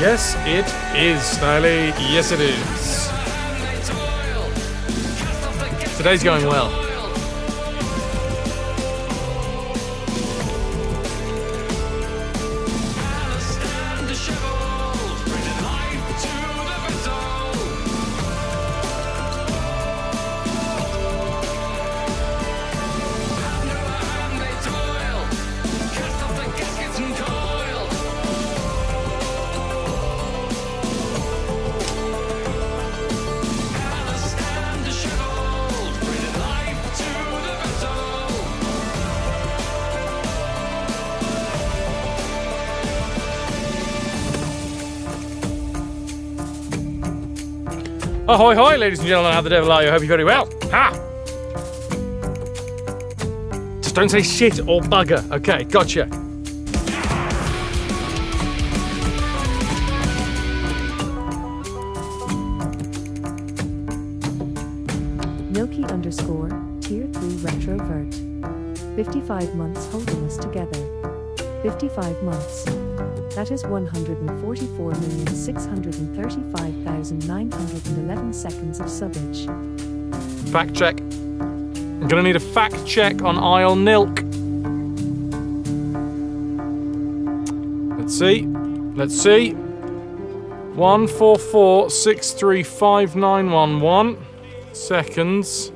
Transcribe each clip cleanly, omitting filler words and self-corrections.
Yes, it is, Sniley. Yes, it is. Today's going well. Ahoy, hoy, ladies and gentlemen, how the devil are you? I hope you're very well. Ha! Just don't say shit or bugger. Okay, gotcha. Milky _ Tier 3 RetroVert. 55 months holding us together. 55 months. That is 144,635,911 seconds of subbage. Fact check. I'm gonna need a fact check on aisle Nilk. Let's see. 144,635,911 seconds.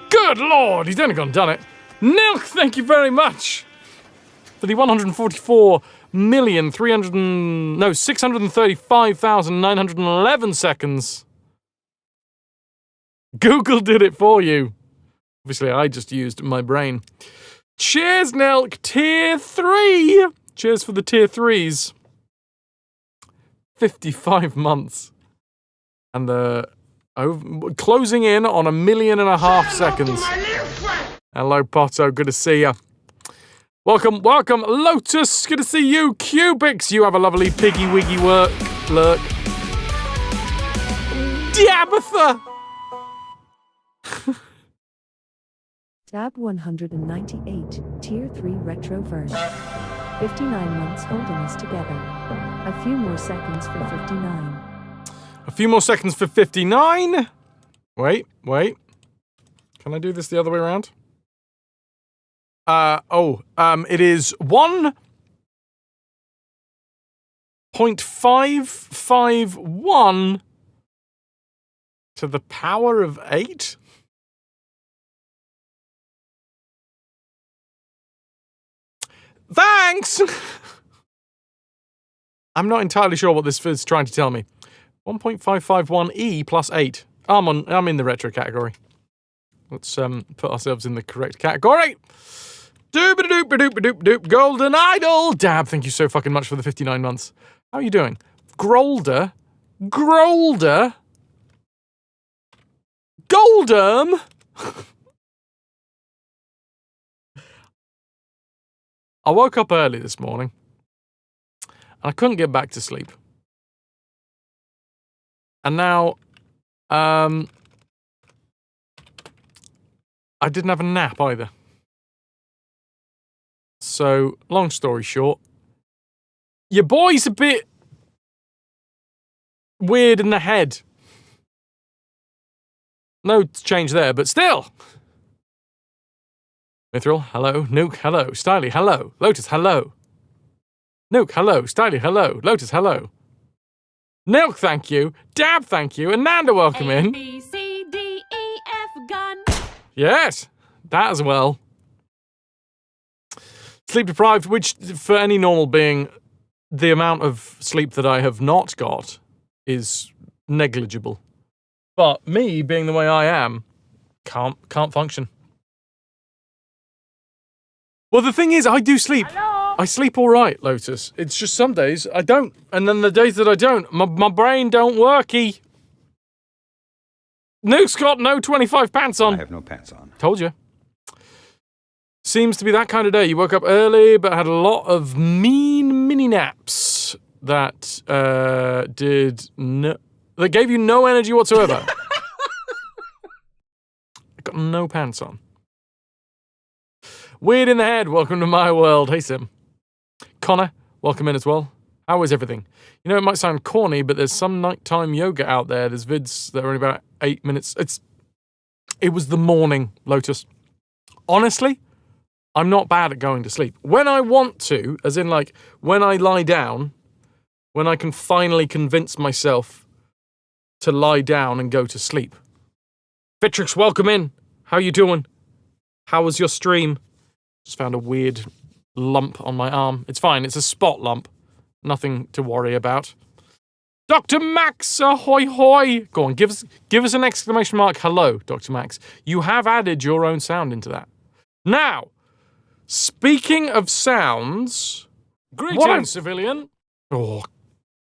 Good Lord, he's only gone and done it. Nilk, thank you very much for the 635,911 seconds. Google did it for you. Obviously, I just used my brain. Cheers, Nilk. Tier 3. Cheers for the tier 3s. 55 months. And closing in on 1.5 million seconds. Hello, Potto. Good to see you. Welcome, Lotus. Good to see you. Cubics, you have a lovely piggy wiggy lurk. Dabatha. Dab 198, Tier 3 RetroVert. 59 months holding us together. A few more seconds for 59. A few more seconds for 59. Wait. Can I do this the other way around? It is 1.551 to the power of 8? Thanks! I'm not entirely sure what this is trying to tell me. 1.551e plus 8. I'm in the retro category. Let's put ourselves in the correct category. Doop-a-doop-a-doop-a-doop-a-doop. Golden Idol. Dab, thank you so fucking much for the 59 months. How are you doing? Grolder? Goldum? I woke up early this morning. And I couldn't get back to sleep. And now, I didn't have a nap either. So, long story short, your boy's a bit weird in the head. No change there, but still. Mithril, hello. Nuke, hello. Styly, hello. Lotus, hello. Nuke, hello. Styly, hello. Lotus, hello. Nilk, thank you. Dab, thank you. And Nanda, welcome in. B, C, D, E, F, gun. Yes, that as well. Sleep deprived, which for any normal being, the amount of sleep that I have not got is negligible. But me, being the way I am, can't function. Well, the thing is, I do sleep. Hello? I sleep all right, Lotus. It's just some days I don't. And then the days that I don't, my brain don't worky. Nuke's got no 25 pants on. I have no pants on. Told you. Seems to be that kind of day. You woke up early, but had a lot of mean mini naps that that gave you no energy whatsoever. I got no pants on. Weird in the head. Welcome to my world. Hey, Sim. Connor, welcome in as well. How is everything? You know, it might sound corny, but there's some nighttime yoga out there. There's vids that are only about 8 minutes. It was the morning, Lotus. Honestly, I'm not bad at going to sleep. When I want to, as in like when I lie down, when I can finally convince myself to lie down and go to sleep. Vitrix, welcome in. How you doing? How was your stream? Just found a weird lump on my arm. It's fine. It's a spot lump. Nothing to worry about. Dr. Max, ahoy hoy. Go on, give us an exclamation mark. Hello, Dr. Max. You have added your own sound into that. Now, speaking of sounds... Greetings, civilian. Oh,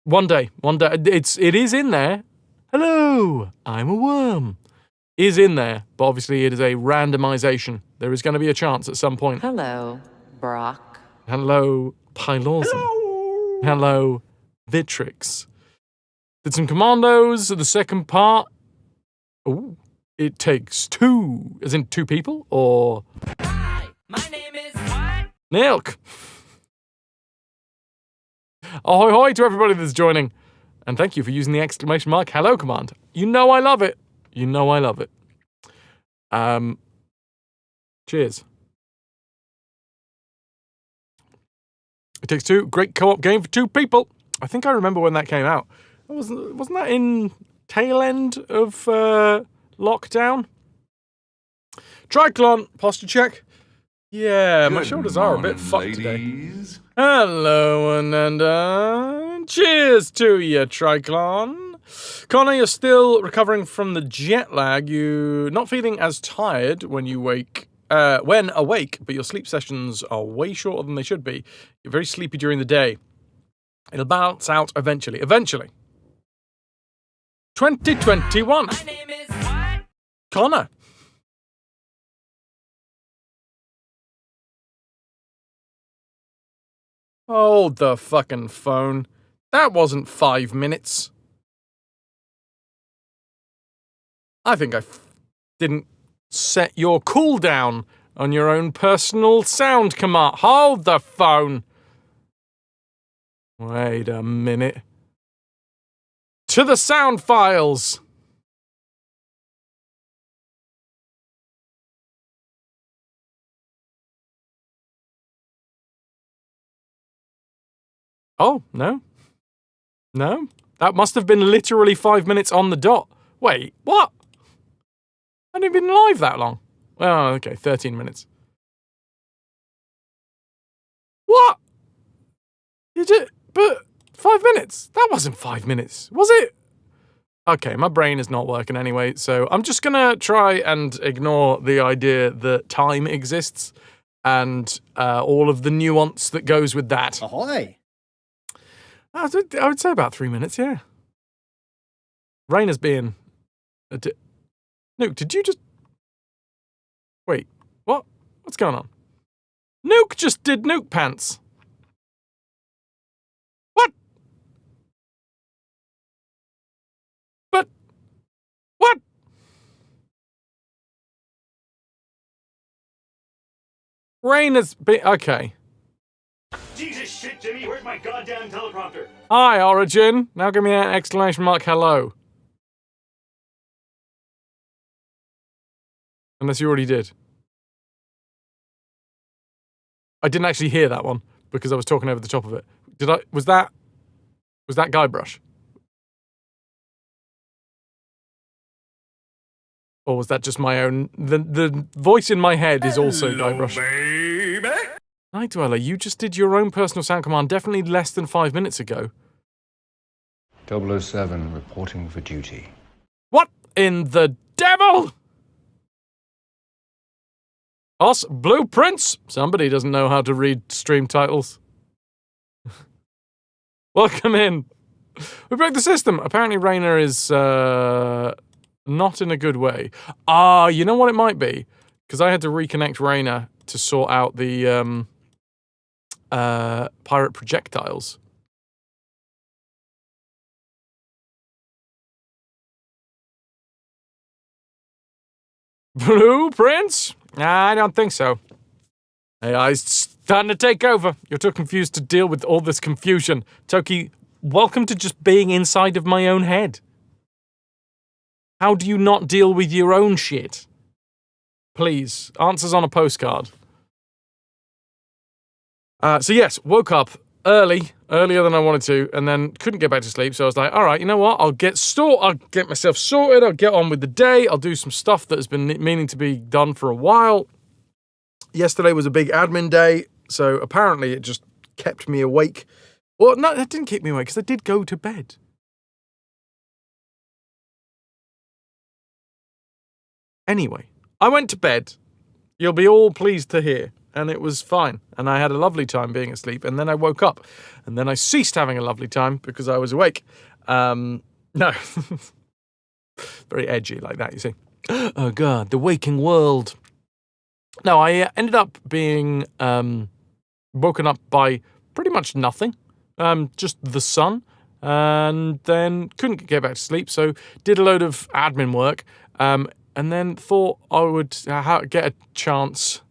one day. It is in there. Hello, I'm a worm. Is in there, but obviously it is a randomization. There is going to be a chance at some point. Hello, Brock. Hello, Pylorson. Hello, Vitrix. Did some commandos at the second part. Ooh, it takes two. As in two people, or... Hi, my name is what? Nilk. Ahoy hoy to everybody that's joining. And thank you for using the exclamation mark hello command. You know I love it. You know I love it. Cheers. It Takes Two, great co-op game for two people. I think I remember when that came out. Wasn't that in tail end of lockdown? Triclon, posture check. Yeah, my shoulders are a bit fucked today. Hello, and cheers to you, Triclon. Connor, you're still recovering from the jet lag. You're not feeling as tired when awake, but your sleep sessions are way shorter than they should be. You're very sleepy during the day. It'll balance out eventually. 2021. My name is what? Connor. Hold the fucking phone. That wasn't 5 minutes. I think I didn't set your cooldown on your own personal sound command. Hold the phone. Wait a minute. To the sound files. Oh, no. No? That must have been literally 5 minutes on the dot. Wait, what? I haven't been live that long. Oh, okay, 13 minutes. What? You did, but 5 minutes? That wasn't 5 minutes, was it? Okay, my brain is not working anyway, so I'm just gonna try and ignore the idea that time exists and all of the nuance that goes with that. Ahoy! I would say about 3 minutes, yeah. Rain is being... Nuke, did you just... Wait, what? What's going on? Nuke just did Nuke Pants. What? But... What? Rain has been... Okay. Jesus shit, Jimmy, where's my goddamn teleprompter? Hi, Origin. Now give me an exclamation mark hello. Unless you already did. I didn't actually hear that one because I was talking over the top of it. Did I? Was that Guybrush? Or was that just my own? The voice in my head is also Guybrush. Baby. Night Dweller, you just did your own personal sound command definitely less than 5 minutes ago. 007 reporting for duty. What in the devil? Us blueprints? Somebody doesn't know how to read stream titles. Welcome in. We broke the system. Apparently Rainer is not in a good way. You know what it might be? Because I had to reconnect Rainer to sort out the pirate projectiles. Blueprints? I don't think so. AI's starting to take over. You're too confused to deal with all this confusion. Toki, welcome to just being inside of my own head. How do you not deal with your own shit? Please, answers on a postcard. So yes, woke up earlier than I wanted to, and then couldn't get back to sleep. So I was like, all right, you know what? I'll get myself sorted. I'll get on with the day. I'll do some stuff that has been meaning to be done for a while. Yesterday was a big admin day, so apparently it just kept me awake. Well, no, it didn't keep me awake because I did go to bed. Anyway, I went to bed. You'll be all pleased to hear. And it was fine. And I had a lovely time being asleep. And then I woke up. And then I ceased having a lovely time because I was awake. No. Very edgy like that, you see. Oh, God, the waking world. No, I ended up being woken up by pretty much nothing. Just the sun. And then couldn't get back to sleep. So did a load of admin work. And then thought I would get a chance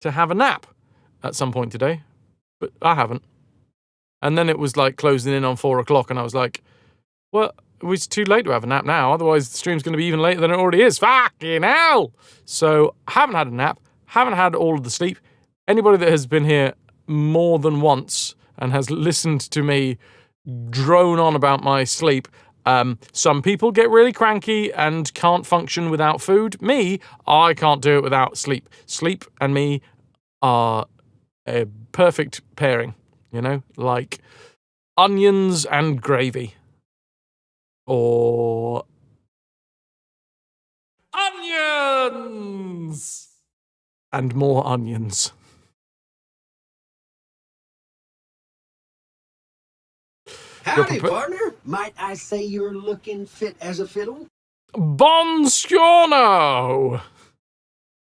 to have a nap at some point today, but I haven't. And then it was like closing in on 4 o'clock, and I was like, well, it's too late to have a nap now, otherwise the stream's going to be even later than it already is. Fucking hell! So, haven't had a nap, haven't had all of the sleep. Anybody that has been here more than once and has listened to me drone on about my sleep, some people get really cranky and can't function without food. Me, I can't do it without sleep. Sleep and me are a perfect pairing, you know, like onions and gravy. Or onions! And more onions. Howdy, partner. Might I say you're looking fit as a fiddle? Buongiorno!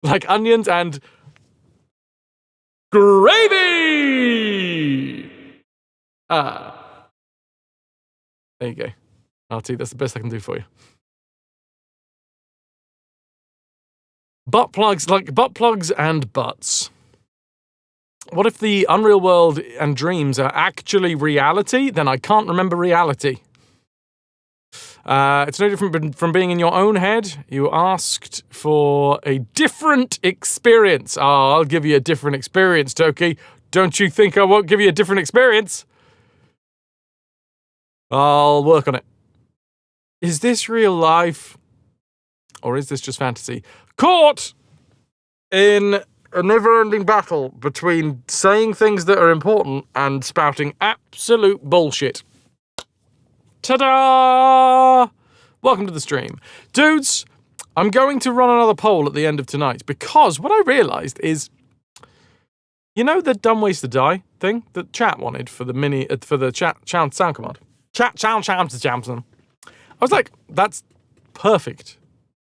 Like onions and gravy! There you go. Artie, that's the best I can do for you. Butt plugs and butts. What if the unreal world and dreams are actually reality? Then I can't remember reality. It's no different from being in your own head. You asked for a different experience. Oh, I'll give you a different experience, Toki. Don't you think I won't give you a different experience? I'll work on it. Is this real life? Or is this just fantasy? Caught in a never-ending battle between saying things that are important and spouting absolute bullshit. Ta-da! Welcome to the stream. Dudes, I'm going to run another poll at the end of tonight because what I realised is, you know the dumb ways to die thing that chat wanted for the chat sound command? Chat Jamson. I was like, that's perfect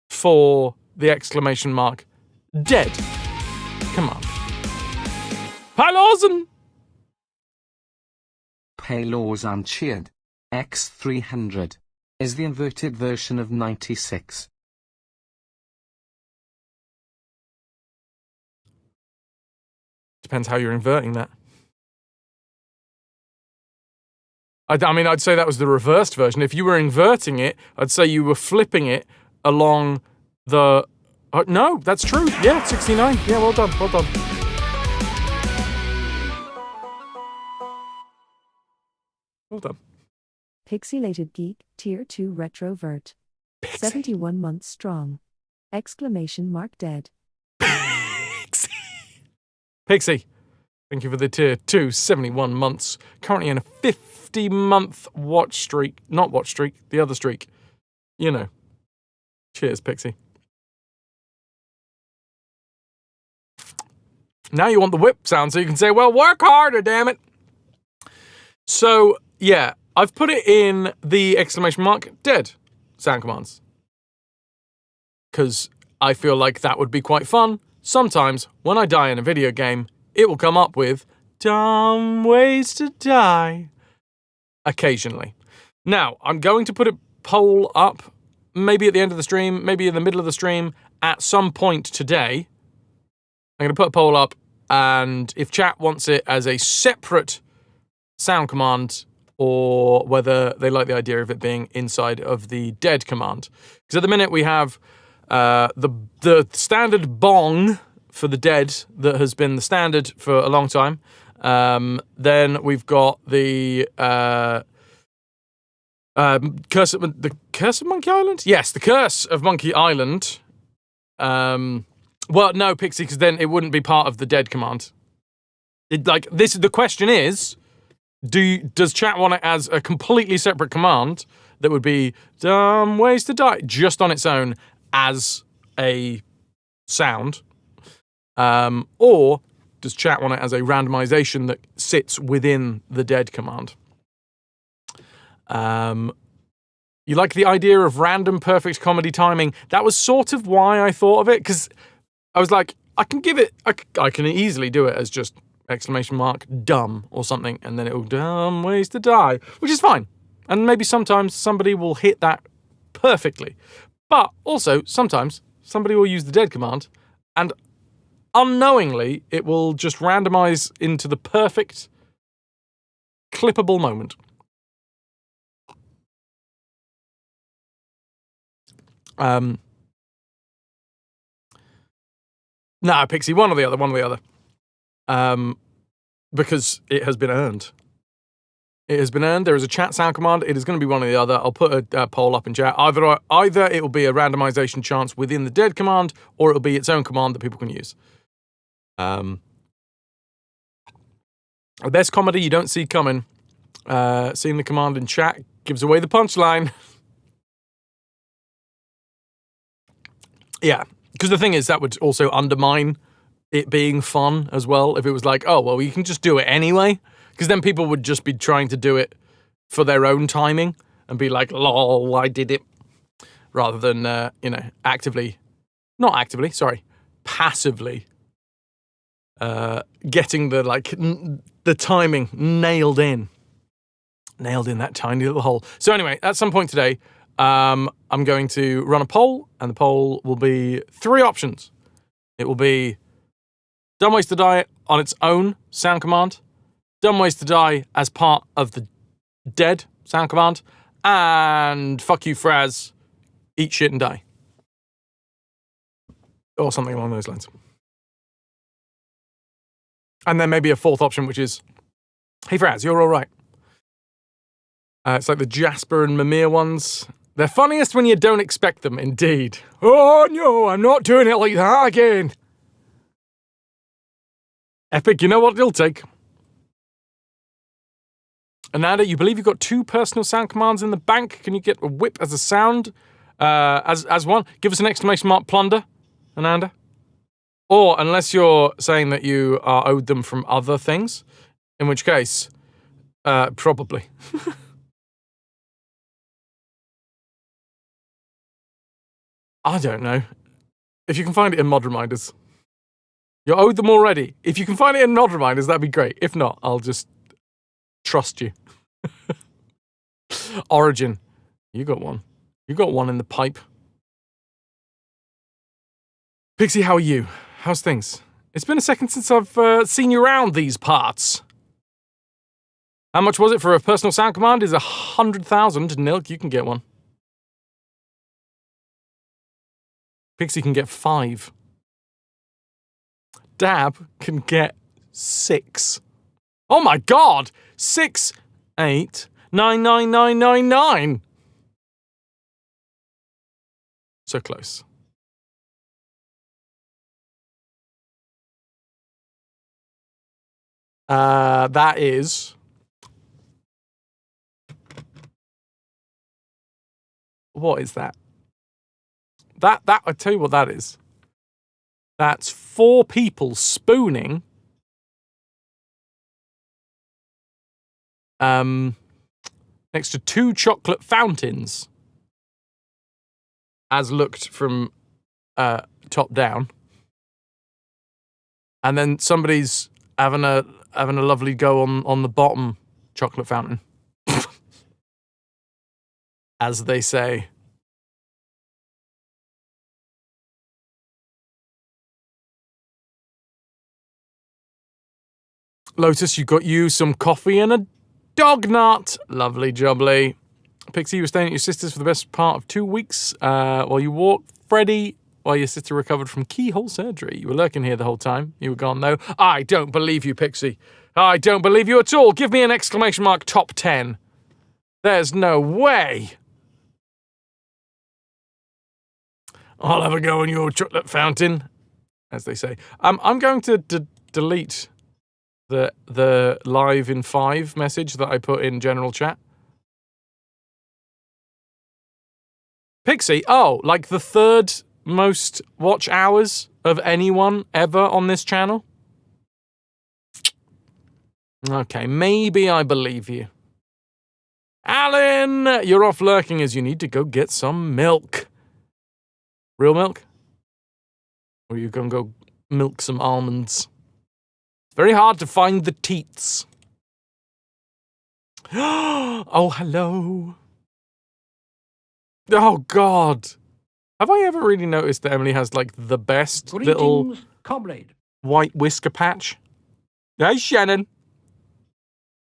for the exclamation mark dead. Come on. Pylorsen! Pylorsen cheered. X300 is the inverted version of 96. Depends how you're inverting that. I mean, I'd say that was the reversed version. If you were inverting it, I'd say you were flipping it along the... no, that's true. Yeah, 69. Yeah, well done. Well done. Well done. Pixelated Geek, Tier 2 RetroVert. 71 months strong. Exclamation mark dead. Pixie, thank you for the Tier 2, 71 months. Currently in a 50-month watch streak. Not watch streak, the other streak. You know. Cheers, Pixie. Now you want the whip sound so you can say, well, work harder, damn it. So, yeah, I've put it in the exclamation mark dead sound commands. Because I feel like that would be quite fun. Sometimes, when I die in a video game, it will come up with dumb ways to die. Occasionally. Now, I'm going to put a poll up, maybe at the end of the stream, maybe in the middle of the stream, at some point today. I'm going to put a poll up and if chat wants it as a separate sound command, or whether they like the idea of it being inside of the dead command. Because at the minute we have the standard bong for the dead that has been the standard for a long time. Then we've got the Curse of Monkey Island? Yes, the Curse of Monkey Island. Well, no, Pixie, because then it wouldn't be part of the dead command. The question is, does chat want it as a completely separate command that would be dumb ways to die just on its own as a sound? Or does chat want it as a randomization that sits within the dead command? You like the idea of random perfect comedy timing? That was sort of why I thought of it, because I was like, I can easily do it as just exclamation mark dumb or something, and then it'll dumb ways to die, which is fine. And maybe sometimes somebody will hit that perfectly. But also, sometimes somebody will use the dead command, and unknowingly, it will just randomize into the perfect clippable moment. No, Pixie, one or the other. Because it has been earned. It has been earned. There is a chat sound command. It is going to be one or the other. I'll put a poll up in chat. Either it will be a randomization chance within the dead command, or it will be its own command that people can use. The best comedy you don't see coming. Seeing the command in chat gives away the punchline. Yeah, because the thing is, that would also undermine it being fun as well. If it was like, oh, well, you can just do it anyway. Because then people would just be trying to do it for their own timing and be like, lol, I did it. Rather than, passively getting the timing nailed in that tiny little hole. So anyway, at some point today, I'm going to run a poll, and the poll will be 3 options. It will be dumb ways to die on its own sound command, dumb ways to die as part of the dead sound command, and fuck you, Fras, eat shit and die. Or something along those lines. And then maybe a 4th option, which is, hey, Fras, you're all right. It's like the Jasper and Mimir ones. They're funniest when you don't expect them, indeed. Oh, no, I'm not doing it like that again. Epic, you know what it'll take. Ananda, you believe you've got 2 personal sound commands in the bank? Can you get a whip as a sound? As one? Give us an exclamation mark plunder, Ananda. Or, unless you're saying that you are owed them from other things, in which case, probably. I don't know. If you can find it in mod reminders. You're owed them already. If you can find it in mod reminders, that'd be great. If not, I'll just trust you. Origin. You got one. You got one in the pipe. Pixie, how are you? How's things? It's been a second since I've seen you around these parts. How much was it for a personal sound command? Is 100,000. Nilk, you can get one. Pixie can get 5. Dab can get 6. Oh my god! 6, 8, 9, 9, 9, 9, 9. So close. That is... What is that? That I tell you what that is. That's 4 people spooning next to 2 chocolate fountains, as looked from top down, and then somebody's having a lovely go on the bottom chocolate fountain, as they say. Lotus, you got you some coffee and a dog nut. Lovely jubbly. Pixie, you were staying at your sister's for the best part of 2 weeks while you walked. Freddy, while your sister recovered from keyhole surgery. You were lurking here the whole time. You were gone, though. I don't believe you, Pixie. I don't believe you at all. Give me an exclamation mark top 10. There's no way. I'll have a go on your chocolate fountain, as they say. I'm going to delete the live in 5 message that I put in general chat. Pixie, oh, like the 3rd most watch hours of anyone ever on this channel? Okay, maybe I believe you. Alan, you're off lurking as you need to go get some milk. Real milk? Or are you going to go milk some almonds? It's very hard to find the teats. Oh, hello. Oh, God. Have I ever really noticed that Emily has, like, the best little comrade. white whisker patch? Hey, Shannon.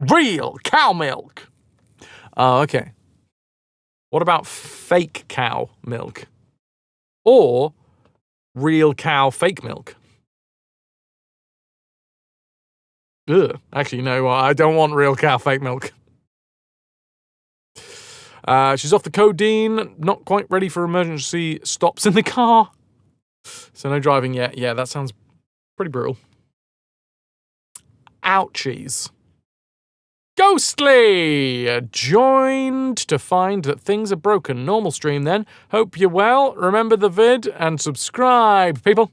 Real cow milk. Oh, okay. What about fake cow milk? Or real cow fake milk? Ugh. Actually, no, I don't want real cow fake milk. She's off the codeine, not quite ready for emergency stops in the car. So no driving yet. Yeah, that sounds pretty brutal. Ouchies. Ghostly! Joined to find that things are broken. Normal stream then. Hope you're well. Remember the vid and subscribe, people.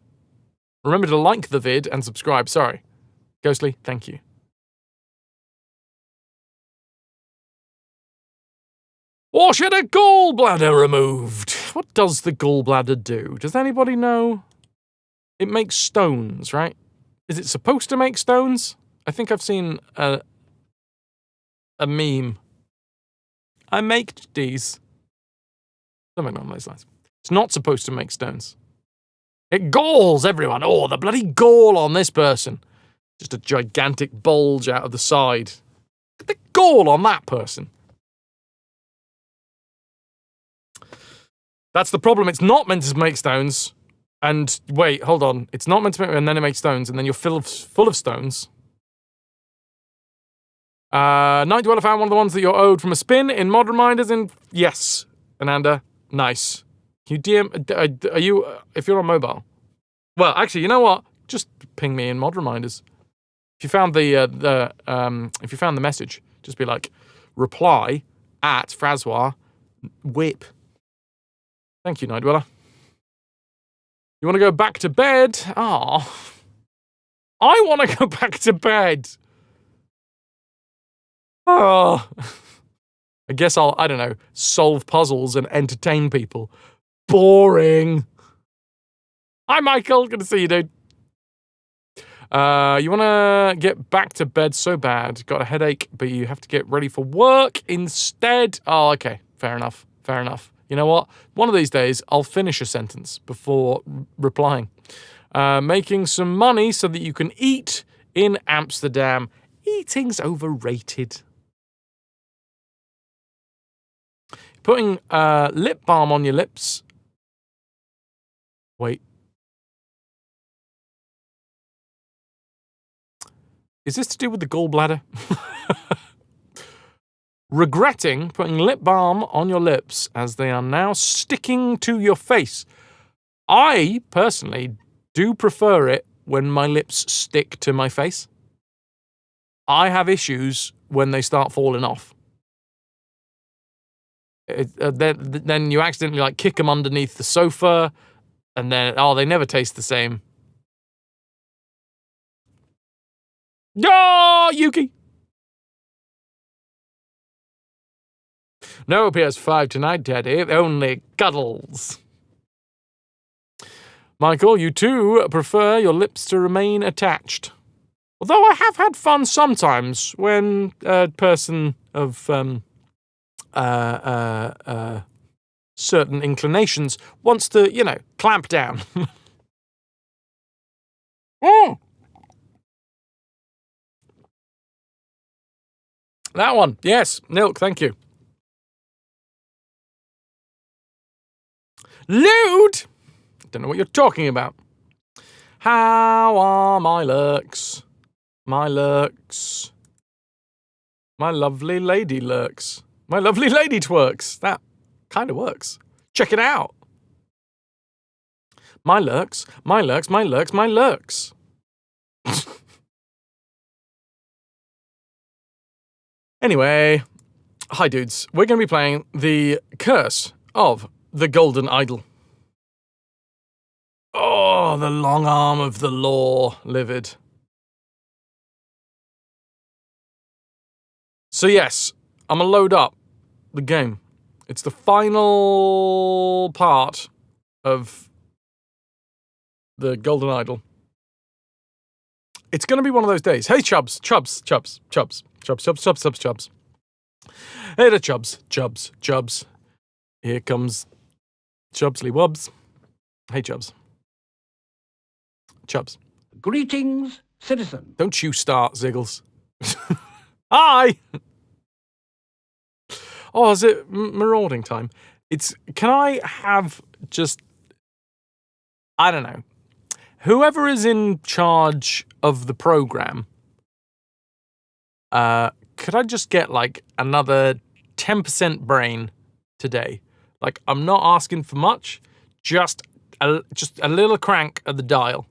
Remember to like the vid and subscribe. Sorry. Ghostly, thank you. Or should a gallbladder removed? What does the gallbladder do? Does anybody know? It makes stones, right? Is it supposed to make stones? I think I've seen a meme. I make these. Something along those lines. It's not supposed to make stones. It galls everyone. Oh, the bloody gall on this person. Just a gigantic bulge out of the side. The gall on that person. That's the problem. It's not meant to make stones. And wait, hold on. It's not meant to make, and then it makes stones, and then you're full of stones. Night Dweller found one of the ones that you're owed from a spin in Mod Reminders. Yes, Ananda, nice. Can you DM? Are you? If you're on mobile, well, actually, you know what? Just ping me in Mod Reminders. If you found if you found the message, just be like, reply at Frassoir whip. Thank you, Night Dweller. You want to go back to bed? Ah, I want to go back to bed. Oh, I guess I don't know, solve puzzles and entertain people. Boring. Hi, Michael. Good to see you, dude. You want to get back to bed so bad. Got a headache, but you have to get ready for work instead. Oh, okay. Fair enough. Fair enough. You know what? One of these days, I'll finish a sentence before replying. Making some money so that you can eat in Amsterdam. Eating's overrated. Putting lip balm on your lips. Wait. Is this to do with the gallbladder? Regretting putting lip balm on your lips as they are now sticking to your face. I, personally, do prefer it when my lips stick to my face. I have issues when they start falling off. Then you accidentally like kick them underneath the sofa, and then, oh, they never taste the same. Oh, Yuki! No PS5 tonight, Teddy. Only cuddles. Michael, you too prefer your lips to remain attached. Although I have had fun sometimes when a person of certain inclinations wants to, you know, clamp down. That one. Yes. Nilk, thank you. Lewd! Don't know what you're talking about. How are my lurks? My lurks. My lovely lady lurks. My lovely lady twerks. That kind of works. Check it out. My lurks, my lurks, my lurks, my lurks. Anyway, hi dudes. We're going to be playing The Curse of the Golden Idol. Oh, the long arm of the law, livid. So yes, I'm going to load up the game. It's the final part of the Golden Idol. It's going to be one of those days. Hey, Chubs. Hey, the Chubs. Here comes Chubsley Wubs. Hey, Chubs. Greetings, citizen. Don't you start, Ziggles. Hi! Oh, is it marauding time? Can I have just, I don't know, whoever is in charge of the program, could I just get like another 10% brain today? Like, I'm not asking for much, just a little crank at the dial.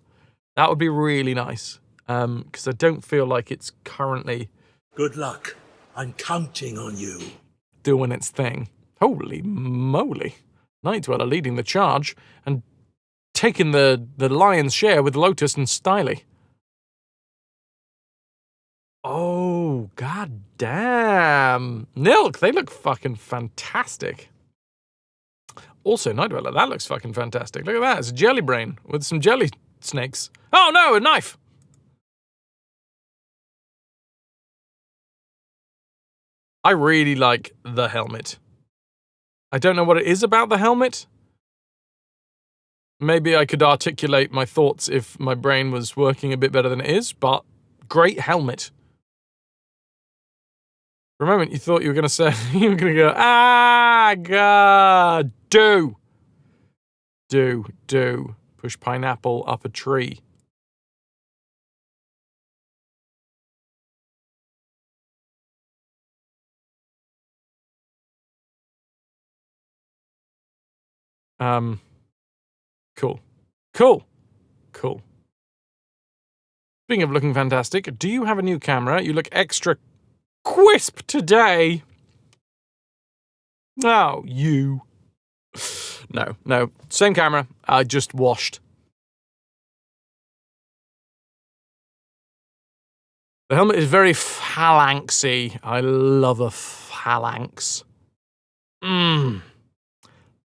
That would be really nice, because I don't feel like it's currently... Good luck. I'm counting on you. ...doing its thing. Holy moly. Nightdweller leading the charge and taking the lion's share with Lotus and Styly. Oh, god damn. Nilk, they look fucking fantastic. Also, Nightdweller, that looks fucking fantastic. Look at that, it's a jelly brain with some jelly snakes. Oh no, a knife! I really like the helmet. I don't know what it is about the helmet. Maybe I could articulate my thoughts if my brain was working a bit better than it is, but great helmet. For a moment, you thought you were going to say, you were going to go, God, do. Push pineapple up a tree. Cool. Speaking of looking fantastic, do you have a new camera? You look extra crisp today. Oh, you. No. Same camera. I just washed. The helmet is very phalanxy. I love a phalanx.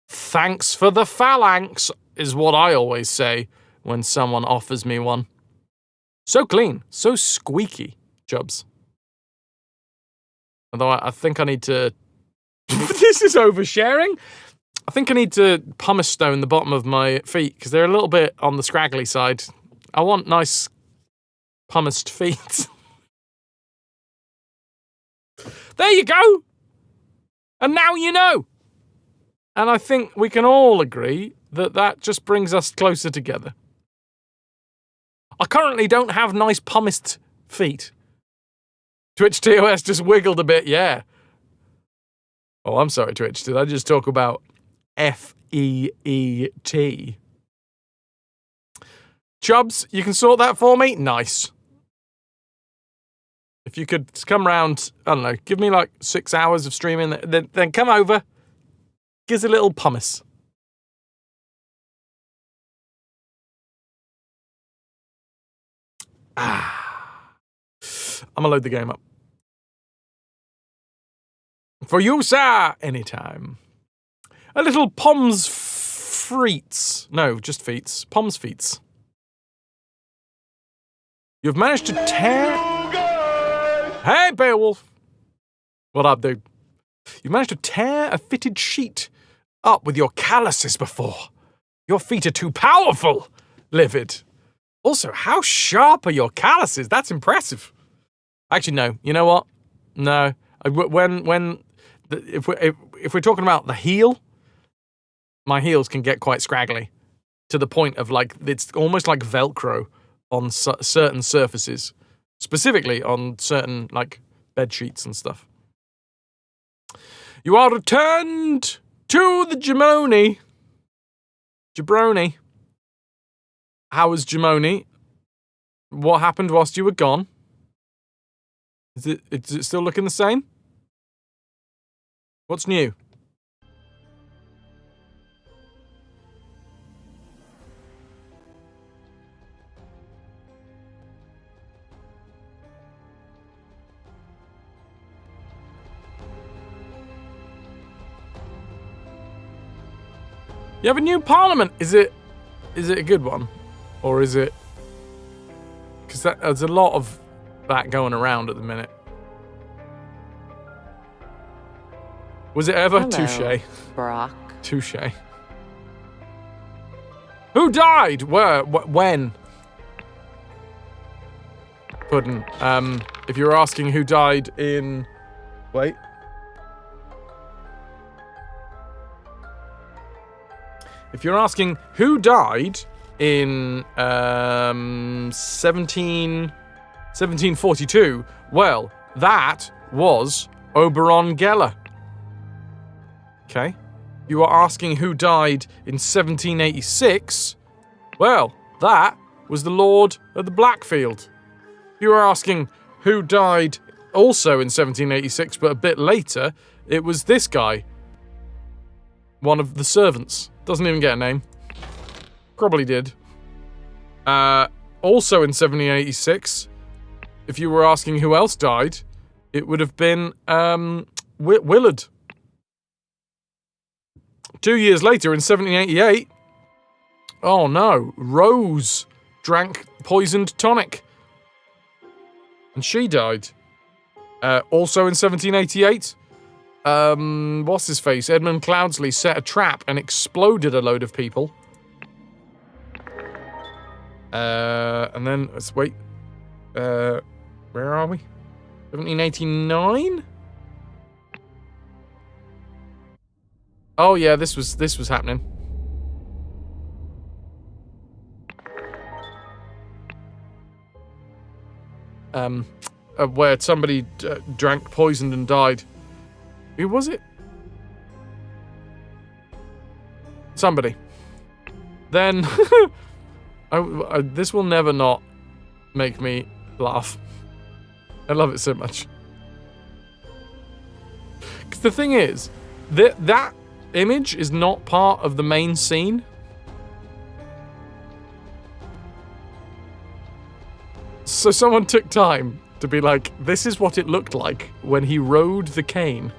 Thanks for the phalanx, is what I always say when someone offers me one. So clean, so squeaky, Jubs. Although I think I need to... This is oversharing. I think I need to pumice stone the bottom of my feet, because they're a little bit on the scraggly side. I want nice pumiced feet. There you go! And now you know! And I think we can all agree that that just brings us closer together. I currently don't have nice pumiced feet. Twitch TOS just wiggled a bit, yeah. Oh, I'm sorry, Twitch. Did I just talk about F-E-E-T? Chubs, you can sort that for me? Nice. If you could come round, I don't know, give me like 6 hours of streaming, then come over. Give us a little pumice. I'm gonna load the game up. For you, sir, anytime. A little Pom's Freets. No, just Feets. Pom's Feets. You've managed to tear... Hey, Beowulf. What up, dude? You've managed to tear a fitted sheet up with your calluses before. Your feet are too powerful, Livid. Also, how sharp are your calluses? That's impressive. Actually, no. You know what? No. If we're talking about the heel, my heels can get quite scraggly to the point of like it's almost like Velcro on certain surfaces, specifically on certain like bed sheets and stuff. You are returned to the Jabroni. How was Jabroni? What happened whilst you were gone? Is it still looking the same? What's new? You have a new parliament. Is it a good one? Or is it... Because there's a lot of that going around at the minute. Was it ever? Touche. Brock. Touche. Who died? Where? When? Puddin'. If you're asking who died in... Wait. If you're asking who died in 1742, well, that was Oberon Geller. Okay. You are asking who died in 1786, well, that was the Lord of the Blackfield. You are asking who died also in 1786, but a bit later, it was this guy. One of the servants. Doesn't even get a name. Probably did. Also in 1786, if you were asking who else died, it would have been Willard. 2 years later, in 1788, oh no, Rose drank poisoned tonic. And she died. Also in 1788, what's his face? Edmund Cloudsley set a trap and exploded a load of people. And then, let's wait. Where are we? 1789? Oh yeah, this was happening. Where somebody drank poisoned and died. Who was it? Somebody. Then, this will never not make me laugh. I love it so much. Because the thing is, that image is not part of the main scene. So someone took time to be like, this is what it looked like when he rode the cane.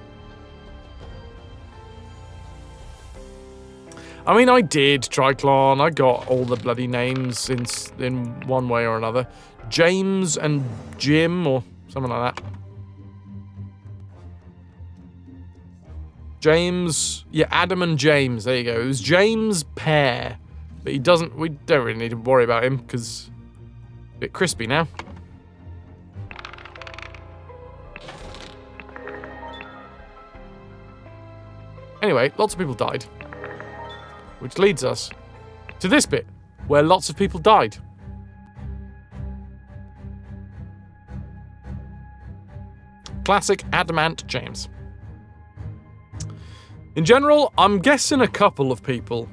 I mean, I did Triclon. I got all the bloody names in one way or another. James and Jim or something like that. James, yeah, Adam and James. There you go. It was James Pear, but we don't really need to worry about him because a bit crispy now. Anyway, lots of people died. Which leads us to this bit, where lots of people died. Classic Adamant James. In general, I'm guessing a couple of people.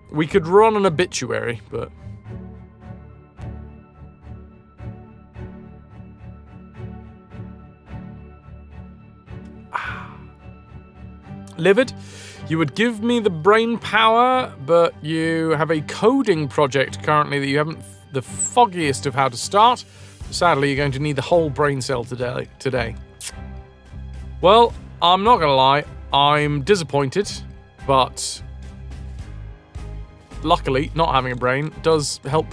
We could run an obituary, but... Livid, you would give me the brain power, but you have a coding project currently that you haven't the foggiest of how to start. Sadly, you're going to need the whole brain cell today. Well, I'm not gonna lie, I'm disappointed, but luckily, not having a brain does help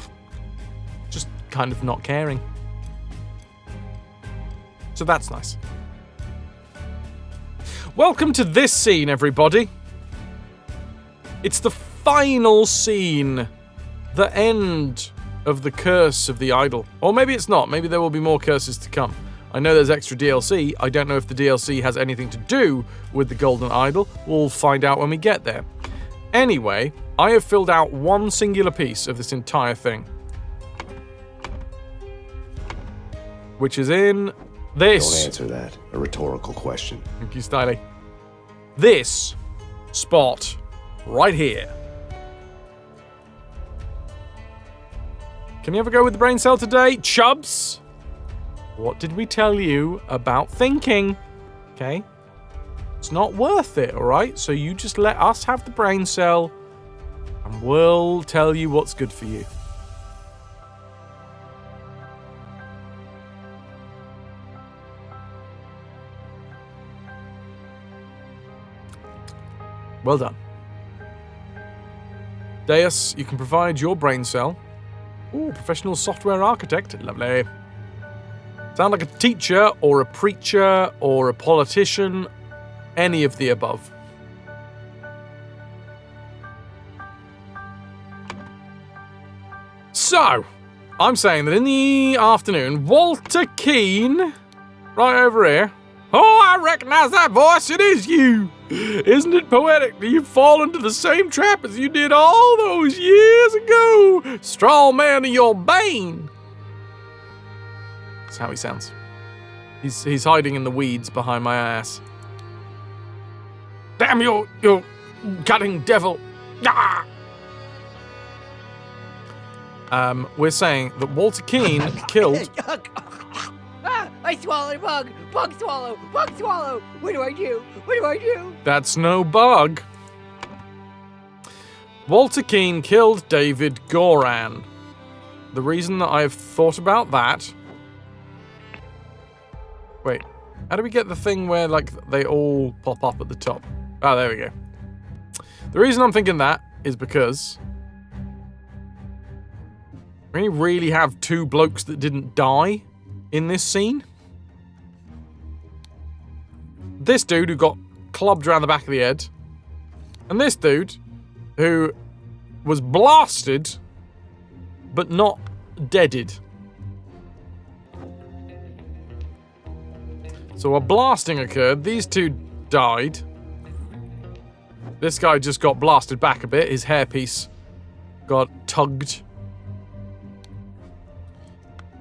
just kind of not caring. So that's nice. Welcome to this scene, everybody. It's the final scene, the end of the curse of the idol. Or maybe it's not. Maybe there will be more curses to come. I know there's extra DLC. I don't know if the DLC has anything to do with the golden idol. We'll find out when we get there. Anyway, I have filled out one singular piece of this entire thing. Which is in this. Don't answer that. A rhetorical question. Thank you, Styly. This spot right here. Can you ever go with the brain cell today? Chubs? What did we tell you about thinking? Okay? It's not worth it, alright? So you just let us have the brain cell and we'll tell you what's good for you. Well done. Deus, you can provide your brain cell. Ooh, professional software architect. Lovely. Sound like a teacher or a preacher or a politician. Any of the above. So, I'm saying that in the afternoon, Walter Keane, right over here. Oh, I recognize that voice. It is you. Isn't it poetic that you've fallen into the same trap as you did all those years ago? Straw man of your bane. That's how he sounds. He's hiding in the weeds behind my ass. Damn you cutting devil. Ah! We're saying that Walter Keane killed... I swallowed a bug! Bug swallow! Bug swallow! What do I do? What do I do? That's no bug. Walter Keane killed David Goran. The reason that I've thought about that... Wait, how do we get the thing where, like, they all pop up at the top? Oh, there we go. The reason I'm thinking that is because... we only really have two blokes that didn't die in this scene. This dude who got clubbed around the back of the head, and this dude who was blasted but not deaded. So a blasting occurred, these two died. This guy just got blasted back a bit, his hairpiece got tugged.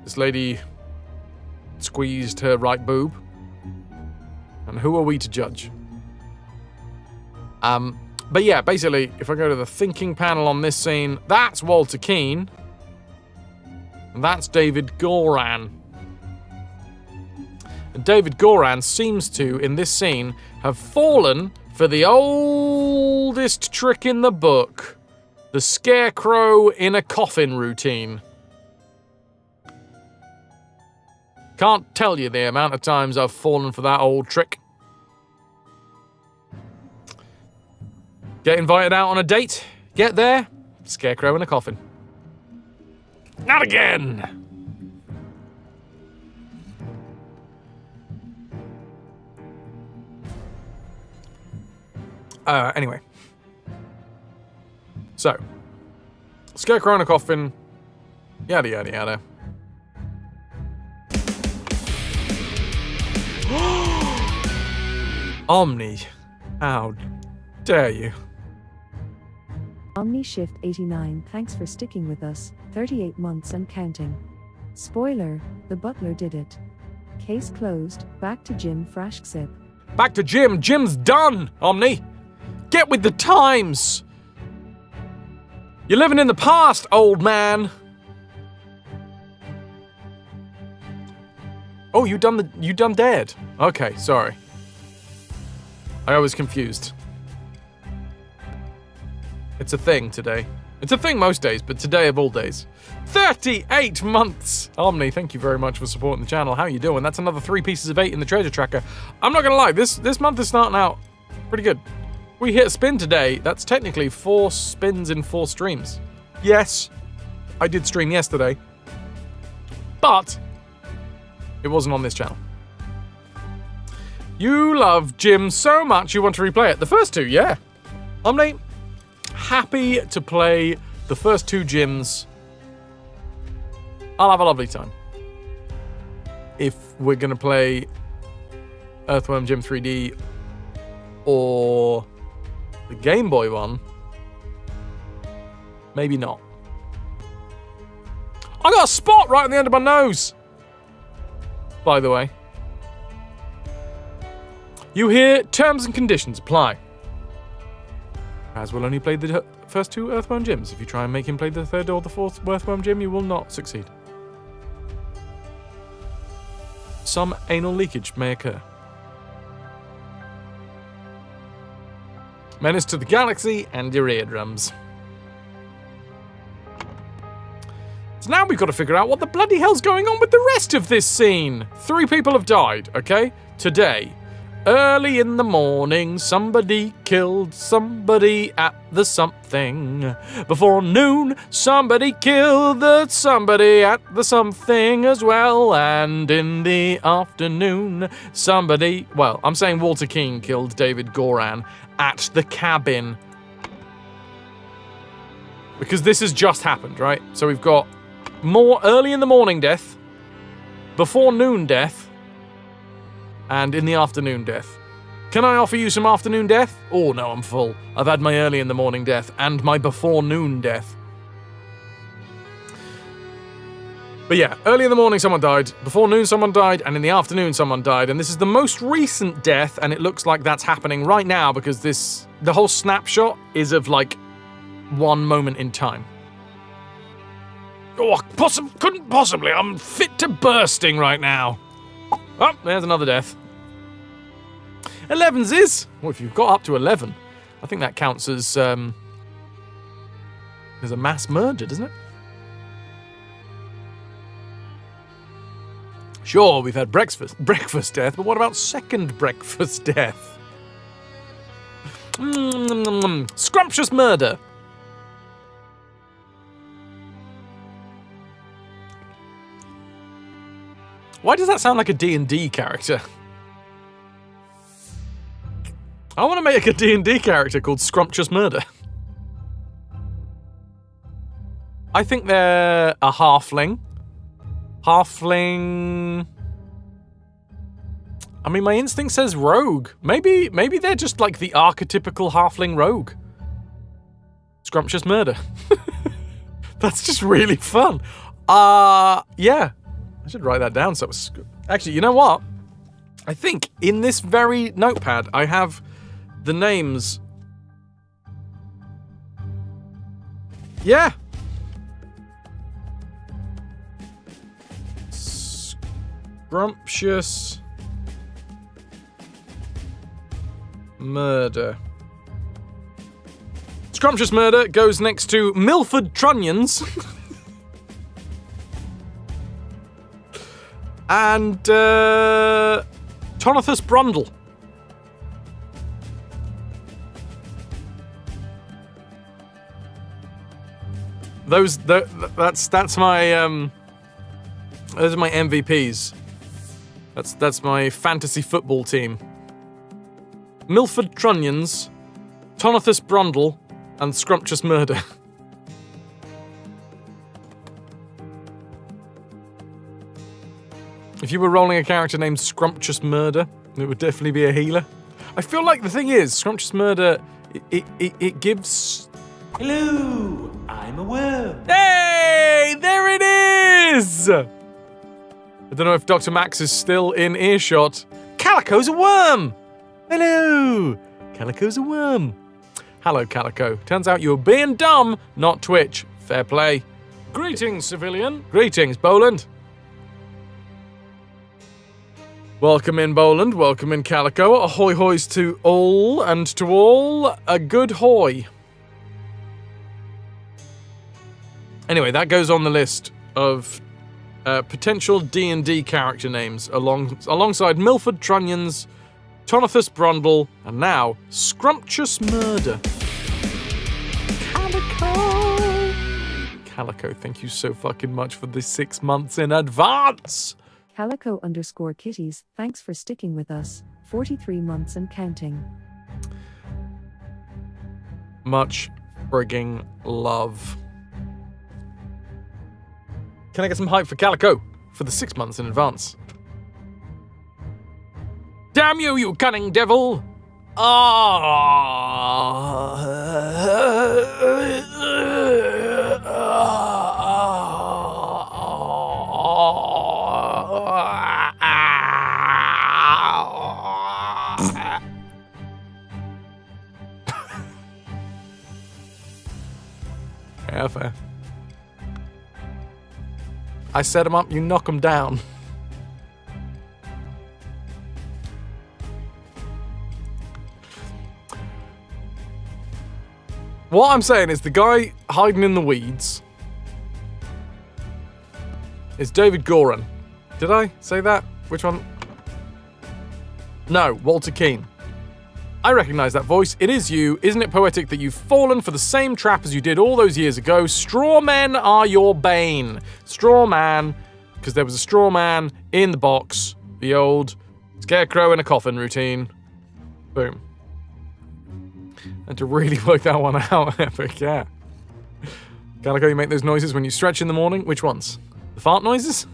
This lady squeezed her right boob. And who are we to judge? But yeah, basically, if I go to the thinking panel on this scene, that's Walter Keane. And that's David Goran. And David Goran seems to, in this scene, have fallen for the oldest trick in the book. The scarecrow in a coffin routine. Can't tell you the amount of times I've fallen for that old trick. Get invited out on a date, get there, scarecrow in a coffin. Not again! Anyway. So, scarecrow in a coffin, yada yada yada. Omni, how dare you? Omni Shift 89, thanks for sticking with us, 38 months and counting. Spoiler, the butler did it. Case closed, back to Jim Frashksip. Back to Jim, Jim's done, Omni! Get with the times! You're living in the past, old man! Oh, you done dead. Okay, sorry. I was confused. It's a thing today. It's a thing most days, but today of all days. 38 months! Omni, thank you very much for supporting the channel. How you doing? That's another 3 pieces of 8 in the treasure tracker. I'm not gonna lie, this month is starting out pretty good. We hit a spin today. That's technically 4 spins in 4 streams. Yes, I did stream yesterday, but it wasn't on this channel. You love Jim so much you want to replay it. The first 2, yeah. Omni, happy to play the first 2 Jims I'll have a lovely time. If we're going to play Earthworm Jim 3D or the Game Boy one, maybe not. I got a spot right on the end of my nose, by the way. You hear terms and conditions apply. As will only play the first 2 Earthworm Jims. If you try and make him play the 3rd or the 4th Earthworm Jim, you will not succeed. Some anal leakage may occur. Menace to the galaxy and your eardrums. So now we've got to figure out what the bloody hell's going on with the rest of this scene. 3 people have died, okay? Today. Early in the morning, somebody killed somebody at the something. Before noon, somebody killed the somebody at the something as well. And in the afternoon, somebody... Well, I'm saying Walter King killed David Goran at the cabin. Because this has just happened, right? So we've got more early in the morning death, before noon death, and in the afternoon death. Can I offer you some afternoon death? Oh no, I'm full. I've had my early in the morning death and my before noon death. But yeah, early in the morning someone died, before noon someone died, and in the afternoon someone died. And this is the most recent death, and it looks like that's happening right now because the whole snapshot is of like one moment in time. Oh, couldn't possibly. I'm fit to bursting right now. Oh, there's another death. 11's is. Well, if you've got up to 11, I think that counts as a mass murder, doesn't it? Sure, we've had breakfast death, but what about second breakfast death? Scrumptious murder. Why does that sound like a D&D character? I want to make a D&D character called Scrumptious Murder. I think they're a halfling. Halfling... I mean, my instinct says rogue. Maybe they're just like the archetypical halfling rogue. Scrumptious Murder. That's just really fun. Yeah. I should write that down. So actually, you know what? I think in this very notepad, I have the names. Yeah. Scrumptious Murder. Scrumptious Murder goes next to Milford Trunnions. And Tonathus Brundle. That's my those are my MVPs. That's my fantasy football team. Milford Trunnions, Tonathus Brundle, and Scrumptious Murder. If you were rolling a character named Scrumptious Murder, it would definitely be a healer. I feel like the thing is, Scrumptious Murder, it gives... Hello, I'm a worm. Hey, there it is! I don't know if Dr. Max is still in earshot. Calico's a worm! Hello! Calico's a worm. Hello, Calico. Turns out you were being dumb, not Twitch. Fair play. Greetings, civilian. Greetings, Boland. Welcome in, Boland. Welcome in, Calico. Ahoy hoys to all, and to all, a good hoy. Anyway, that goes on the list of potential D&D character names alongside Milford Trunnions, Tonathus Brundle, and now Scrumptious Murder. Calico! Calico, thank you so fucking much for the 6 months in advance! Calico_kitties, thanks for sticking with us. 43 months and counting. Much frigging love. Can I get some hype for Calico for the 6 months in advance? Damn you, you cunning devil! Yeah, fair. I set him up, you knock him down. What I'm saying is the guy hiding in the weeds is David Goran. Did I say that? Which one? No, Walter Keane. I recognise that voice. It is you. Isn't it poetic that you've fallen for the same trap as you did all those years ago? Straw men are your bane. Straw man, because there was a straw man in the box. The old scarecrow in a coffin routine. Boom. And to really work that one out, epic, yeah. Calico, you make those noises when you stretch in the morning? Which ones? The fart noises?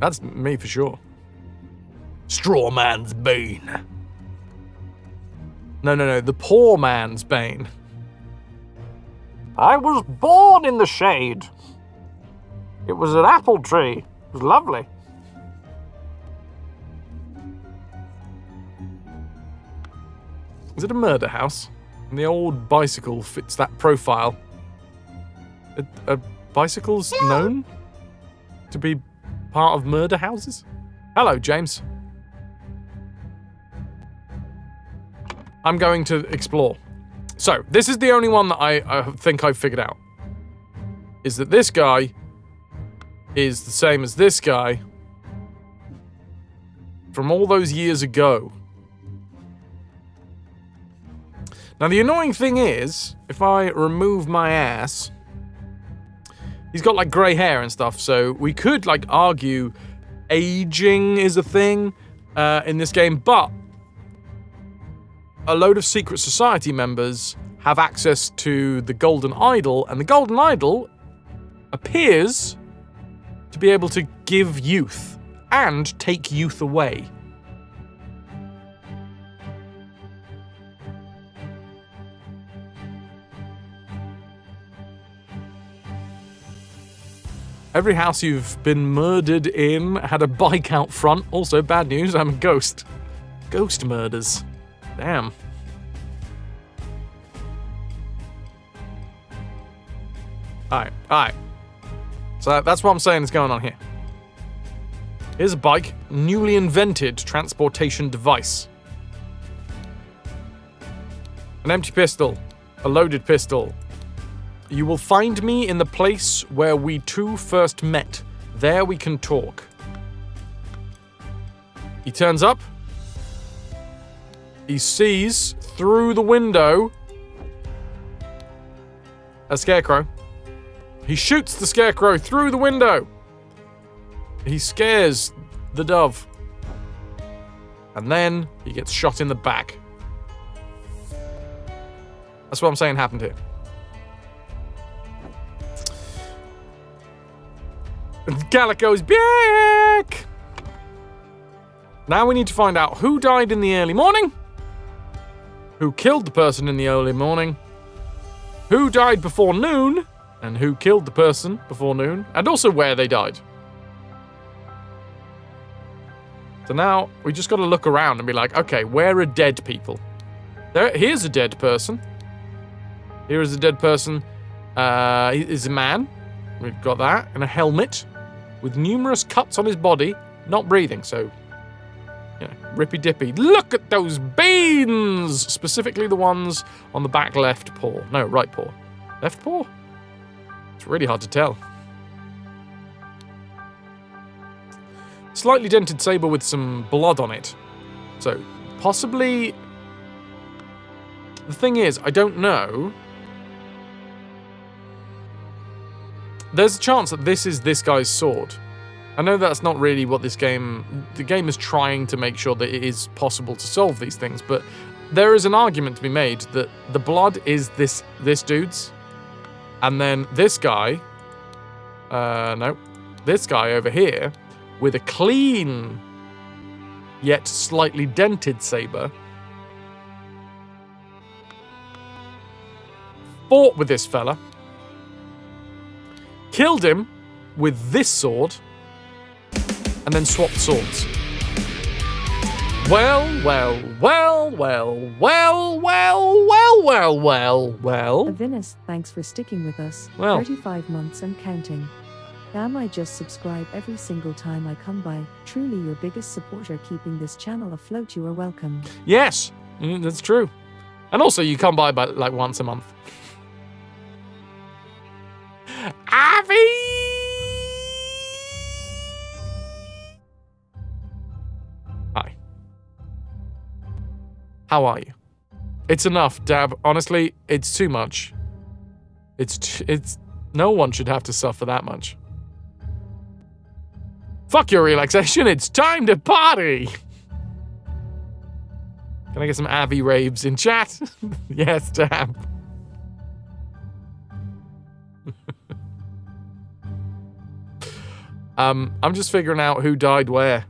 That's me for sure. Straw man's bane. No, the poor man's bane. I was born in the shade. It was an apple tree. It was lovely. Is it a murder house? And the old bicycle fits that profile. A bicycle's known to be part of murder houses? Hello, James. I'm going to explore. So, this is the only one that I think I've figured out. Is that this guy is the same as this guy from all those years ago. Now, the annoying thing is, if I remove my ass, he's got, like, grey hair and stuff, so we could, like, argue aging is a thing in this game, but a load of secret society members have access to the Golden Idol, and the Golden Idol appears to be able to give youth and take youth away. Every house you've been murdered in had a bike out front. Also, bad news, I'm a ghost. Ghost murders. Damn. Alright. So that's what I'm saying is going on here. Here's a bike, newly invented transportation device. An empty pistol, a loaded pistol. You will find me in the place where we two first met. There we can talk. He turns up. He sees through the window a scarecrow. He shoots the scarecrow through the window. He scares the dove. And then he gets shot in the back. That's what I'm saying happened here. Calico's back! Now we need to find out who died in the early morning, who killed the person in the early morning, who died before noon, and who killed the person before noon, and also where they died. So now we just got to look around and be like, okay, where are dead people? Here's a dead person. Here is a dead person. He is a man. We've got that. In a helmet with numerous cuts on his body, not breathing, so, you know, rippy-dippy. Look at those beans! Specifically the ones on the back left paw. No, right paw. Left paw? It's really hard to tell. Slightly dented saber with some blood on it. So, possibly... The thing is, I don't know... There's a chance that this is this guy's sword. I know that's not really what this game... The game is trying to make sure that it is possible to solve these things, but there is an argument to be made that the blood is this dude's, and then this guy No. This guy over here with a clean yet slightly dented saber fought with this fella, killed him with this sword, and then swapped swords. Well. Avinis, thanks for sticking with us. Well. 35 months and counting. Damn, I just subscribe every single time I come by. Truly your biggest supporter keeping this channel afloat. You are welcome. Yes, that's true. And also you come by like once a month. Avi! Hi. How are you? It's enough, Dab. Honestly, it's too much. It's no one should have to suffer that much. Fuck your relaxation, it's time to party! Can I get some Avi raves in chat? Yes, Dab. I'm just figuring out who died where.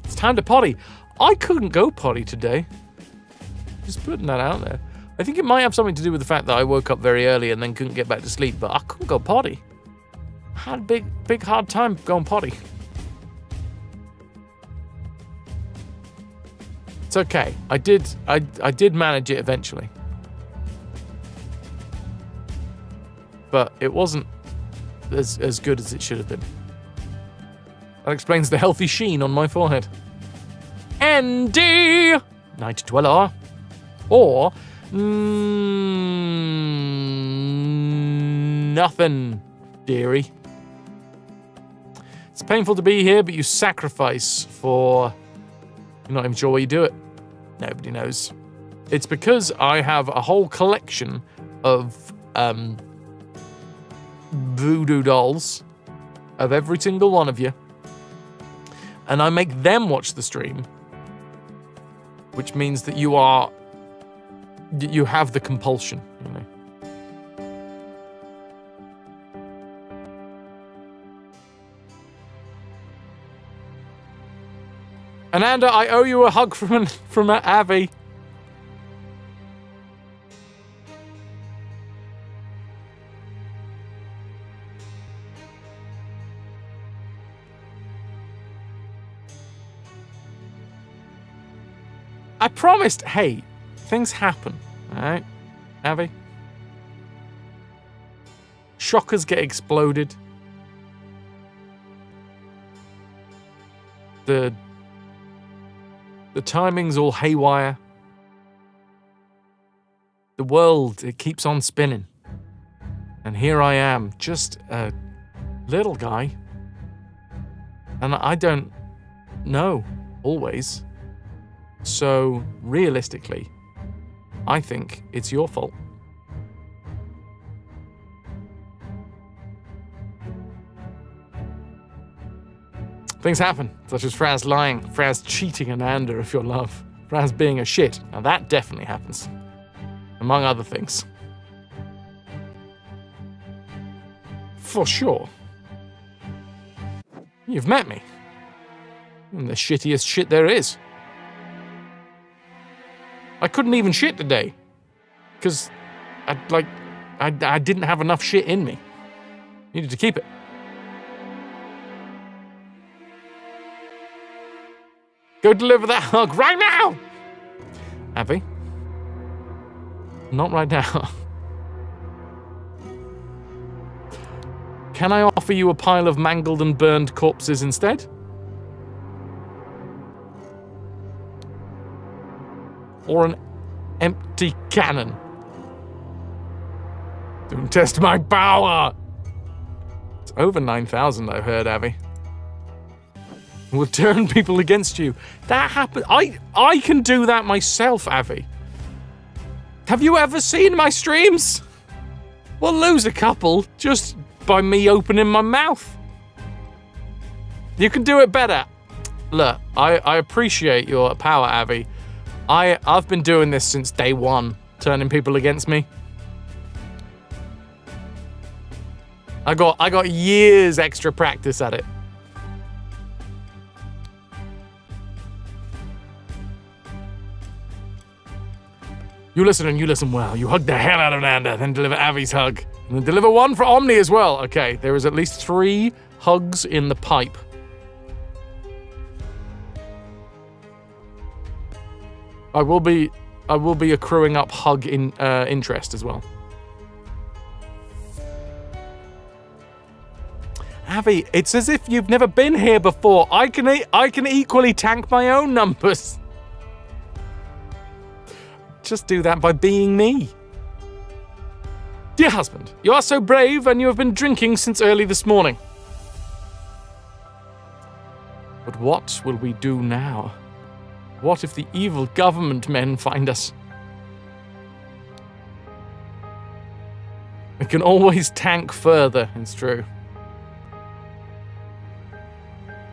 It's time to potty. I couldn't go potty today. Just putting that out there. I think it might have something to do with the fact that I woke up very early and then couldn't get back to sleep, but I couldn't go potty. I had a big hard time going potty. It's okay. I did manage it eventually. But it wasn't as good as it should have been. That explains the healthy sheen on my forehead. Andy! Night Dweller. Or... nothing, dearie. It's painful to be here, but you sacrifice for... You're not even sure why you do it. Nobody knows. It's because I have a whole collection of voodoo dolls of every single one of you. And I make them watch the stream. Which means that you have the compulsion, you know. Ananda, I owe you a hug from Avi. I promised, hey, things happen, alright, Avi? Shockers get exploded. The timing's all haywire. The world, it keeps on spinning. And here I am, just a little guy. And I don't know, always. So, realistically, I think it's your fault. Things happen, such as Fras lying, Fras cheating Ananda of your love, Fras being a shit. Now that definitely happens. Among other things. For sure. You've met me. I'm the shittiest shit there is. I couldn't even shit today. Because I didn't have enough shit in me. Needed to keep it. Go deliver that hug right now! Avi? Not right now. Can I offer you a pile of mangled and burned corpses instead? Or an empty cannon? Don't test my power! It's over 9,000, I heard, Avi. Will turn people against you. That happened. I can do that myself, Avi. Have you ever seen my streams? We'll lose a couple just by me opening my mouth. You can do it better. Look, I appreciate your power, Avi. I've been doing this since day one, turning people against me. I got years extra practice at it. You listen and you listen well. You hug the hell out of Nanda, then deliver Avi's hug. And then deliver one for Omni as well. Okay, there is at least 3 hugs in the pipe. I will be accruing up hug in interest as well. Avi, it's as if you've never been here before. I can equally tank my own numbers. Just do that by being me. Dear husband, you are so brave and you have been drinking since early this morning. But what will we do now? What if the evil government men find us? We can always tank further, it's true.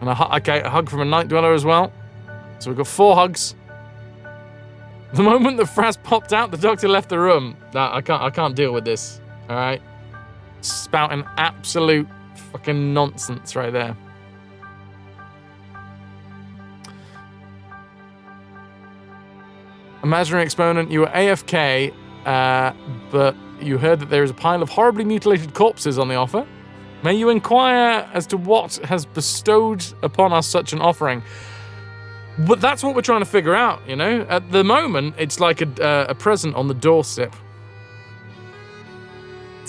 And a hug from a night dweller as well. So we've got 4 hugs. The moment the Fras popped out, the doctor left the room. No, I can't deal with this. All right, spouting absolute fucking nonsense right there. Imaginary exponent, you were AFK, but you heard that there is a pile of horribly mutilated corpses on the offer. May you inquire as to what has bestowed upon us such an offering. But that's what we're trying to figure out, you know? At the moment, it's like a present on the doorstep.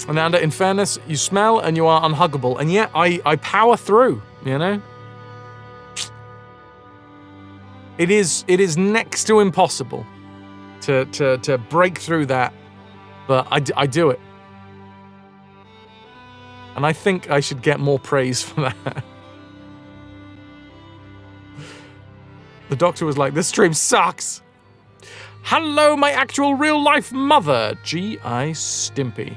And in fairness, you smell and you are unhuggable, and yet I power through, you know? It is next to impossible to break through that, but I do it. And I think I should get more praise for that. The doctor was like, this stream sucks. Hello, my actual real-life mother, G.I. Stimpy.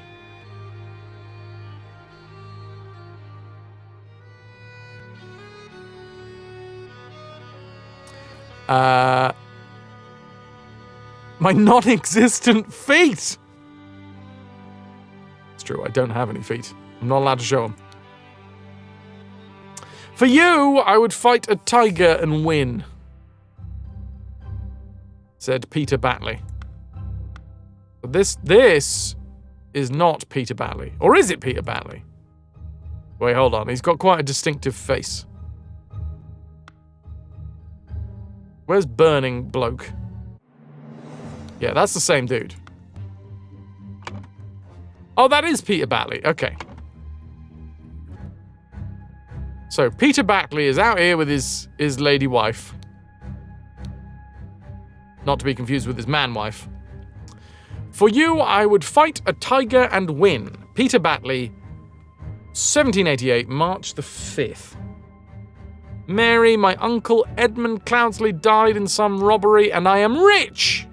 My non-existent feet. It's true, I don't have any feet. I'm not allowed to show them. For you, I would fight a tiger and win, said Peter Batley. But this is not Peter Batley. Or is it Peter Batley? Wait, hold on. He's got quite a distinctive face. Where's Burning Bloke? Yeah, that's the same dude. Oh, that is Peter Batley. Okay. So, Peter Batley is out here with his lady wife. Not to be confused with his man wife. For you, I would fight a tiger and win. Peter Batley, 1788, March the 5th. Mary, my uncle Edmund Cloudsley died in some robbery, and I am rich.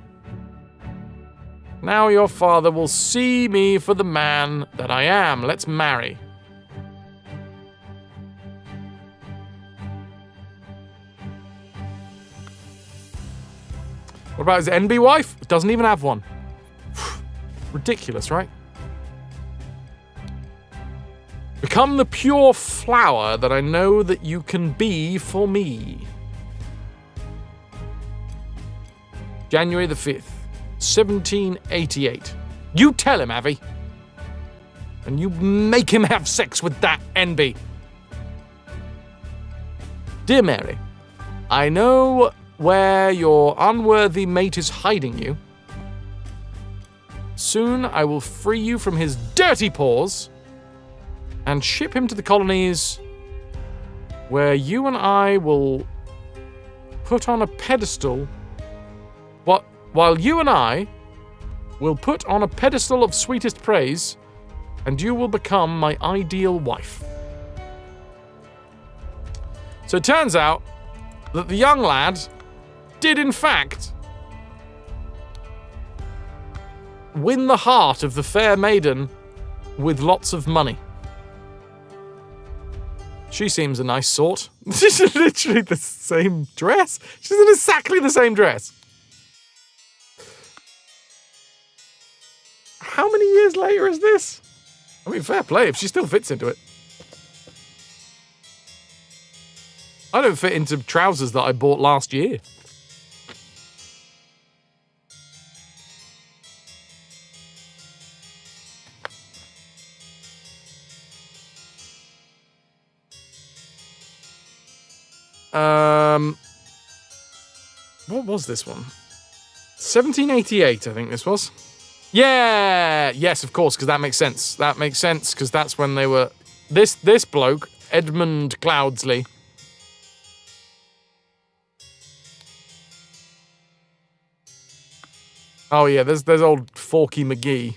Now your father will see me for the man that I am. Let's marry. What about his NB wife? Doesn't even have one. Ridiculous, right? Become the pure flower that I know that you can be for me. January the 5th, 1788. You tell him, Avi. And you make him have sex with that NB. Dear Mary, I know where your unworthy mate is hiding you. Soon I will free you from his dirty paws and ship him to the colonies where you and I will put on a pedestal. While you and I will put on a pedestal of sweetest praise, and you will become my ideal wife. So it turns out that the young lad did in fact win the heart of the fair maiden with lots of money. She seems a nice sort. She's literally the same dress. She's in exactly the same dress. How many years later is this? I mean, fair play if she still fits into it. I don't fit into trousers that I bought last year. What was this one? 1788, I think this was. Yeah! Yes, of course, because that makes sense. That makes sense, because that's when they were... This bloke, Edmund Cloudsley... Oh, yeah, there's old Forky McGee.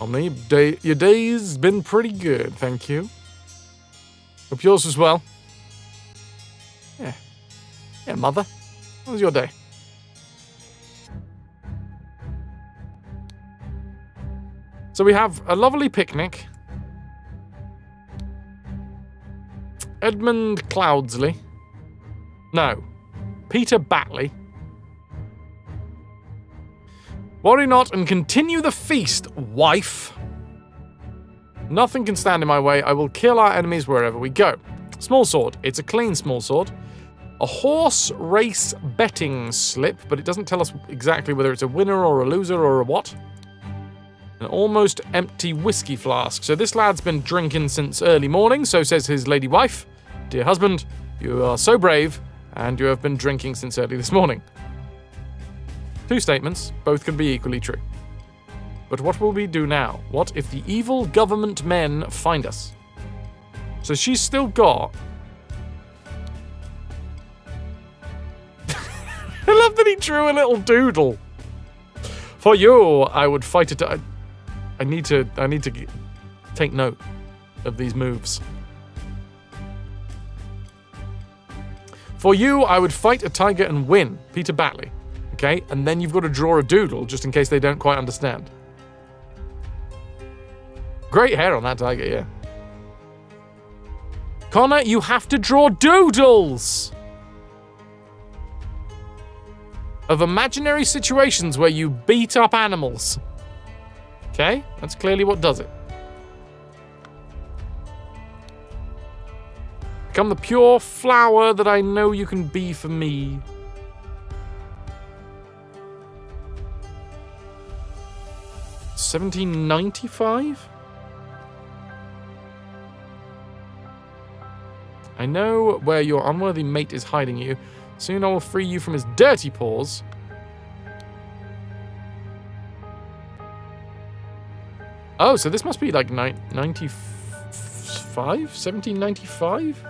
Omni, your day's been pretty good, thank you. Hope yours as well. Yeah. Yeah, mother. How was your day? So we have a lovely picnic. Edmund Cloudsley. No. Peter Batley. Worry not and continue the feast, wife. Nothing can stand in my way. I will kill our enemies wherever we go. Small sword. It's a clean small sword. A horse race betting slip, but it doesn't tell us exactly whether it's a winner or a loser or a what. An almost empty whiskey flask. So this lad's been drinking since early morning, so says his lady wife. Dear husband, you are so brave, and you have been drinking since early this morning. Two statements, both can be equally true. But what will we do now? What if the evil government men find us? So she's still got... I love that he drew a little doodle. For you, I would fight it. I need to take note of these moves. For you, I would fight a tiger and win. Peter Batley. Okay, and then you've got to draw a doodle just in case they don't quite understand. Great hair on that tiger, yeah. Connor, you have to draw doodles of imaginary situations where you beat up animals. Okay, that's clearly what does it. Become the pure flower that I know you can be for me. $17.95? I know where your unworthy mate is hiding you. Soon I will free you from his dirty paws. Oh, so this must be like 95? 1795?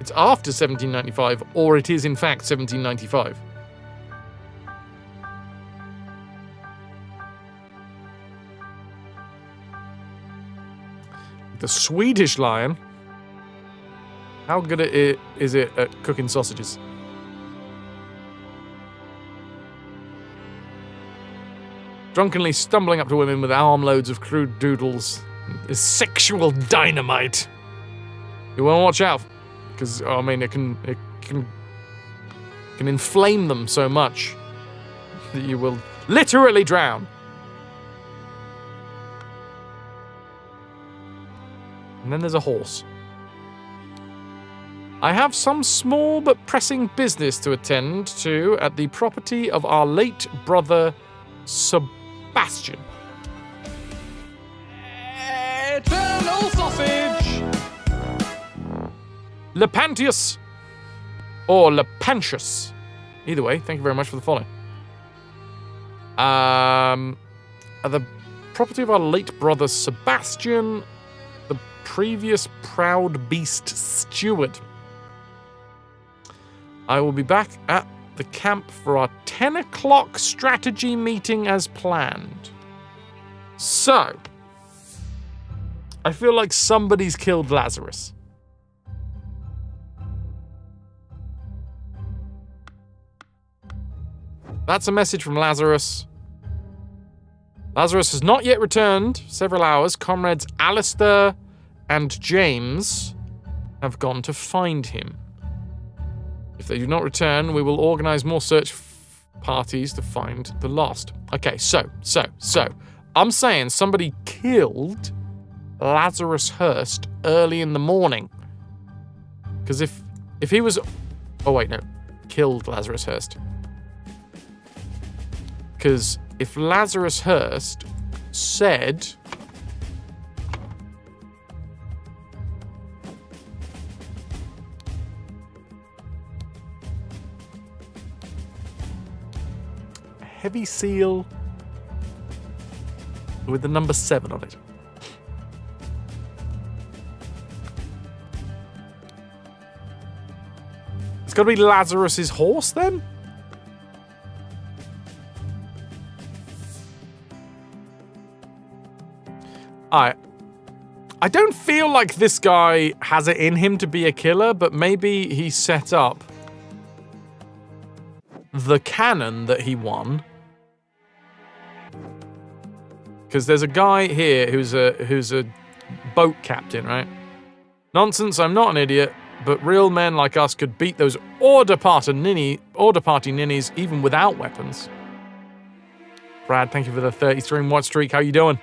It's after 1795, or it is in fact 1795. The Swedish Lion. How good is it at cooking sausages? Drunkenly stumbling up to women with armloads of crude doodles is sexual dynamite. You want to watch out, because I mean it can inflame them so much that you will literally drown. And then there's a horse. I have some small but pressing business to attend to at the property of our late brother, Sebastian. Eternal sausage! Lepantius. Or Lepantius. Either way, thank you very much for the follow. At the property of our late brother, Sebastian, the previous proud beast steward. I will be back at the camp for our 10 o'clock strategy meeting as planned. So, I feel like somebody's killed Lazarus. That's a message from Lazarus. Lazarus has not yet returned. Several hours. Comrades Alistair and James have gone to find him. If they do not return, we will organize more search parties to find the lost. Okay, so. I'm saying somebody killed Lazarus Hearst early in the morning. Because if he was... Oh, wait, no. Killed Lazarus Hearst. Because if Lazarus Hearst said... heavy seal with the number 7 on it. It's got to be Lazarus's horse, then? I don't feel like this guy has it in him to be a killer, but maybe he set up the cannon that he won. Because there's a guy here who's a boat captain, right? Nonsense, I'm not an idiot, but real men like us could beat those order party ninnies even without weapons. Brad, thank you for the 30-stream watch streak. How you doing?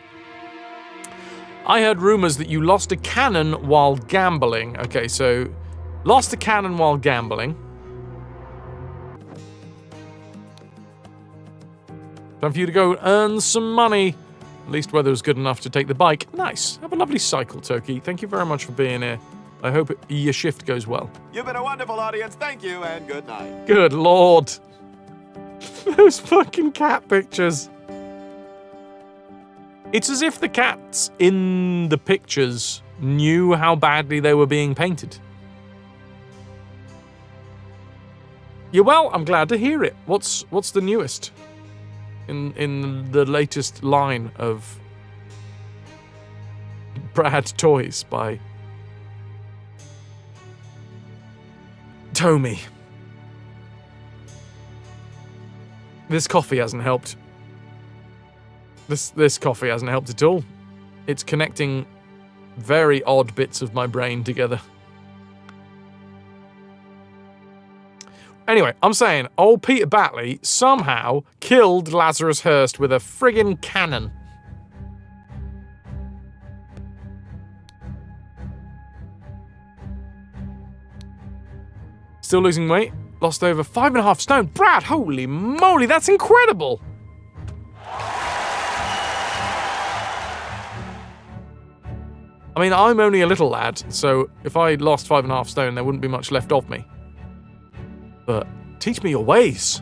I heard rumors that you lost a cannon while gambling. Okay, so lost a cannon while gambling. Time for you to go earn some money. At least weather was good enough to take the bike. Nice. Have a lovely cycle, Turkey. Thank you very much for being here. I hope your shift goes well. You've been a wonderful audience. Thank you, and good night. Good lord. Those fucking cat pictures. It's as if the cats in the pictures knew how badly they were being painted. Yeah, well, I'm glad to hear it. What's the newest? In the latest line of Brad Toys by Tommy. This coffee hasn't helped. This coffee hasn't helped at all. It's connecting very odd bits of my brain together. Anyway, I'm saying old Peter Batley somehow killed Lazarus Hearst with a friggin' cannon. Still losing weight. Lost over 5.5 stone. Brad, holy moly, that's incredible. I mean, I'm only a little lad, so if I lost 5.5 stone, there wouldn't be much left of me. But teach me your ways.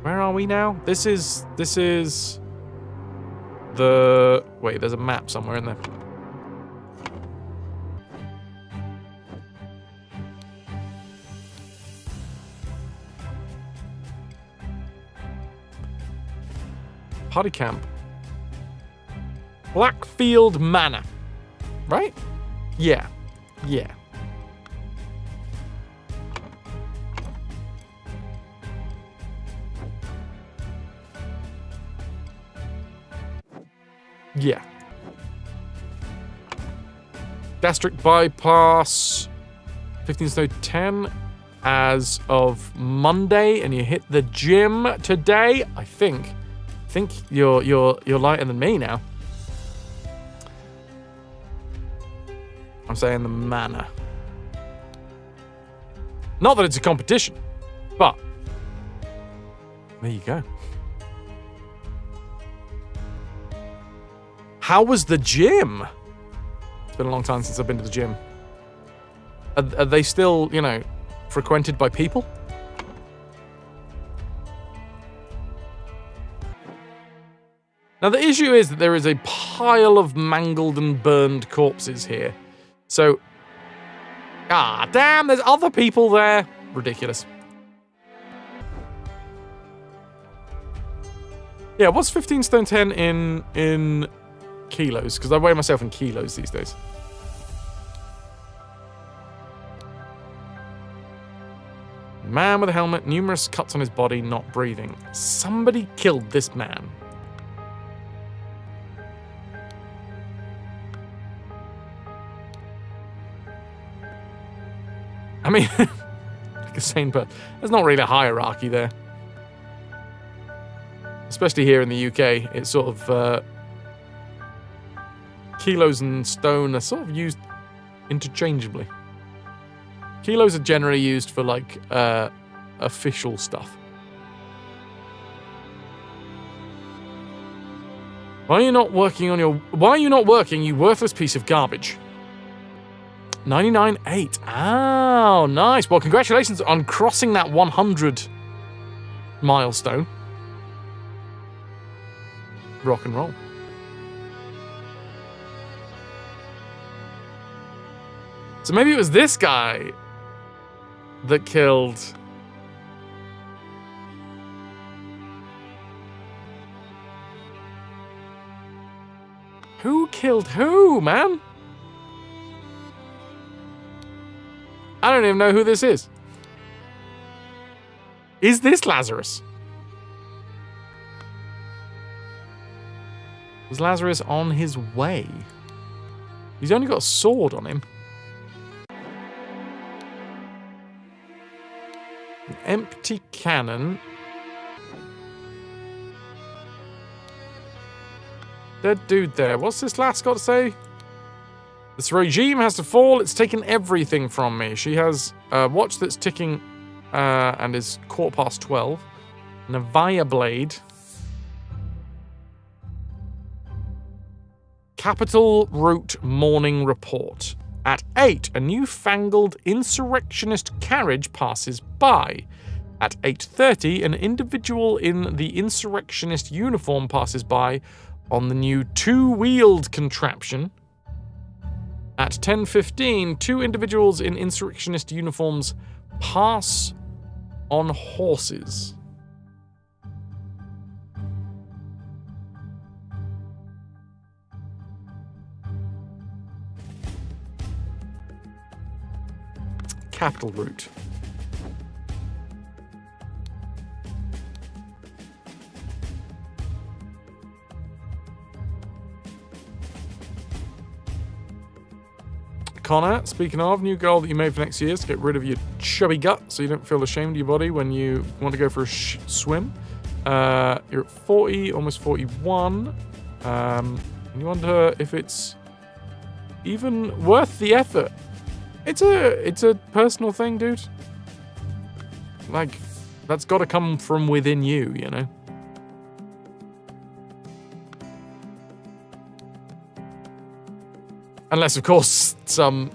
Where are we now? This is the... Wait, there's a map somewhere in there. Party camp. Blackfield Manor. Right? Yeah. Yeah. Yeah. Gastric bypass. 15 stone 10 as of Monday, and you hit the gym today. I think you're lighter than me now. I'm saying the manor. Not that it's a competition, but there you go. How was the gym? It's been a long time since I've been to the gym. Are they still, frequented by people? Now, the issue is that there is a pile of mangled and burned corpses here. So, damn, there's other people there. Ridiculous. Yeah, what's 15 stone 10 in kilos? Because I weigh myself in kilos these days. Man with a helmet, numerous cuts on his body, not breathing. Somebody killed this man. I mean, like a sane person. There's not really a hierarchy there. Especially here in the UK, it's sort of kilos and stone are sort of used interchangeably. Kilos are generally used for like official stuff. Why are you not working, you worthless piece of garbage? 99.8. Oh, nice. Well, congratulations on crossing that 100 milestone. Rock and roll. So maybe it was this guy that killed... Who killed who, man? I don't even know who this is. Is this Lazarus? Was Lazarus on his way? He's only got a sword on him. An empty cannon. Dead dude there. What's this lass got to say? This regime has to fall. It's taken everything from me. She has a watch that's ticking and is 12:15. And a Via blade. Capital Route Morning Report. At 8, a newfangled insurrectionist carriage passes by. At 8:30, an individual in the insurrectionist uniform passes by on the new two-wheeled contraption. At 10:15, 2 individuals in insurrectionist uniforms pass on horses. Capital Route. Connor, speaking of, new goal that you made for next year is to get rid of your chubby gut so you don't feel ashamed of your body when you want to go for a swim. You're at 40, almost 41. And you wonder if it's even worth the effort. It's a personal thing, dude. Like, that's got to come from within you, you know? Unless, of course, some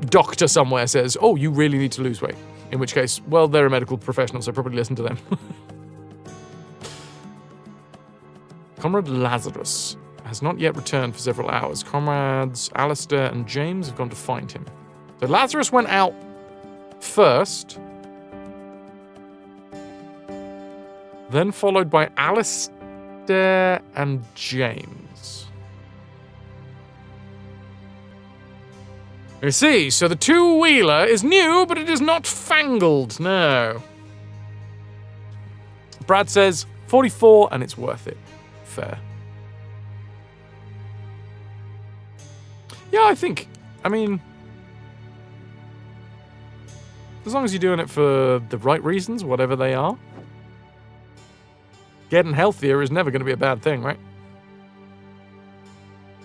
doctor somewhere says, oh, you really need to lose weight. In which case, well, they're a medical professional, so probably listen to them. Comrade Lazarus has not yet returned for several hours. Comrades Alistair and James have gone to find him. So Lazarus went out first, then followed by Alistair and James. You see, so the two-wheeler is new, but it is not fangled, no. Brad says 44 and it's worth it. Fair. Yeah, I mean, as long as you're doing it for the right reasons, whatever they are, getting healthier is never going to be a bad thing, right?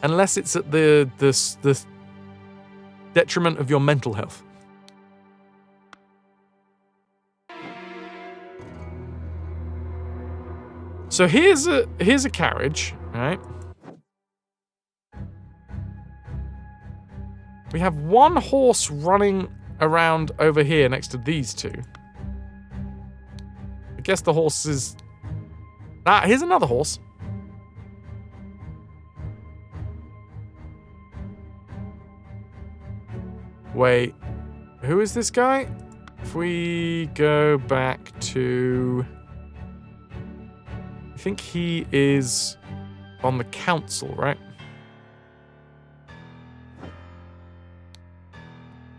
Unless it's at the detriment of your mental health. So here's a carriage, right? We have one horse running around over here next to these two. I guess the horse is... Ah, here's another horse. Wait, who is this guy? If we go back to... I think he is on the council, right?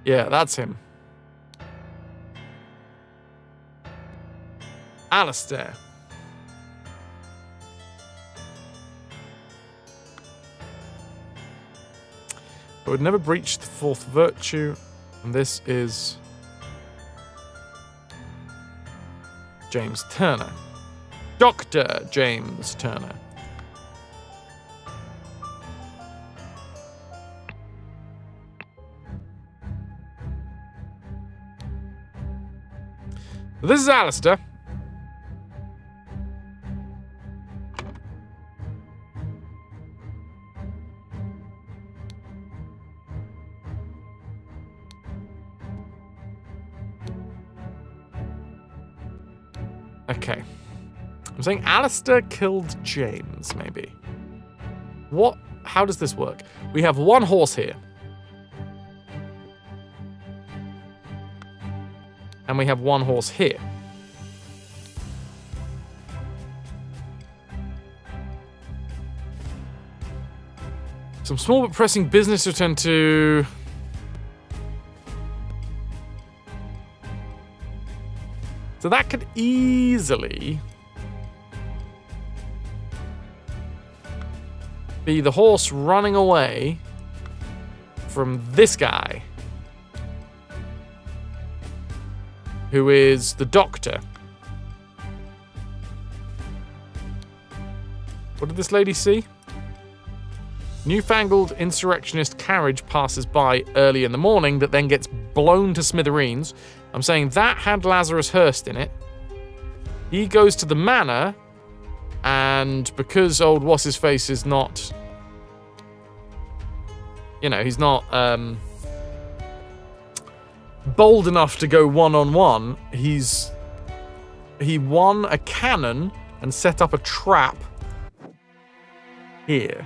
Yeah, that's him. Alistair. I would never breach the fourth virtue. And this is James Turner. Dr. James Turner. This is Alistair. Okay. I'm saying Alistair killed James, maybe. What? How does this work? We have one horse here. And we have one horse here. Some small but pressing business to attend to. So that could easily be the horse running away from this guy, who is the doctor. What did this lady see? Newfangled insurrectionist carriage passes by early in the morning that then gets blown to smithereens. I'm saying that had Lazarus Hurst in it. He goes to the manor, and because old What's-His-Face is not... You know, he's not bold enough to go one-on-one. He won a cannon and set up a trap here.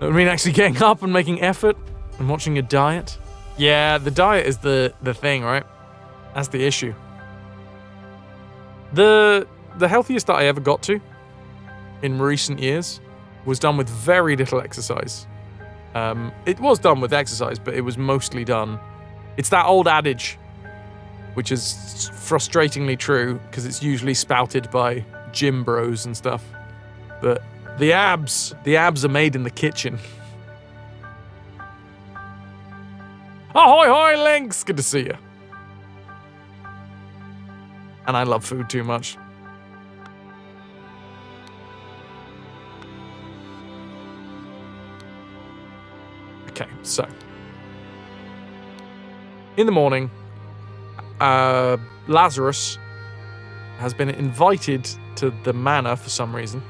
I mean, actually getting up and making effort and watching a diet. Yeah, the diet is the thing, right? That's the issue. The healthiest that I ever got to in recent years was done with very little exercise. It was done with exercise, but it was mostly done. It's that old adage, which is frustratingly true because it's usually spouted by gym bros and stuff. But the abs are made in the kitchen. Ahoy, hoy, Lynx! Good to see you. And I love food too much. Okay, so. In the morning, Lazarus has been invited to the manor for some reason.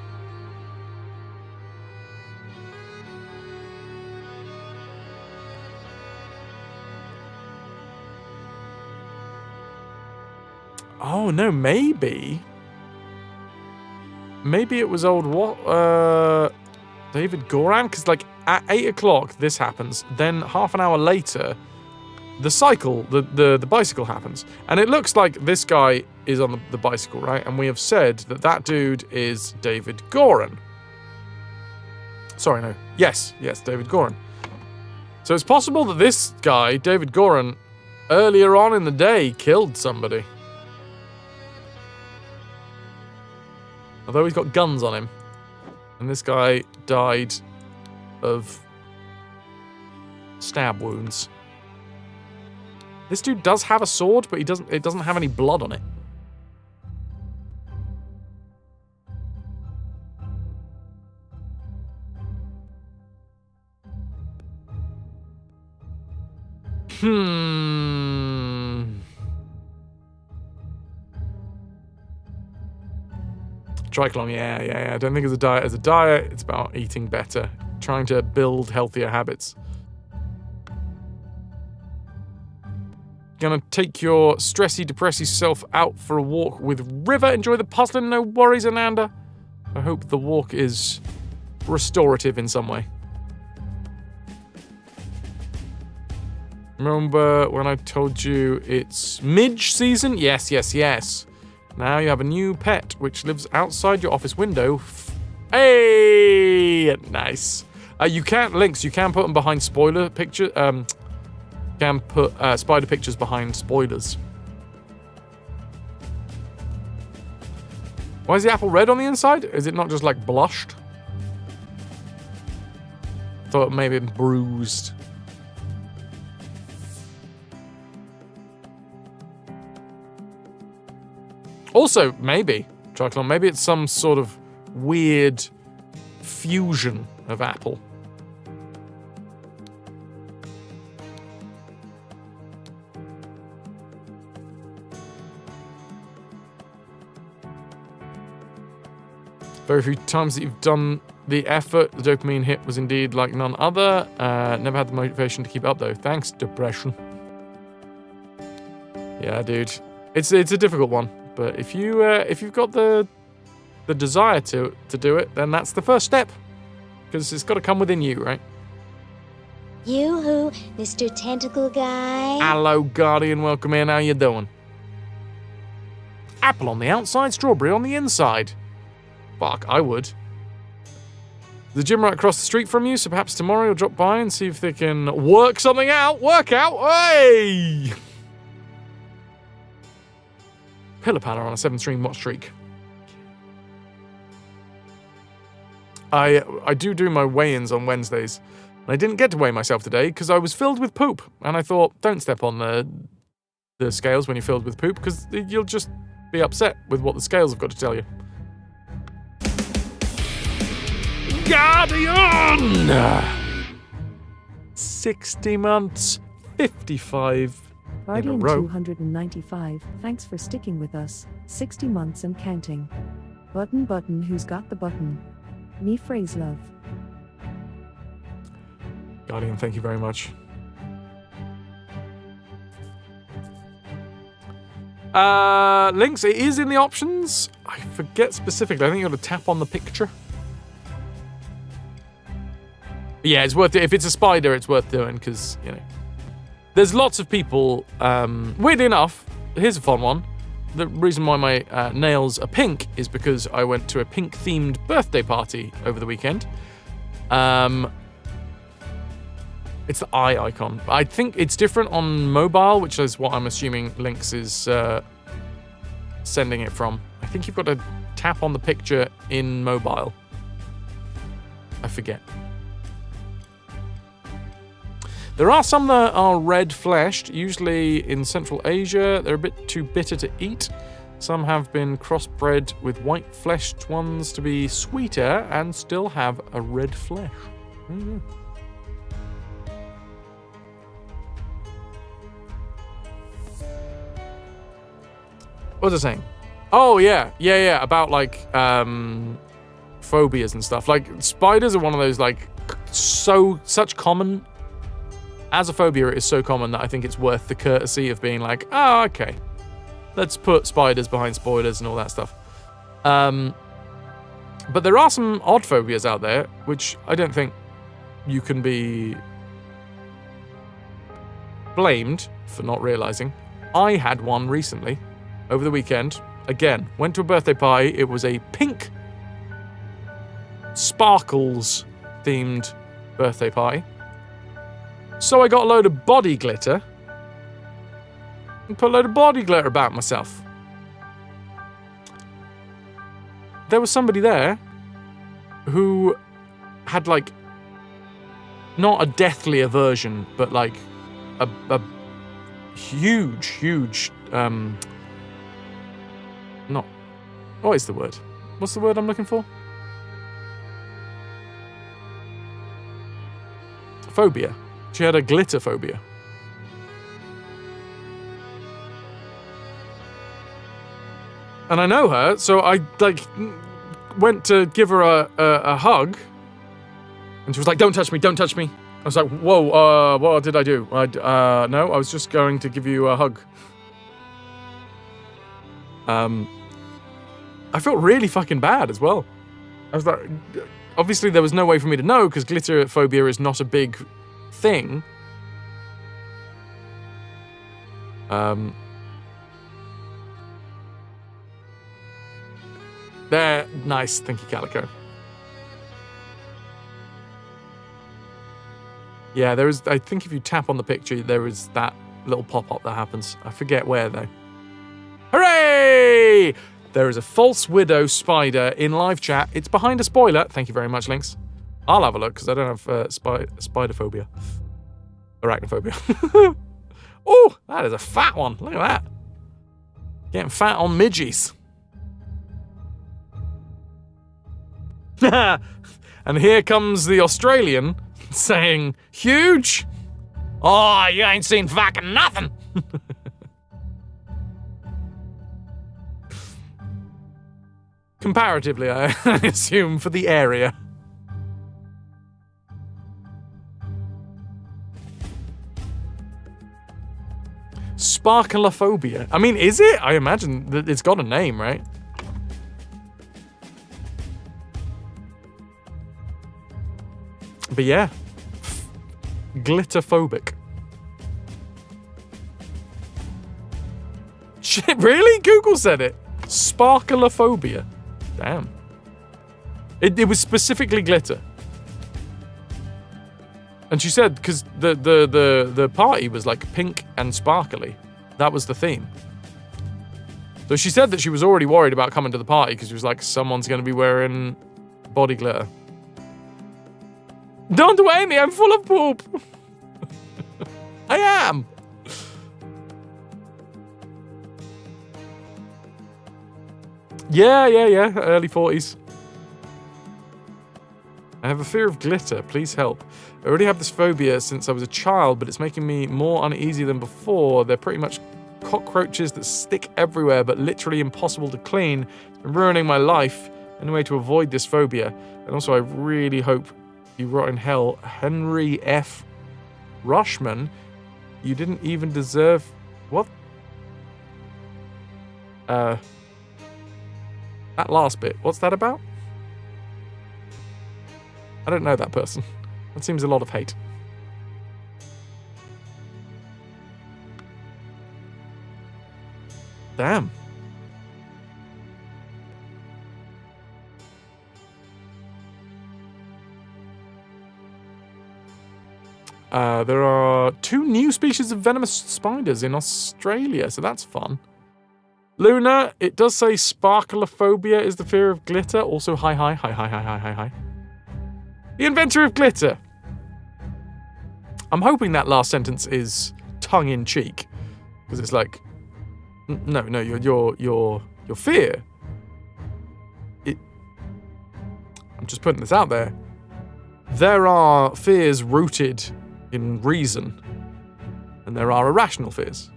Oh, no, maybe it was old David Goran? Because, like, at 8 o'clock, this happens. Then half an hour later, the bicycle happens. And it looks like this guy is on the bicycle, right? And we have said that dude is David Goran. Sorry, no. Yes, David Goran. So it's possible that this guy, David Goran, earlier on in the day, killed somebody. Although he's got guns on him. And this guy died of stab wounds. This dude does have a sword, but it doesn't have any blood on it. Triclone, yeah. I don't think it's a diet. As a diet, it's about eating better, trying to build healthier habits. Gonna take your stressy, depressy self out for a walk with River. Enjoy the puzzling, no worries, Ananda. I hope the walk is restorative in some way. Remember when I told you it's midge season? Yes. Now you have a new pet which lives outside your office window. Hey, nice. You can't links. You can put them behind spoiler picture. Can put spider pictures behind spoilers. Why is the apple red on the inside? Is it not just like blushed? Thought it may have been bruised. Also, maybe, Triclon, maybe it's some sort of weird fusion of apple. Very few times that you've done the effort, the dopamine hit was indeed like none other. Never had the motivation to keep up though. Thanks, depression. Yeah, dude, it's a difficult one. But if you've got the desire to do it, then that's the first step, because it's got to come within you, right? Yoo-hoo, Mr. Tentacle Guy. Hello, Guardian. Welcome in. How you doing? Apple on the outside, strawberry on the inside. Fuck, I would. The gym right across the street from you, so perhaps tomorrow you'll drop by and see if they can work something out. Work out, hey! Pillar Panner on a 7-stream watch streak. I do my weigh-ins on Wednesdays. And I didn't get to weigh myself today because I was filled with poop. And I thought, don't step on the scales when you're filled with poop, because you'll just be upset with what the scales have got to tell you. Guardian! 60 months, 55 Guardian in a row. 295, thanks for sticking with us. 60 months and counting. Button, who's got the button? Me phrase love. Guardian, thank you very much. Links, it is in the options. I forget specifically. I think you got to tap on the picture. Yeah, it's worth it. If it's a spider, it's worth doing because, you know, there's lots of people. Weirdly enough, here's a fun one. The reason why my nails are pink is because I went to a pink-themed birthday party over the weekend. It's the eye icon. I think it's different on mobile, which is what I'm assuming Lynx is sending it from. I think you've got to tap on the picture in mobile. I forget. There are some that are red-fleshed, usually in Central Asia. They're a bit too bitter to eat. Some have been crossbred with white-fleshed ones to be sweeter and still have a red flesh. Mm-hmm. What was I saying? Oh, yeah, about, like, phobias and stuff. Like, spiders are one of those, like, such common... As a phobia, it is so common that I think it's worth the courtesy of being like, oh, okay. Let's put spiders behind spoilers and all that stuff. But there are some odd phobias out there, which I don't think you can be blamed for not realizing. I had one recently, over the weekend. Again, went to a birthday party. It was a pink sparkles-themed birthday party. So I got a load of body glitter and put a load of body glitter about myself. There was somebody there who had, like, not a deathly aversion, but, like, a huge, not, what is the word? What's the word I'm looking for? Phobia. She had a glitter phobia. And I know her, so I, like, went to give her a hug. And she was like, don't touch me, don't touch me. I was like, whoa, what did I do? No, I was just going to give you a hug. I felt really fucking bad as well. I was like, obviously there was no way for me to know because glitter phobia is not a big thing. There, nice, thank you, Calico. Yeah, there is, I think if you tap on the picture, there is that little pop-up that happens. I forget where, though. Hooray! There is a false widow spider in live chat. It's behind a spoiler. Thank you very much, Lynx. I'll have a look because I don't have spider phobia. Arachnophobia. Oh, that is a fat one. Look at that. Getting fat on midgies. And here comes the Australian saying, huge? Oh, you ain't seen fucking nothing. Comparatively, I assume, for the area. Sparkleophobia. I mean, is it? I imagine that it's got a name, right? But yeah. Glitterphobic. Shit, really? Google said it. Sparkleophobia. Damn. It was specifically glitter. And she said, because the party was like pink and sparkly. That was the theme. So she said that she was already worried about coming to the party because she was like, someone's going to be wearing body glitter. Don't weigh me, I'm full of poop. I am. Yeah. Early 40s. I have a fear of glitter. Please help. I already have this phobia since I was a child, but it's making me more uneasy than before. They're pretty much cockroaches that stick everywhere, but literally impossible to clean. It's been ruining my life. Any way to avoid this phobia? And also, I really hope you rot in hell. Henry F. Rushman, you didn't even deserve... What? That last bit. What's that about? I don't know that person. That seems a lot of hate. Damn. There are 2 new species of venomous spiders in Australia, so that's fun. Luna, it does say sparkleophobia is the fear of glitter. Also, hi. The inventor of glitter. I'm hoping that last sentence is tongue-in-cheek, because it's like, no, your fear. I'm just putting this out there. There are fears rooted in reason, and there are irrational fears.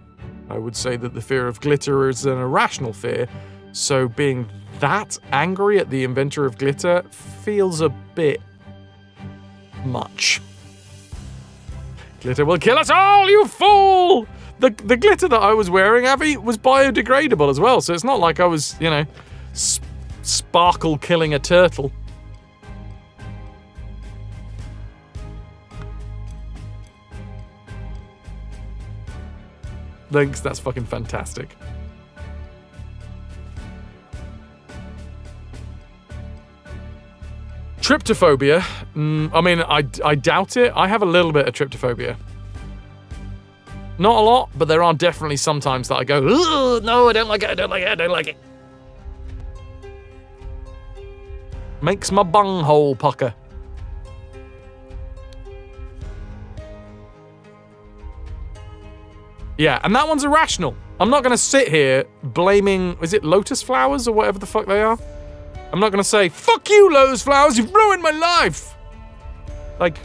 I would say that the fear of glitter is an irrational fear, so being that angry at the inventor of glitter feels a bit much. Glitter will kill us all, you fool! The glitter that I was wearing, Abby, was biodegradable as well, so it's not like I was, sparkle killing a turtle. Thanks, that's fucking fantastic. Tryptophobia. I mean, I doubt it. I have a little bit of tryptophobia. Not a lot, but there are definitely some times that I go, no, I don't like it. Makes my bunghole pucker. Yeah, and that one's irrational. I'm not going to sit here blaming, is it lotus flowers or whatever the fuck they are? I'm not going to say, fuck you, lotus flowers, you've ruined my life. Like,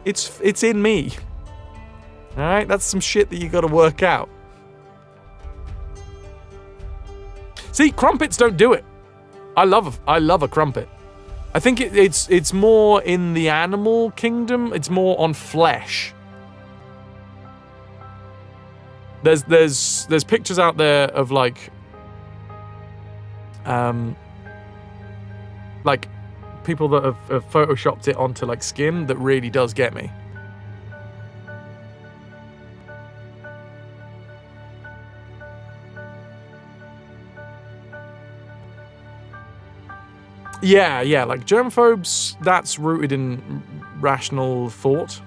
it's in me. All right, that's some shit that you got to work out. See, crumpets don't do it. I love a crumpet. I think it's more in the animal kingdom. It's more on flesh. There's pictures out there of like people that have photoshopped it onto like skin that really does get me. Yeah, like germaphobes, that's rooted in rational thought.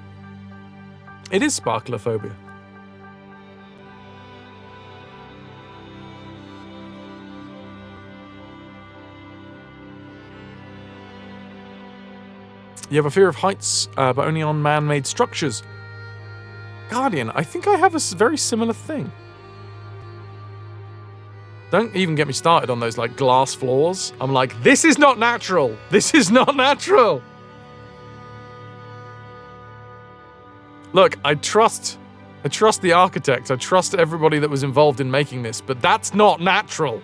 It is sparkleophobia. You have a fear of heights, but only on man-made structures. Guardian, I think I have a very similar thing. Don't even get me started on those, like, glass floors. I'm like, this is not natural. This is not natural. Look, I trust the architect. I trust everybody that was involved in making this, but that's not natural.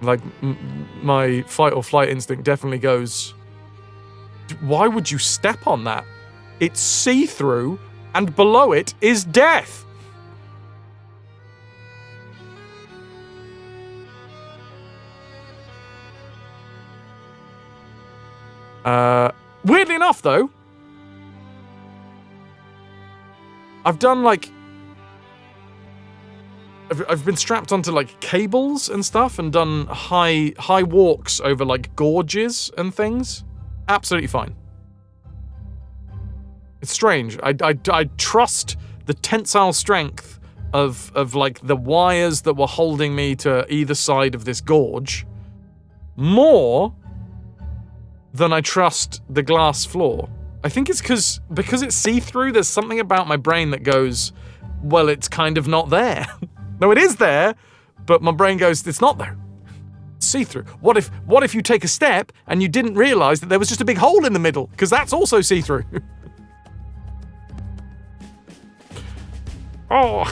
Like, my fight or flight instinct definitely goes, why would you step on that? It's see-through, and below it is death. Weirdly enough, though, I've done, like... I've been strapped onto, like, cables and stuff and done high walks over, like, gorges and things. Absolutely fine. It's strange. I trust the tensile strength of, like, the wires that were holding me to either side of this gorge more than I trust the glass floor. I think it's because it's see-through, there's something about my brain that goes, well, it's kind of not there. No, it is there, but my brain goes, it's not there. It's see-through. What if you take a step and you didn't realize that there was just a big hole in the middle? Because that's also see-through. Oh.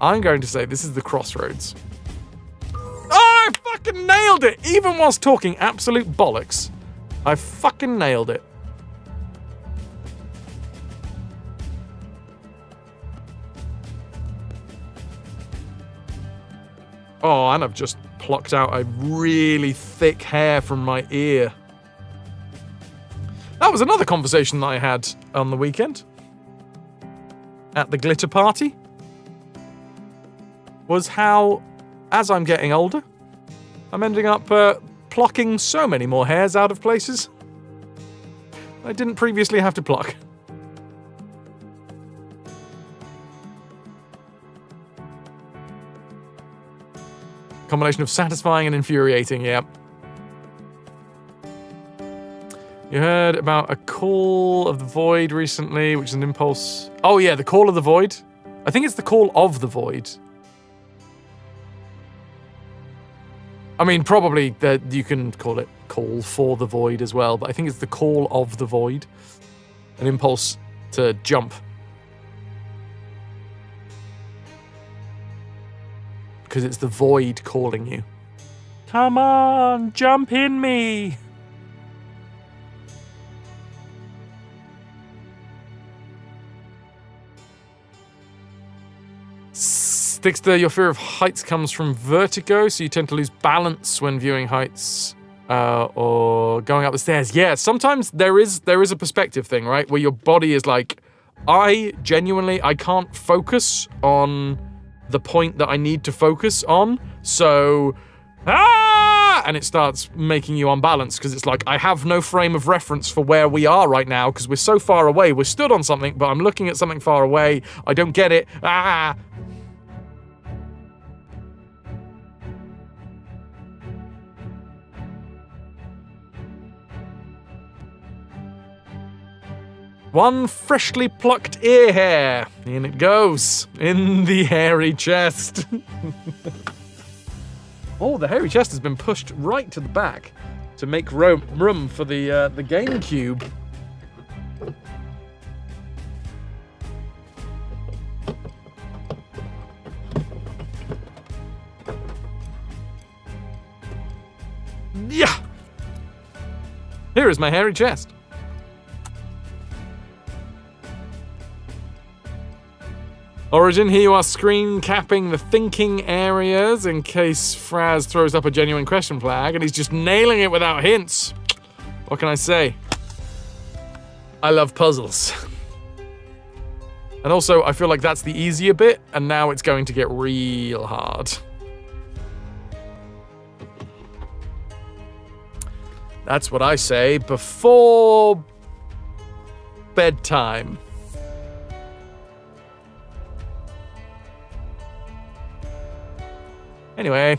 I'm going to say this is the crossroads. Oh, I fucking nailed it! Even whilst talking absolute bollocks, I fucking nailed it. Oh, and I've just plucked out a really thick hair from my ear. That was another conversation that I had on the weekend. At the glitter party. Was how, as I'm getting older, I'm ending up plucking so many more hairs out of places I didn't previously have to pluck. Combination of satisfying and infuriating, yeah. You heard about a call of the void recently, which is an impulse. Oh yeah, the call of the void. I think it's the call of the void. I mean, probably that you can call it call for the void as well, but I think it's the call of the void. An impulse to jump. Because it's the void calling you. Come on, jump in me. Stickster, your fear of heights comes from vertigo, so you tend to lose balance when viewing heights or going up the stairs. Yeah, sometimes there is a perspective thing, right? Where your body is like, I can't focus on the point that I need to focus on, so and it starts making you unbalanced because it's like, I have no frame of reference for where we are right now because we're so far away. We're stood on something, but I'm looking at something far away. I don't get it. One freshly plucked ear hair. In it goes. In the hairy chest. Oh, the hairy chest has been pushed right to the back to make room for the GameCube. Yeah! Here is my hairy chest. Origin, here you are screen capping the thinking areas in case Fras throws up a genuine question flag, and he's just nailing it without hints. What can I say? I love puzzles. And also, I feel like that's the easier bit, and now it's going to get real hard. That's what I say before bedtime. Anyway.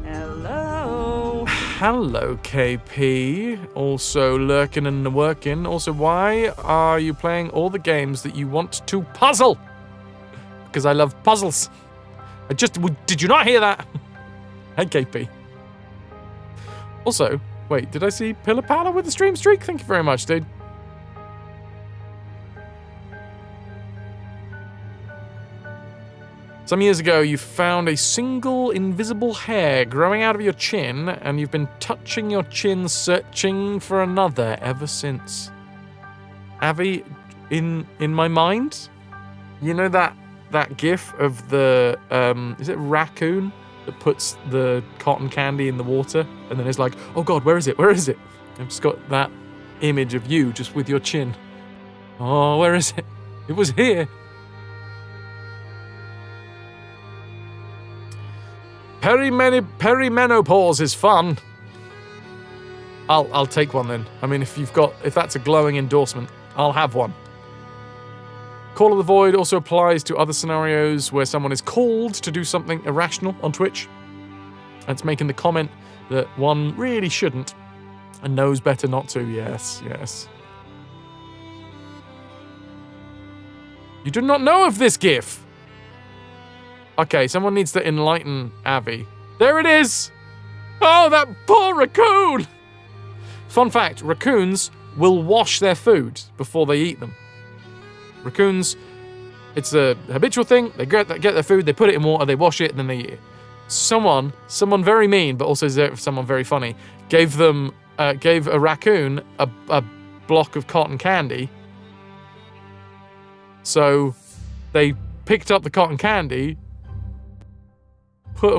Hello. Hello, KP. Also lurking and working. Also, why are you playing all the games that you want to puzzle? Because I love puzzles. Did you not hear that? Hey, KP. Also, wait, did I see Pillar Pala with the stream streak? Thank you very much, dude. Some years ago, you found a single invisible hair growing out of your chin, and you've been touching your chin, searching for another ever since. Avi, in my mind, you know that gif of the is it raccoon that puts the cotton candy in the water, and then it's like, oh god, where is it? Where is it? I've just got that image of you just with your chin. Oh, where is it? It was here. Perimenopause is fun. I'll take one then. I mean, if that's a glowing endorsement, I'll have one. Call of the Void also applies to other scenarios where someone is called to do something irrational on Twitch. It's making the comment that one really shouldn't and knows better not to. Yes, yes. You do not know of this GIF. Okay, someone needs to enlighten Avi. There it is! Oh, that poor raccoon! Fun fact, raccoons will wash their food before they eat them. Raccoons, it's a habitual thing. They get their food, they put it in water, they wash it, and then they eat it. Someone very mean, but also someone very funny, gave a raccoon a block of cotton candy. So they picked up the cotton candy, put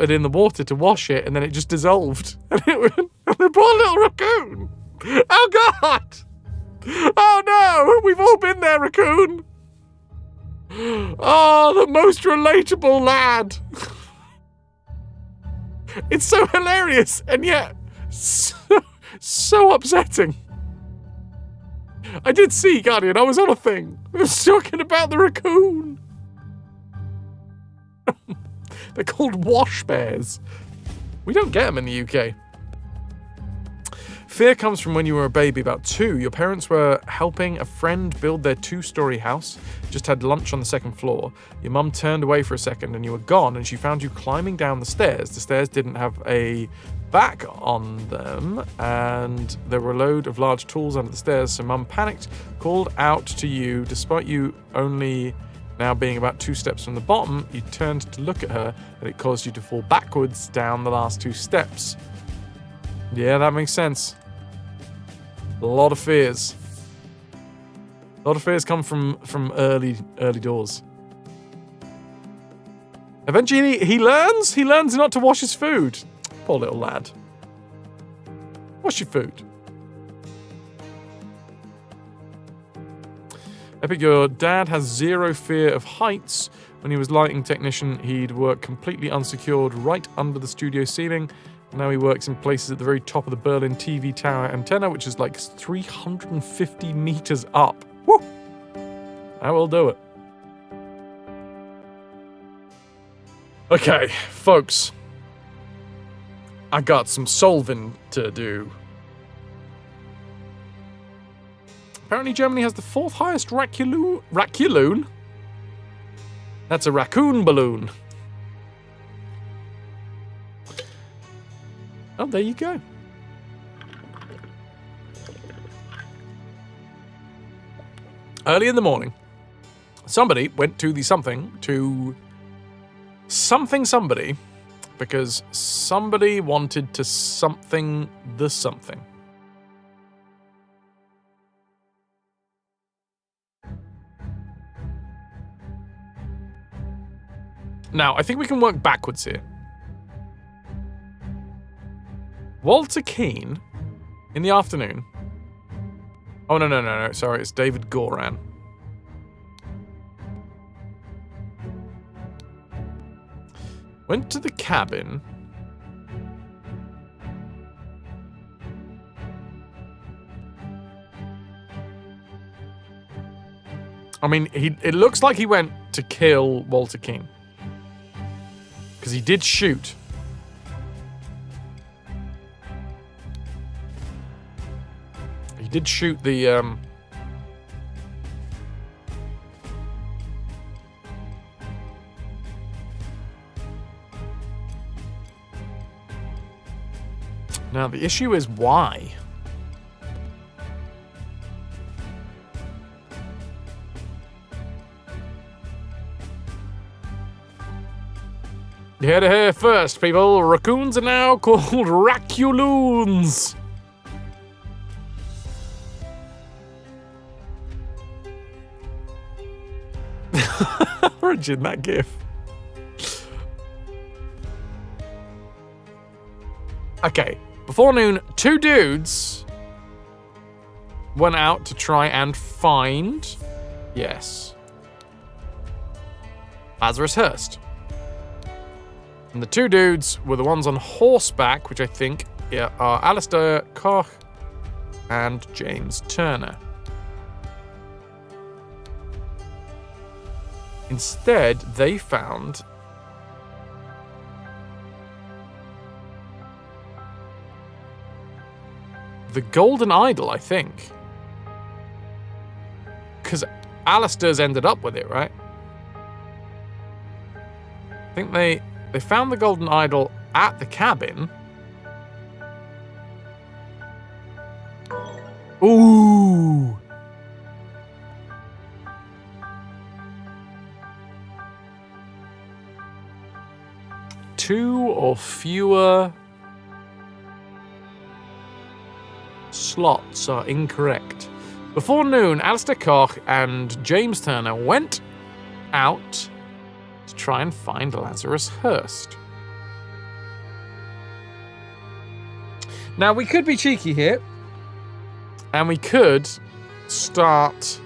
it in the water to wash it, and then it just dissolved. And the poor little raccoon. Oh god! Oh no! We've all been there, raccoon. Oh, the most relatable lad. It's so hilarious and yet so upsetting. I did see Guardian. I was on a thing. I was talking about the raccoon. They're called wash bears. We don't get them in the UK. Fear comes from when you were a baby, about 2. Your parents were helping a friend build their 2-story house. Just had lunch on the 2nd floor. Your mum turned away for a second and you were gone, and she found you climbing down the stairs. The stairs didn't have a back on them, and there were a load of large tools under the stairs, so mum panicked, called out to you. Despite you only now being about 2 steps from the bottom, you turned to look at her, and it caused you to fall backwards down the last 2 steps. Yeah, that makes sense. A lot of fears. A lot of fears come from early doors. Eventually, he learns not to wash his food. Poor little lad. Wash your food. Epic, your dad has 0 fear of heights. When he was lighting technician, he'd work completely unsecured right under the studio ceiling. Now he works in places at the very top of the Berlin TV tower antenna, which is like 350 meters up. Woo! I will do it. Okay, folks. I got some solving to do. Apparently Germany has the 4th highest raccoon. That's a raccoon balloon. Oh, there you go. Early in the morning, somebody went to the somebody, because somebody wanted to something the something. Now, I think we can work backwards here. Walter Keane, in the afternoon. Oh, no. Sorry, it's David Goran. Went to the cabin I mean, it looks like he went to kill Walter Keane. Because he did shoot. He did shoot the... Now, the issue is why? You heard it here first, people. Raccoons are now called Raculoons. Origin, that gif. Okay, before noon, 2 dudes went out to try and find, yes, Lazarus Hurst. And the 2 dudes were the ones on horseback, which I think are Alistair Koch and James Turner. Instead, they found the Golden Idol, I think. Because Alistair's ended up with it, right? I think they found the Golden Idol at the cabin. Ooh! Two or fewer slots are incorrect. Before noon, Alistair Koch and James Turner went out to try and find Lazarus Hurst. Now, we could be cheeky here, and we could start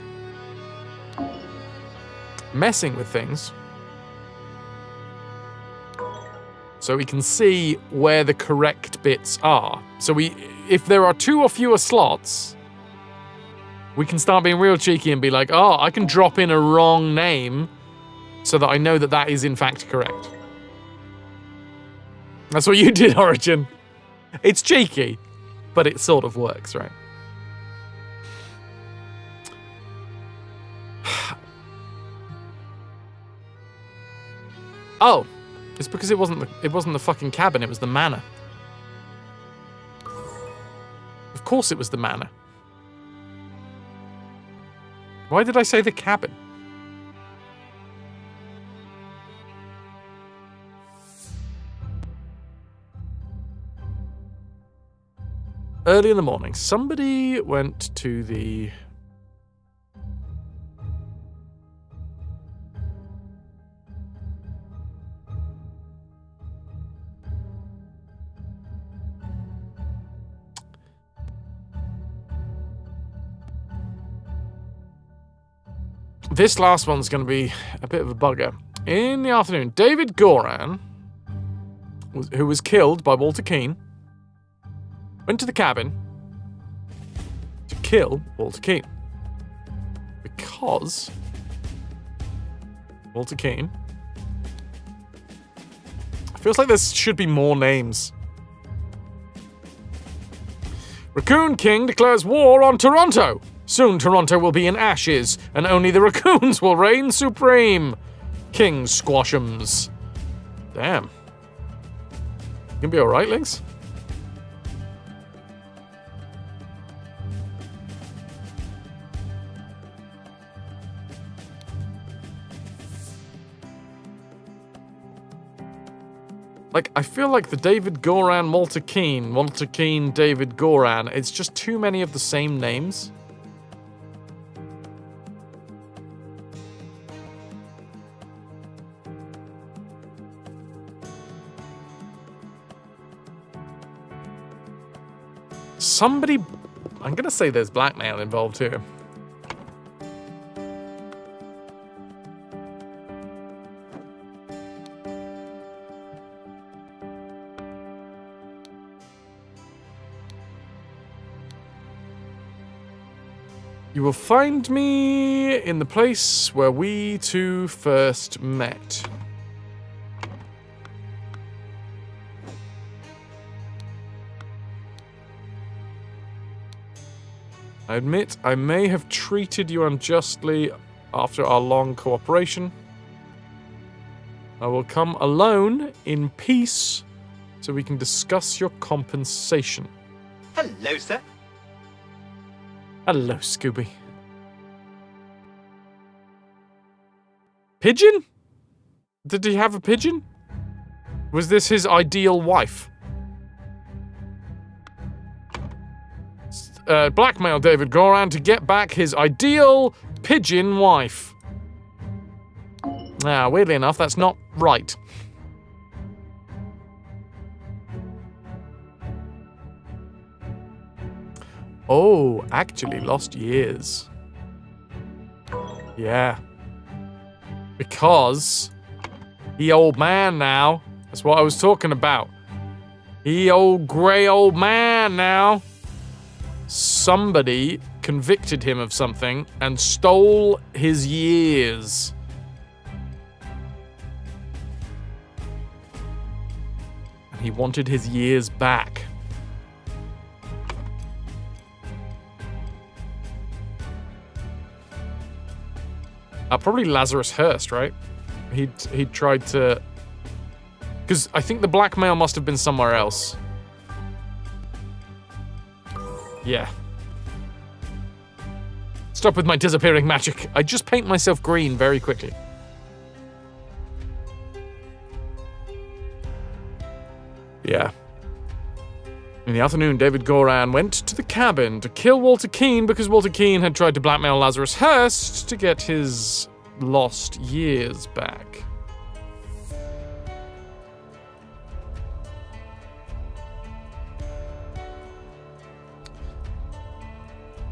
messing with things so we can see where the correct bits are. So if there are 2 or fewer slots, we can start being real cheeky and be like, oh, I can drop in a wrong name so that I know that that is in fact correct. That's what you did, Origin. It's cheeky, but it sort of works, right? Oh, it's because it wasn't the fucking cabin, it was the manor. Of course it was the manor. Why did I say the cabin? Early in the morning, somebody went to the... This last one's going to be a bit of a bugger. In the afternoon, David Goran, who was killed by Walter Keane, went to the cabin to kill Walter Keane. Because Walter Keane... Feels like there should be more names. Raccoon King declares war on Toronto. Soon Toronto will be in ashes, and only the raccoons will reign supreme. King Squash'ems. Damn. You gonna be alright, Lynx? Like, I feel like the David Goran, Walter Keane, David Goran, it's just too many of the same names. Somebody... I'm gonna say there's blackmail involved here. You will find me in the place where we two first met. I admit I may have treated you unjustly after our long cooperation. I will come alone in peace so we can discuss your compensation. Hello, sir. Hello, Scooby. Pigeon? Did he have a pigeon? Was this his ideal wife? Blackmail David Goran to get back his ideal pigeon wife. Now, weirdly enough, that's not right. Oh, actually lost years. Yeah. Because he old man now. That's what I was talking about. He old grey old man now. Somebody convicted him of something and stole his years. And he wanted his years back. Probably Lazarus Hearst, right? He'd tried to... Because I think the blackmail must have been somewhere else. Yeah. Stop with my disappearing magic. I just paint myself green very quickly. Yeah. In the afternoon, David Goran went to the cabin to kill Walter Keane because Walter Keane had tried to blackmail Lazarus Hearst to get his lost years back.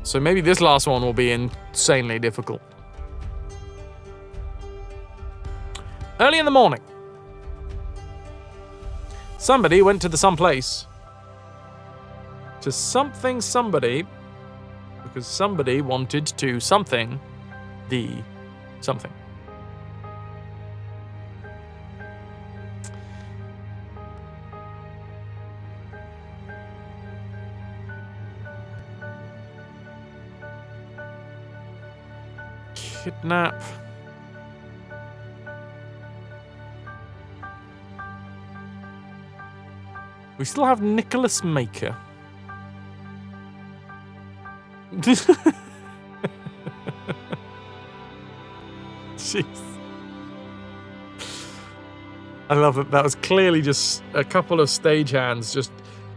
So maybe this last one will be insanely difficult. Early in the morning, somebody went to the someplace to something somebody because somebody wanted to something the something. Kidnap. We still have Nicholas Maker. Jeez. I love it. That was clearly just a couple of stagehands just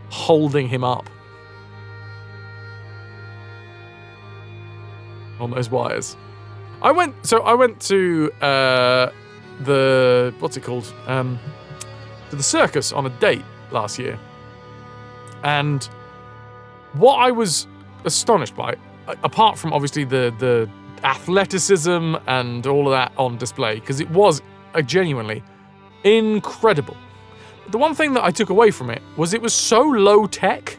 holding him up on those wires. I went to the what's it called? To the circus on a date last year. And what I was astonished by, apart from obviously the athleticism and all of that on display, because it was genuinely incredible. The one thing that I took away from it was so low tech.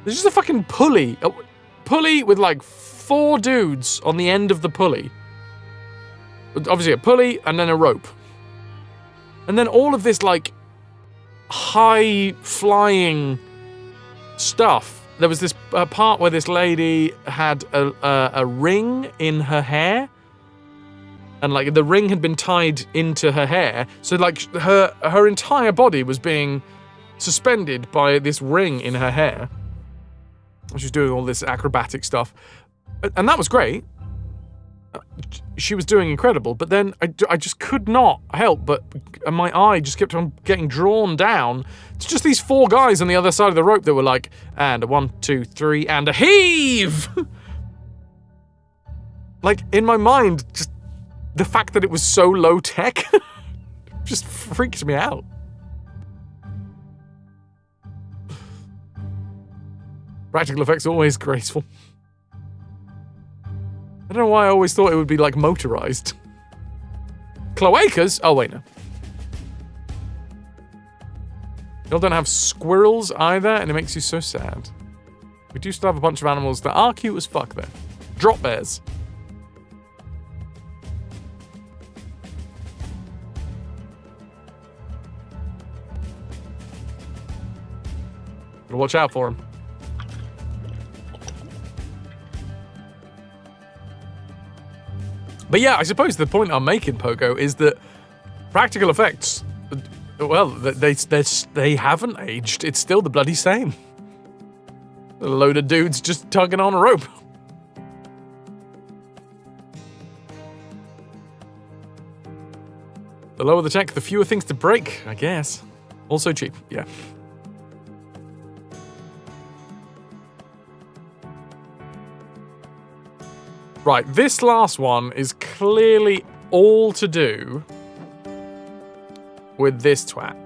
There's just a fucking pulley with like 4 dudes on the end of the pulley. Obviously a pulley and then a rope. And then all of this like high flying stuff. There was this part where this lady had a ring in her hair. And like the ring had been tied into her hair. So like her entire body was being suspended by this ring in her hair. She was doing all this acrobatic stuff. And that was great. She was doing incredible. But then I just could not help but my eye just kept on getting drawn down to just these 4 guys on the other side of the rope that were like, and a 1, 2, 3, and a heave! Like, in my mind, just the fact that it was so low tech just freaked me out. Practical effects always graceful. I don't know why I always thought it would be like motorized. Cloacas? Oh wait, no. Y'all don't have squirrels either, and it makes you so sad. We do still have a bunch of animals that are cute as fuck, though. Drop bears. Gotta watch out for them. But yeah, I suppose the point I'm making, Pogo, is that practical effects, well, they haven't aged. It's still the bloody same. A load of dudes just tugging on a rope. The lower the tech, the fewer things to break, I guess. Also cheap, yeah. Right, this last one is clearly all to do with this twat.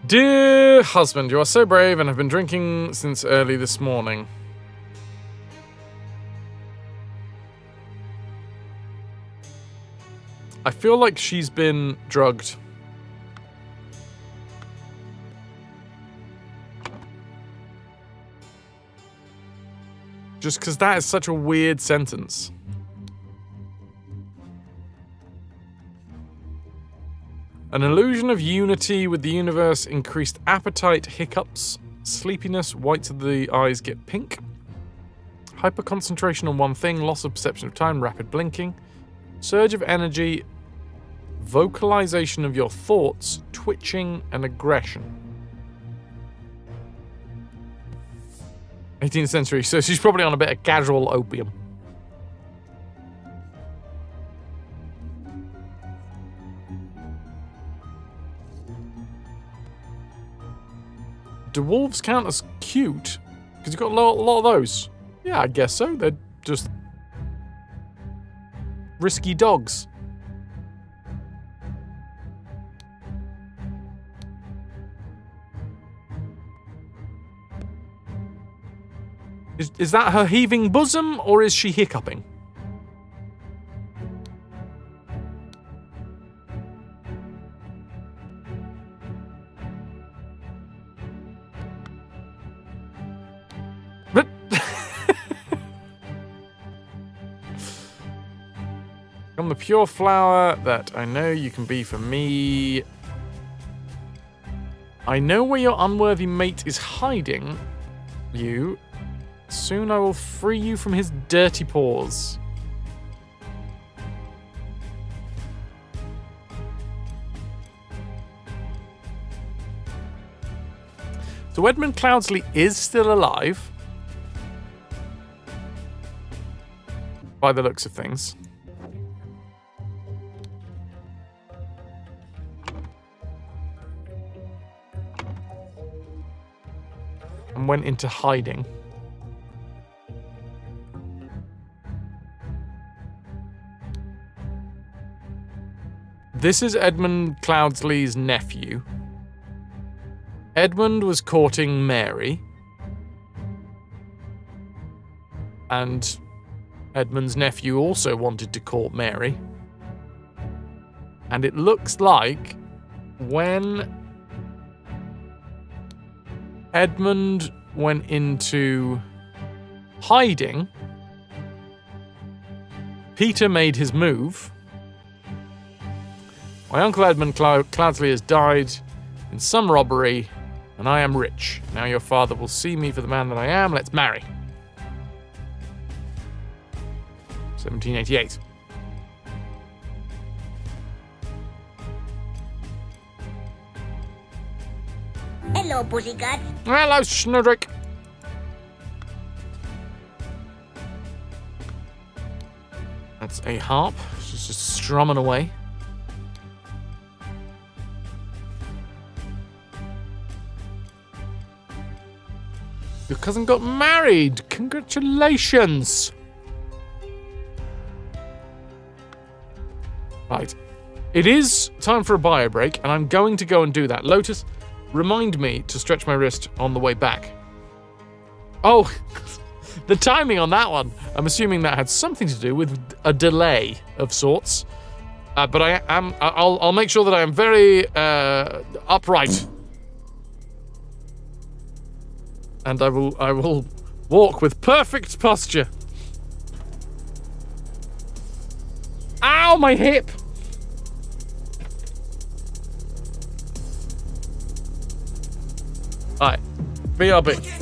Dear husband, you are so brave and have been drinking since early this morning. I feel like she's been drugged. Just because that is such a weird sentence. An illusion of unity with the universe, increased appetite, hiccups, sleepiness, whites of the eyes get pink, hyperconcentration on one thing, loss of perception of time, rapid blinking, surge of energy, vocalization of your thoughts, twitching, and aggression. 18th century, so she's probably on a bit of casual opium. Do wolves count as cute? Because you've got a lot of those. Yeah, I guess so. They're just risky dogs. Is that her heaving bosom, or is she hiccuping? But I'm the pure flower that I know you can be for me. I know where your unworthy mate is hiding you. Soon I will free you from his dirty paws. So Edmund Cloudsley is still alive. By the looks of things. And went into hiding. This is Edmund Cloudsley's nephew. Edmund was courting Mary. And Edmund's nephew also wanted to court Mary. And it looks like when Edmund went into hiding, Peter made his move. My uncle Edmund Cloudsley has died in some robbery, and I am rich. Now your father will see me for the man that I am. Let's marry. 1788. Hello, pussycat. Hello, Snudrick. That's a harp. She's just strumming away. Your cousin got married. Congratulations. Right. It is time for a bio break, and I'm going to go and do that. Lotus, remind me to stretch my wrist on the way back. Oh, The timing on that one, I'm assuming that had something to do with a delay of sorts. But I'll make sure that I am very upright. And I will walk with perfect posture. Ow, my hip! Alright, BRB.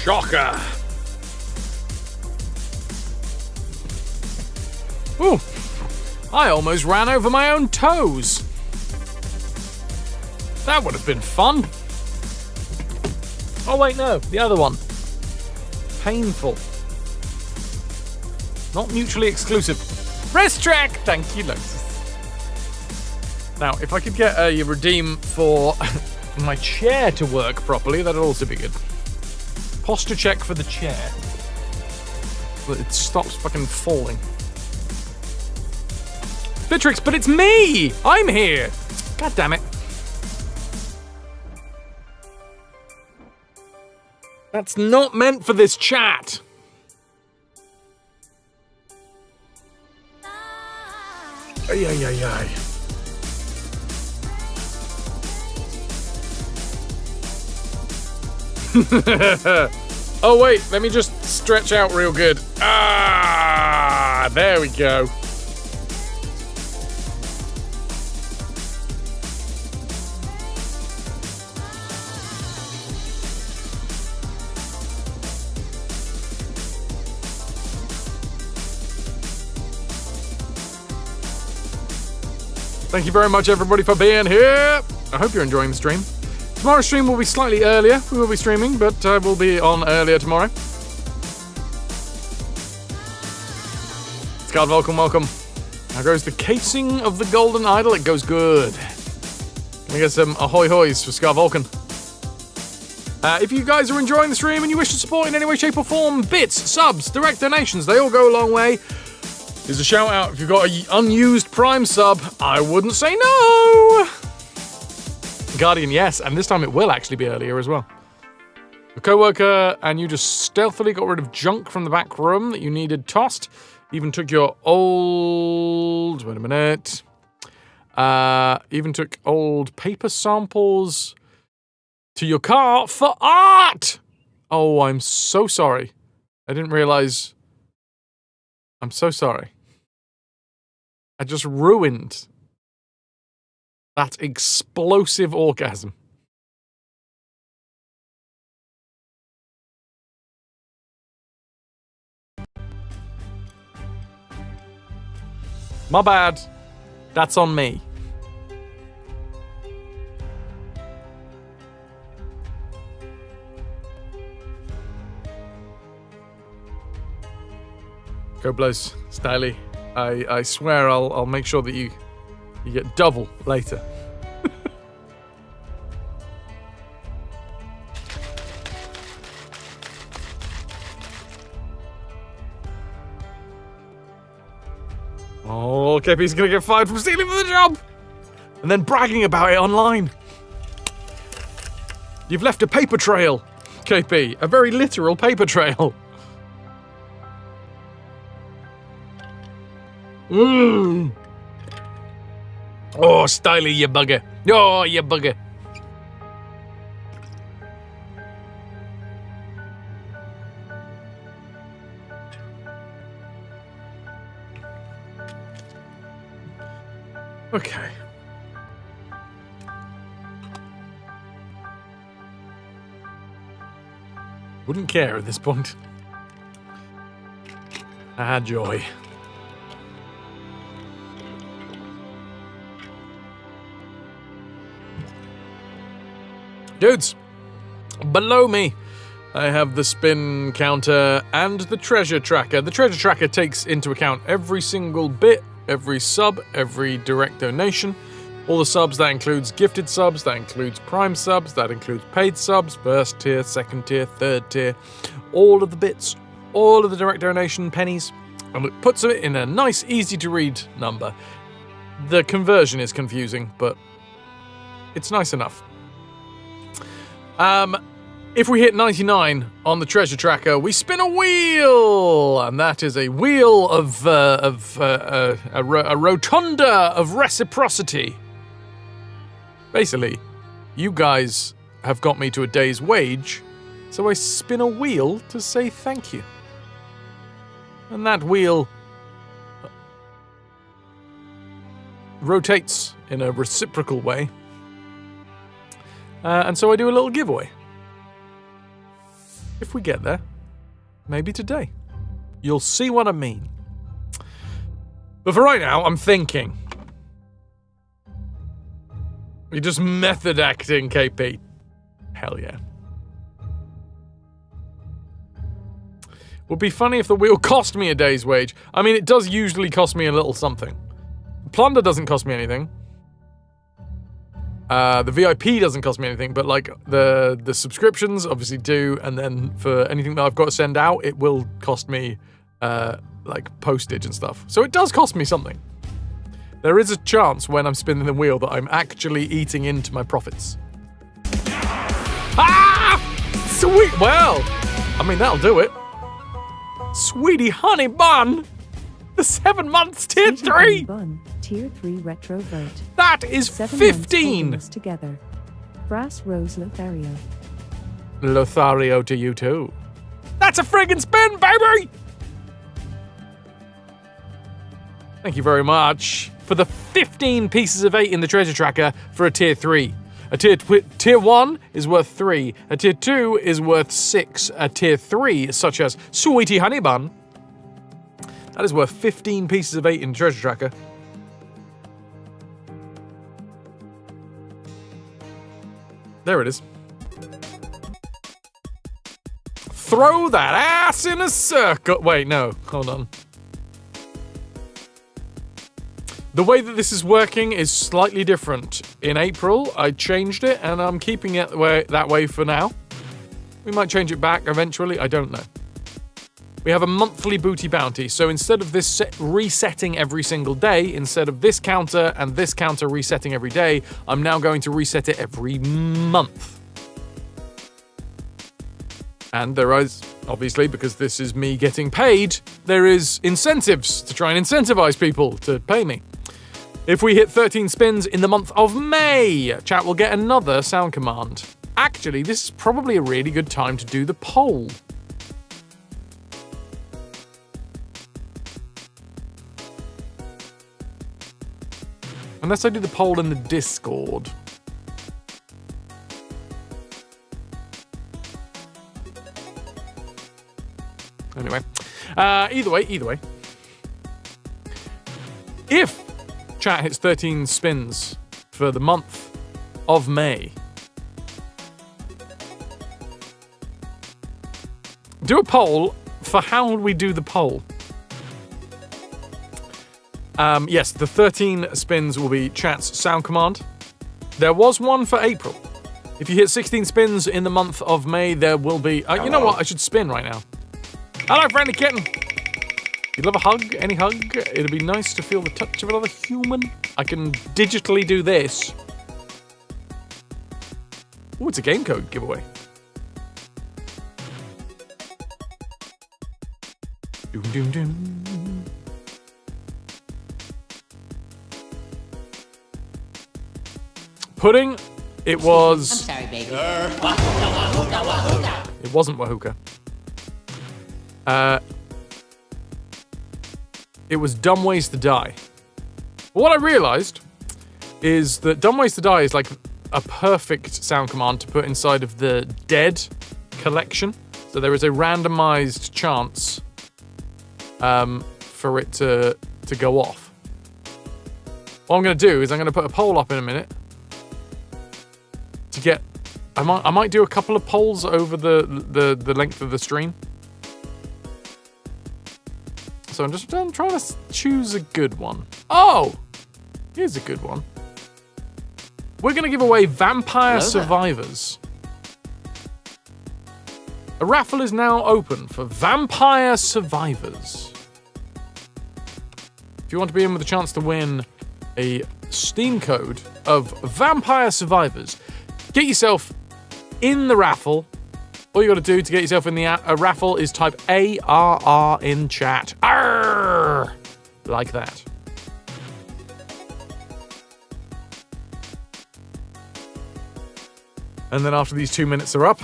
Shocker. Ooh, I almost ran over my own toes. That would have been fun. Oh wait, no, the other one. Painful. Not mutually exclusive. Rest track! Thank you, Lotus. Now, if I could get a redeem for my chair to work properly, that'd also be good. Posture check for the chair. So that it stops fucking falling. Bitrix, but it's me! I'm here! God damn it. That's not meant for this chat. Ay, ay, ay, ay. Oh wait, let me just stretch out real good. Ah, there we go. Thank you very much, everybody, for being here. I hope you're enjoying the stream. Tomorrow's stream will be slightly earlier. We will be streaming, but we'll be on earlier tomorrow. Scott Vulcan, welcome. How goes the casing of the golden idol? It goes good. Can we get some ahoy hoys for Scott Vulcan? If you guys are enjoying the stream and you wish to support in any way, shape or form, bits, subs, direct donations, they all go a long way. Here's a shout out. If you've got an unused Prime sub, I wouldn't say no. Guardian, yes, and this time it will actually be earlier as well. A co-worker, and you just stealthily got rid of junk from the back room that you needed tossed. Even took your old... Wait a minute. Even took old paper samples to your car for art! Oh, I'm so sorry. I didn't realize... I'm so sorry. I just ruined that explosive orgasm. My bad. That's on me. Go blows, Styly. I swear I'll make sure that you get double later. Oh, KP's gonna get fired from stealing for the job! And then bragging about it online. You've left a paper trail, KP. A very literal paper trail. Mmm. Oh, Styly, you bugger. Oh, you bugger. Okay. Wouldn't care at this point. Ah, joy. Dudes, below me, I have the spin counter and the treasure tracker. The treasure tracker takes into account every single bit, every sub, every direct donation. All the subs, that includes gifted subs, that includes prime subs, that includes paid subs, first tier, second tier, third tier. All of the bits, all of the direct donation pennies. And it puts it in a nice, easy to read number. The conversion is confusing, but it's nice enough. If we hit 99 on the treasure tracker, we spin a wheel, and that is a wheel of a rotunda of reciprocity. Basically, you guys have got me to a day's wage, so I spin a wheel to say thank you. And that wheel rotates in a reciprocal way. And so I do a little giveaway. If we get there. Maybe today. You'll see what I mean. But for right now, I'm thinking. You're just method acting, KP. Hell yeah. Would be funny if the wheel cost me a day's wage. I mean, it does usually cost me a little something. Plunder doesn't cost me anything. The VIP doesn't cost me anything, but like the subscriptions obviously do, and then for anything that I've got to send out, it will cost me like postage and stuff. So it does cost me something. There is a chance when I'm spinning the wheel that I'm actually eating into my profits. Ah! Sweet. Well, I mean, that'll do it. Sweetie Honey Bun. The 7 months tier 3. Bun, tier 3 retrovert. That is 15. Together. Fras Rose Lothario. Lothario to you too. That's a friggin' spin, baby! Thank you very much for the 15 pieces of 8 in the treasure tracker for a tier 3. A tier 1 is worth 3. A tier 2 is worth 6. A tier 3, such as Sweetie Honey Bun, that is worth 15 pieces of 8 in the treasure tracker. There it is. Throw that ass in a circle. Wait, no, hold on. The way that this is working is slightly different. In April, I changed it, and I'm keeping it that way for now. We might change it back eventually, I don't know. We have a monthly booty bounty, so instead of this resetting every single day, instead of this counter and this counter resetting every day, I'm now going to reset it every month. And there is, obviously, because this is me getting paid, there is incentives to try and incentivize people to pay me. If we hit 13 spins in the month of May, chat will get another sound command. Actually, this is probably a really good time to do the poll. Unless I do the poll in the Discord. Anyway, either way. If chat hits 13 spins for the month of May, do a poll for how we do the poll. Yes, the 13 spins will be chat's sound command. There was one for April. If you hit 16 spins in the month of May, there will be... you know what? I should spin right now. Hello, friendly kitten. You'd love a hug? Any hug? It'd be nice to feel the touch of another human. I can digitally do this. Ooh, it's a game code giveaway. Doom, doom, doom. Pudding, it was... I'm sorry, baby. It wasn't Wahooka. It was Dumb Ways to Die. What I realized is that Dumb Ways to Die is like a perfect sound command to put inside of the Dead collection. So there is a randomized chance for it to go off. What I'm going to do is I'm going to put a poll up in a minute to get... I might do a couple of polls over the length of the stream. So I'm trying to choose a good one. Oh! Here's a good one. We're going to give away Vampire Survivors. A raffle is now open for Vampire Survivors. If you want to be in with a chance to win a Steam code of Vampire Survivors, get yourself in the raffle. All you got to do to get yourself in the raffle is type ARR in chat. Arr! Like that. And then after these 2 minutes are up,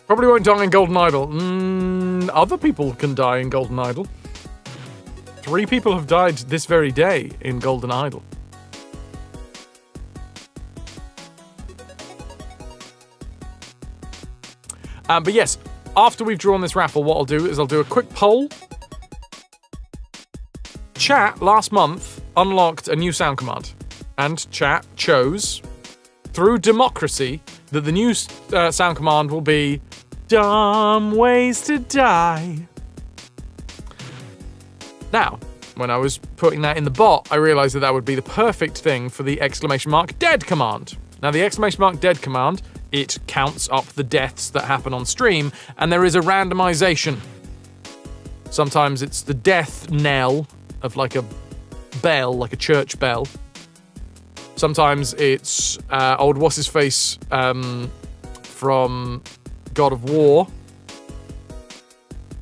probably won't die in Golden Idol. Other people can die in Golden Idol. 3 people have died this very day in Golden Idol. But yes, after we've drawn this raffle, what I'll do is I'll do a quick poll. Chat last month unlocked a new sound command, and chat chose, through democracy, that the new sound command will be Dumb Ways to Die. Now, when I was putting that in the bot, I realized that that would be the perfect thing for the !dead command. Now, the !dead command, it counts up the deaths that happen on stream, and there is a randomization. Sometimes it's the death knell of like a bell, like a church bell. Sometimes it's old what's-his-face from God of War.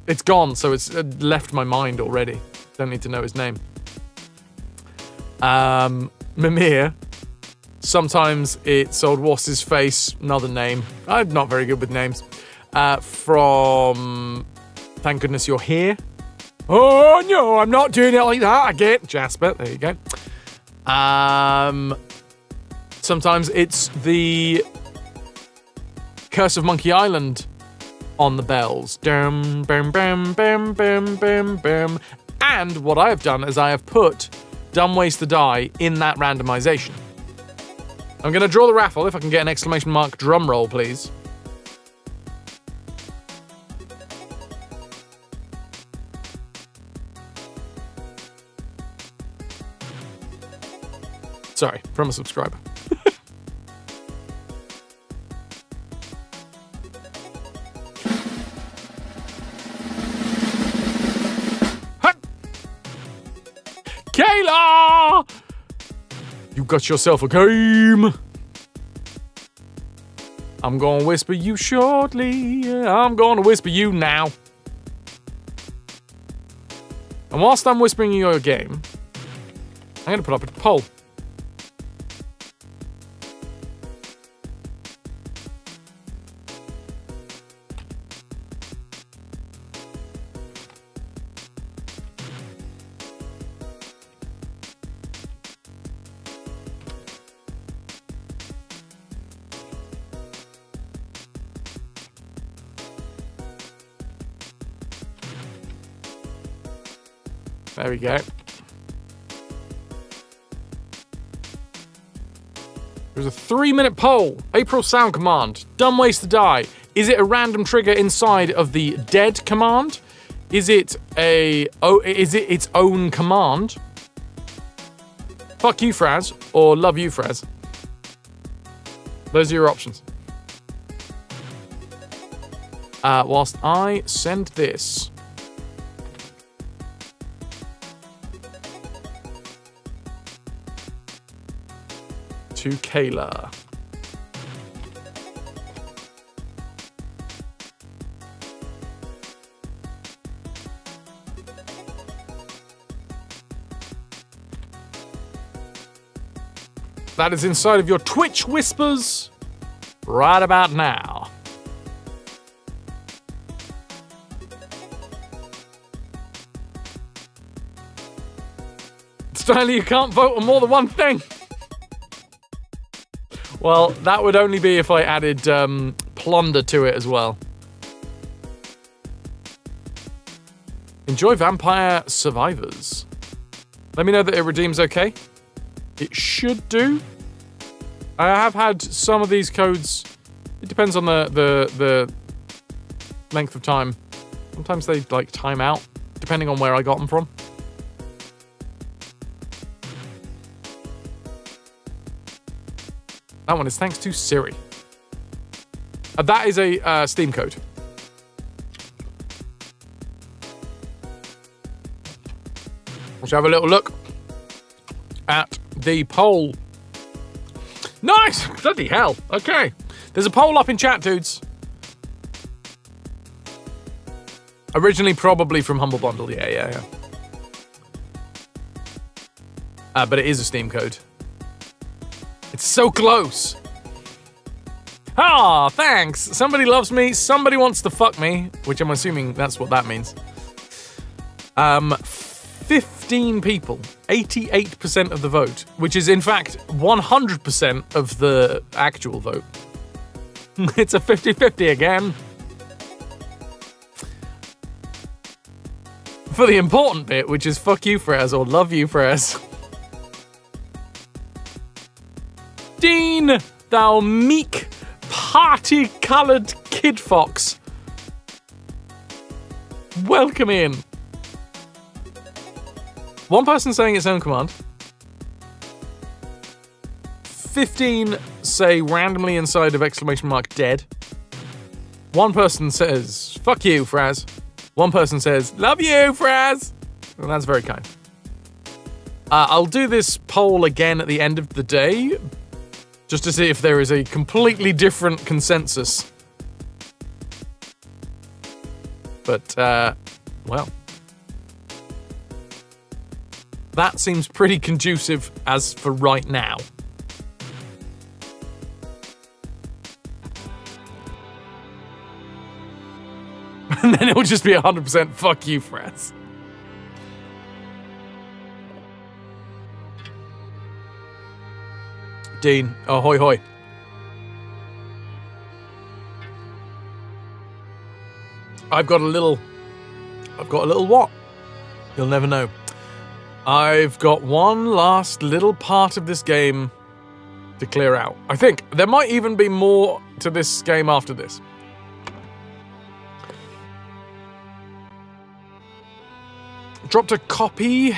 It's gone, so it's left my mind already. Don't need to know his name. Mimir. Sometimes it's old what's-his-face, another name. I'm not very good with names. From Thank Goodness You're Here. Oh no, I'm not doing it like that again. Jasper, there you go. Sometimes it's the Curse of Monkey Island on the bells. Dum, bum, bum, bum, bum, bum, bum. And what I have done is I have put Dumb Ways to Die in that randomization. I'm going to draw the raffle. If I can get an ! Drum roll, please. Sorry, from a subscriber. Kayla! You got yourself a game. I'm gonna whisper you shortly. I'm gonna whisper you now. And whilst I'm whispering you your game, I'm gonna put up a poll. There we go. There's a 3-minute poll. April sound command. Dumb Ways to Die. Is it a random trigger inside of the dead command? Is it its own command? Fuck you, Fras, or love you, Fras. Those are your options. Whilst I send this. To Kayla. That is inside of your Twitch whispers right about now. Stanley, you can't vote on more than one thing. Well, that would only be if I added plunder to it as well. Enjoy Vampire Survivors. Let me know that it redeems okay. It should do. I have had some of these codes. It depends on the length of time. Sometimes they like time out, depending on where I got them from. That one is thanks to Siri. That is a Steam code. Let's have a little look at the poll. Nice! Bloody hell. Okay. There's a poll up in chat, dudes. Originally probably from Humble Bundle. Yeah. But it is a Steam code. It's so close. Ah, thanks. Somebody loves me. Somebody wants to fuck me, which I'm assuming that's what that means. 15 people, 88% of the vote, which is in fact 100% of the actual vote. It's a 50-50 again. for the important bit, which is fuck you, Fras, or love you, Fras. Dean, thou meek, party-coloured kid fox. Welcome in. One person saying its own command. 15 say randomly inside of exclamation mark dead. One person says, fuck you, Fras. One person says, love you, Fras. Well, that's very kind. I'll do this poll again at the end of the day, just to see if there is a completely different consensus. But, well. That seems pretty conducive as for right now. And then it will just be 100% fuck you, Fras. Dean, ahoy hoy. I've got a little what? You'll never know. I've got one last little part of this game to clear out. I think there might even be more to this game after this. Dropped a copy.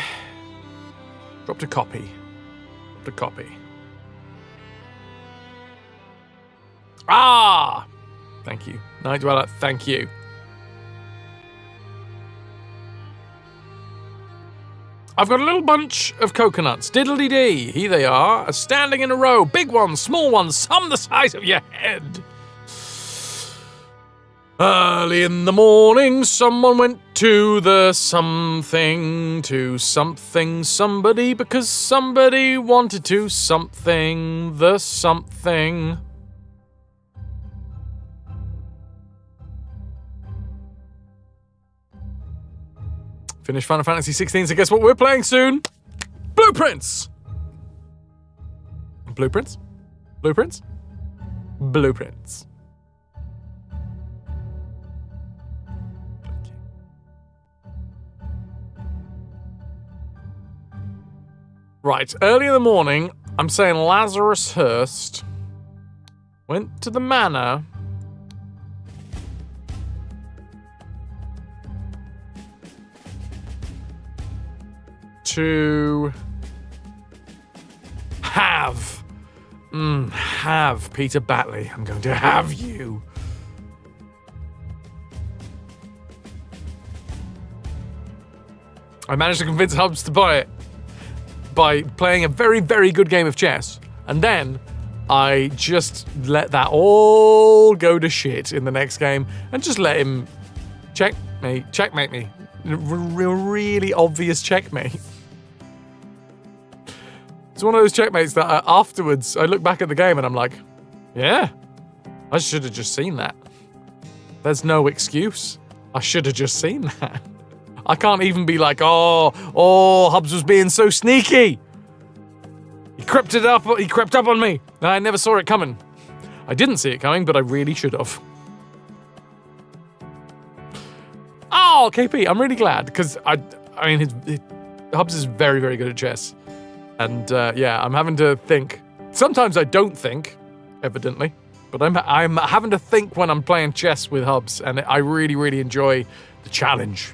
Ah! Thank you. Night Dweller, thank you. I've got a little bunch of coconuts. Diddly-dee. Here they are, standing in a row. Big ones, small ones, some the size of your head. Early in the morning, someone went to the something somebody because somebody wanted to something the something. Finish Final Fantasy 16, so guess what we're playing soon? Blueprints! Blueprints? Blueprints? Blueprints. Right, early in the morning, I'm saying Lazarus Hurst went to the manor to have Peter Batley. I'm going to have you. I managed to convince Hubs to buy it by playing a very, very good game of chess. And then I just let that all go to shit in the next game and just let him checkmate me. Really obvious checkmate. It's one of those checkmates that afterwards I look back at the game and I'm like, yeah, I should have just seen that. There's no excuse. I should have just seen that. I can't even be like, oh, Hubs was being so sneaky. He crept up on me. I never saw it coming. I didn't see it coming, but I really should have. Oh, KP, I'm really glad, because I mean, Hubs is very, very good at chess. And yeah, I'm having to think. Sometimes I don't think, evidently, but I'm having to think when I'm playing chess with Hubs, and I really, really enjoy the challenge.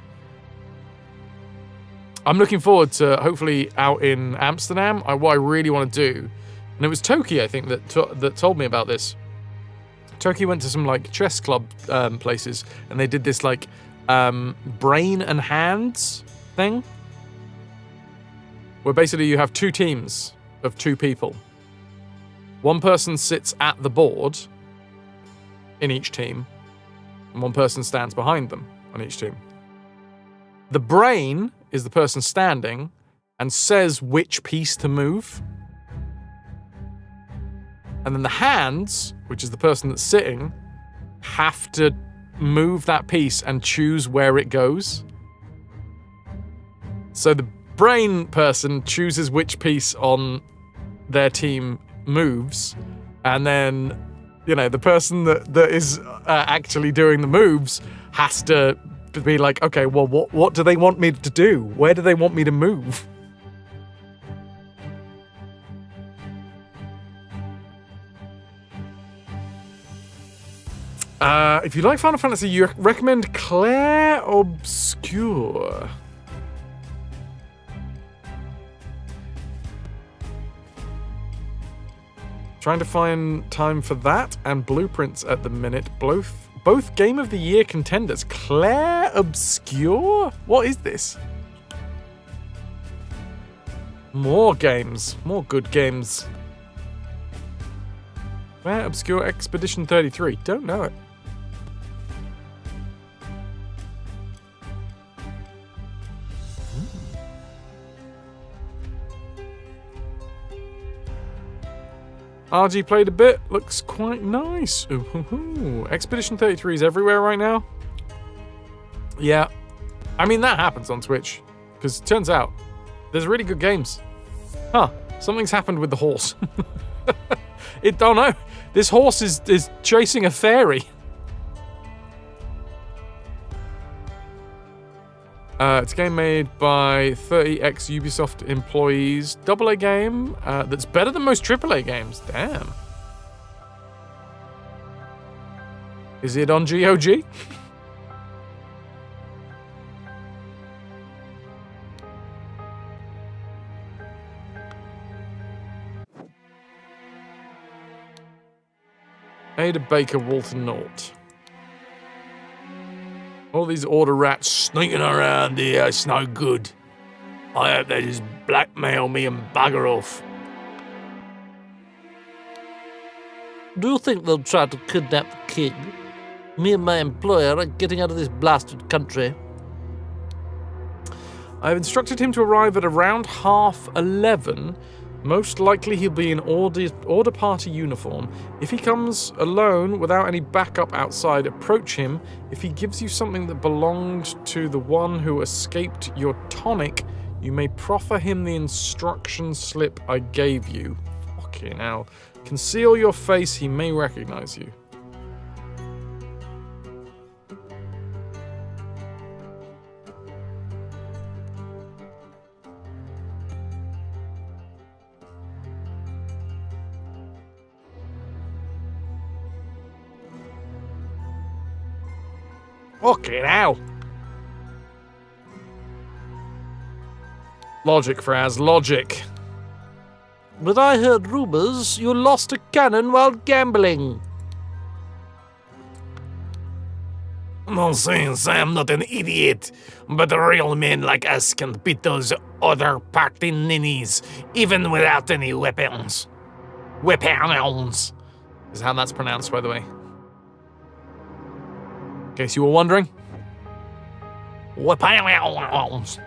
I'm looking forward to hopefully out in Amsterdam. What I really want to do, and it was Toki, I think, that told me about this. Toki went to some like chess club places, and they did this like brain and hands thing, where basically you have two teams of two people. One person sits at the board in each team, and one person stands behind them on each team. The brain is the person standing and says which piece to move. And then the hands, which is the person that's sitting, have to move that piece and choose where it goes. So the brain person chooses which piece on their team moves, and then, you know, the person that is actually doing the moves has to to be like, okay, well, what do they want me to do? Where do they want me to move? If you like Final Fantasy, you recommend Clair Obscure. Trying to find time for that and Blueprints at the minute. Both Game of the Year contenders. Clair Obscure? What is this? More games. More good games. Clair Obscure Expedition 33. Don't know it. RG played a bit, looks quite nice. Ooh. Expedition 33 is everywhere right now. Yeah, I mean that happens on Twitch, because it turns out there's really good games. Huh, something's happened with the horse. Don't know, this horse is chasing a fairy. It's a game made by 30 ex-Ubisoft employees. AA game that's better than most AAA games. Damn. Is it on GOG? Ada Baker, Walter Naught. All these order rats sneaking around here, it's no good. I hope they just blackmail me and bugger off. Do you think they'll try to kidnap the king? Me and my employer are getting out of this blasted country. I have instructed him to arrive at around 11:30. Most likely he'll be in order party uniform. If he comes alone without any backup outside, approach him. If he gives you something that belonged to the one who escaped your tonic, you may proffer him the instruction slip I gave you. Fucking hell. Conceal your face, he may recognize you. Fucking hell. Logic, Fras, logic. But I heard rumors you lost a cannon while gambling. Nonsense, I'm not an idiot. But real men like us can beat those other party ninnies, even without any weapons. Weapons. Is how that's pronounced, by the way. In case you were wondering. Weapons.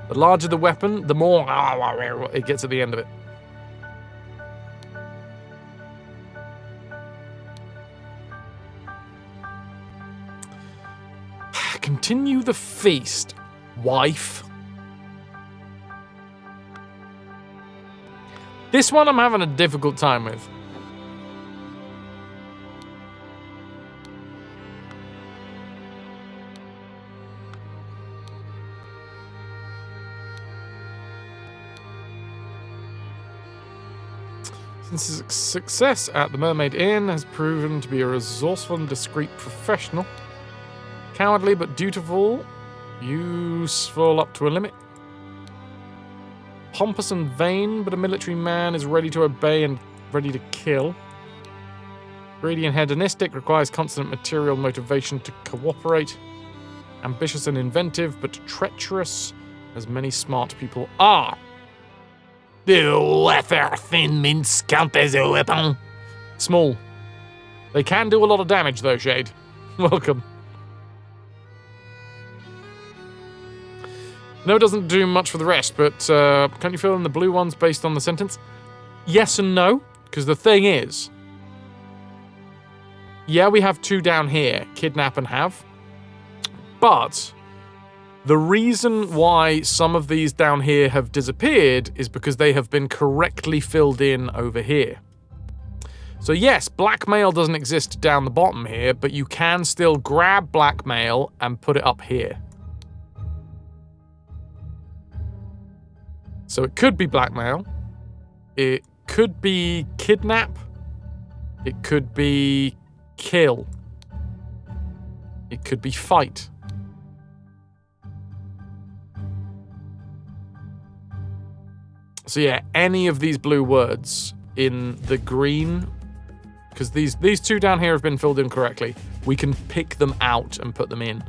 The larger the weapon, the more it gets at the end of it. Continue the feast, wife. This one I'm having a difficult time with. Since his success at the Mermaid Inn has proven to be a resourceful and discreet professional, cowardly but dutiful, useful up to a limit, pompous and vain, but a military man is ready to obey and ready to kill, greedy and hedonistic, requires constant material motivation to cooperate, ambitious and inventive, but treacherous, as many smart people are. Do wafer thin mints count as a weapon? Small. They can do a lot of damage, though, Shade. Welcome. No, it doesn't do much for the rest, but can't you fill in the blue ones based on the sentence? Yes and no, because the thing is, yeah, we have two down here, kidnap and have, but the reason why some of these down here have disappeared is because they have been correctly filled in over here. So yes, blackmail doesn't exist down the bottom here, but you can still grab blackmail and put it up here. So it could be blackmail. It could be kidnap. It could be kill. It could be fight. So yeah, any of these blue words in the green, because these two down here have been filled in correctly, we can pick them out and put them in.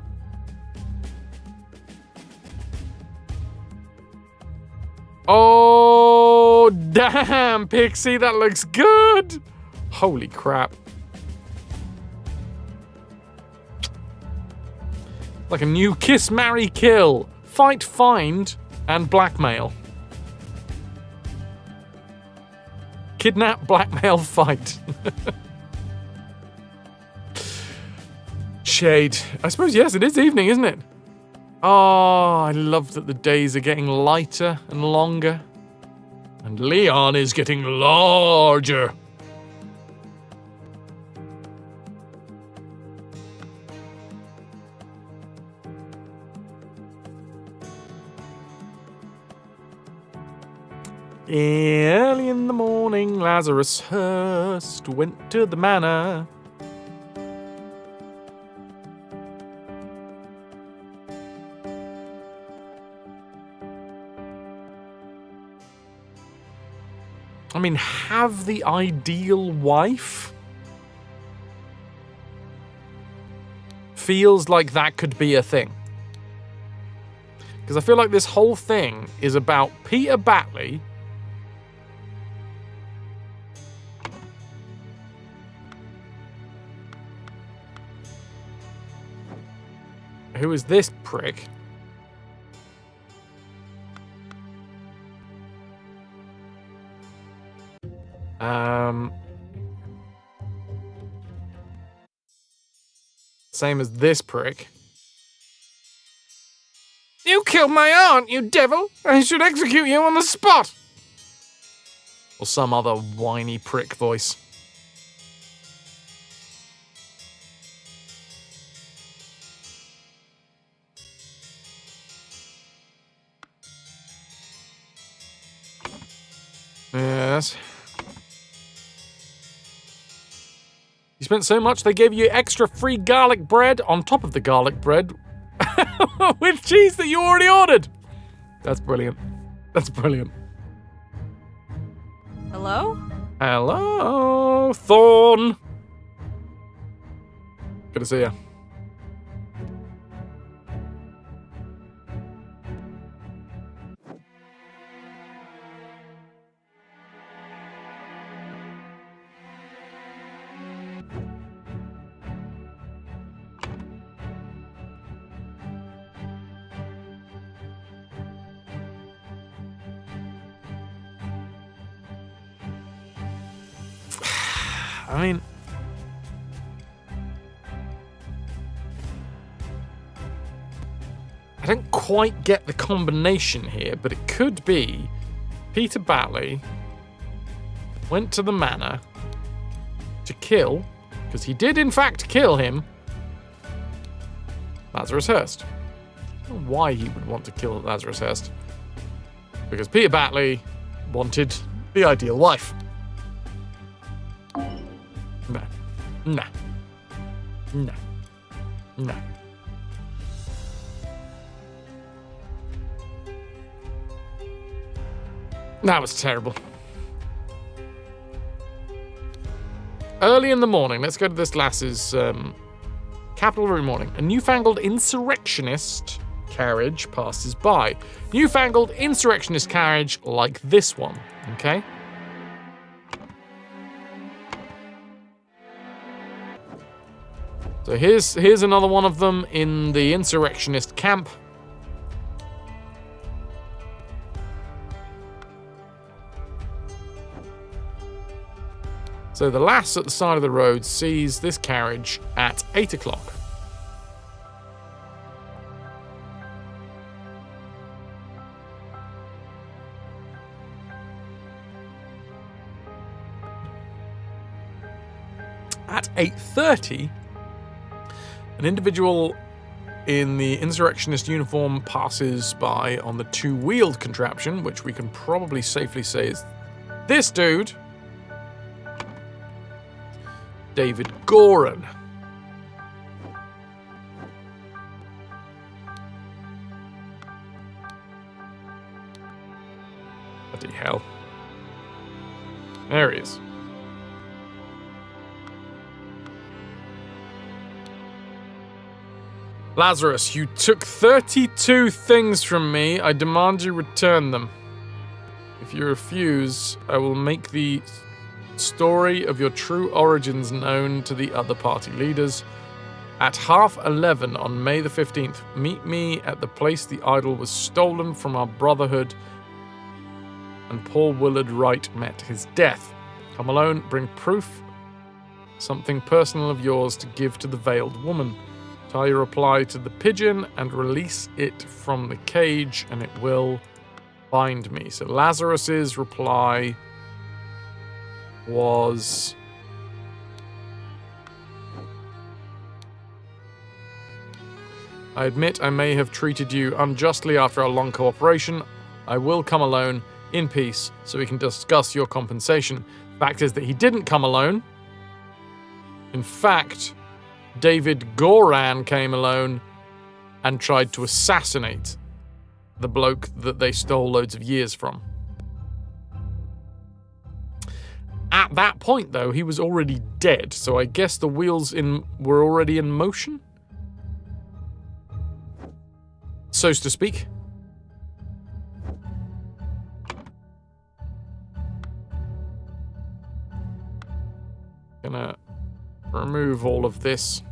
Oh, damn, Pixie, that looks good. Holy crap. Like a new kiss, marry, kill. Fight, find, and blackmail. Kidnap, blackmail, fight. Shade. I suppose, yes, it is evening, isn't it? Oh, I love that the days are getting lighter and longer. And Leon is getting larger. Early in the morning, Lazarus Hurst went to the manor. I mean, have the ideal wife? Feels like that could be a thing. Because I feel like this whole thing is about Peter Batley who is this prick? Same as this prick. You killed my aunt, you devil! I should execute you on the spot! Or some other whiny prick voice. Yes. You spent so much they gave you extra free garlic bread on top of the garlic bread with cheese that you already ordered. That's brilliant. That's brilliant. Hello? Hello, Thorn. Good to see you. I mean, I don't quite get the combination here, but it could be Peter Batley went to the manor to kill, because he did in fact kill him, Lazarus Hurst. I don't know why he would want to kill Lazarus Hurst. Because Peter Batley wanted the ideal wife. No. No. No. No. That was terrible. Early in the morning, let's go to this lass's Capital Room morning. A newfangled insurrectionist carriage passes by. Newfangled insurrectionist carriage like this one, okay? So here's another one of them in the insurrectionist camp. So the lass at the side of the road sees this carriage at 8 o'clock. At 8:30, an individual in the insurrectionist uniform passes by on the two-wheeled contraption, which we can probably safely say is this dude, David Goran. Bloody hell. There he is. Lazarus, you took 32 things from me. I demand you return them. If you refuse, I will make the story of your true origins known to the other party leaders. At 11:30 on May the 15th, meet me at the place the idol was stolen from our brotherhood and Paul Willard Wright met his death. Come alone, bring proof, something personal of yours to give to the veiled woman. Tie your reply to the pigeon and release it from the cage, and it will bind me. So Lazarus's reply was... I admit I may have treated you unjustly after our long cooperation. I will come alone in peace so we can discuss your compensation. Fact is that he didn't come alone. In fact, David Goran came alone and tried to assassinate the bloke that they stole loads of years from. At that point, though, he was already dead, so I guess the wheels were already in motion? So to speak. Gonna remove all of this.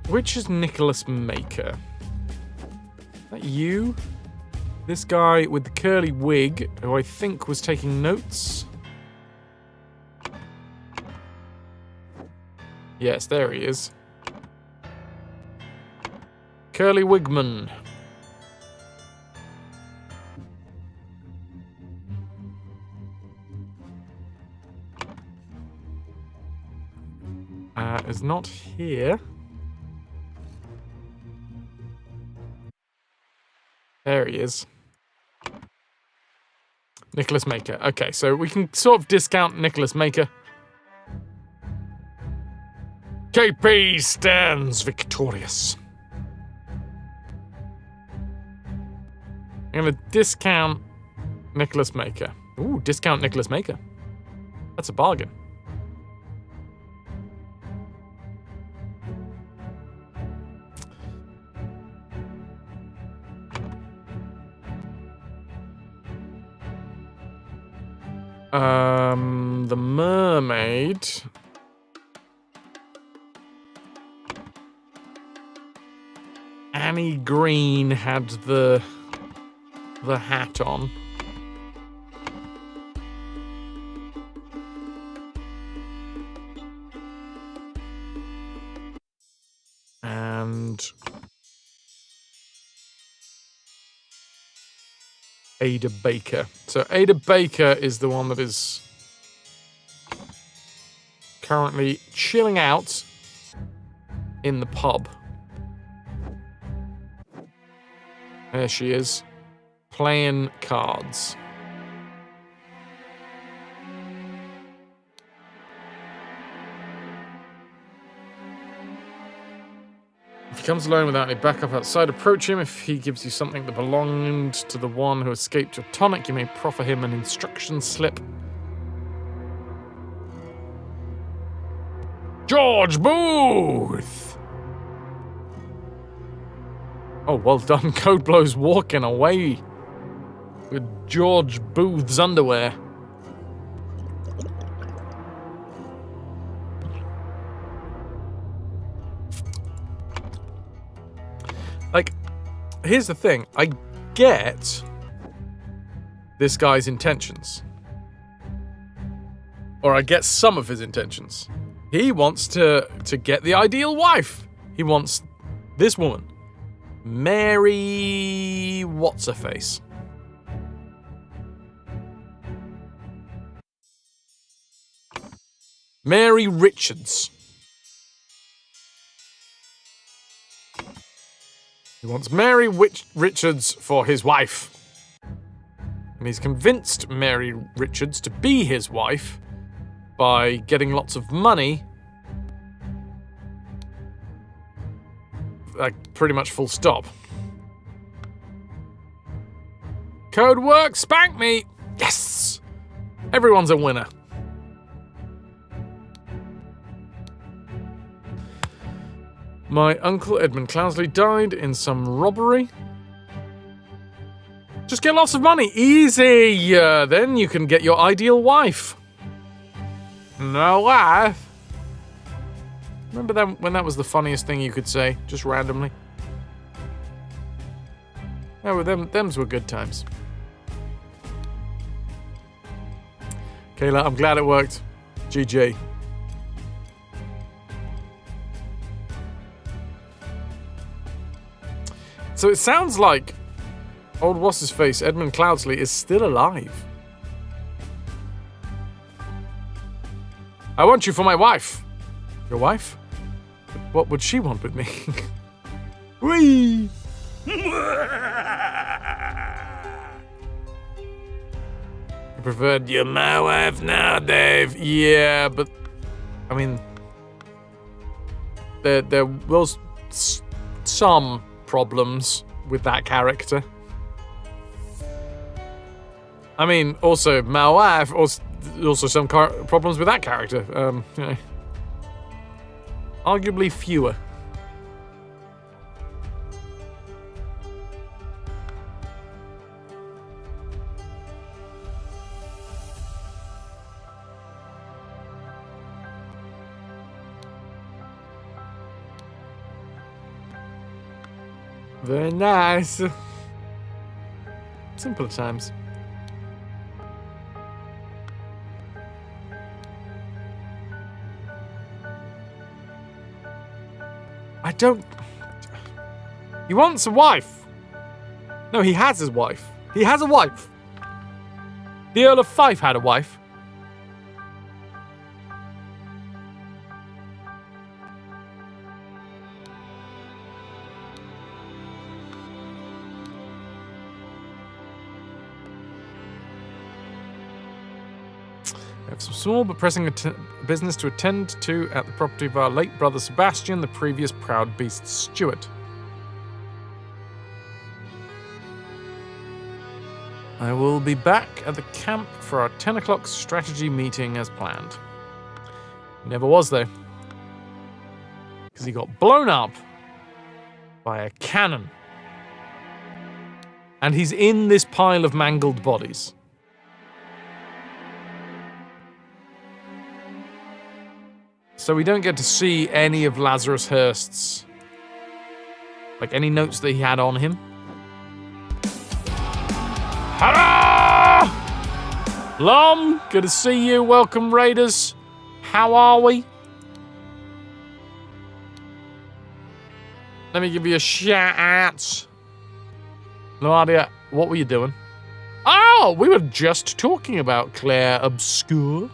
Which is Nicholas Maker? Is that you? This guy with the curly wig, who I think was taking notes? Yes, there he is. Curly Wigman. Is not here. There he is. Nicholas Maker. Okay, so we can sort of discount Nicholas Maker. KP stands victorious. I'm going to discount Nicholas Maker. Ooh, discount Nicholas Maker. That's a bargain. The mermaid. Annie Green had the hat on. And Ada Baker. So Ada Baker is the one that is currently chilling out in the pub. There she is, playing cards. If he comes alone without any backup outside, approach him. If he gives you something that belonged to the one who escaped your tonic, you may proffer him an instruction slip. George Booth! Oh, well done. Codeblow's walking away with George Booth's underwear. Like, here's the thing. I get this guy's intentions. Or I get some of his intentions. He wants to get the ideal wife. He wants this woman. Mary... what's-her-face? Mary Richards. He wants Mary Richards for his wife. And he's convinced Mary Richards to be his wife by getting lots of money. Like, pretty much full stop. Code works, spank me! Yes! Everyone's a winner. My uncle Edmund Cloudesley died in some robbery. Just get lots of money. Easy! Then you can get your ideal wife. No wife? Remember that when that was the funniest thing you could say, just randomly? Yeah, well, thems were good times. Kayla, I'm glad it worked. GG. So it sounds like old what's-his-face, Edmund Cloudesley, is still alive. I want you for my wife. Your wife? What would she want with me? Whee! I preferred you're my wife now, Dave. Yeah, but I mean, there was some problems with that character. I mean, also my wife, also some problems with that character. You know, arguably fewer. Very nice. Simple times. I don't... He wants a wife. No, he has his wife. He has a wife. The Earl of Fife had a wife. I have some small but pressing business to attend to at the property of our late brother Sebastian, the previous proud beast steward. I will be back at the camp for our 10 o'clock strategy meeting as planned. He never was, though. Because he got blown up by a cannon. And he's in this pile of mangled bodies. So we don't get to see any of Lazarus Hurst's, like, any notes that he had on him. Hello! Lom, good to see you. Welcome, Raiders. How are we? Let me give you a shout out. No idea. What were you doing? Oh, we were just talking about Claire Obscure.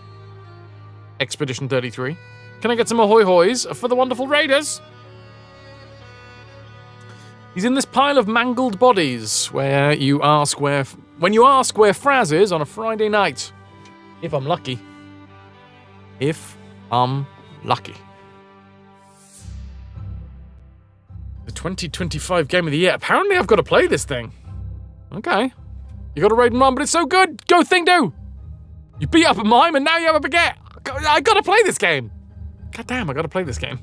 Expedition 33. Can I get some ahoy hoys for the wonderful Raiders? He's in this pile of mangled bodies where you ask where... When you ask where Fras is on a Friday night. If I'm lucky. If I'm lucky. The 2025 Game of the Year. Apparently I've got to play this thing. Okay. You got a raid and run, but it's so good. Go thing do. You beat up a mime and now you have a baguette. I got to play this game. God damn, I gotta play this game.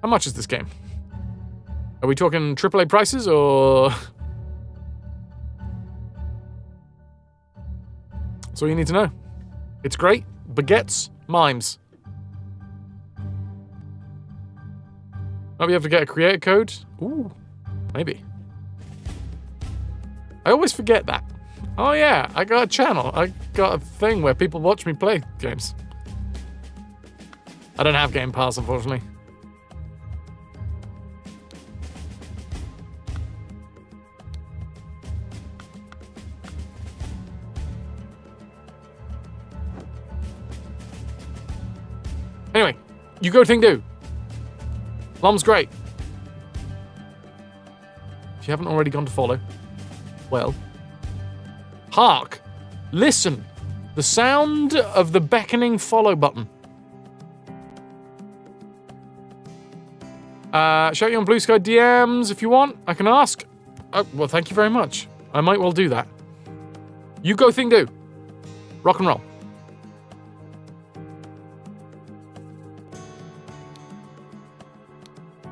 How much is this game? Are we talking AAA prices, or... That's all you need to know. It's great. Baguettes, mimes. Maybe you have to get a creator code? Ooh, maybe. I always forget that. Oh yeah, I got a channel. I got a thing where people watch me play games. I don't have Game Pass, unfortunately. Anyway, you go thing do. Lom's great. If you haven't already gone to follow, well, hark, listen, the sound of the beckoning follow button. Shout you on Blue Sky DMs if you want. I can ask. Well, thank you very much. I might well do that. You go thing do. Rock and roll.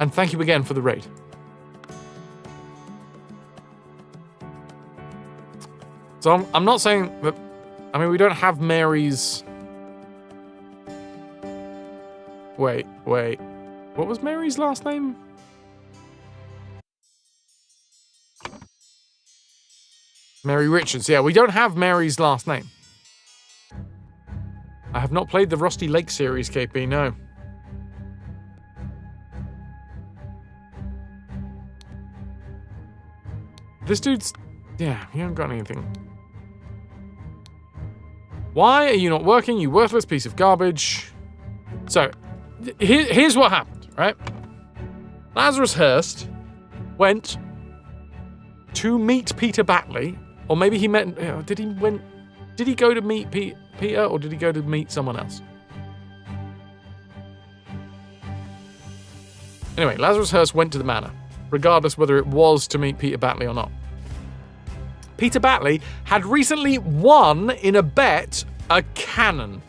And thank you again for the raid. So I'm not saying that... I mean, we don't have Mary's... Wait. What was Mary's last name? Mary Richards. Yeah, we don't have Mary's last name. I have not played the Rusty Lake series, KP, no. This dude's... Yeah, he hasn't got anything. Why are you not working, you worthless piece of garbage? So, here's what happened, right? Lazarus Hurst went to meet Peter Batley, or maybe he met... Did he go to meet Peter, or did he go to meet someone else? Anyway, Lazarus Hurst went to the manor, regardless whether it was to meet Peter Batley or not. Peter Batley had recently won in a bet a cannon.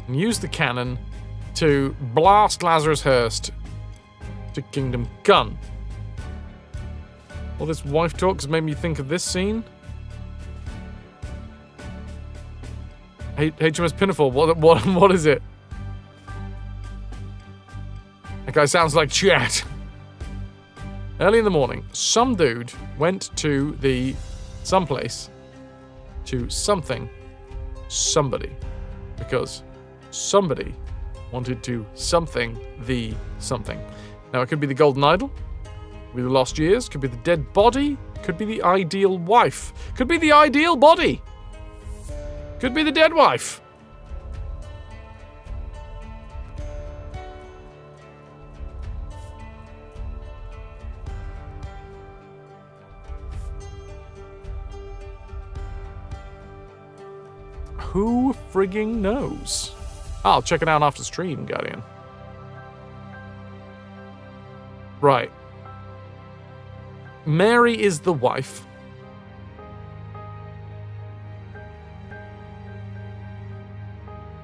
And used the cannon to blast Lazarus Hurst to Kingdom Come. All this wife talk has made me think of this scene. HMS Pinafore, what is it? That guy sounds like chat. Early in the morning, some dude went to someplace to somebody, because somebody wanted to something. Now it could be the Golden Idol, could be the lost years, could be the dead body, could be the ideal wife, could be the ideal body, could be the dead wife. Who frigging knows? I'll check it out after stream, Guardian. Right. Mary is the wife.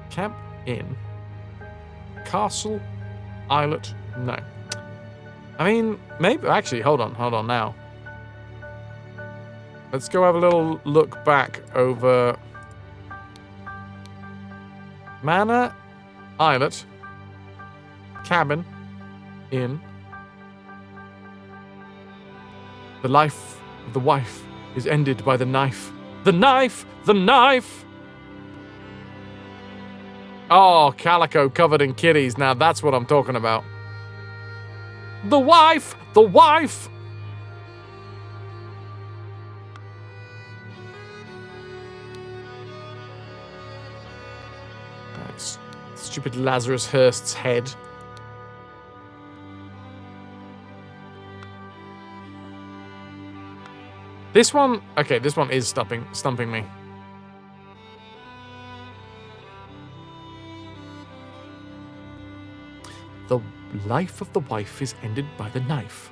Camp Inn. Castle Islet. No. I mean, maybe... Actually, hold on now. Let's go have a little look back over... Manor, Islet, Cabin, Inn. The life of the wife is ended by the knife. The knife! The knife! Oh, calico covered in kitties. Now that's what I'm talking about. The wife! The wife! Stupid Lazarus Hurst's head. This one... Okay, this one is stumping me. The life of the wife is ended by the knife.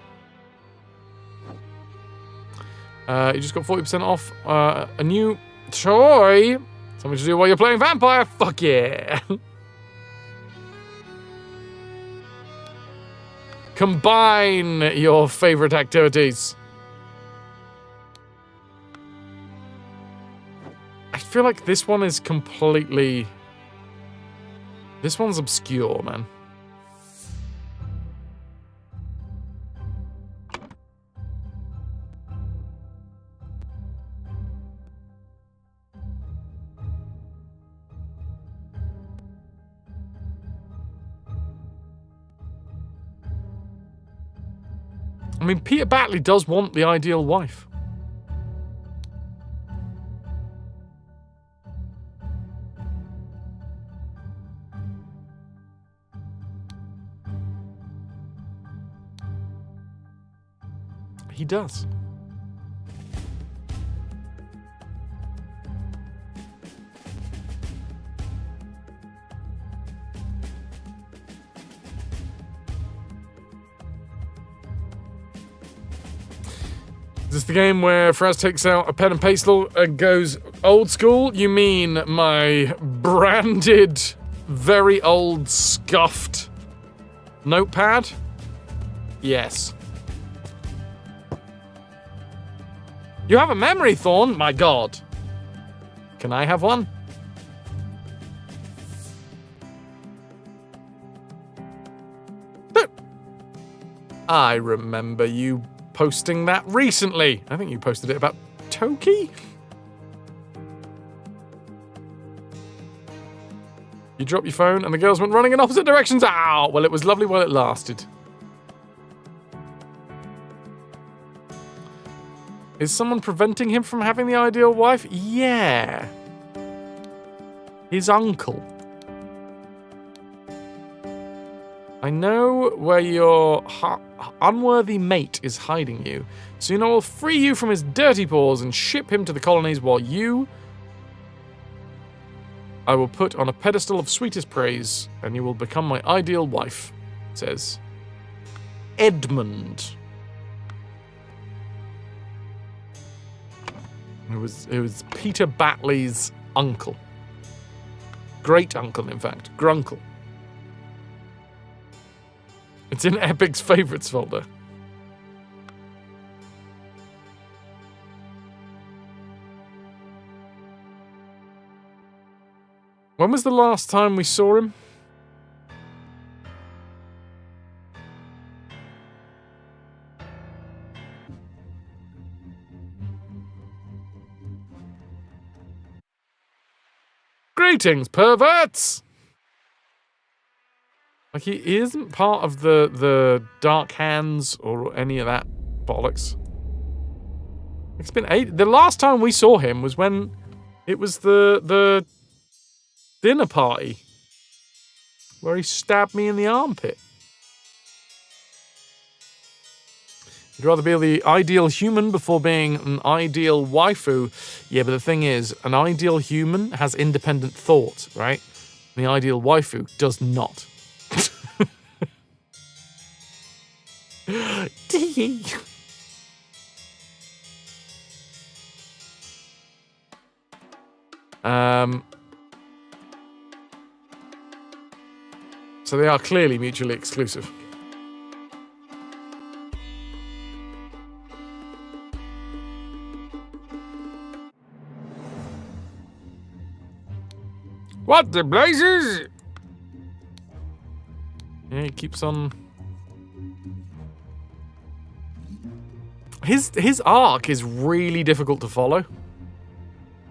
You just got 40% off a new toy. Something to do while you're playing Vampire. Fuck yeah. Combine your favorite activities. I feel like this one is completely... This one's obscure, man. I mean, Peter Batley does want the ideal wife. He does. Is this the game where Fras takes out a pen and pencil and goes old school? You mean my branded, very old, scuffed notepad? Yes. You have a memory thorn? My God. Can I have one? I remember you posting that recently. I think you posted it about Toki? You dropped your phone and the girls went running in opposite directions. Ow! Well, it was lovely while it lasted. Is someone preventing him from having the ideal wife? Yeah. His uncle. I know where your unworthy mate is hiding you. Soon I will free you from his dirty paws and ship him to the colonies while you I will put on a pedestal of sweetest praise, and you will become my ideal wife, says Edmund. It was Peter Batley's uncle. Great uncle, in fact. Grunkle. It's in Epic's favorites folder. When was the last time we saw him? Greetings, perverts! Like, he isn't part of the Dark Hands or any of that bollocks. It's been 8. The last time we saw him was when it was the dinner party where he stabbed me in the armpit. You'd rather be the ideal human before being an ideal waifu. Yeah, but the thing is, an ideal human has independent thought, right? The ideal waifu does not. So they are clearly mutually exclusive. What the blazes? Yeah, he keeps on. His arc is really difficult to follow.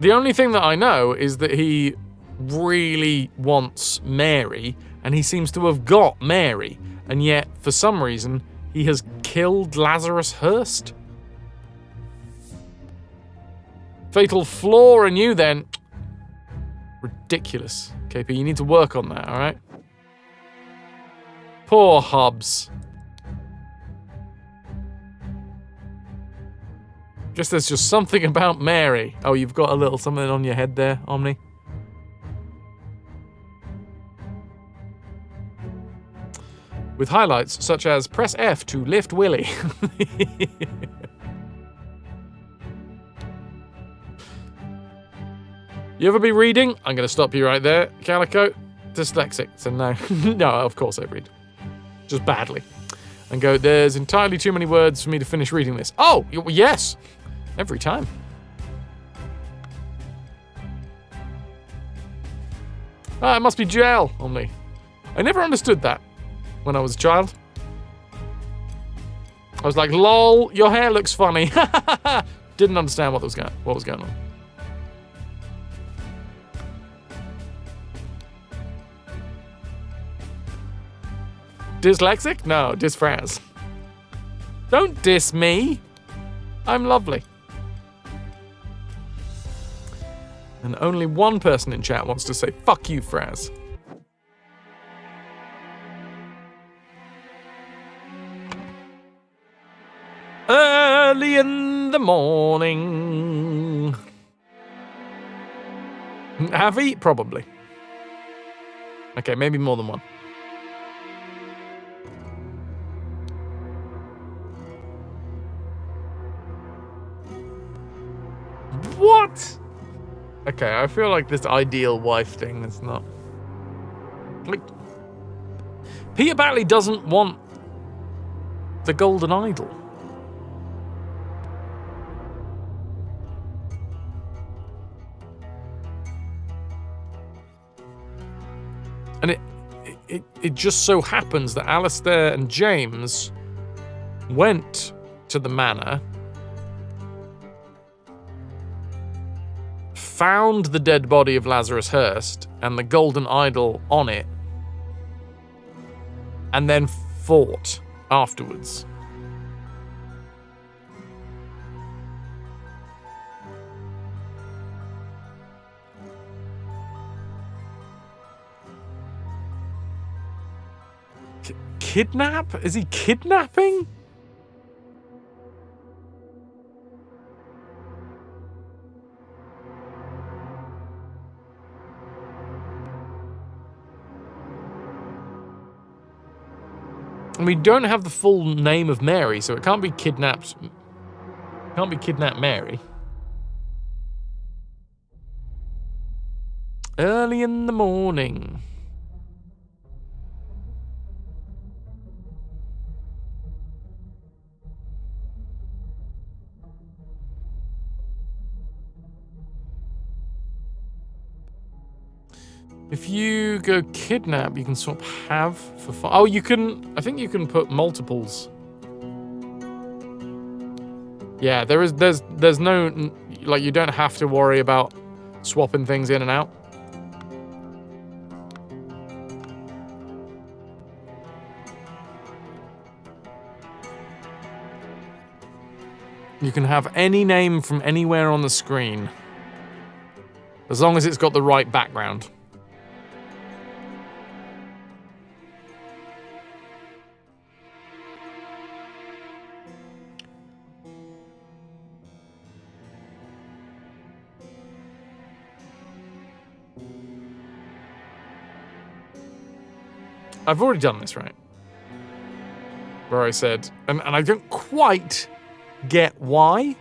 The only thing that I know is that he really wants Mary, and he seems to have got Mary, and yet, for some reason, he has killed Lazarus Hurst. Fatal flaw in you, then. Ridiculous. KP, you need to work on that, alright? Poor Hobbs. Guess there's just something about Mary. Oh, you've got a little something on your head there, Omni. With highlights such as press F to lift Willy. You ever be reading? I'm going to stop you right there. Calico, dyslexic, so no. No, of course I read. Just badly. And go, there's entirely too many words for me to finish reading this. Oh, yes. Every time. Ah, it must be gel, Omni. I never understood that when I was a child. I was like, lol, your hair looks funny. Didn't understand what was going on. Dyslexic? No, dysfraz. Don't diss me. I'm lovely. And only one person in chat wants to say, fuck you, Fras. Early in the morning. Have he? Probably. Okay, maybe more than one. What? Okay, I feel like this ideal wife thing is not... Like, Peter Batley doesn't want the golden idol. And it just so happens that Alistair and James went to the manor, found the dead body of Lazarus Hurst and the golden idol on it, and then fought afterwards. Kidnap? Is he kidnapping? And we don't have the full name of Mary, so it can't be kidnapped. Can't be kidnapped Mary. Early in the morning. If you go kidnap, you can swap have for fun. Oh, you can... I think you can put multiples. Yeah, there's no... Like, you don't have to worry about swapping things in and out. You can have any name from anywhere on the screen, as long as it's got the right background. I've already done this, right? Where I said, and I don't quite get why.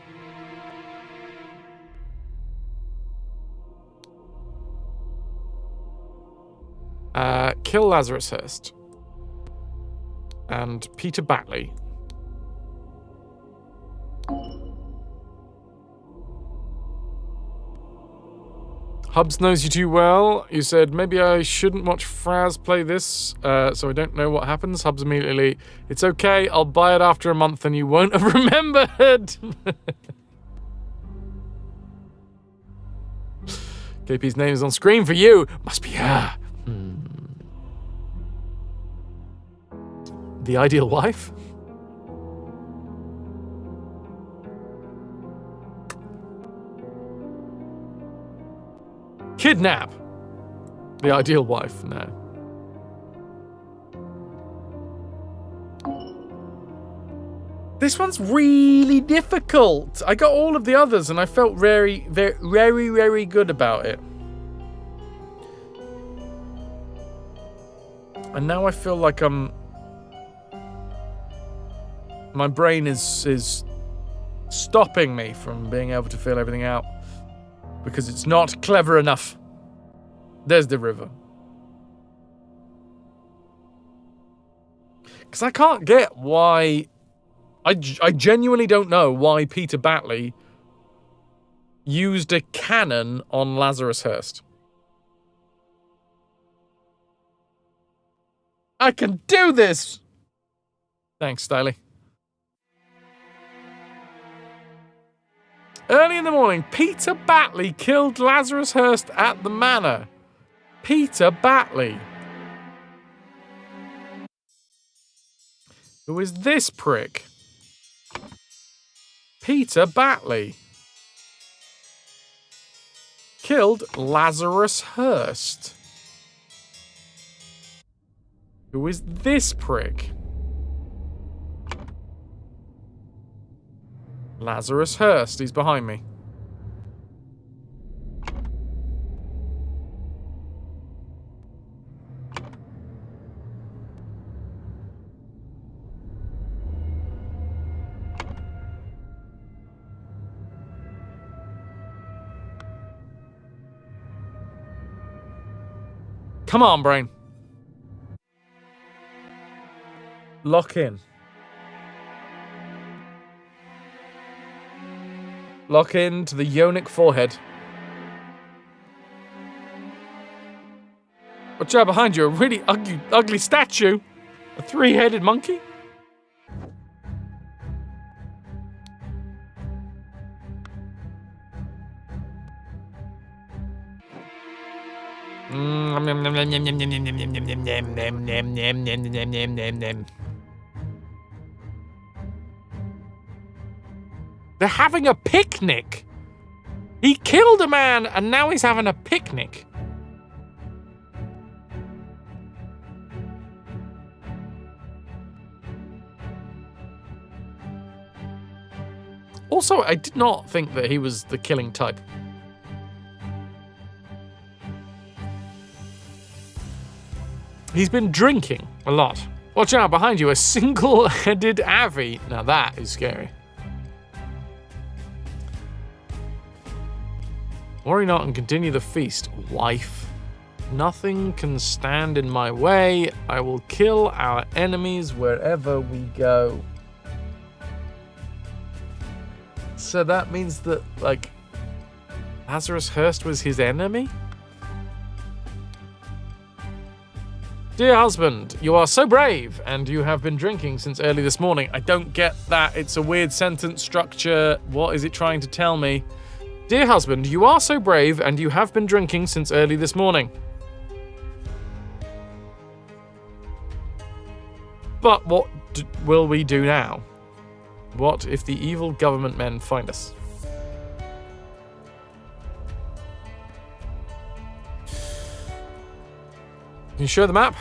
Kill Lazarus Hurst. And Peter Batley. Hubs knows you too well. You said, maybe I shouldn't watch Fras play this, so I don't know what happens. Hubs immediately, it's okay, I'll buy it after a month and you won't have remembered. KP's name is on screen for you. Must be her. The ideal wife? Kidnap. The ideal wife, no. This one's really difficult. I got all of the others and I felt very, very, very, very good about it. And now I feel like my brain is stopping me from being able to feel everything out. Because it's not clever enough. There's the river. Because I can't get why... I genuinely don't know why Peter Batley used a cannon on Lazarus Hurst. I can do this! Thanks, Stiley. Early in the morning, Peter Batley killed Lazarus Hurst at the manor. Peter Batley. Who is this prick? Peter Batley. Killed Lazarus Hurst. Who is this prick? Lazarus Hurst, he's behind me. Come on, brain. Lock in. Lock in to the yonic forehead. Watch out behind you, a really ugly statue. A three-headed monkey? They're having a picnic. He killed a man and now he's having a picnic. Also, I did not think that he was the killing type. He's been drinking a lot. Watch out, behind you, a single-headed Avi. Now that is scary. Worry not and continue the feast, wife. Nothing can stand in my way. I will kill our enemies wherever we go. So that means that, like, Lazarus Hurst was his enemy? Dear husband, you are so brave, and you have been drinking since early this morning. I don't get that. It's a weird sentence structure. What is it trying to tell me? Dear husband, you are so brave, and you have been drinking since early this morning. But what will we do now? What if the evil government men find us? Can you show the map?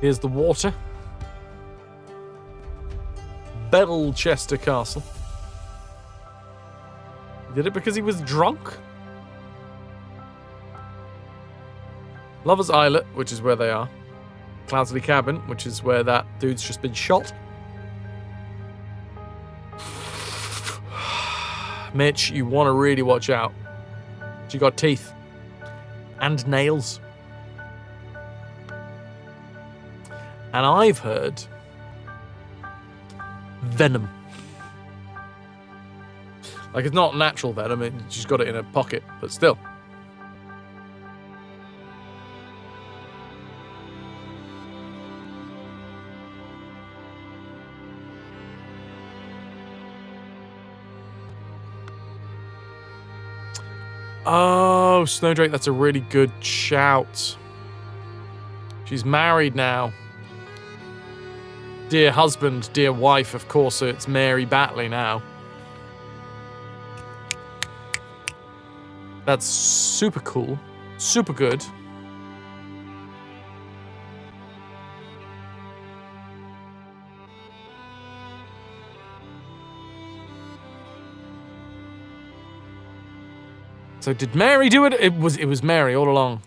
Here's the water. Belchester Castle. Did it because he was drunk? Lover's Islet, which is where they are. Cloudsley Cabin, which is where that dude's just been shot. Mitch, you want to really watch out. She got teeth. And nails. And I've heard venom. Like, it's not natural venom, she's got it in her pocket, but still. Oh, Snowdrake, that's a really good shout. She's married now. Dear husband, dear wife, of course, so it's Mary Batley now. That's super cool. Super good. So did Mary do it? It was Mary all along.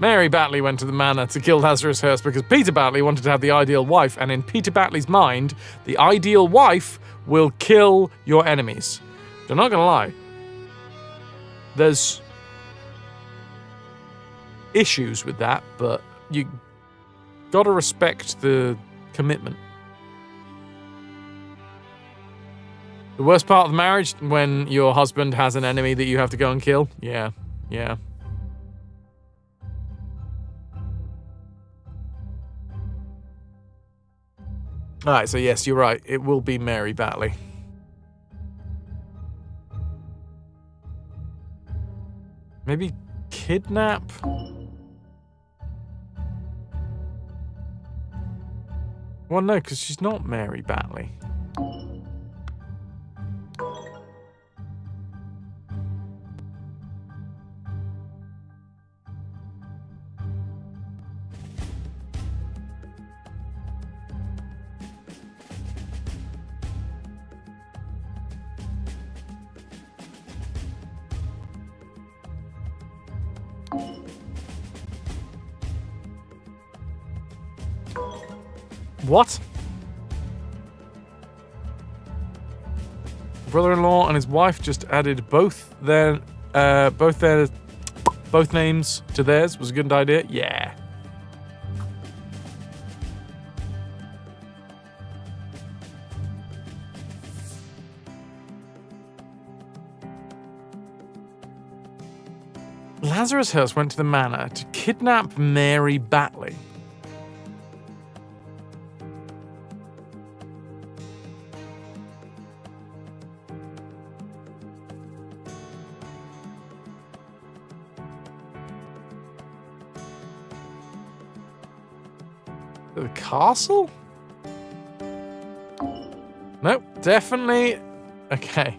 Mary Batley went to the manor to kill Lazarus Hurst because Peter Batley wanted to have the ideal wife, and in Peter Batley's mind, the ideal wife will kill your enemies. I'm not gonna lie. There's issues with that, but you gotta respect the commitment. The worst part of the marriage, when your husband has an enemy that you have to go and kill? Yeah, yeah. Alright, so yes, you're right. It will be Mary Batley. Maybe kidnap? Well, no, because she's not Mary Batley. What? Brother-in-law and his wife just added both names to theirs. Was a good idea. Yeah. Lazarus Hurst went to the manor to kidnap Mary Batley. The castle? Nope, definitely. Okay.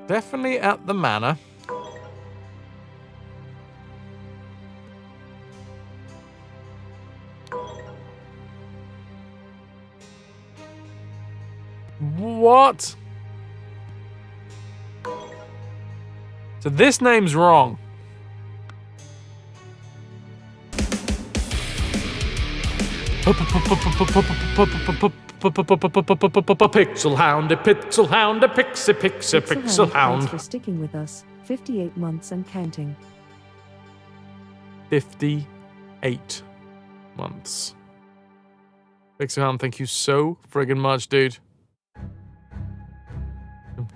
Definitely at the manor. What? So this name's wrong. Pixel hound, a pixel hound, a pixie, pixel hound. Thanks for sticking with us. 58 months and counting. 58 months. Pixel hound, thank you so friggin' much, dude.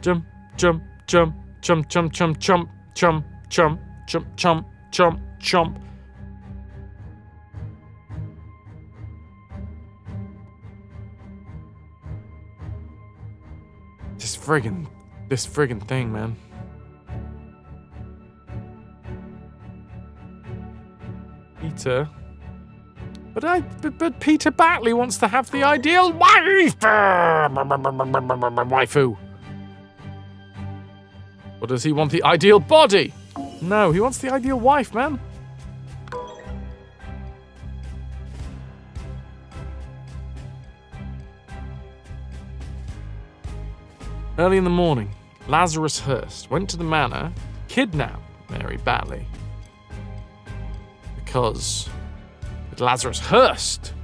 Jump, jump, jump, jump, jump, jump, jump, jump, jump, jump, jump, jump, jump. This friggin' thing, man. Peter. But Peter Batley wants to have the ideal wife! Waifu. Or does he want the ideal body? No, he wants the ideal wife, man. Early in the morning, Lazarus Hurst went to the manor, kidnapped Mary Batley. Because with Lazarus Hurst,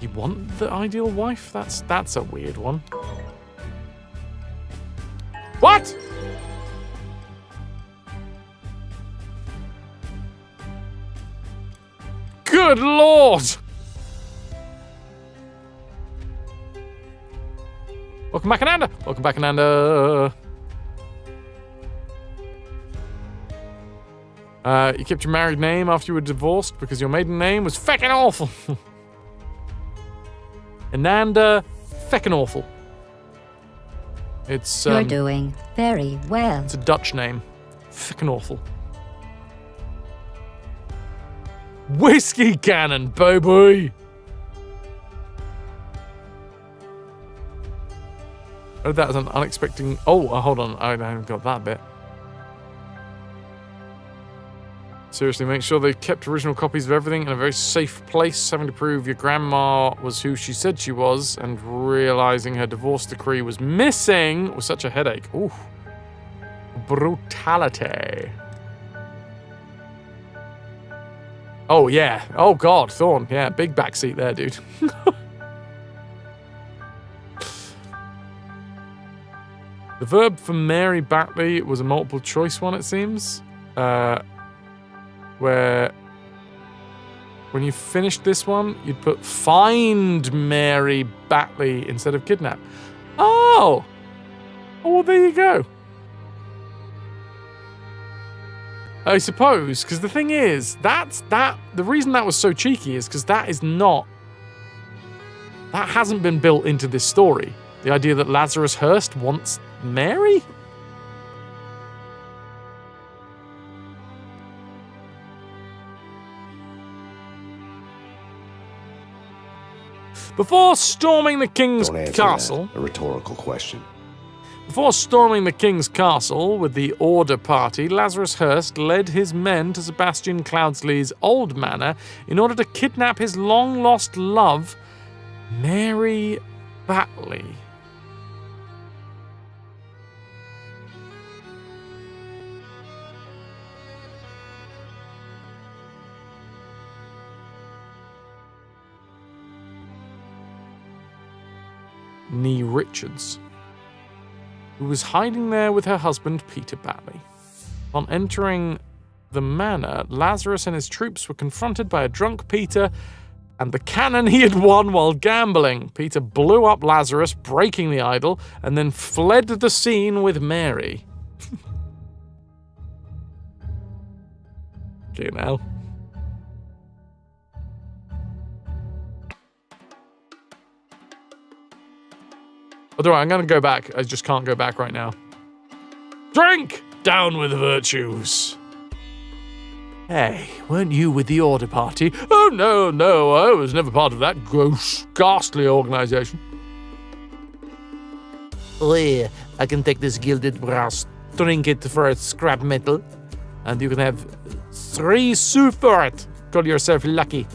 you want the ideal wife? That's a weird one. What? Good Lord! Welcome back, Ananda. Welcome back, Ananda. You kept your married name after you were divorced because your maiden name was feckin' awful. Ananda feckin' awful. It's You're doing very well. It's a Dutch name. Feckin' awful. Whiskey cannon, baby. Oh, that was an unexpected. Oh, hold on. I haven't got that bit. Seriously, make sure they kept original copies of everything in a very safe place. Having to prove your grandma was who she said she was, and realizing her divorce decree was missing was such a headache. Ooh. Brutality. Oh, yeah. Oh, God. Thorn. Yeah, big backseat there, dude. The verb for Mary Batley was a multiple choice one, it seems. Where when you finished this one, you'd put find Mary Batley instead of kidnap. Oh! Oh, well, there you go. I suppose, because the thing is, the reason that was so cheeky is because that hasn't been built into this story. The idea that Lazarus Hurst wants Mary? Before storming the king's Don't answer castle... that. A rhetorical question. Before storming the king's castle with the Order Party, Lazarus Hearst led his men to Sebastian Cloudsley's old manor in order to kidnap his long-lost love, Mary Batley. Nee Richards, who was hiding there with her husband, Peter Batley. On entering the manor, Lazarus and his troops were confronted by a drunk Peter and the cannon he had won while gambling. Peter blew up Lazarus, breaking the idol, and then fled the scene with Mary. Okay, now. Although I'm going to go back. I just can't go back right now. Drink! Down with the virtues. Hey, weren't you with the Order Party? Oh, no, I was never part of that gross, ghastly organization. Oh yeah, I can take this gilded brass, drink it for its scrap metal, and you can have 3 sous for it. Call yourself lucky.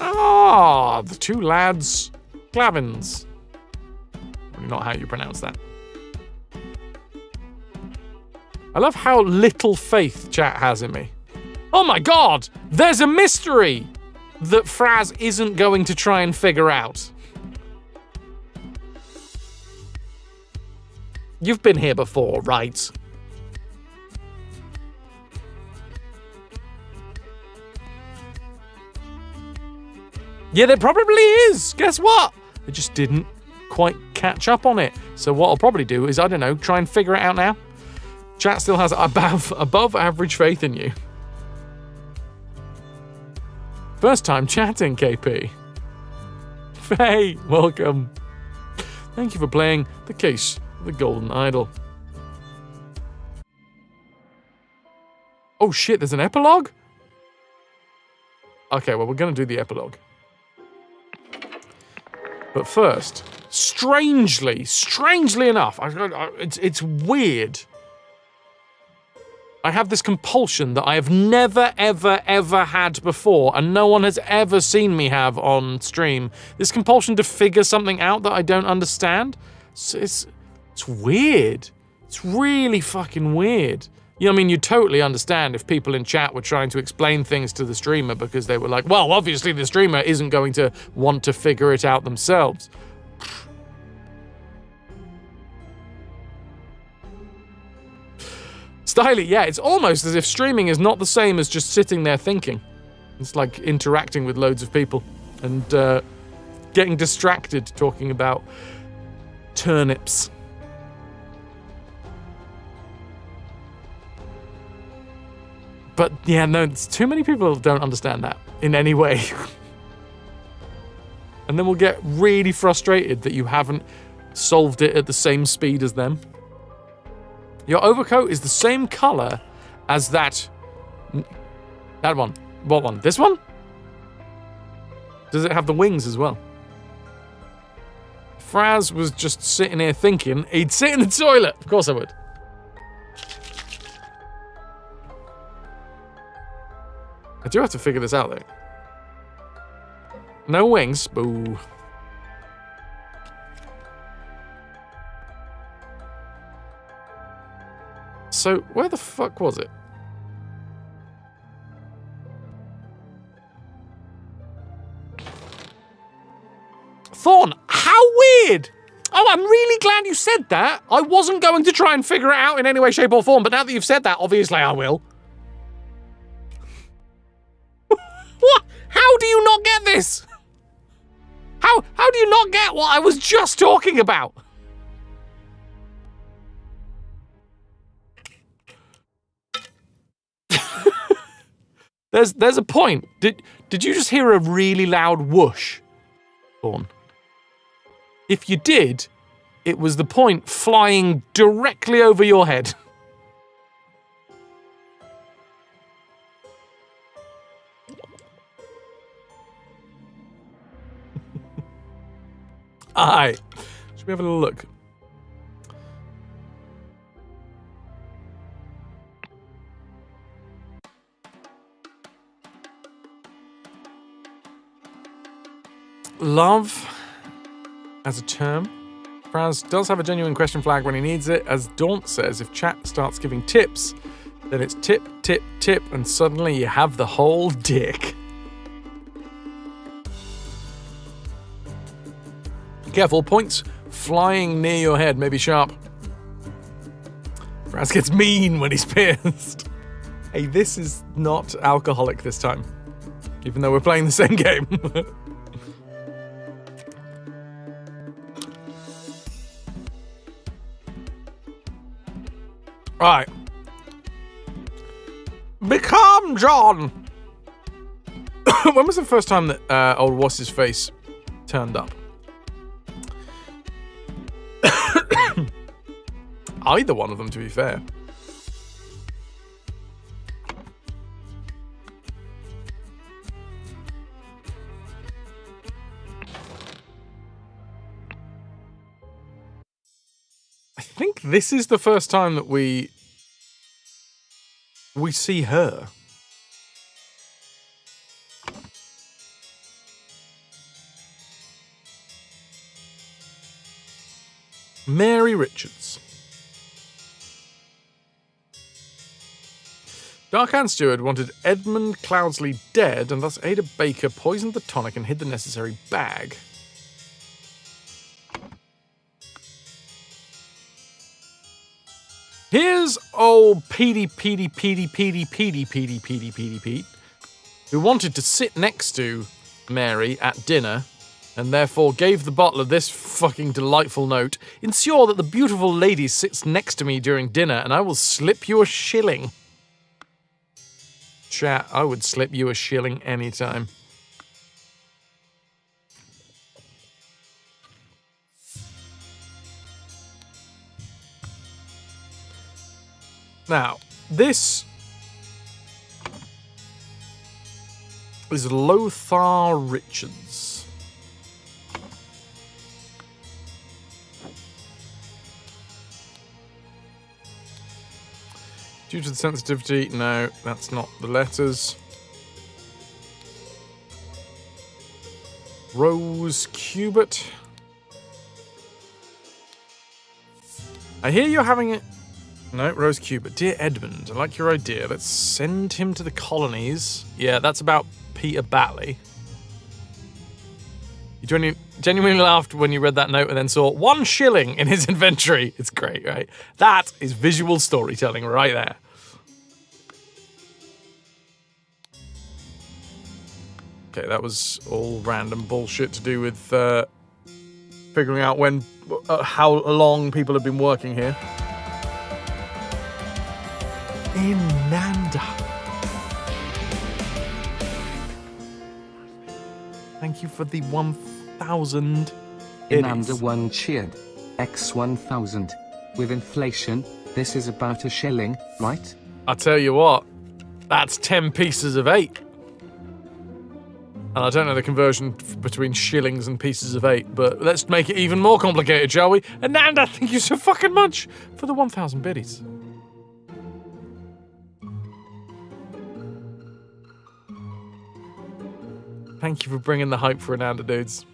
Ah, the 2 lads, Clavins. Probably not how you pronounce that. I love how little faith chat has in me. Oh my god, there's a mystery that Fras isn't going to try and figure out. You've been here before, right? Yeah, there probably is. Guess what? I just didn't quite catch up on it. So what I'll probably do is, I don't know, try and figure it out now. Chat still has above average faith in you. First time chatting, KP. Faye, welcome. Thank you for playing The Case of the Golden Idol. Oh shit, there's an epilogue? Okay, well, we're going to do the epilogue. But first, strangely enough, it's weird. I have this compulsion that I have never, ever had before, and no one has ever seen me have on stream. This compulsion to figure something out that I don't understand. It's weird. It's really fucking weird. You know, I mean, you totally understand if people in chat were trying to explain things to the streamer because they were like, well, obviously the streamer isn't going to want to figure it out themselves. Styly, yeah, it's almost as if streaming is not the same as just sitting there thinking. It's like interacting with loads of people and getting distracted talking about turnips. But yeah, no, too many people don't understand that in any way. And then we'll get really frustrated that you haven't solved it at the same speed as them. Your overcoat is the same color as that one. What one? This one? Does it have the wings as well? Fraz was just sitting here thinking he'd sit in the toilet. Of course I would. I do have to figure this out, though. No wings. Boo. So, where the fuck was it? Thorn, how weird! Oh, I'm really glad you said that. I wasn't going to try and figure it out in any way, shape, or form, but now that you've said that, obviously I will. What? How do you not get this? How do you not get what I was just talking about? There's a point. Did you just hear a really loud whoosh? Thorn. If you did, it was the point flying directly over your head. Aye. Should we have a little look? Love as a term. Fras does have a genuine question flag when he needs it. As Daunt says, if chat starts giving tips, then it's tip, tip, tip, and suddenly you have the whole dick. Careful, points flying near your head may be sharp. Fras gets mean when he's pissed. Hey, this is not alcoholic this time, even though we're playing the same game. Right. Become John! When was the first time that old What's-His-Face turned up? Either one of them, to be fair. I think this is the first time that we see her. Mary Richards. Dark Ann Stewart wanted Edmund Cloudsley dead, and thus Ada Baker poisoned the tonic and hid the necessary bag. Here's old Pete, who wanted to sit next to Mary at dinner, and therefore gave the butler this fucking delightful note. Ensure that the beautiful lady sits next to me during dinner, and I will slip you a shilling. Chat, I would slip you a shilling anytime. Now, this is Lothar Richards. Due to the sensitivity, no, that's not the letters. Rose Cubit. I hear you're having it. No, Rose Cubit. Dear Edmund, I like your idea. Let's send him to the colonies. Yeah, that's about Peter Batley. You genuinely laughed when you read that note and then saw 1 shilling in his inventory. It's great, right? That is visual storytelling right there. Okay, that was all random bullshit to do with figuring out when, how long people have been working here. Inanda. Thank you for the 1,000. Inanda 1 cheered. X 1,000. With inflation, this is about a shilling, right? I tell you what, that's 10 pieces of 8. And I don't know the conversion between shillings and pieces of 8, but let's make it even more complicated, shall we? Ananda, thank you so fucking much for the 1,000 biddies. Thank you for bringing the hype for Ananda, dudes.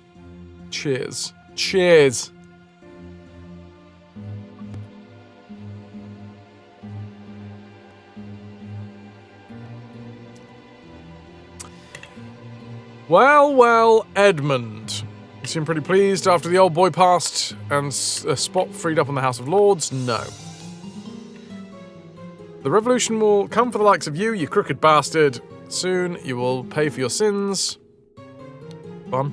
Cheers. Cheers. Well, well, Edmund. You seem pretty pleased after the old boy passed and a spot freed up on the House of Lords? No. The revolution will come for the likes of you, you crooked bastard. Soon you will pay for your sins. Fun.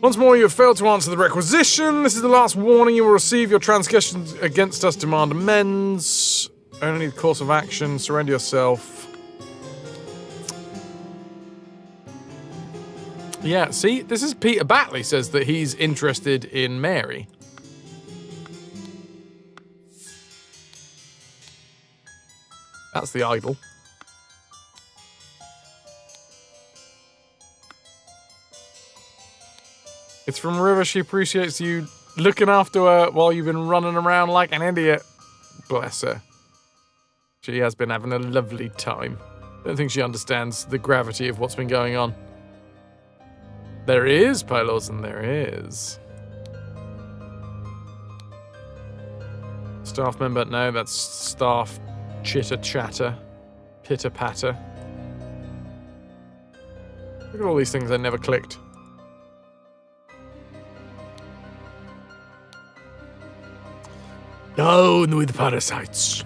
Once more, you have failed to answer the requisition. This is the last warning you will receive. Your transgressions against us demand amends. Only the course of action. Surrender yourself. Yeah, see, this is Peter Batley says that he's interested in Mary. That's the idol. It's from River. She appreciates you looking after her while you've been running around like an idiot. Bless her. She has been having a lovely time. Don't think she understands the gravity of what's been going on. There is, Pylorson, there is. Staff member, no, that's staff chitter-chatter. Pitter-patter. Look at all these things I never clicked. Down with parasites.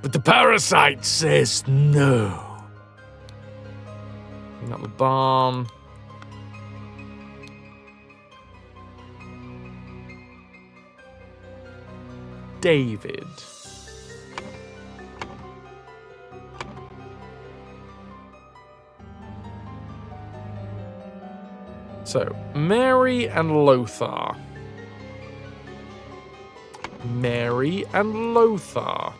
But the parasite says no. Not the barn. David. So, Mary and Lothar. Mary and Lothar.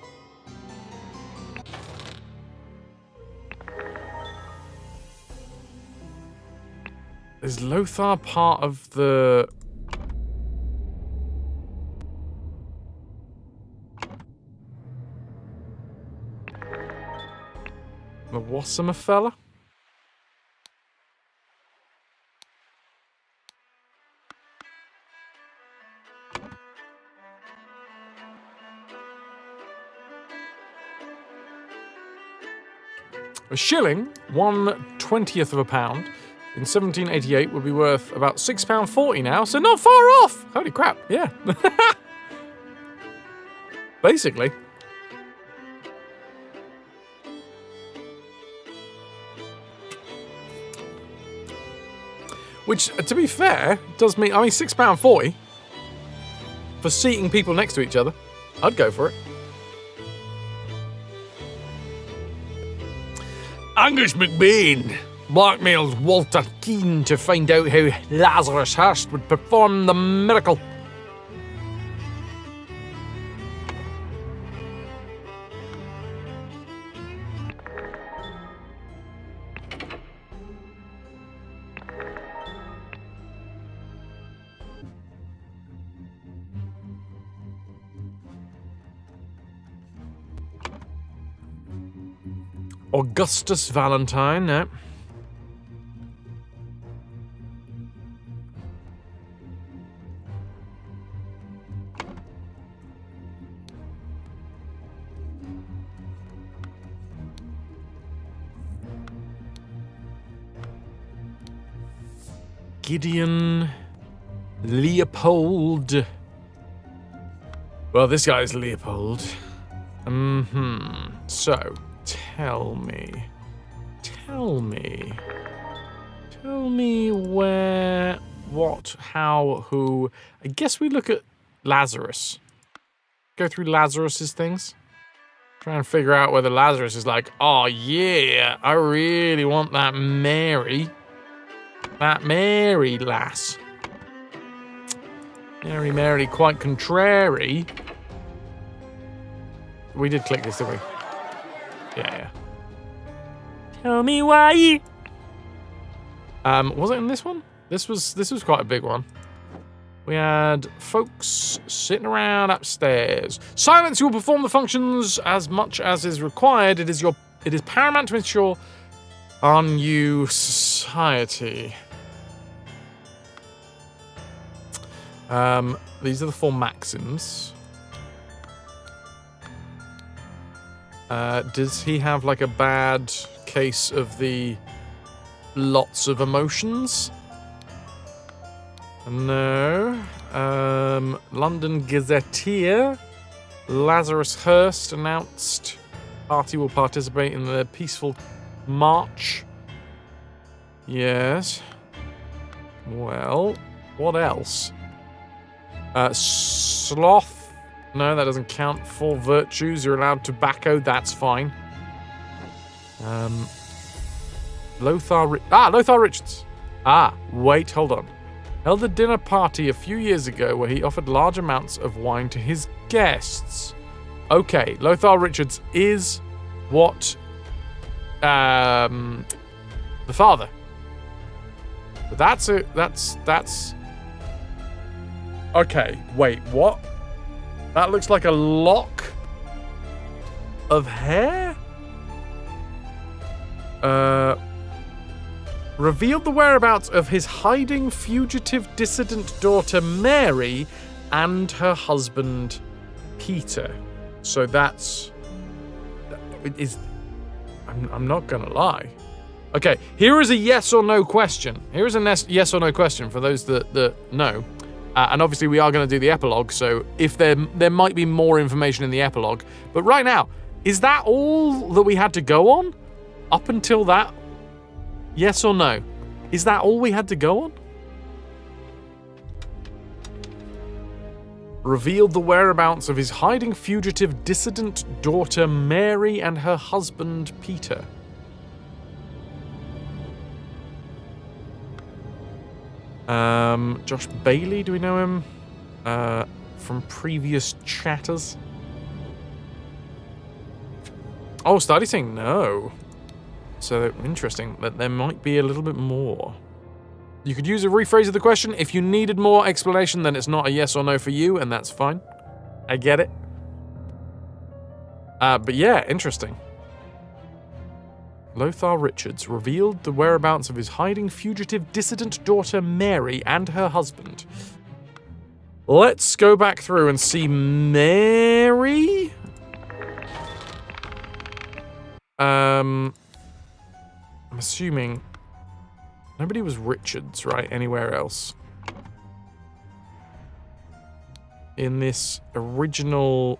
Is Lothar part of the... the Wassamer fella? A shilling, 1/20th of a pound, in 1788 would be worth about £6.40 now, so not far off! Holy crap, yeah. Basically. Which, to be fair, does mean, I mean, £6.40 for seating people next to each other. I'd go for it. Angus McBain blackmails Walter Keane to find out how Lazarus Hurst would perform the miracle. Augustus Valentine, no. Gideon Leopold. Well, this guy's Leopold. So, tell me where, what, how, who. I guess we look at Lazarus. Go through Lazarus's things. Try and figure out whether Lazarus is like, oh yeah, I really want that Mary. That Mary lass. Mary, quite contrary. We did click this, didn't we? Yeah. Tell me why. Was it in this one? This was quite a big one. We had folks sitting around upstairs. Silence, you will perform the functions as much as is required. It is paramount to ensure our new society. These are the 4 maxims. Does he have like a bad case of the lots of emotions? No. London Gazetteer. Lazarus Hurst announced party will participate in the peaceful march. Yes. Well, what else? Sloth. No, that doesn't count. 4 virtues. You're allowed tobacco. That's fine. Lothar Richards. Wait, hold on. Held a dinner party a few years ago where he offered large amounts of wine to his guests. Okay, Lothar Richards is what? The father. But that's okay, wait, what? That looks like a lock of hair? Revealed the whereabouts of his hiding fugitive dissident daughter Mary and her husband Peter. So that's... I'm not gonna lie. Okay, here is a yes or no question. Here is a yes or no question for those that know. And obviously we are going to do the epilogue, so if there might be more information in the epilogue. But right now, is that all that we had to go on? Up until that? Yes or no? Is that all we had to go on? Revealed the whereabouts of his hiding fugitive dissident daughter Mary and her husband Peter. Josh Bailey, do we know him? From previous chatters? Oh, Stardy saying no. So interesting, but there might be a little bit more. You could use a rephrase of the question. If you needed more explanation, then it's not a yes or no for you, and that's fine. I get it. But yeah, interesting. Lothar Richards revealed the whereabouts of his hiding fugitive dissident daughter Mary and her husband. Let's go back through and see Mary. I'm assuming nobody was Richards, right? Anywhere else. In this original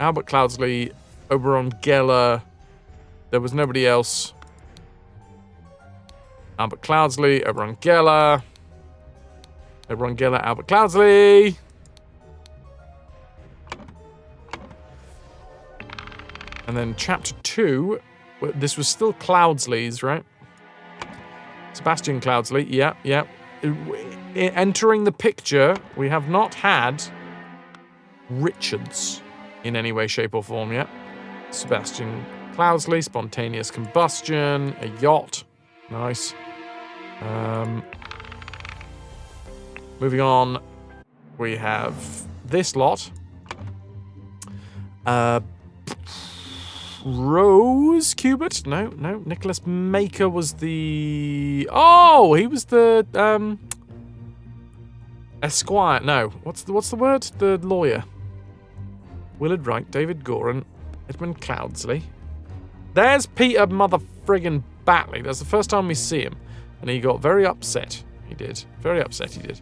Albert Cloudsley, Oberon Geller, there was nobody else. Albert Cloudsley, Oberon Geller, Albert Cloudsley. And then chapter 2, this was still Cloudsley's, right? Sebastian Cloudsley, yeah. Entering the picture, we have not had Richards in any way, shape, or form yet. Sebastian Cloudsley, spontaneous combustion, a yacht. Nice. Moving on, we have this lot. Rose Cubert? No. Nicholas Maker was the... Oh, he was the, Esquire. No, what's the word? The lawyer. Willard Wright, David Goran, Edmund Cloudsley. There's Peter mother-friggin' Batley. That's the first time we see him. And he got very upset. He did. Very upset, he did.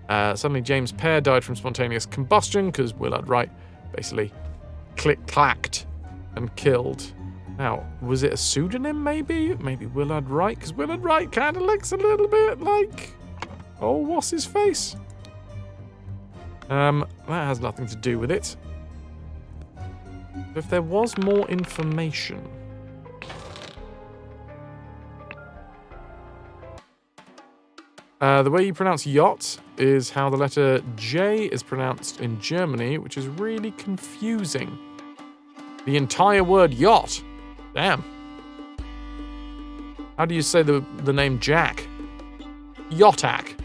Suddenly James Pear died from spontaneous combustion because Willard Wright basically click-clacked and killed. Now, was it a pseudonym, maybe? Maybe Willard Wright? Because Willard Wright kind of looks a little bit like... Oh, what's his face? That has nothing to do with it. If there was more information... the way you pronounce yacht is how the letter J is pronounced in Germany, which is really confusing. The entire word yacht. Damn. How do you say the name Jack? Yachtak.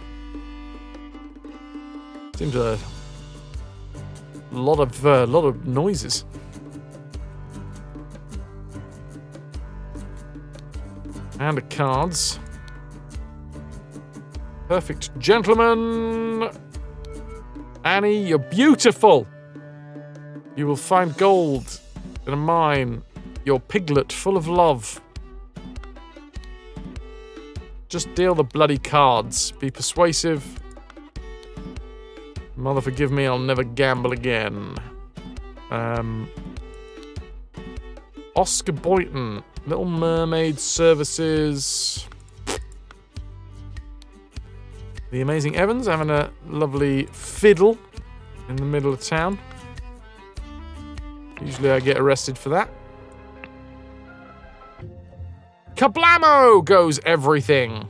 Seems a lot of noises. And the cards. Perfect gentleman. Annie, you're beautiful. You will find gold in a mine. Your piglet full of love. Just deal the bloody cards. Be persuasive. Mother forgive me, I'll never gamble again. Oscar Boynton. Little Mermaid Services. The Amazing Evans having a lovely fiddle in the middle of town. Usually I get arrested for that. Kablamo goes everything.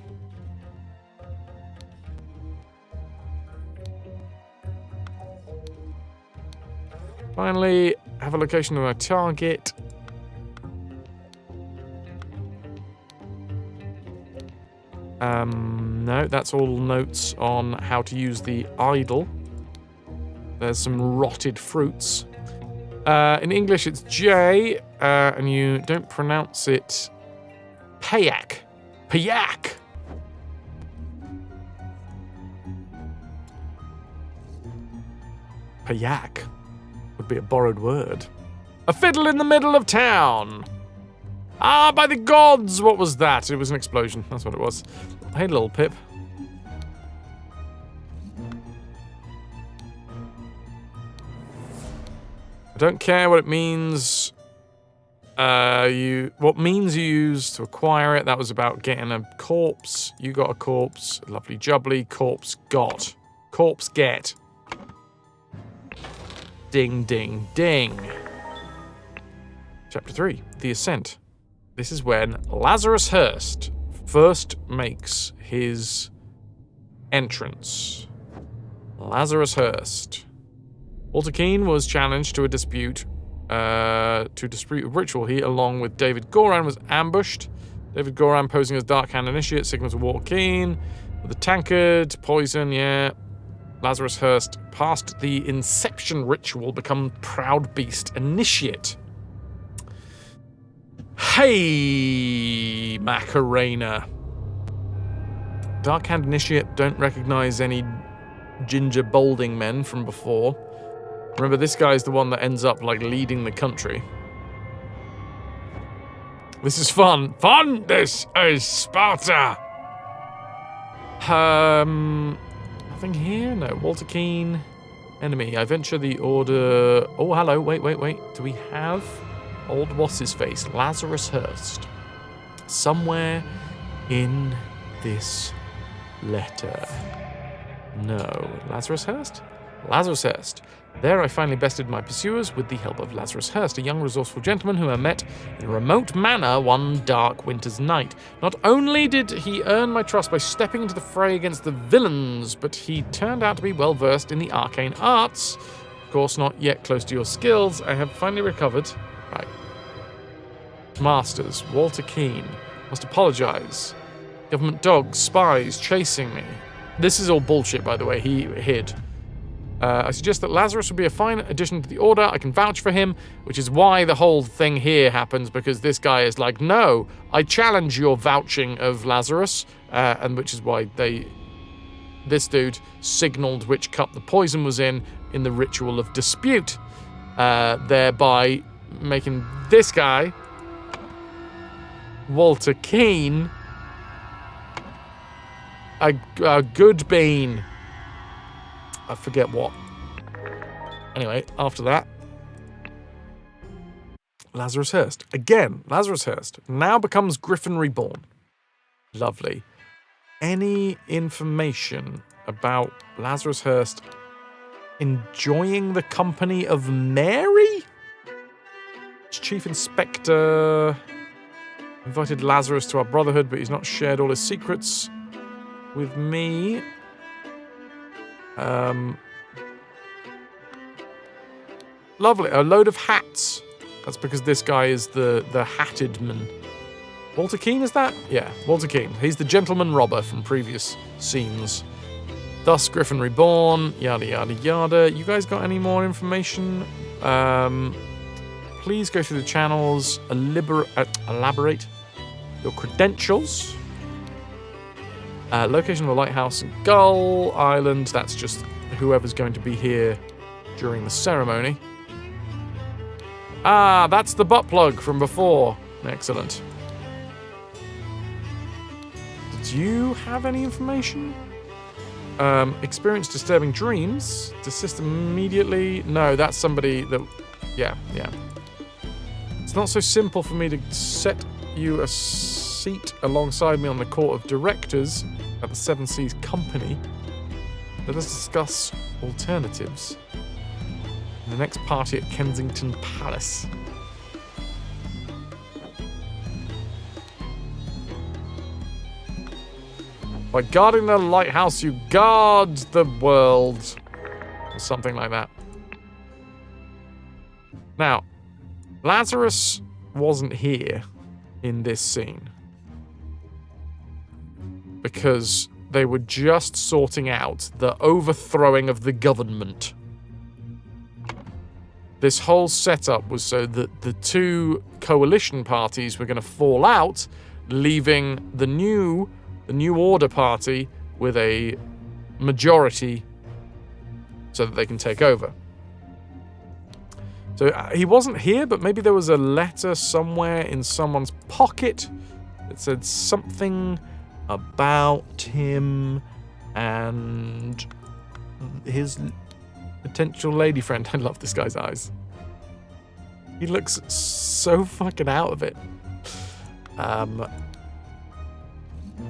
Finally, have a location of my target. No, that's all notes on how to use the idol. There's some rotted fruits. In English, it's J, and you don't pronounce it payak. Payak. Payak would be a borrowed word. A fiddle in the middle of town. Ah, by the gods! What was that? It was an explosion. That's what it was. Hey, little Pip. I don't care what it means. What means you use to acquire it. That was about getting a corpse. You got a corpse. Lovely jubbly. Corpse got. Corpse get. Ding, ding, ding. Chapter 3. The Ascent. This is when Lazarus Hurst first makes his entrance. Lazarus Hurst. Walter Keane was challenged to a dispute a ritual. He, along with David Goran, was ambushed. David Goran, posing as Dark Hand Initiate, signals to Walter Keane with a tankard, poison, yeah. Lazarus Hurst passed the Inception ritual, become Proud Beast Initiate. Hey, Macarena. Dark Hand Initiate don't recognize any ginger balding men from before. Remember, this guy's the one that ends up, like, leading the country. This is fun. Fun! This is Sparta! Nothing here? No. Walter Keane. Enemy. I venture the order... Oh, hello. Wait. Do we have... Old what's-his-face? Lazarus Hurst. Somewhere in this letter. No. Lazarus Hurst? Lazarus Hurst. There I finally bested my pursuers with the help of Lazarus Hurst, a young resourceful gentleman whom I met in a remote manner one dark winter's night. Not only did he earn my trust by stepping into the fray against the villains, but he turned out to be well versed in the arcane arts. Of course, not yet close to your skills. I have finally recovered. Right. Masters, Walter Keane. Must apologize. Government dogs, spies, chasing me. This is all bullshit, by the way. He hid. I suggest that Lazarus would be a fine addition to the Order. I can vouch for him, which is why the whole thing here happens, because this guy is like, no, I challenge your vouching of Lazarus, and which is why this dude signaled which cup the poison was in the ritual of dispute, thereby making this guy, Walter Keane, a good bean. I forget what. Anyway, after that, Lazarus Hurst. Again, Lazarus Hurst now becomes Griffin Reborn. Lovely. Any information about Lazarus Hurst enjoying the company of Mary? Chief Inspector invited Lazarus to our brotherhood, but he's not shared all his secrets with me. Lovely. A load of hats. That's because this guy is the hatted man. Walter Keane, is that? Yeah, Walter Keane. He's the gentleman robber from previous scenes. Thus, Griffin Reborn, yada, yada, yada. You guys got any more information? Please go through the channels, elaborate your credentials. Location of the lighthouse, Gull Island. That's just whoever's going to be here during the ceremony. Ah, that's the butt plug from before. Excellent. Did you have any information? Experience disturbing dreams. Desist immediately. No, that's somebody that... Yeah. It's not so simple for me to set you a seat alongside me on the court of directors at the Seven Seas Company. Let us discuss alternatives in the next party at Kensington Palace. By guarding the lighthouse, you guard the world. Or something like that. Now, Lazarus wasn't here in this scene. Because they were just sorting out the overthrowing of the government. This whole setup was so that the two coalition parties were going to fall out, leaving the New Order party with a majority so that they can take over. So he wasn't here, but maybe there was a letter somewhere in someone's pocket that said something about him and his potential lady friend. I love this guy's eyes. He looks so fucking out of it.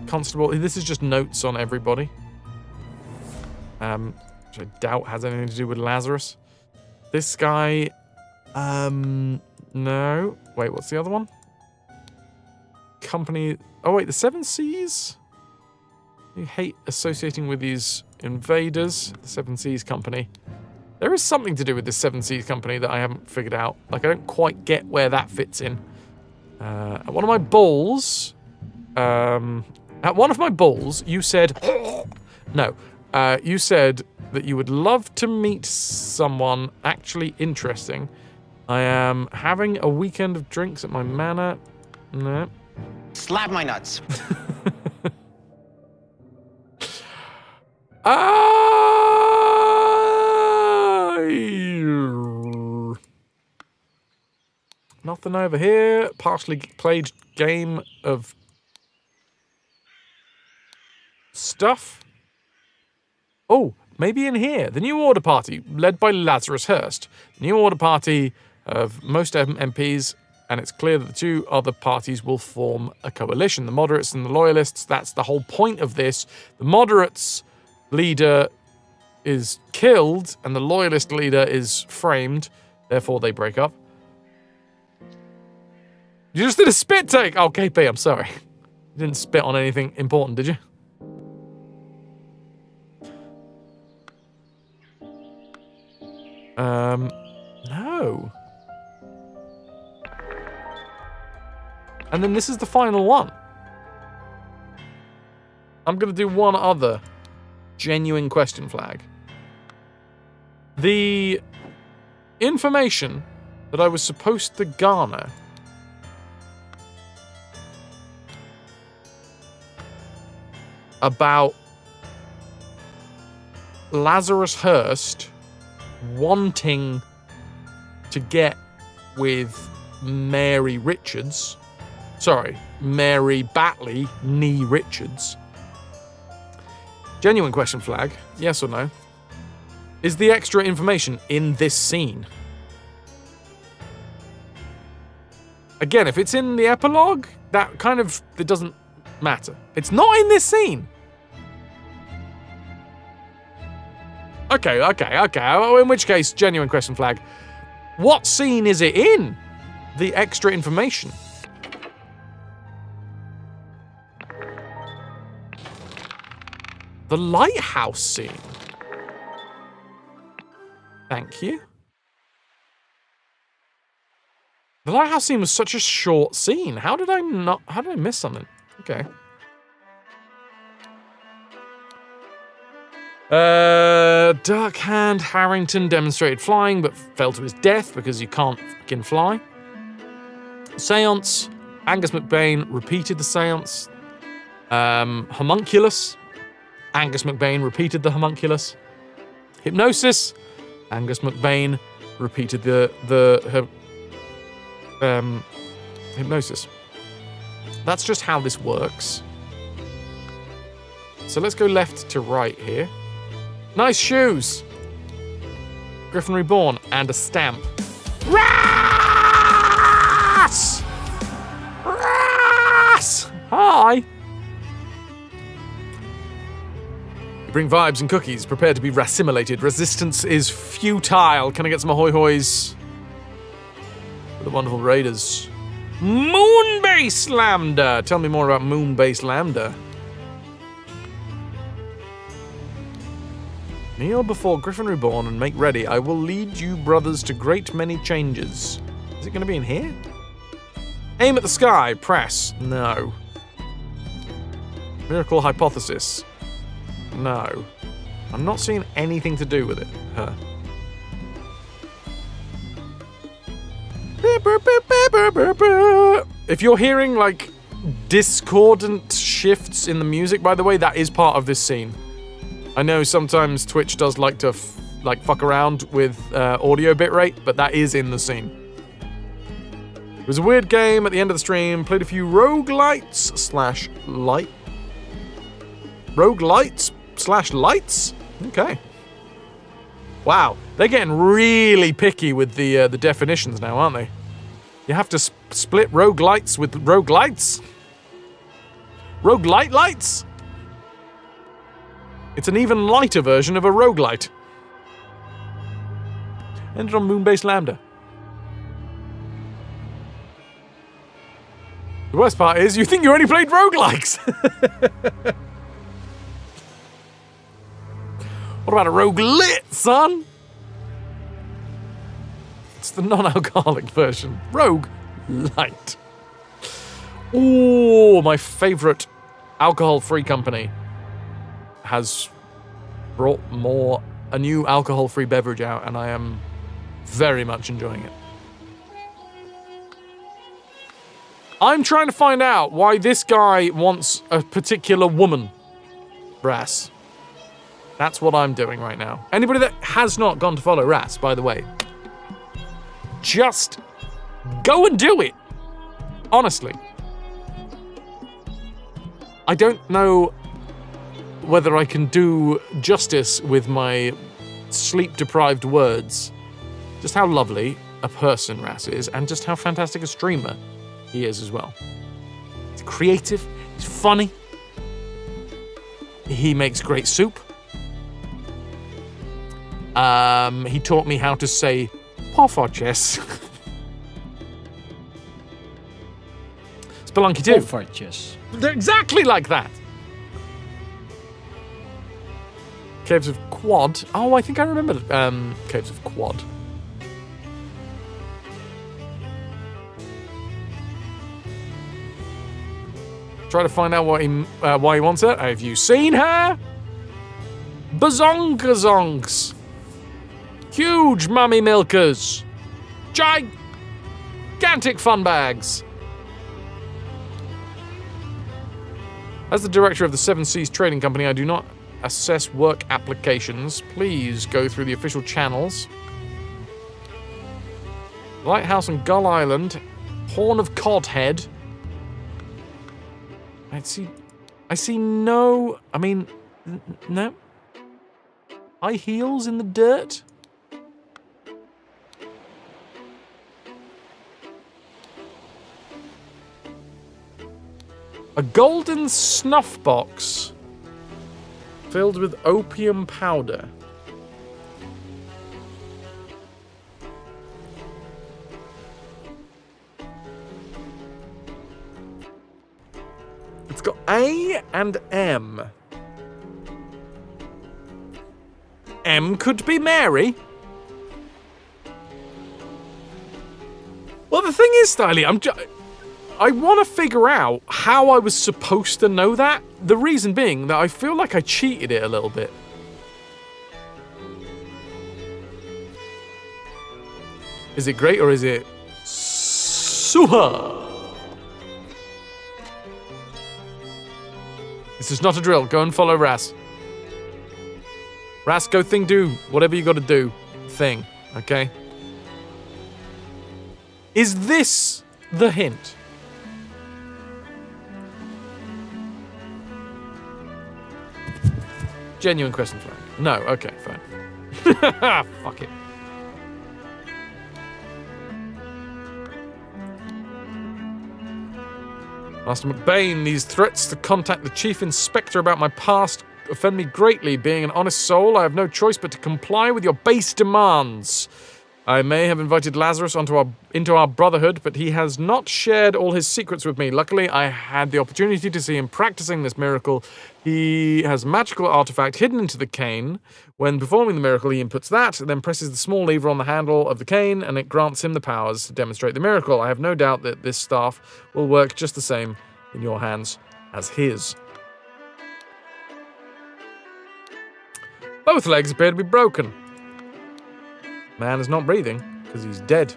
Constable, this is just notes on everybody. Which I doubt has anything to do with Lazarus. This guy, no. Wait, what's the other one? Company, oh wait, the Seven Seas? You hate associating with these invaders. The Seven Seas Company. There is something to do with this Seven Seas Company that I haven't figured out. Like, I don't quite get where that fits in. At one of my balls, you said, no, you said that you would love to meet someone actually interesting. I am having a weekend of drinks at my manor. No. Slap my nuts. Nothing over here. Partially played game of stuff. Oh, maybe in here. The New Order Party, led by Lazarus Hurst. New Order Party of most MPs, and it's clear that the two other parties will form a coalition. The moderates and the loyalists, that's the whole point of this. The moderates leader is killed, and the loyalist leader is framed. Therefore, they break up. You just did a spit take! Oh, KP, I'm sorry. You didn't spit on anything important, did you? No. And then this is the final one. I'm going to do one other genuine question flag. The information that I was supposed to garner about Lazarus Hurst wanting to get with Mary Richards. Sorry, Mary Batley, Nee Richards. Genuine question flag, yes or no? Is the extra information in this scene? Again, if it's in the epilogue, that kind of, it doesn't matter. It's not in this scene. Okay. In which case, genuine question flag. What scene is it in? The extra information. The lighthouse scene. Thank you. The lighthouse scene was such a short scene. How did I miss something? Okay. Darkhand Harrington demonstrated flying, but fell to his death because you can't fucking fly. Seance. Angus McBain repeated the seance. Homunculus. Angus McBain repeated the homunculus. Hypnosis. Angus McBain repeated the hypnosis. That's just how this works. So let's go left to right here. Nice shoes. Griffin Reborn and a stamp. Ras! Ras! Hi. You bring vibes and cookies. Prepare to be rassimilated. Resistance is futile. Can I get some ahoy hoys? For the wonderful raiders. Moonbase Lambda. Tell me more about Moonbase Lambda. Kneel before Griffin Reborn and make ready. I will lead you, brothers, to great many changes. Is it going to be in here? Aim at the sky. Press. No. Miracle hypothesis. No. I'm not seeing anything to do with it. Huh. If you're hearing, like, discordant shifts in the music, by the way, that is part of this scene. I know sometimes Twitch does like to, fuck around with audio bitrate, but that is in the scene. It was a weird game at the end of the stream. Played a few roguelites/lights? Okay. Wow, they're getting really picky with the definitions now, aren't they? You have to split roguelites with roguelites? Roguelite lights? It's an even lighter version of a roguelite. Ended on Moonbase Lambda. The worst part is, you think you only played roguelikes. What about a roguelit, son? It's the non-alcoholic version. Rogue Light. Ooh, my favorite alcohol-free company has brought a new alcohol-free beverage out, and I am very much enjoying it. I'm trying to find out why this guy wants a particular woman. Ras. That's what I'm doing right now. Anybody that has not gone to follow Ras, by the way, just go and do it. Honestly. I don't know whether I can do justice with my sleep-deprived words. Just how lovely a person Ras is, and just how fantastic a streamer he is as well. He's creative, he's funny, he makes great soup. He taught me how to say Poffarches. Spelunky 2. Poffarches. They're exactly like that. Caves of Quad. Oh, I think I remember Caves of Quad. Try to find out why he wants her. Have you seen her? Bazonkazonks. Huge mummy milkers. Gigantic fun bags. As the director of the Seven Seas Trading Company, I do not assess work applications. Please go through the official channels. Lighthouse on Gull Island. Horn of Codhead. I see no, no. High heels in the dirt? A golden snuff box filled with opium powder. It's got A and M. M could be Mary. Well, the thing is, Styly, I want to figure out how I was supposed to know that. The reason being that I feel like I cheated it a little bit. Is it great or is it super? This is not a drill. Go and follow Ras. Ras, go thing do. Whatever you got to do. Thing. Okay? Is this the hint? Genuine question flag. No, okay, fine. Fuck it. Master McBain, these threats to contact the Chief Inspector about my past offend me greatly. Being an honest soul, I have no choice but to comply with your base demands. I may have invited Lazarus into our brotherhood, but he has not shared all his secrets with me. Luckily, I had the opportunity to see him practicing this miracle. He has a magical artifact hidden into the cane. When performing the miracle, he inputs that, then presses the small lever on the handle of the cane, and it grants him the powers to demonstrate the miracle. I have no doubt that this staff will work just the same in your hands as his. Both legs appear to be broken. Man is not breathing, because he's dead.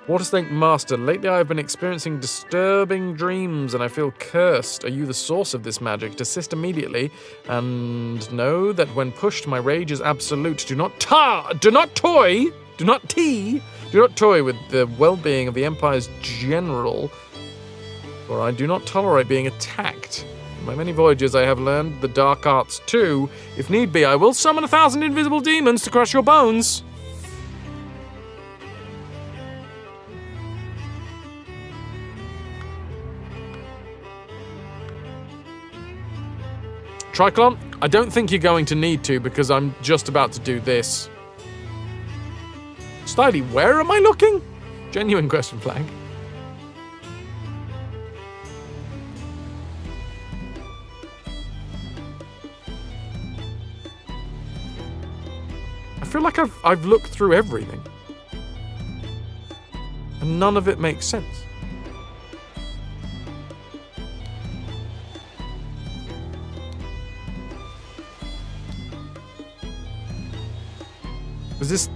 Water Snake Master, lately I have been experiencing disturbing dreams and I feel cursed. Are you the source of this magic? Desist immediately, and know that when pushed, my rage is absolute. Do not toy with the well-being of the Empire's general, for I do not tolerate being attacked. In my many voyages, I have learned the dark arts too. If need be, I will summon 1,000 invisible demons to crush your bones. Triclon, I don't think you're going to need to because I'm just about to do this. Styly, where am I looking? Genuine question flag. I feel like I've looked through everything. And none of it makes sense. Was this...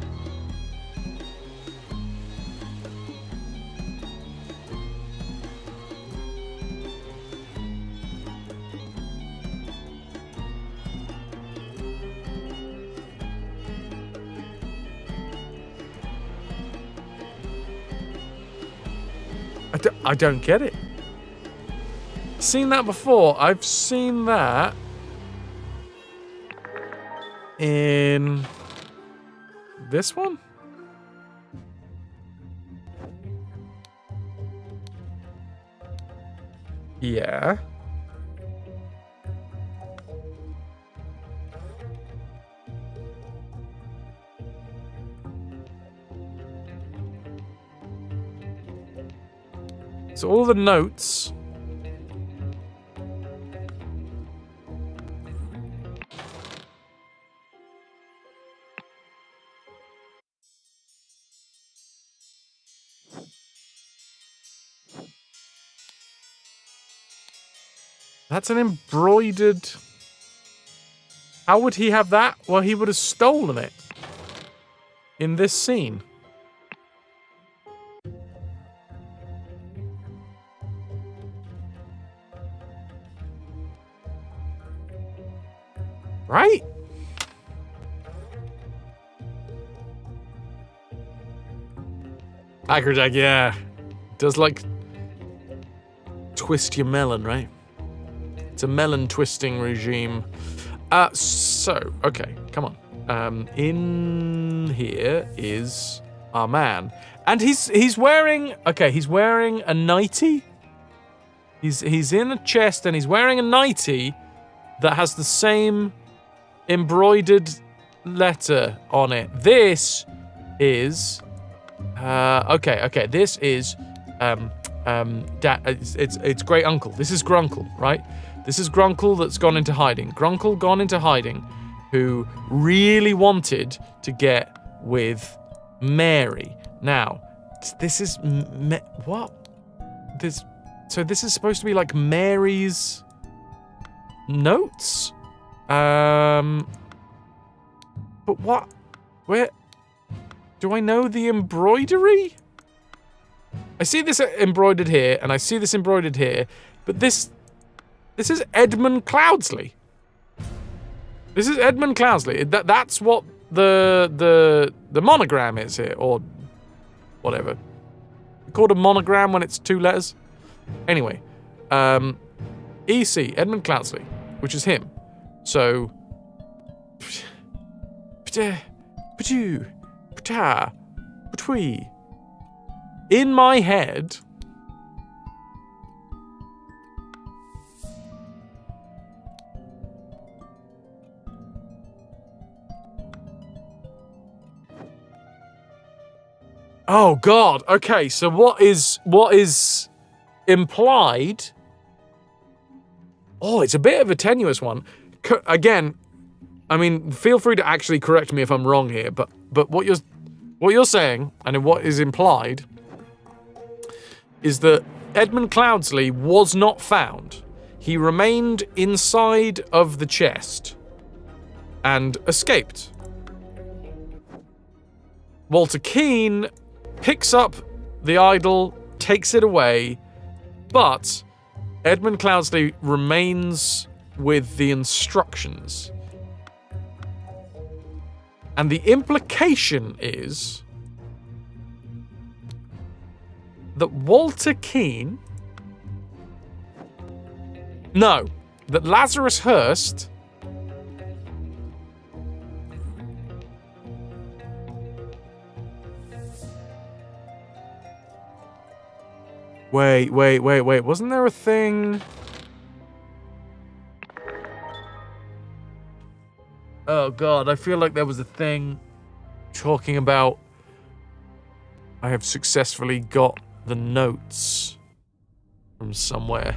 I don't get it. Seen that before. I've seen that in this one. Yeah. So all the notes. That's an embroidered... How would he have that? Well, he would have stolen it in this scene. Right? Acrojack, yeah. Does like twist your melon, right? It's a melon twisting regime. Okay, come on. In here is our man. And he's wearing a nightie. He's in a chest and he's wearing a nightie that has the same embroidered letter on it. This is this is it's great uncle. This is Grunkle, right? This is Grunkle that's gone into hiding. Grunkle gone into hiding, who really wanted to get with Mary. Now, this is what? So this is supposed to be like Mary's notes? But what? Where? Do I know the embroidery? I see this embroidered here, and I see this embroidered here, but this is Edmund Cloudsley. This is Edmund Cloudsley. That's what the monogram is here, or whatever. Called a monogram when it's 2 letters. Anyway, EC, Edmund Cloudsley, which is him. So, in my head, Oh God. Okay, so what is implied? Oh, it's a bit of a tenuous one. Again, I mean, feel free to actually correct me if I'm wrong here, but what you're saying and what is implied is that Edmund Cloudsley was not found. He remained inside of the chest and escaped. Walter Keane picks up the idol, takes it away, but Edmund Cloudsley remains with the instructions. And the implication is that Walter Keane... No, that Lazarus Hurst... Wait. Wasn't there a thing? Oh God, I feel like there was a thing talking about I have successfully got the notes from somewhere.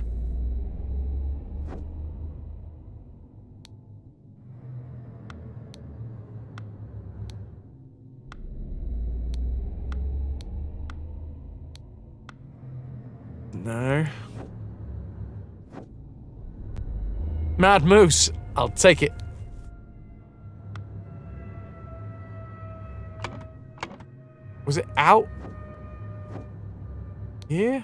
No. Mad Moose, I'll take it. Was it out here?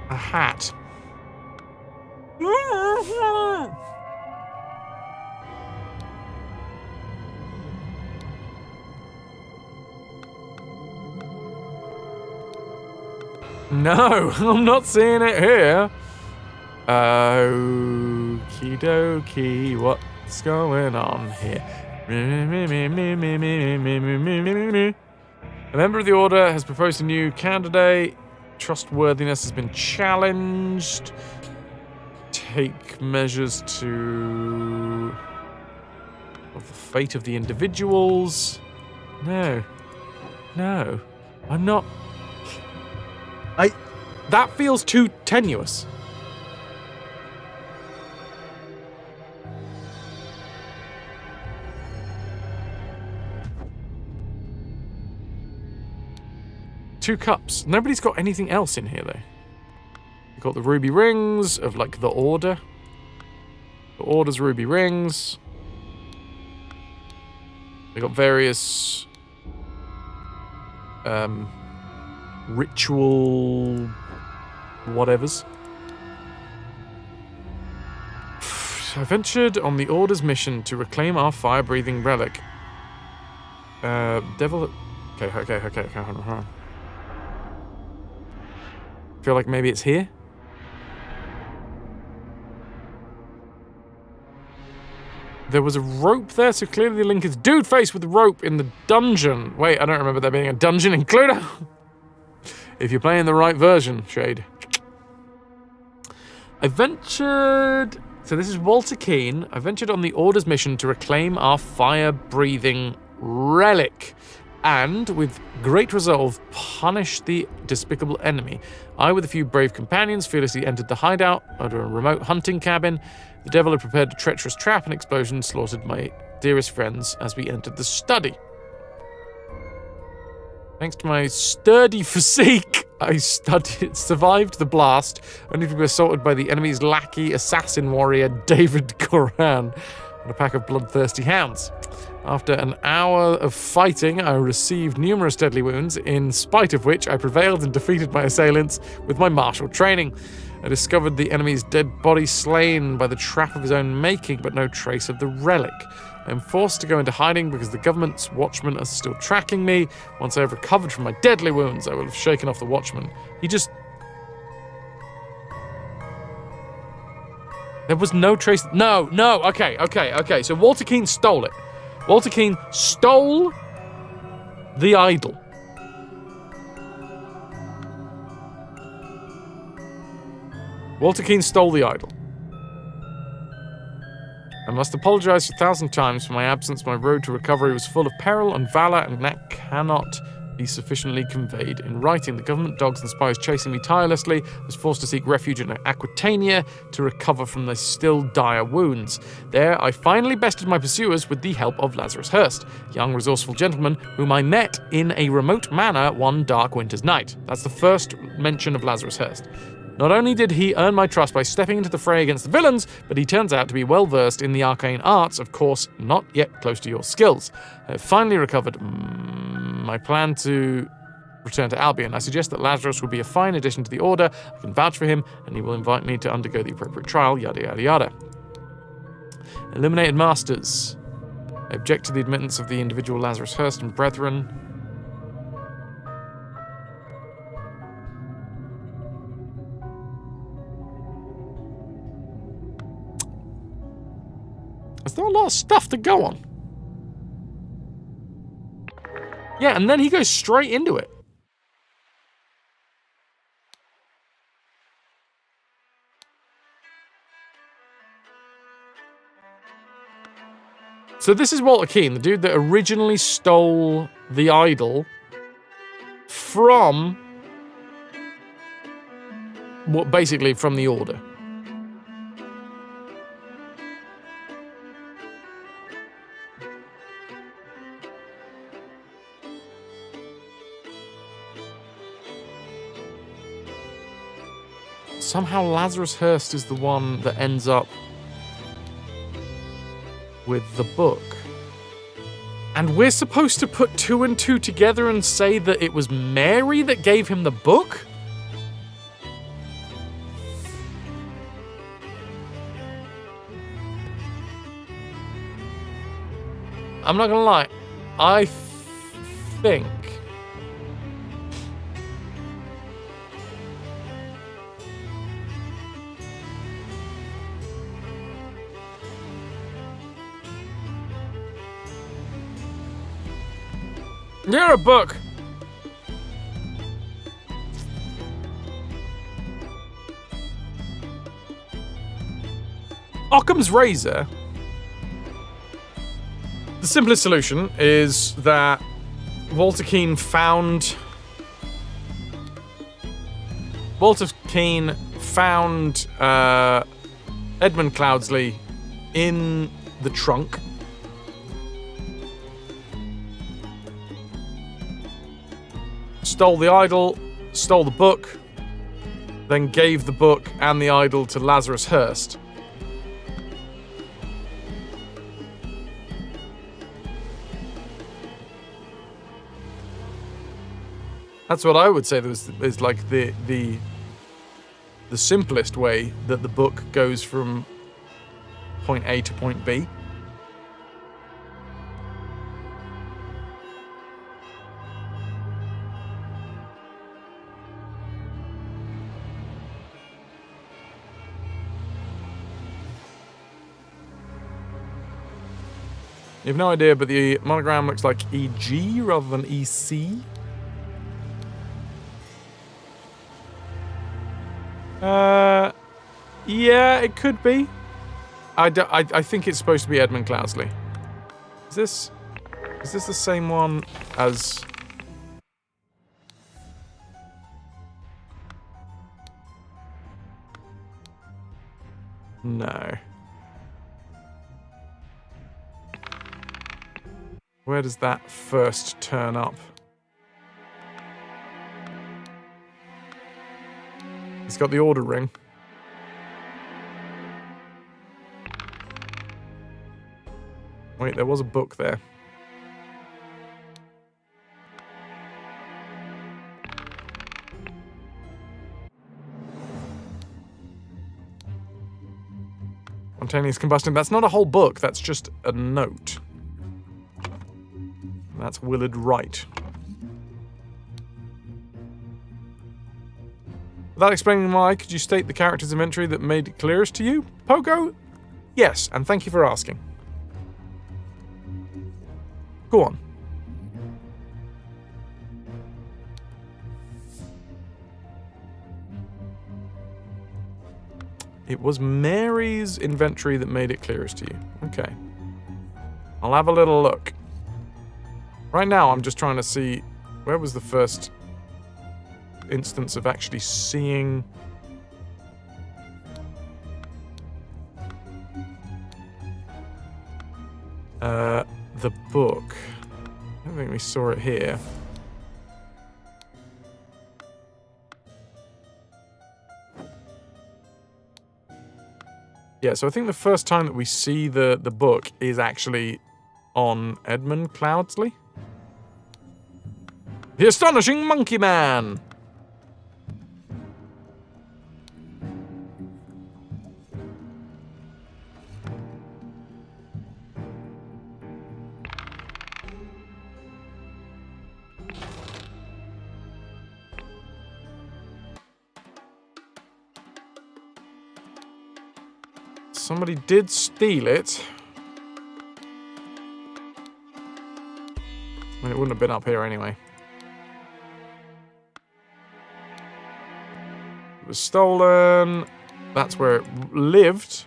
A hat. No, I'm not seeing it here. Okie dokie, what's going on here? A member of the Order has proposed a new candidate. Trustworthiness has been challenged. Take measures to... of the fate of the individuals. No, I'm not... That feels too tenuous. Two cups. Nobody's got anything else in here, though. We've got the ruby rings of, like, the Order. The Order's ruby rings. They got various... ritual... whatevers. I ventured on the Order's mission to reclaim our fire-breathing relic. Devil... Okay, hold on. Feel like maybe it's here? There was a rope there, so clearly the link is dude face with the rope in the dungeon. Wait, I don't remember there being a dungeon in Cluedo. If you're playing the right version, Shade. I ventured... So this is Walter Keane. I ventured on the Order's mission to reclaim our fire-breathing relic. And, with great resolve, punish the despicable enemy. I, with a few brave companions, fearlessly entered the hideout under a remote hunting cabin. The devil had prepared a treacherous trap and explosion slaughtered my dearest friends as we entered the study. Thanks to my sturdy physique, I survived the blast, only to be assaulted by the enemy's lackey assassin warrior David Coran and a pack of bloodthirsty hounds. After an hour of fighting, I received numerous deadly wounds, in spite of which I prevailed and defeated my assailants with my martial training. I discovered the enemy's dead body slain by the trap of his own making, but no trace of the relic. I am forced to go into hiding because the government's watchmen are still tracking me. Once I have recovered from my deadly wounds, I will have shaken off the watchman. There was no trace... No, okay. So Walter Keane stole it. Walter Keane stole the idol. Walter Keane stole the idol. I must apologize 1,000 times for my absence. My road to recovery was full of peril and valor, and that cannot be sufficiently conveyed in writing. The government dogs and spies chasing me tirelessly. I was forced to seek refuge in Aquitania to recover from the still dire wounds. There, I finally bested my pursuers with the help of Lazarus Hurst, a young, resourceful gentleman whom I met in a remote manor one dark winter's night. That's the first mention of Lazarus Hurst. Not only did he earn my trust by stepping into the fray against the villains, but he turns out to be well versed in the arcane arts, of course, not yet close to your skills. I have finally recovered my plan to return to Albion. I suggest that Lazarus would be a fine addition to the Order. I can vouch for him, and he will invite me to undergo the appropriate trial, yada yada yada. Illuminated Masters. I object to the admittance of the individual Lazarus Hurst and brethren. There's not a lot of stuff to go on. Yeah, and then he goes straight into it. So this is Walter Keane, the dude that originally stole the idol from, what, basically from the Order. Somehow Lazarus Hurst is the one that ends up with the book. And we're supposed to put 2 and 2 together and say that it was Mary that gave him the book? I'm not gonna lie, I think you're a book. Occam's razor. The simplest solution is that Walter Keane found Edmund Cloudsley in the trunk. Stole the idol, stole the book, then gave the book and the idol to Lazarus Hurst. That's what I would say is like the simplest way that the book goes from point A to point B. You have no idea, but the monogram looks like EG rather than EC. Yeah, it could be. I think it's supposed to be Edmund Cloudsley. Is this the same one as... No. Where does that first turn up? He's got the order ring. Wait, there was a book there. Spontaneous combustion. That's not a whole book, that's just a note. That's Willard Wright. Without explaining why, could you state the character's inventory that made it clearest to you? Pogo? Yes, and thank you for asking. Go on. It was Mary's inventory that made it clearest to you. Okay. I'll have a little look. Right now, I'm just trying to see... Where was the first instance of actually seeing... the book. I don't think we saw it here. Yeah, so I think the first time that we see the book is actually on Edmund Cloudsley. The Astonishing Monkey Man! Somebody did steal it. I mean, it wouldn't have been up here anyway. It was stolen. That's where it lived.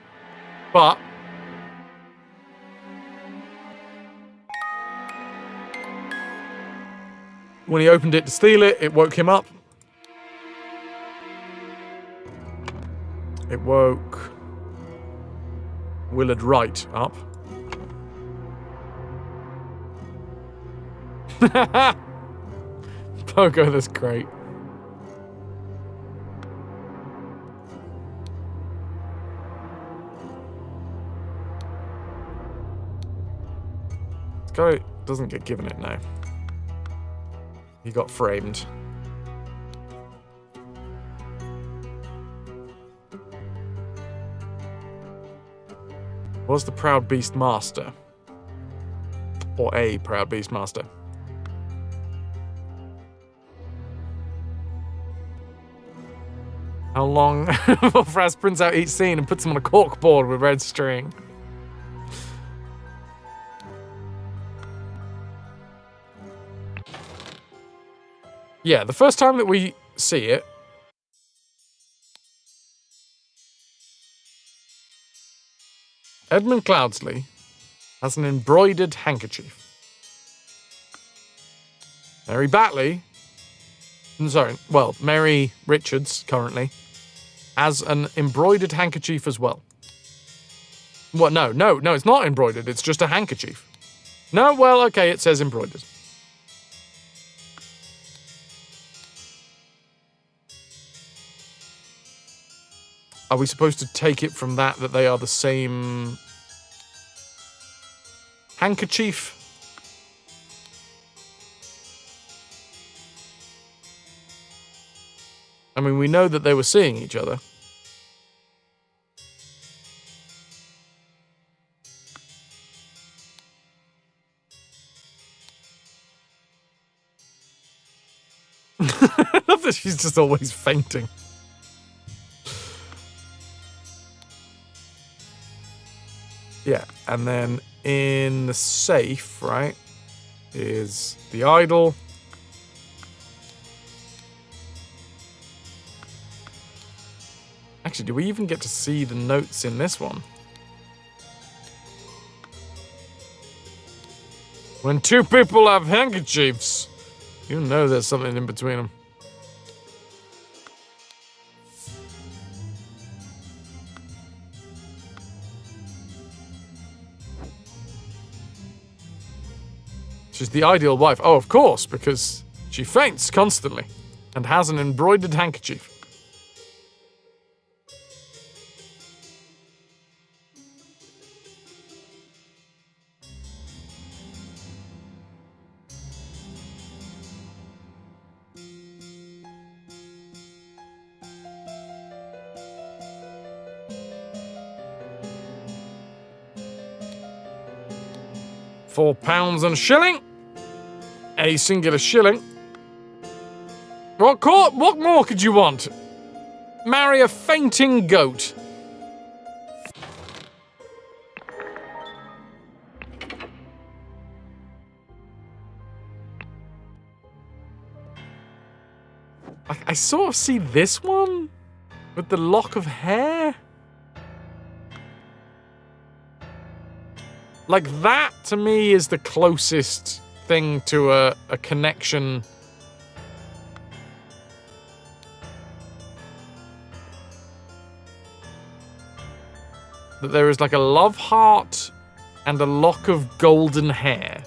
But... when he opened it to steal it, it woke him up. It woke... Willard Wright up. Pogo, that's great. This guy doesn't get given it now. He got framed. Was the Proud Beast Master? Or a Proud Beast Master? How long before Fras prints out each scene and puts them on a corkboard with red string? Yeah, the first time that we see it, Edmund Cloudsley has an embroidered handkerchief. Mary Batley, Mary Richards currently, has an embroidered handkerchief as well. What? No, it's not embroidered, it's just a handkerchief. No, well, okay, it says embroidered. Are we supposed to take it from that they are the same handkerchief? I mean, we know that they were seeing each other. I love that she's just always fainting. Yeah, and then in the safe, right, is the idol. Actually, do we even get to see the notes in this one? When two people have handkerchiefs, you know there's something in between them. She's the ideal wife. Oh, of course, because she faints constantly and has an embroidered handkerchief. £4 and a shilling. A singular shilling. What more could you want? Marry a fainting goat. I sort of see this one with the lock of hair. Like, that, to me, is the closest thing to a connection. That there is, like, a love heart and a lock of golden hair.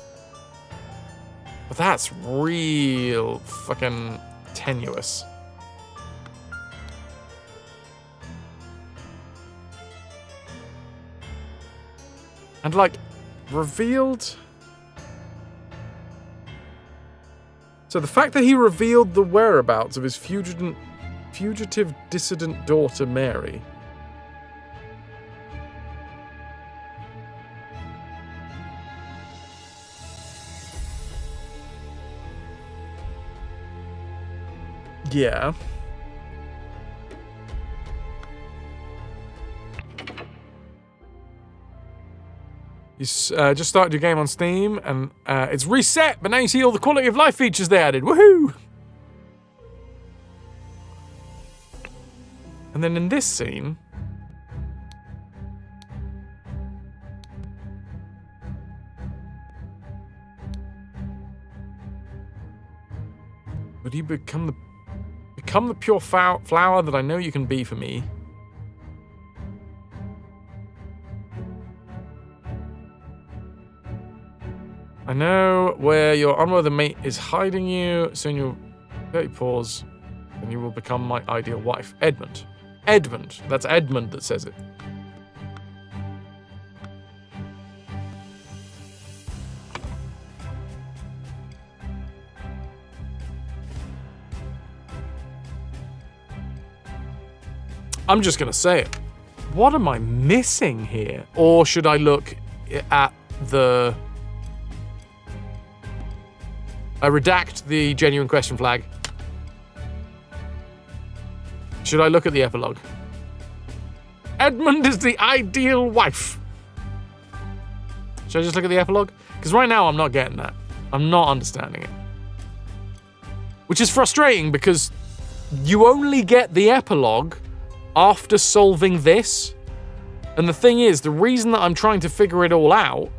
But that's real fucking tenuous. And, like, revealed... So the fact that he revealed the whereabouts of his fugitive dissident daughter, Mary... Yeah. You just started your game on Steam, and it's reset, but now you see all the quality of life features they added. Woohoo! And then in this scene... Would you become the pure flower that I know you can be for me? I know where your unworthy mate is hiding you. Soon you'll pause, and you will become my ideal wife. Edmund. Edmund. That's Edmund that says it. I'm just going to say it. What am I missing here? Or should I look at the... I redact the genuine question flag. Should I look at the epilogue? Edmund is the ideal wife. Should I just look at the epilogue? Because right now I'm not getting that. I'm not understanding it. Which is frustrating because you only get the epilogue after solving this. And the thing is, the reason that I'm trying to figure it all out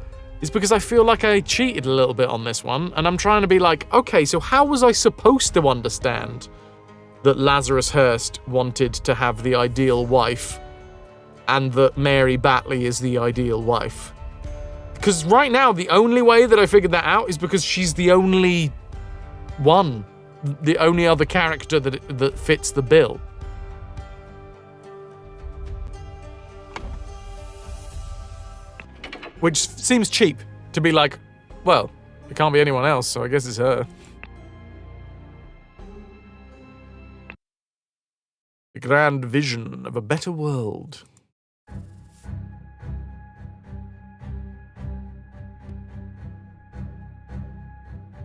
is because I feel like I cheated a little bit on this one, and I'm trying to be like, okay, so how was I supposed to understand that Lazarus Hurst wanted to have the ideal wife and that Mary Batley is the ideal wife? Because right now, the only way that I figured that out is because she's the only one, the only other character that fits the bill. Which seems cheap to be like, well, it can't be anyone else, so I guess it's her. The grand vision of a better world.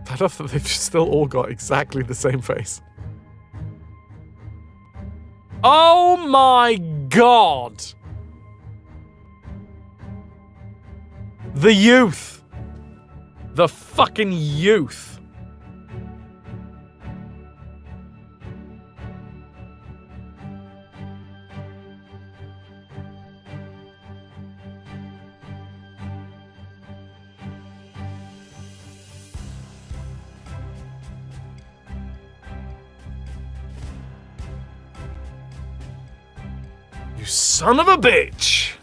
I love that they've still all got exactly the same face. Oh my god! The youth. The fucking youth. You son of a bitch!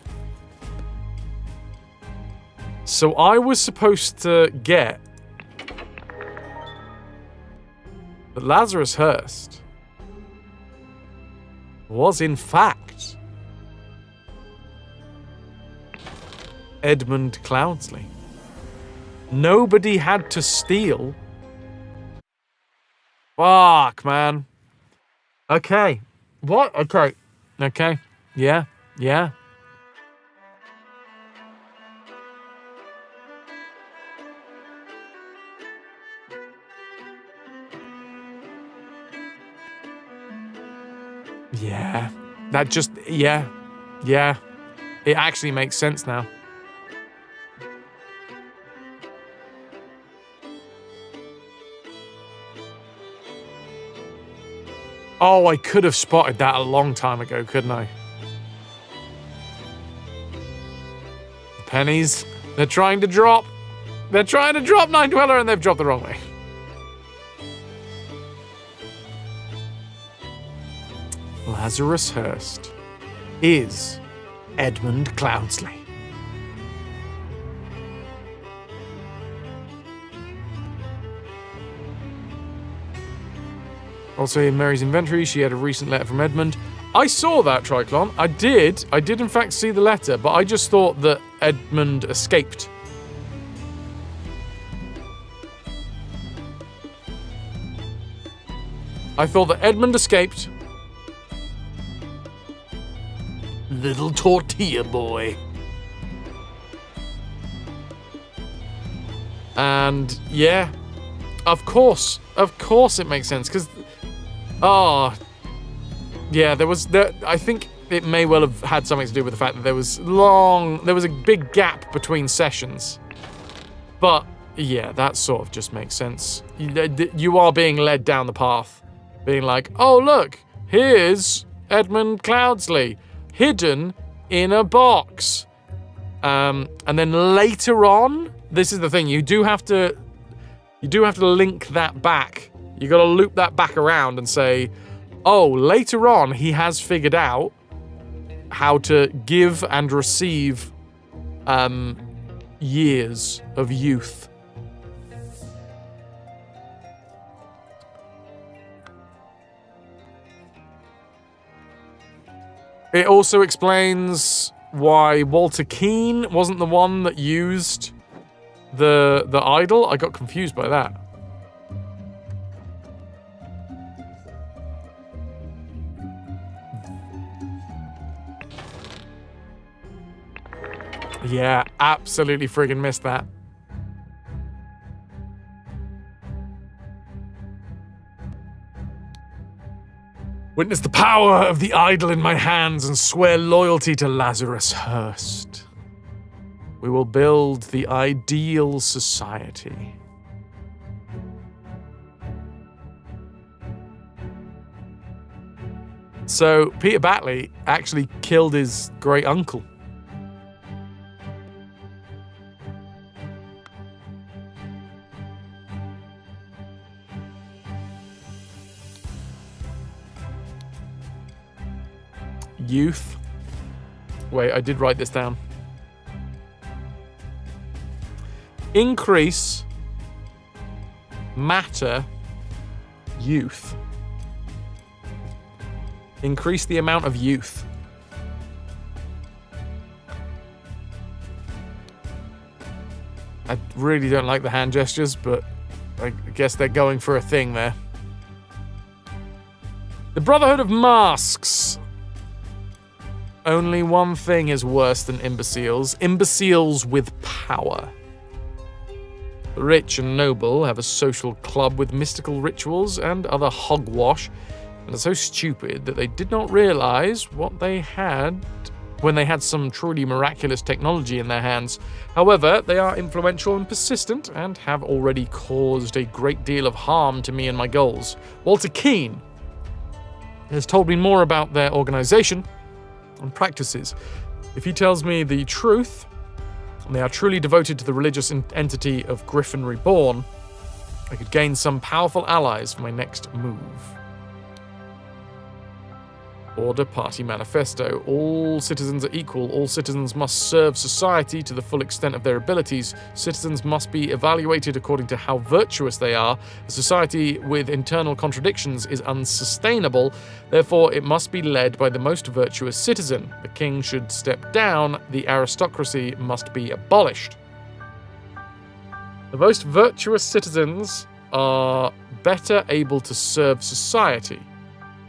So I was supposed to get that Lazarus Hurst was in fact Edmund Cloudsley. Nobody had to steal. Fuck, man. Okay. What? Okay. Okay. Yeah. Yeah. Yeah, that just, yeah. It actually makes sense now. Oh, I could have spotted that a long time ago, couldn't I? Pennies. They're trying to drop. They're trying to drop Nine Dweller and they've dropped the wrong way. Lazarus Hurst is Edmund Cloudsley. Also in Mary's inventory, she had a recent letter from Edmund. I saw that, Triclon. I did in fact see the letter, but I just thought that Edmund escaped. I thought that Edmund escaped. Little tortilla boy. And yeah, of course it makes sense, because yeah, I think it may well have had something to do with the fact that there was a big gap between sessions. But yeah, that sort of just makes sense. You are being led down the path, being like, oh look, here's Edmund Cloudsley, hidden in a box. And then later on, this is the thing, you do have to link that back. You got to loop that back around and say, oh, later on he has figured out how to give and receive years of youth. It also explains why Walter Keane wasn't the one that used the idol. I got confused by that. Yeah, absolutely friggin' missed that. Witness the power of the idol in my hands and swear loyalty to Lazarus Hurst. We will build the ideal society. So Peter Batley actually killed his great uncle. Youth. Wait, I did write this down. Increase matter youth. Increase the amount of youth. I really don't like the hand gestures, but I guess they're going for a thing there. The Brotherhood of Masks. Only one thing is worse than imbeciles. Imbeciles with power. The rich and noble have a social club with mystical rituals and other hogwash, and are so stupid that they did not realize what they had when they had some truly miraculous technology in their hands. However, they are influential and persistent, and have already caused a great deal of harm to me and my goals. Walter Keane has told me more about their organization and practices. If he tells me the truth, and they are truly devoted to the religious entity of Griffin Reborn, I could gain some powerful allies for my next move. Order Party Manifesto. All citizens are equal. All citizens must serve society to the full extent of their abilities. Citizens must be evaluated according to how virtuous they are. A society with internal contradictions is unsustainable. Therefore, it must be led by the most virtuous citizen. The king should step down. The aristocracy must be abolished. The most virtuous citizens are better able to serve society.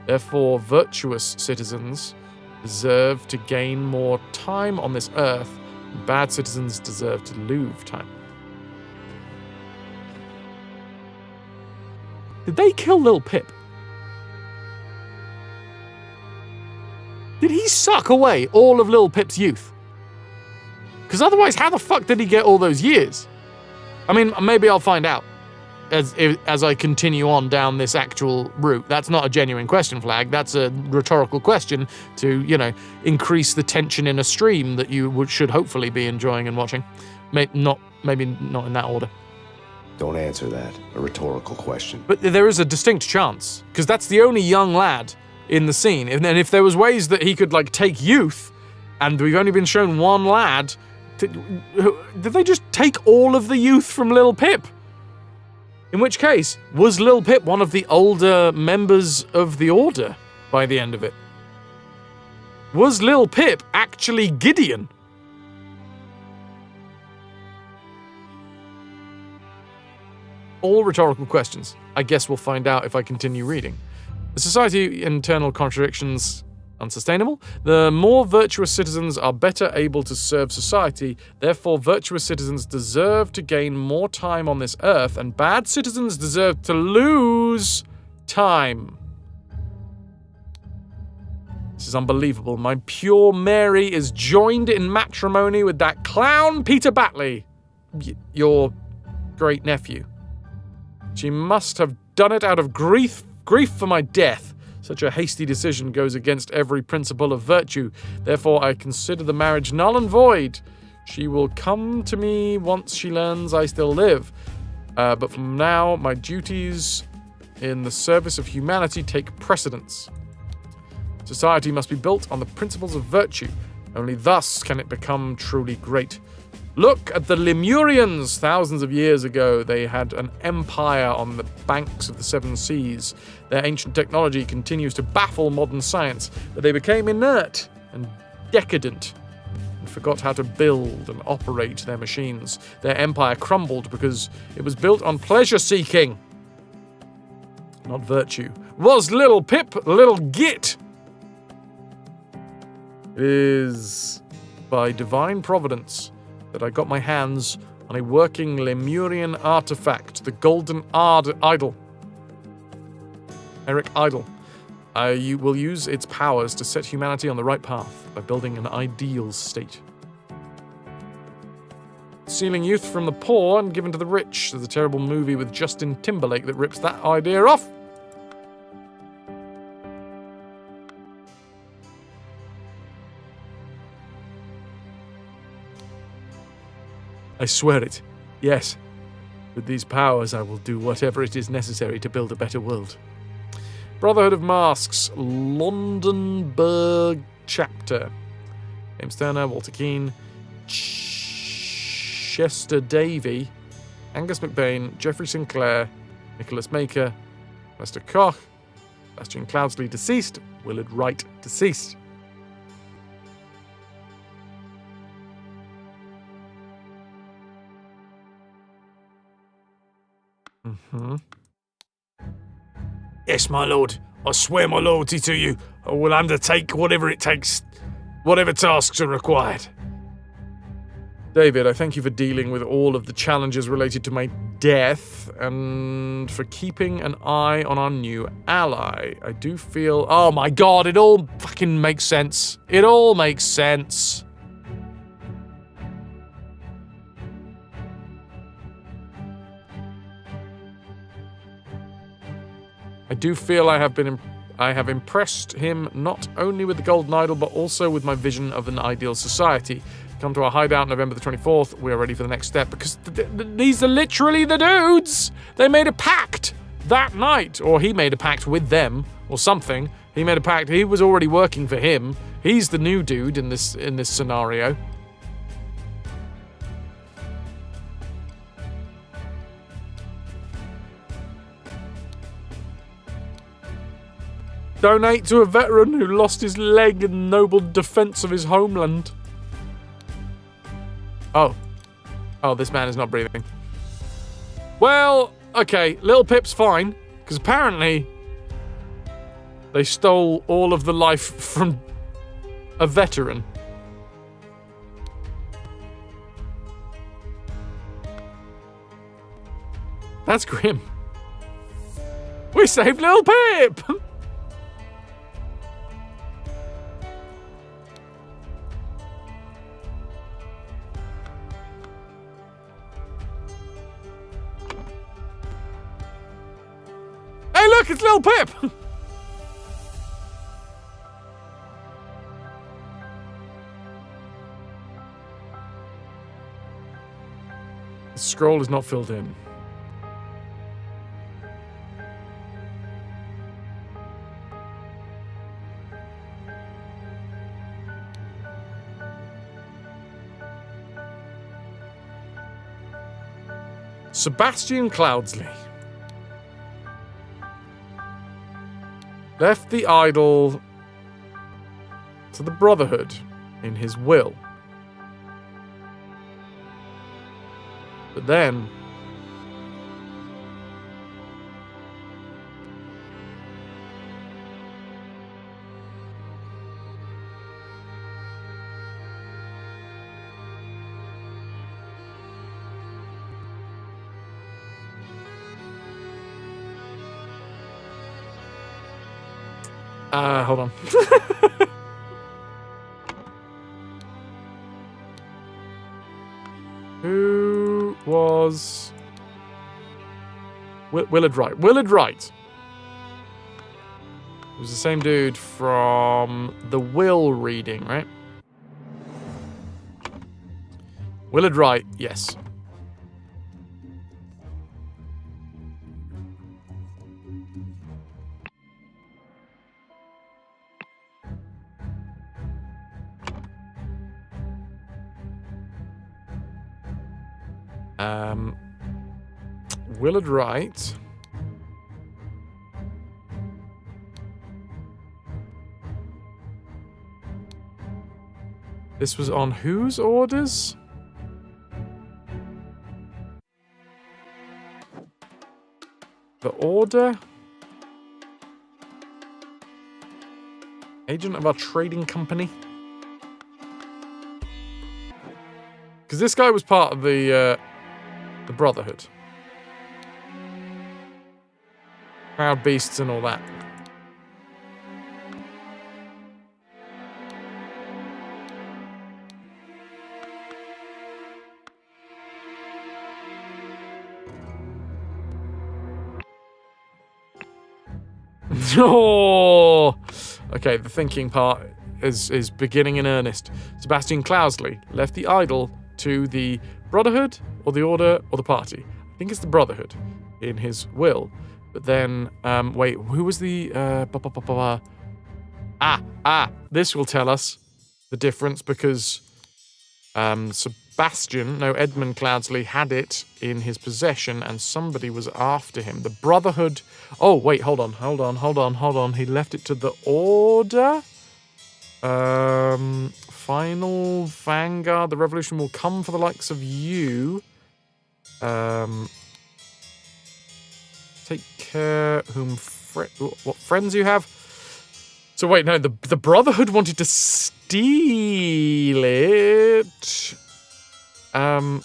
Therefore, virtuous citizens deserve to gain more time on this earth, and bad citizens deserve to lose time. Did they kill Lil Pip? Did he suck away all of Lil Pip's youth? Because otherwise, how the fuck did he get all those years? I mean, maybe I'll find out as I continue on down this actual route. That's not a genuine question flag. That's a rhetorical question to, increase the tension in a stream that you should hopefully be enjoying and watching. Maybe not in that order. Don't answer that. A rhetorical question. But there is a distinct chance, because that's the only young lad in the scene. And if there was ways that he could, like, take youth, and we've only been shown one lad, did they just take all of the youth from Lil Pip? In which case, was Lil Pip one of the older members of the Order by the end of it? Was Lil Pip actually Gideon? All rhetorical questions. I guess we'll find out if I continue reading. The society internal contradictions unsustainable. The more virtuous citizens are better able to serve society. Therefore, virtuous citizens deserve to gain more time on this earth, and bad citizens deserve to lose time. This is unbelievable. My pure Mary is joined in matrimony with that clown Peter Batley, your great nephew. She must have done it out of grief for my death. Such a hasty decision goes against every principle of virtue. Therefore, I consider the marriage null and void. She will come to me once she learns I still live. But from now, my duties in the service of humanity take precedence. Society must be built on the principles of virtue. Only thus can it become truly great. Look at the Lemurians. Thousands of years ago, they had an empire on the banks of the seven seas. Their ancient technology continues to baffle modern science, but they became inert and decadent and forgot how to build and operate their machines. Their empire crumbled because it was built on pleasure-seeking, not virtue. Was Little Pip Little Git? It is by divine providence that I got my hands on a working Lemurian artifact, the Golden Idol. Eric Idol. You will use its powers to set humanity on the right path by building an ideal state. Stealing youth from the poor and given to the rich. There's a terrible movie with Justin Timberlake that rips that idea off. I swear it. Yes. With these powers, I will do whatever it is necessary to build a better world. Brotherhood of Masks, Londenburg Chapter. James Turner, Walter Keane, Chester Davey, Angus McBain, Geoffrey Sinclair, Nicholas Maker, Lester Koch, Bastian Cloudsley, deceased, Willard Wright, deceased. Yes, my lord. I swear my loyalty to you. I will undertake whatever it takes, whatever tasks are required. David, I thank you for dealing with all of the challenges related to my death and for keeping an eye on our new ally. I do feel... Oh my god, it all fucking makes sense. It all makes sense. I do feel I have impressed him not only with the Golden Idol, but also with my vision of an ideal society. Come to our hideout November the 24th. We are ready for the next step because these are literally the dudes. They made a pact that night, or he made a pact with them, or something. He made a pact. He was already working for him. He's the new dude in this scenario. Donate to a veteran who lost his leg in noble defense of his homeland. Oh, this man is not breathing. Well, okay, Little Pip's fine, because apparently they stole all of the life from a veteran. That's grim. We saved Little Pip! Hey, look, it's Lil Pip! scroll is not filled in. Sebastian Cloudsley left the idol to the Brotherhood in his will. But then hold on. Who was Willard Wright? Willard Wright. It was the same dude from the will reading, right? Willard Wright, yes. Willard Wright. This was on whose orders? The Order? Agent of our trading company? Because this guy was part of the Brotherhood. Proud Beasts and all that. Oh! Okay, the thinking part is beginning in earnest. Sebastian Cloudsley left the idol to the Brotherhood or the Order or the Party. I think it's the Brotherhood in his will. But then, wait, who was the... this will tell us the difference because Edmund Cloudsley had it in his possession and somebody was after him. The Brotherhood... Oh, wait, hold on. He left it to the Order? Final Vanguard. The revolution will come for the likes of you. Take care what friends you have. So wait, no, the Brotherhood wanted to steal it. That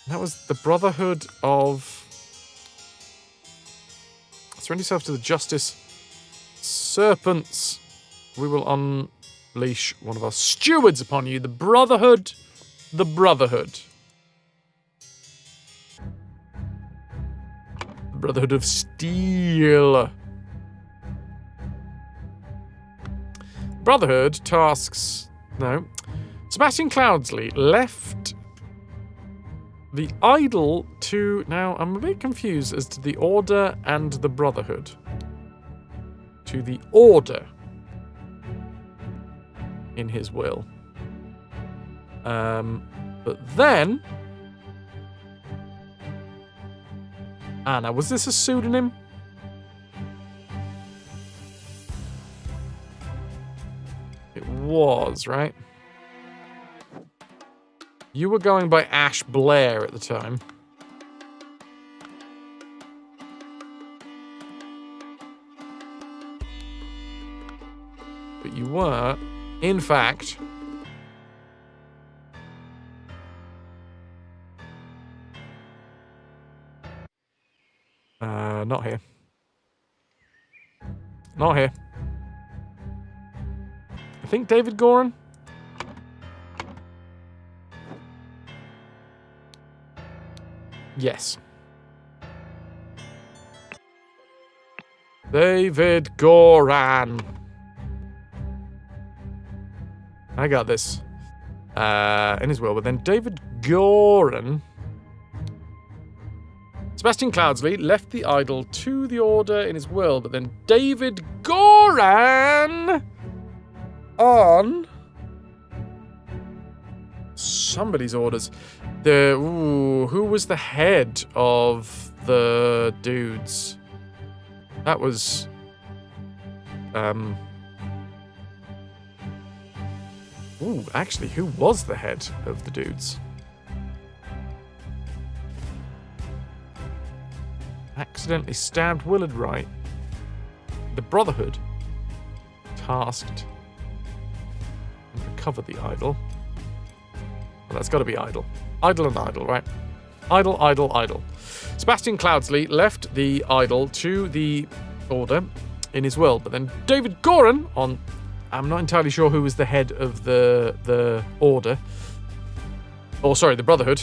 was the Brotherhood of... Surrender yourself to the Justice Serpents. We will unleash one of our stewards upon you. The Brotherhood. The Brotherhood. Brotherhood of Steel. Brotherhood tasks... No. Sebastian Cloudsley left the idol to... Now, I'm a bit confused as to the Order and the Brotherhood. To the Order in his will. But then... now, was this a pseudonym? It was, right? You were going by Ash Blair at the time. But you were, in fact... not here. Not here. I think David Goran? Yes. David Goran. I got this. In his will, but then David Goran Sebastian Cloudsley left the idol to the order in his will, but then David Goran on somebody's orders. Who was the head of the dudes? That was actually, who was the head of the dudes? Accidentally stabbed Willard Wright. The Brotherhood tasked and recover the idol. Well, that's got to be idol. Idol and idol, right? Idol, idol, idol. Sebastian Cloudsley left the idol to the order in his will, but then David Goran on... I'm not entirely sure who was the head of the order. Oh, sorry, the Brotherhood.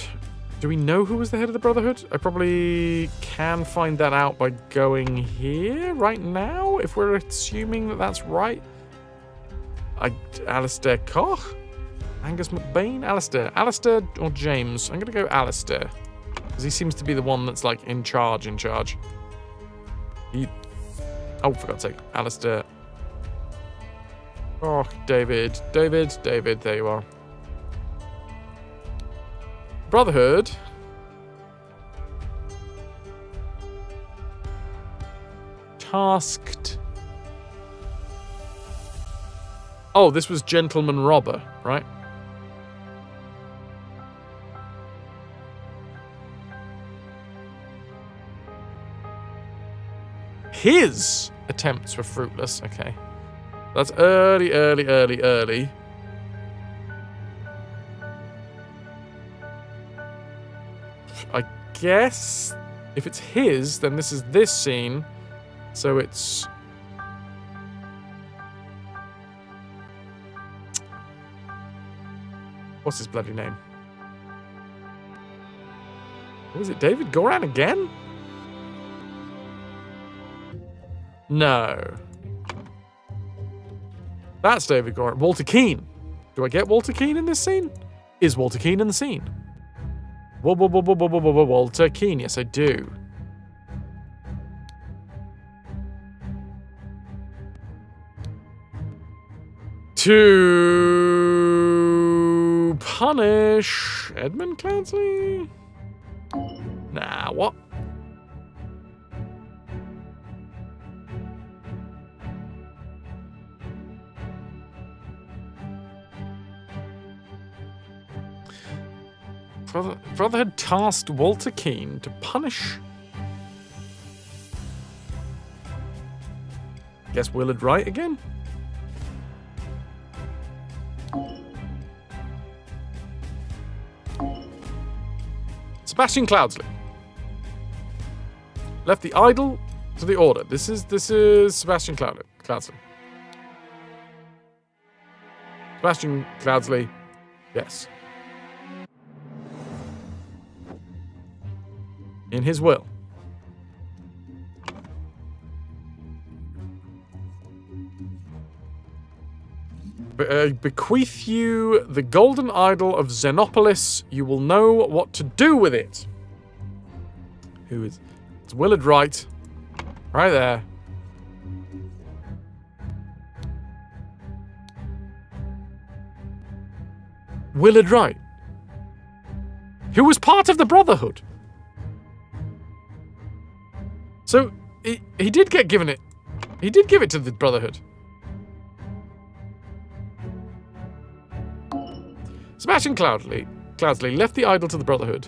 Do we know who was the head of the Brotherhood? I probably can find that out by going here right now, if we're assuming that that's right. Alistair Koch? Angus McBain? Alistair or James? I'm going to go Alistair. Because he seems to be the one that's, like, in charge. Oh, for God's sake. Alistair. Oh, David, there you are. Brotherhood. Tasked. Oh, this was Gentleman Robber, right? His attempts were fruitless. Okay. That's early. I guess if it's his, then this is this scene. So it's... What's his bloody name? Was it David Goran again? No. That's David Goran. Walter Keane. Do I get Walter Keane in this scene? Is Walter Keane in the scene? Walter Keane. Yes, I do. To punish Edmund Cloudsley? Nah, what? Brotherhood tasked Walter Keane to punish... Guess Willard Wright again? Sebastian Cloudsley left the idol to the order. This is Sebastian Cloudsley. Sebastian Cloudsley, yes. In his will. Bequeath you the golden idol of Xenopolis. You will know what to do with it. Who is... It's Willard Wright. Right there. Willard Wright. Who was part of the Brotherhood. So, he did get given it. He did give it to the Brotherhood. Sebastian Cloudsley left the idol to the Brotherhood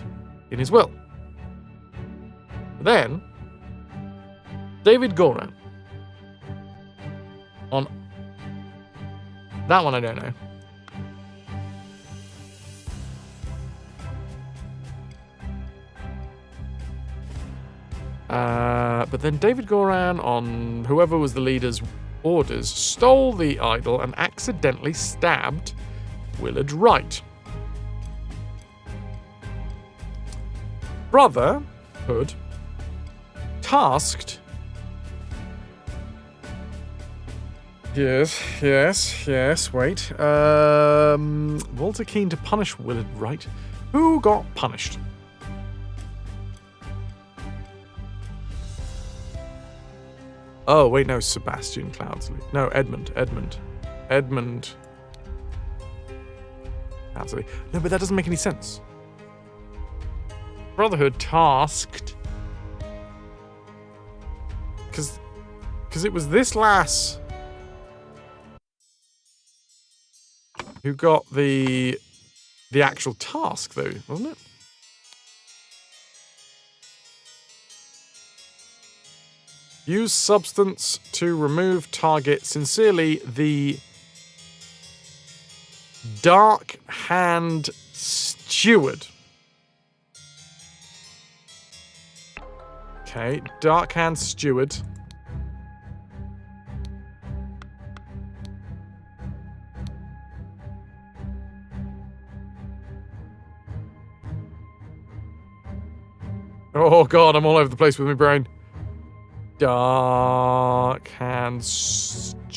in his will. Then, David Goran. On... That one I don't know. But then David Goran, on whoever was the leader's orders, stole the idol and accidentally stabbed Willard Wright. Brotherhood tasked... Yes, wait. Walter Keane to punish Willard Wright. Who got punished? Oh, wait, no, Sebastian Cloudsley. No, Edmund. Cloudsley. No, but that doesn't make any sense. Brotherhood tasked. Because it was this lass who got the actual task, though, wasn't it? Use substance to remove target. Sincerely, the Dark Hand Steward. Okay, Dark Hand Steward. Oh god, I'm all over the place with my brain. Dark Hand Steward.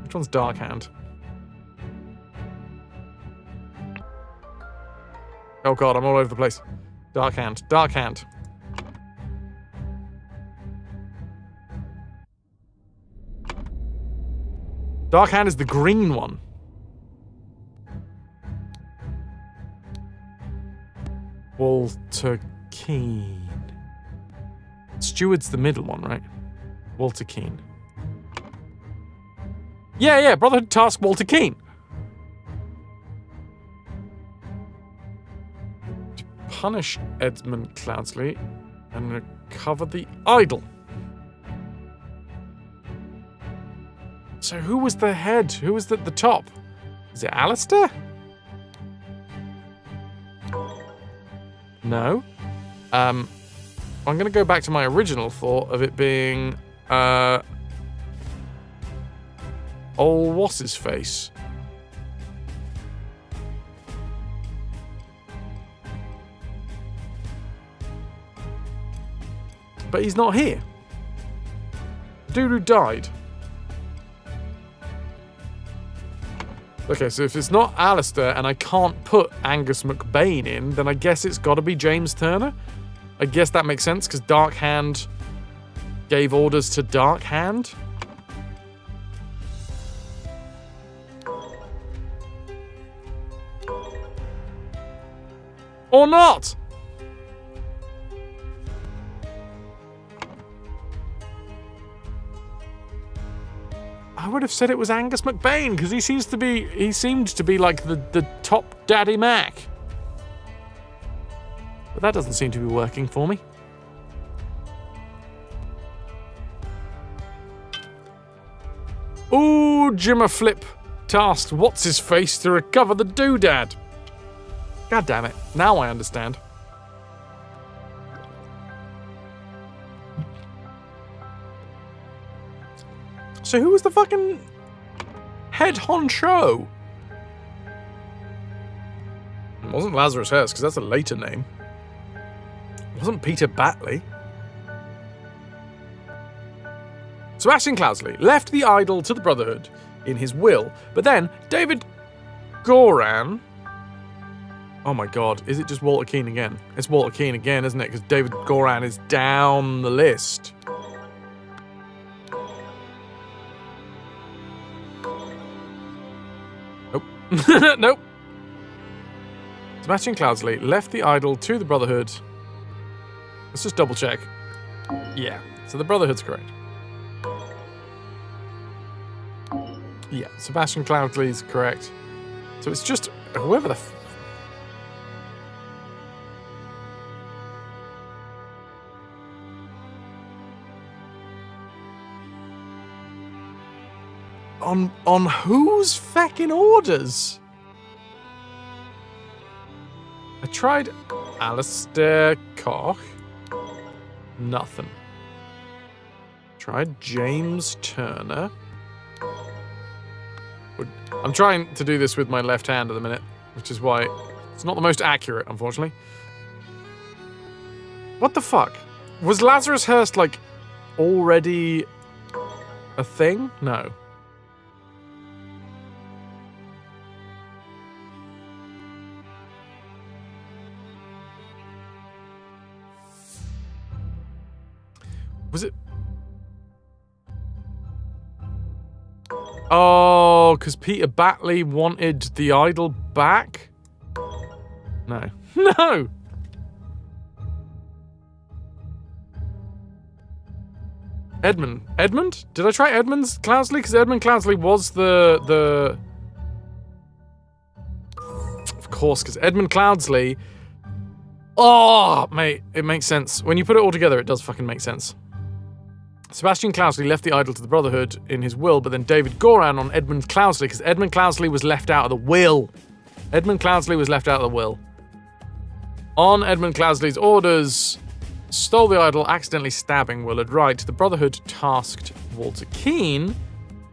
Which one's Dark Hand? Oh god, I'm all over the place. Dark Hand. Dark Hand. Dark Hand is the green one. Walter Keane. Steward's the middle one, right? Walter Keane. Yeah, Brotherhood task Walter Keane. To punish Edmund Cloudsley and recover the idol. So who was the head? Who was the top? Is it Alistair? No. I'm going to go back to my original thought of it being old what's-his-face. But he's not here. The dude who died. Okay, so if it's not Alistair and I can't put Angus McBain in, then I guess it's got to be James Turner. I guess that makes sense, because Dark Hand gave orders to Dark Hand. Or not! I would have said it was Angus McBain, because he seemed to be like the top Daddy Mac. But that doesn't seem to be working for me. Ooh, Jimmer Flip tasked what's-his-face to recover the doodad. God damn it. Now I understand. So who was the fucking head honcho? It wasn't Lazarus Hurst, because that's a later name. It wasn't Peter Batley. Sebastian Cloudsley left the idol to the Brotherhood in his will, but then David Goran... Oh my god, is it just Walter Keane again? It's Walter Keane again, isn't it? Because David Goran is down the list. Nope. Nope. Sebastian Cloudsley left the idol to the Brotherhood. Let's just double check. Yeah, so the Brotherhood's correct. Yeah, Sebastian Cloudsley's correct. So it's just whoever the... On whose feckin' orders? I tried Alistair Koch. Nothing. Tried James Turner. I'm trying to do this with my left hand at the minute, which is why it's not the most accurate, unfortunately. What the fuck? Was Lazarus Hurst, like, already a thing? No. Was it? Oh, because Peter Batley wanted the idol back? No. No! Edmund. Edmund? Did I try Edmund Cloudsley? Because Edmund Cloudsley was the... Of course, because Edmund Cloudsley... Oh, mate, it makes sense. When you put it all together, it does fucking make sense. Sebastian Cloudsley left the idol to the Brotherhood in his will, but then David Goran on Edmund Cloudsley, because Edmund Cloudsley was left out of the will. Edmund Cloudsley was left out of the will. On Edmund Cloudsley's orders, stole the idol, accidentally stabbing Willard Wright. The Brotherhood tasked Walter Keane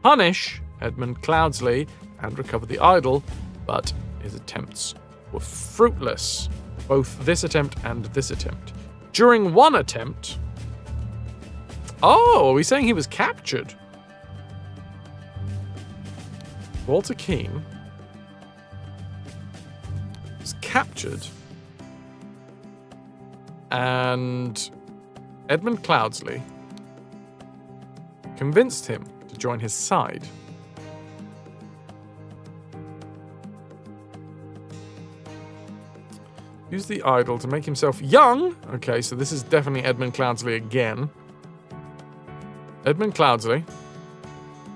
punish Edmund Cloudsley and recover the idol, but his attempts were fruitless. Both this attempt and this attempt. During one attempt... Oh, are we saying he was captured? Walter Keane was captured, and Edmund Cloudsley convinced him to join his side. Use the idol to make himself young. Okay, so this is definitely Edmund Cloudsley again. Edmund Cloudsley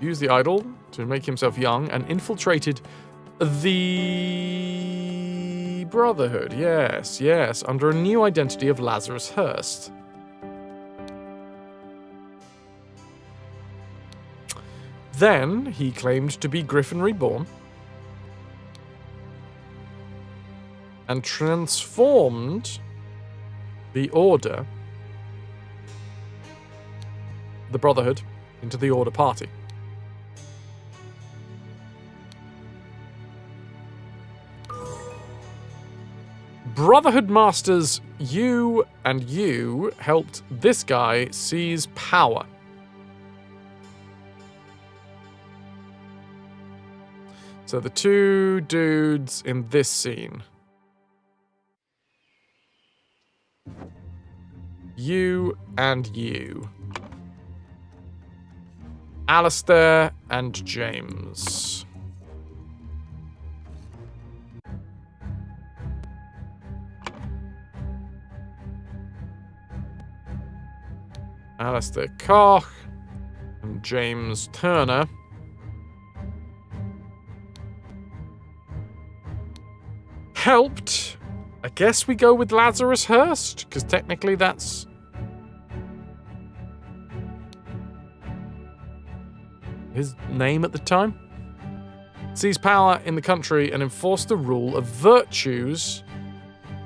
used the idol to make himself young and infiltrated the Brotherhood. Yes, yes, under a new identity of Lazarus Hearst. Then he claimed to be Griffin Reborn and transformed the Order, the Brotherhood, into the Order Party. Brotherhood Masters, you and you helped this guy seize power. So the two dudes in this scene. You and you. Alistair and James. Alistair Koch and James Turner. Helped. I guess we go with Lazarus Hearst, because technically that's... his name at the time. Seized power in the country and enforced the rule of virtues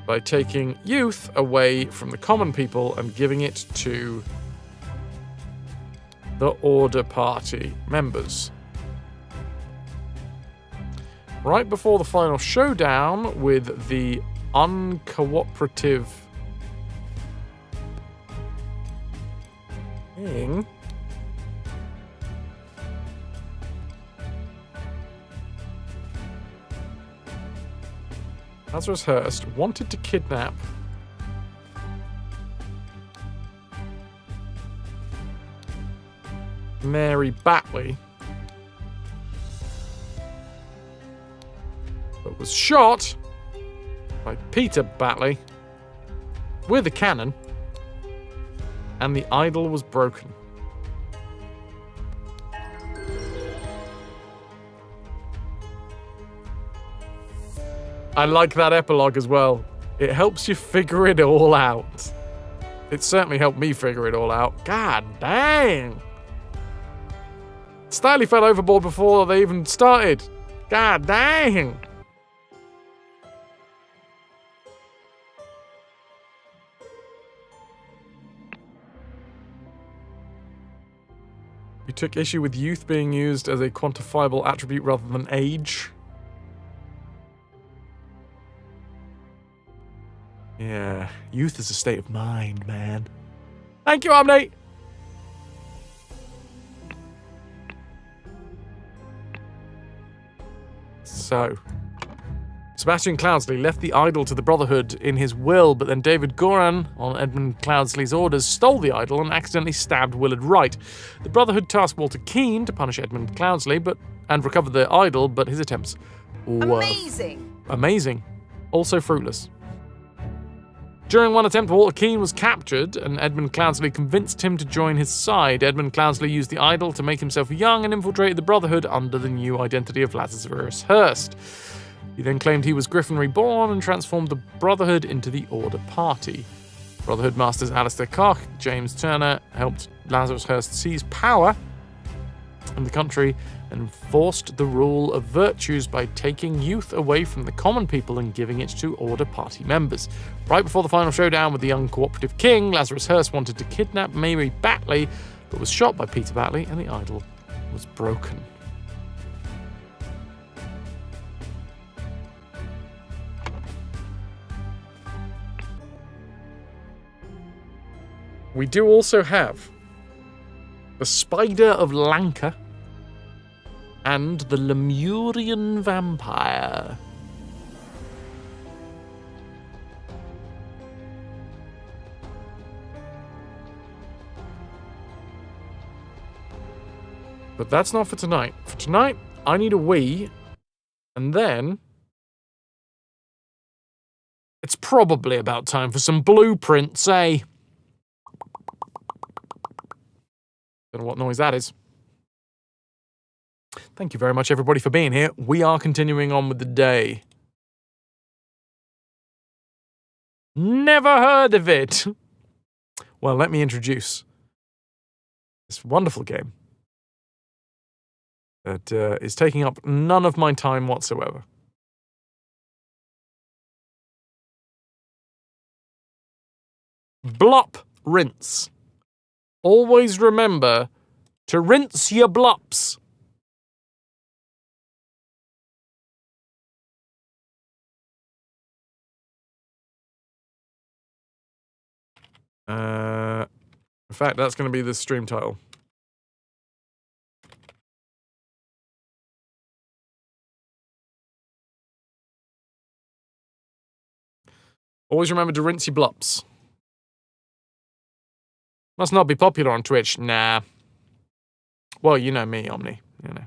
by taking youth away from the common people and giving it to the Order Party members. Right before the final showdown with the uncooperative thing, Lazarus Hearst wanted to kidnap Mary Batley, but was shot by Peter Batley with a cannon, and the idol was broken. I like that epilogue as well. It helps you figure it all out. It certainly helped me figure it all out. God dang! Stiley fell overboard before they even started. God dang! You took issue with youth being used as a quantifiable attribute rather than age. Yeah, youth is a state of mind, man. Thank you, Omni! So Sebastian Cloudsley left the idol to the Brotherhood in his will, but then David Goran, on Edmund Cloudsley's orders, stole the idol and accidentally stabbed Willard Wright. The Brotherhood tasked Walter Keane to punish Edmund Cloudsley and recover the idol, but his attempts were amazing. Also fruitless. During one attempt, Walter Keane was captured, and Edmund Cloudsley convinced him to join his side. Edmund Cloudsley used the idol to make himself young and infiltrated the Brotherhood under the new identity of Lazarus Hearst. He then claimed he was Griffin Reborn and transformed the Brotherhood into the Order Party. Brotherhood Masters Alistair Koch, James Turner helped Lazarus Hearst seize power in the country and enforced the rule of virtues by taking youth away from the common people and giving it to Order Party members. Right before the final showdown with the uncooperative king, Lazarus Hearst wanted to kidnap Mary Batley, but was shot by Peter Batley and the idol was broken. We do also have the Spider of Lanka and the Lemurian Vampire. But that's not for tonight. For tonight, I need a wee, and then it's probably about time for some blueprints, eh? Don't know what noise that is. Thank you very much, everybody, for being here. We are continuing on with the day. Never heard of it. Well, let me introduce this wonderful game that is taking up none of my time whatsoever. Blop rinse. Always remember to rinse your blops. In fact, that's going to be the stream title. Always remember to rinse your blops. Must not be popular on Twitch. Nah. Well, you know me, Omni. You know,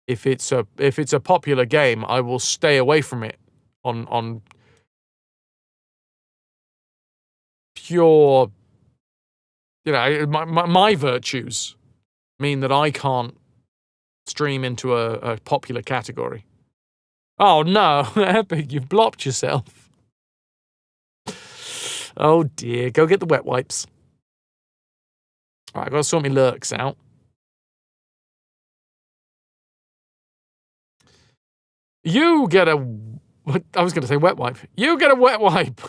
if it's a popular game, I will stay away from it on pure. You know, my virtues mean that I can't stream into a popular category. Oh no, Epic, you've blocked yourself. Oh dear, go get the wet wipes. Alright, I've got to sort my lurks out. You get a... I was going to say wet wipe. You get a wet wipe.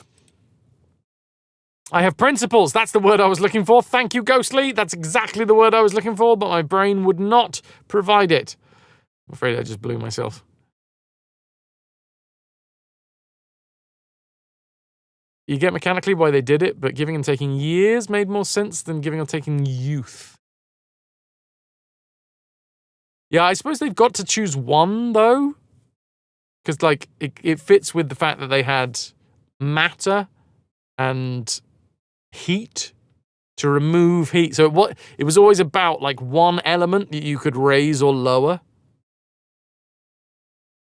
I have principles. That's the word I was looking for. Thank you, Ghostly. That's exactly the word I was looking for, but my brain would not provide it. I'm afraid I just blew myself. You get mechanically why they did it, but giving and taking years made more sense than giving or taking youth. Yeah, I suppose they've got to choose one, though. Because, like, it fits with the fact that they had matter and heat to remove heat. So it was always about, like, one element that you could raise or lower.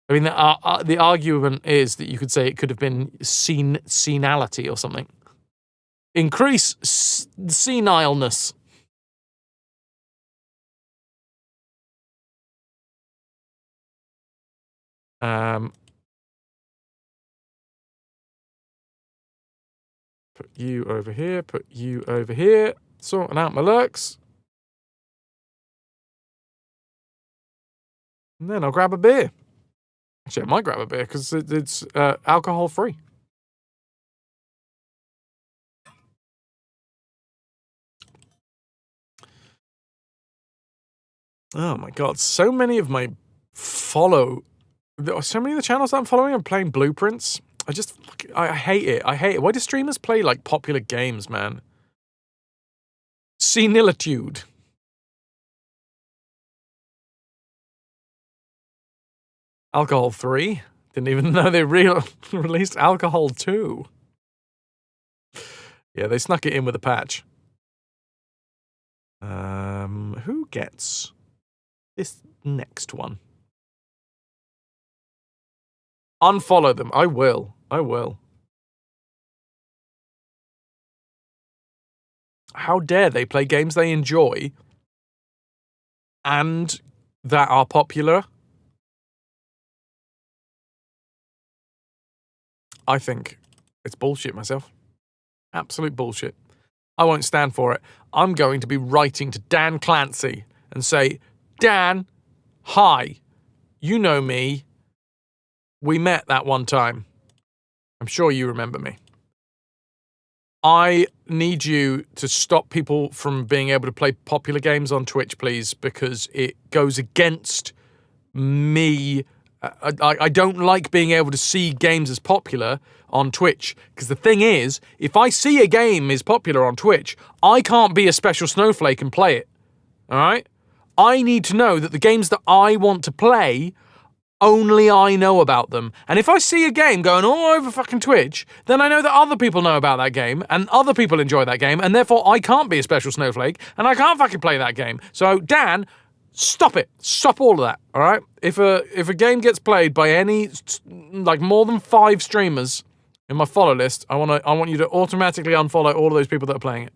I mean, the argument is that you could say it could have been senility or something. Increase senileness. Put you over here, put you over here. Sorting out my lurks. And then I'll grab a beer. Actually, I might grab a beer because it's alcohol-free. Oh my god, so many of my so many of the channels that I'm following are playing blueprints. I hate it. I hate it. Why do streamers play, like, popular games, man? Senilitude. Alcohol-free. Didn't even know they released Alcohol 2. Yeah, they snuck it in with a patch. Who gets this next one? Unfollow them. I will. I will. How dare they play games they enjoy and that are popular? I think it's bullshit myself. Absolute bullshit. I won't stand for it. I'm going to be writing to Dan Clancy and say, Dan, hi, you know me. We met that one time. I'm sure you remember me. I need you to stop people from being able to play popular games on Twitch, please, because it goes against me. I don't like being able to see games as popular on Twitch, because the thing is, if I see a game is popular on Twitch, I can't be a special snowflake and play it. All right? I need to know that the games that I want to play, only I know about them. And if I see a game going all over fucking Twitch, then I know that other people know about that game, and other people enjoy that game, and therefore I can't be a special snowflake, and I can't fucking play that game. So, Dan, stop it. Stop all of that, all right? If a game gets played by any, like, more than 5 streamers in my follow list, I want you to automatically unfollow all of those people that are playing it.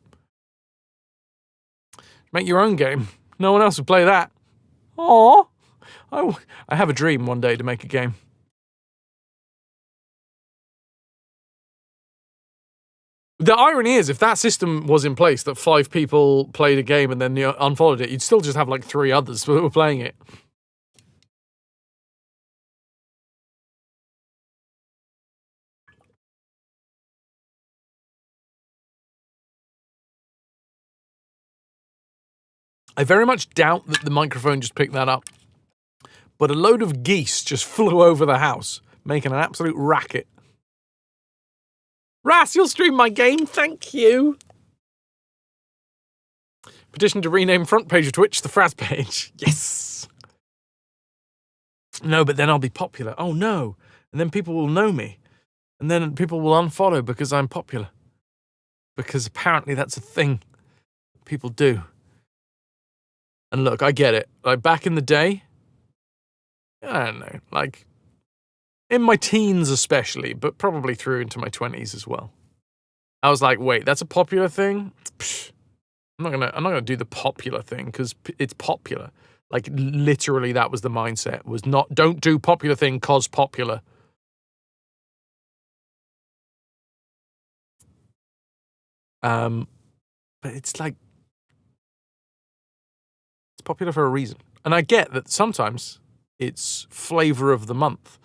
Make your own game. No one else would play that. Aww. I have a dream one day to make a game. The irony is, if that system was in place, that 5 people played a game and then unfollowed it, you'd still just have like 3 others who were playing it. I very much doubt that the microphone just picked that up. But a load of geese just flew over the house, making an absolute racket. Ras, you'll stream my game, thank you. Petition to rename front page of Twitch the Fras page. Yes. No, but then I'll be popular. Oh no. And then people will know me. And then people will unfollow because I'm popular. Because apparently that's a thing people do. And look, I get it. Like back in the day, I don't know, like in my teens especially, but probably through into my 20s as well. I was like, wait, that's a popular thing? Psh, I'm not gonna do the popular thing because it's popular. Like literally, that was the mindset. Was not don't do popular thing cause popular. But it's like it's popular for a reason, and I get that sometimes it's flavor of the month.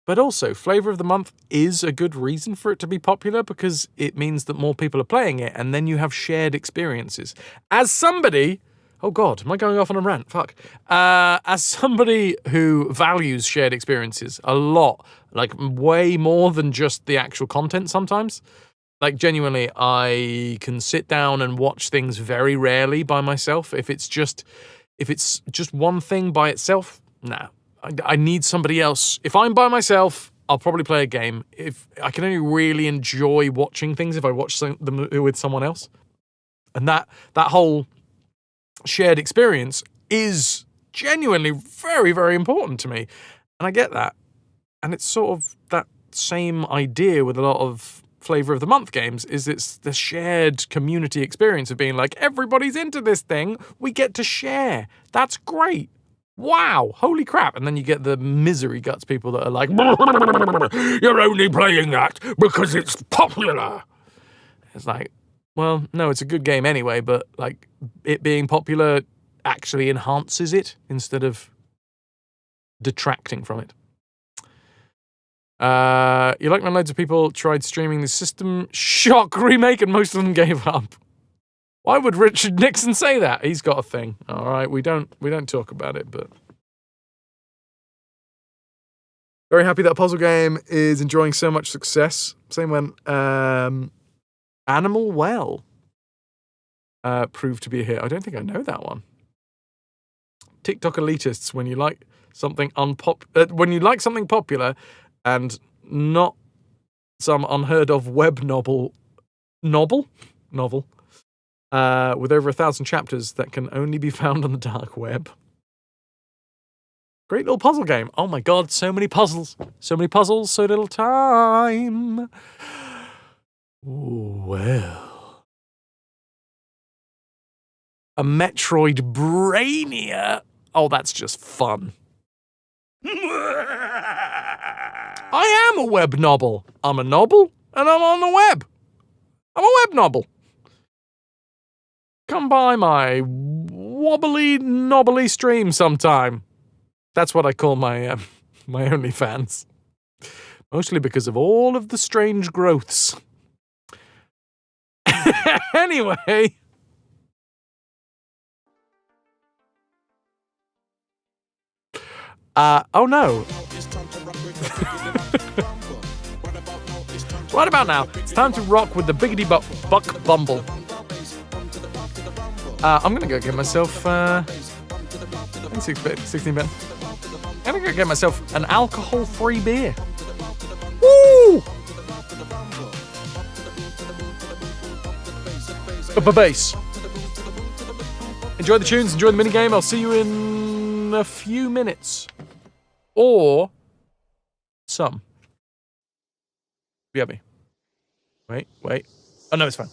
But also, flavor of the month is a good reason for it to be popular because it means that more people are playing it and then you have shared experiences. As somebody... Oh God, am I going off on a rant? Fuck. As somebody who values shared experiences a lot, like way more than just the actual content sometimes, like genuinely, I can sit down and watch things very rarely by myself. If it's just one thing by itself, nah. I need somebody else. If I'm by myself, I'll probably play a game. If I can only really enjoy watching things if I watch them with someone else. And that whole shared experience is genuinely very, very important to me. And I get that. And it's sort of that same idea with a lot of flavor of the month games, is it's the shared community experience of being like, everybody's into this thing, we get to share. That's great. Wow, holy crap. And then you get the misery guts people that are like, you're only playing that because it's popular. It's like, well, no, it's a good game anyway, but like it being popular actually enhances it instead of detracting from it. You like when loads of people tried streaming the System Shock remake and most of them gave up. Why would Richard Nixon say that? He's got a thing. All right, we don't talk about it, but very happy that puzzle game is enjoying so much success. Same when Animal Well proved to be a hit. I don't think I know that one. TikTok elitists when you like something when you like something popular and not some unheard of web novel with over 1,000 chapters that can only be found on the dark web. Great little puzzle game. Oh my god, so many puzzles. So many puzzles, so little time. Well. A Metroid Brainia. Oh, that's just fun. I am a web nobble. I'm a nobble, and I'm on the web. I'm a web nobble. Come by my wobbly, knobbly stream sometime. That's what I call my my OnlyFans. Mostly because of all of the strange growths. Anyway. Oh no. Right about now, it's time to rock with the biggity buck bumble. I'm gonna go get myself, 16-bit. I'm gonna go get myself an alcohol-free beer. Woo! Bass. Enjoy the tunes, enjoy the minigame. I'll see you in a few minutes. Or some. Be. Wait. Oh no, it's fine.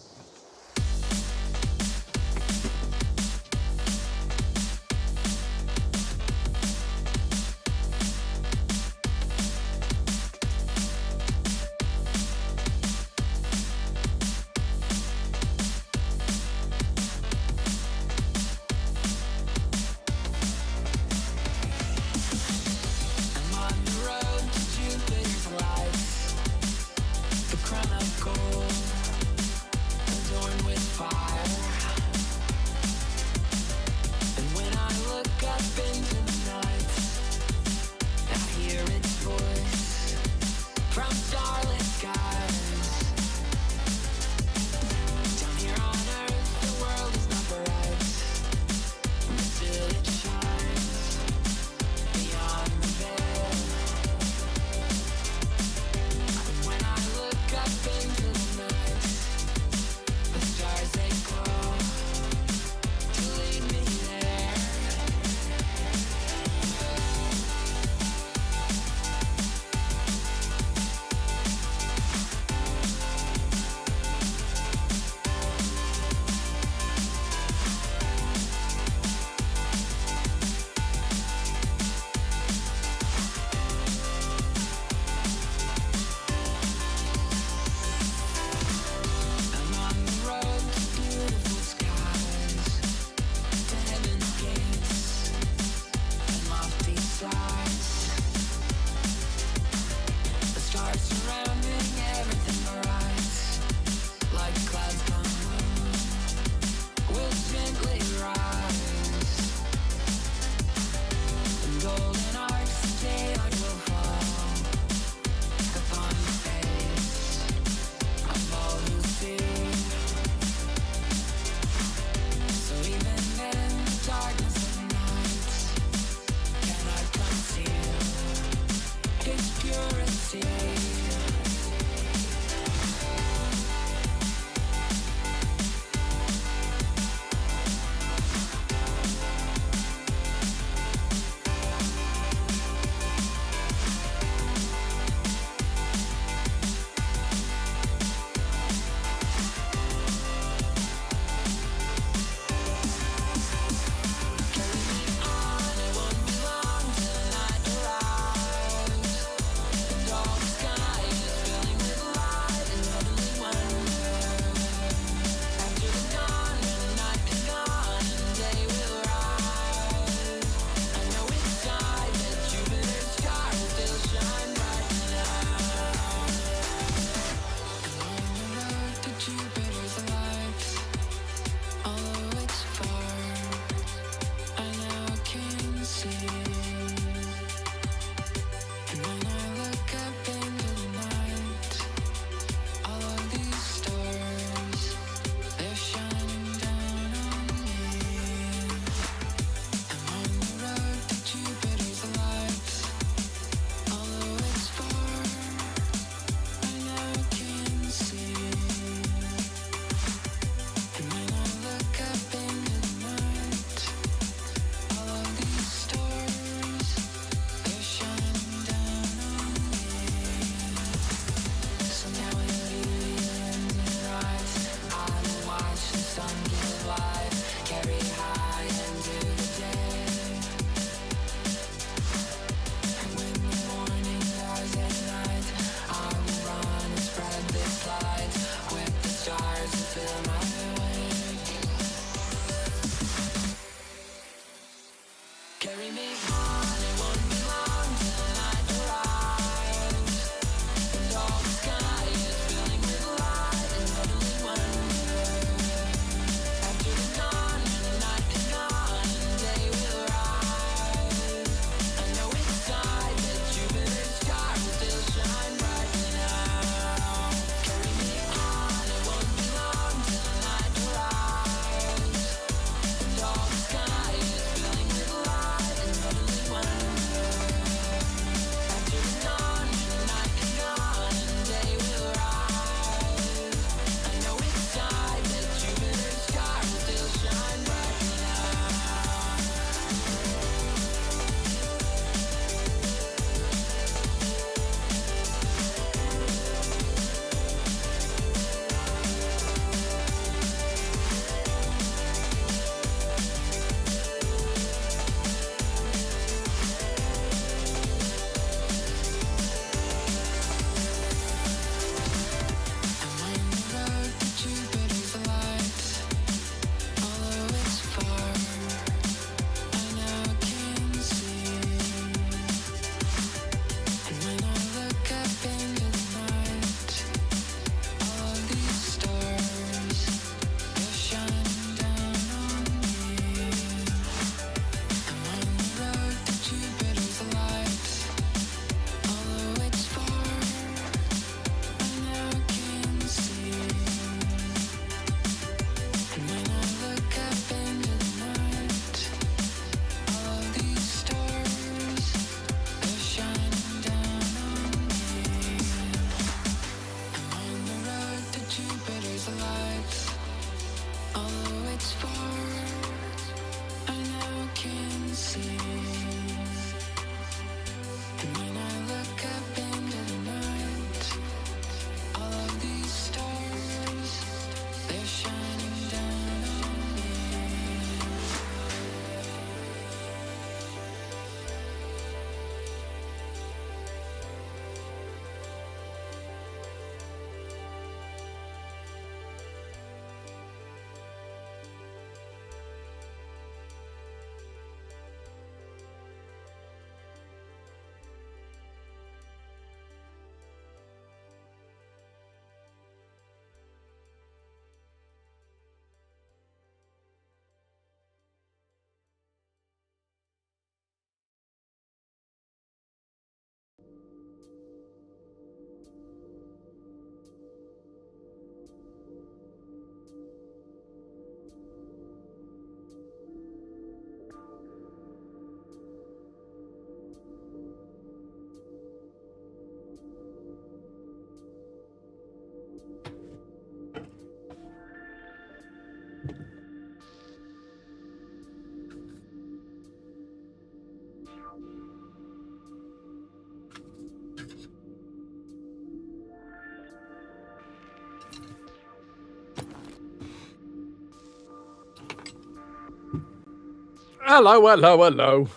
Hello, hello, hello.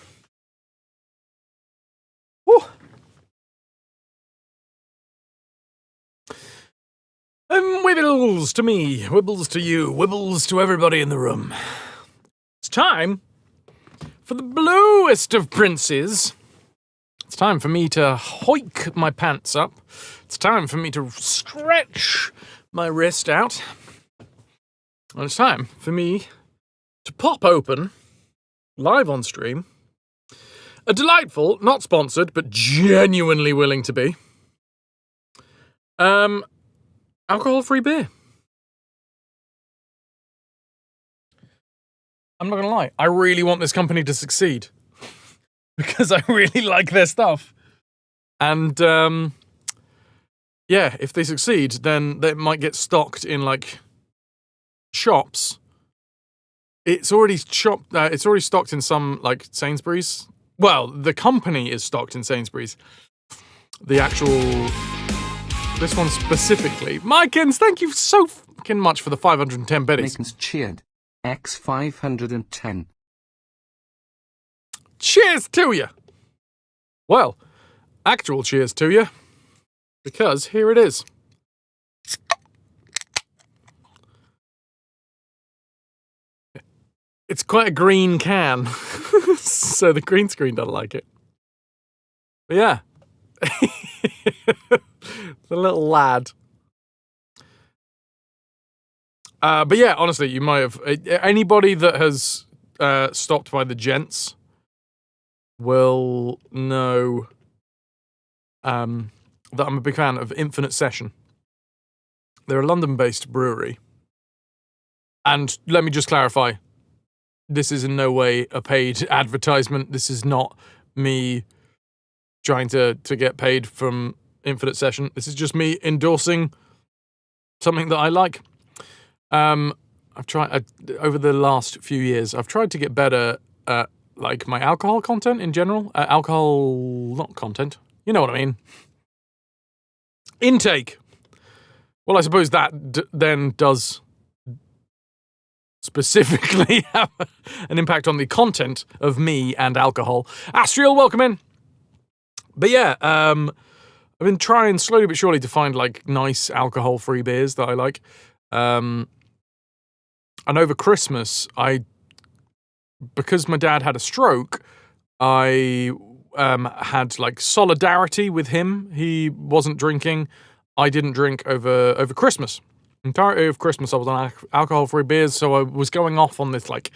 Woo. Wibbles to me, wibbles to you, wibbles to everybody in the room. It's time for the bluest of princes. It's time for me to hoik my pants up. It's time for me to stretch my wrist out. And it's time for me to pop open, live on stream, a delightful, not sponsored, but genuinely willing to be, alcohol-free beer. I'm not gonna lie, I really want this company to succeed. Because I really like their stuff. And, yeah, if they succeed, then they might get stocked in, like, shops. It's already stocked in some, like, Sainsbury's. Well, the company is stocked in Sainsbury's. The actual... This one specifically. Mykins, thank you so fucking much for the 510 biddies. Mykins cheered. X 510. Cheers to you! Well, actual cheers to you. Because here it is. It's quite a green can. So the green screen doesn't like it. But yeah. The little lad. But yeah, honestly, you might have... Anybody that has stopped by the gents will know that I'm a big fan of Infinite Session. They're a London-based brewery. And let me just clarify, this is in no way a paid advertisement. This is not me trying to get paid from Infinite Session. This is just me endorsing something that I like. I've tried, over the last few years, I've tried to get better at, like, my alcohol content in general. Not content. You know what I mean. Intake. Well, I suppose that then does specifically have an impact on the content of me and alcohol. Astriel, welcome in. But yeah, I've been trying slowly but surely to find, like, nice alcohol-free beers that I like. And over Christmas, because my dad had a stroke, I had, like, solidarity with him. He wasn't drinking. I didn't drink over Christmas. Entirety of Christmas, I was on alcohol-free beers, so I was going off on this, like,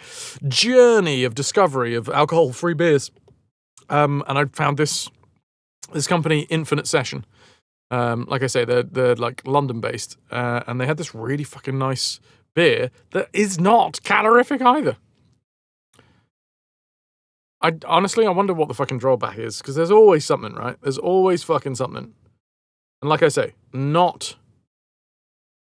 journey of discovery of alcohol-free beers. And I found this company, Infinite Session. Like I say, they're like London-based, and they had this really fucking nice beer that is not calorific either. Honestly, I wonder what the fucking drawback is, because there's always something, right? There's always fucking something. And like I say,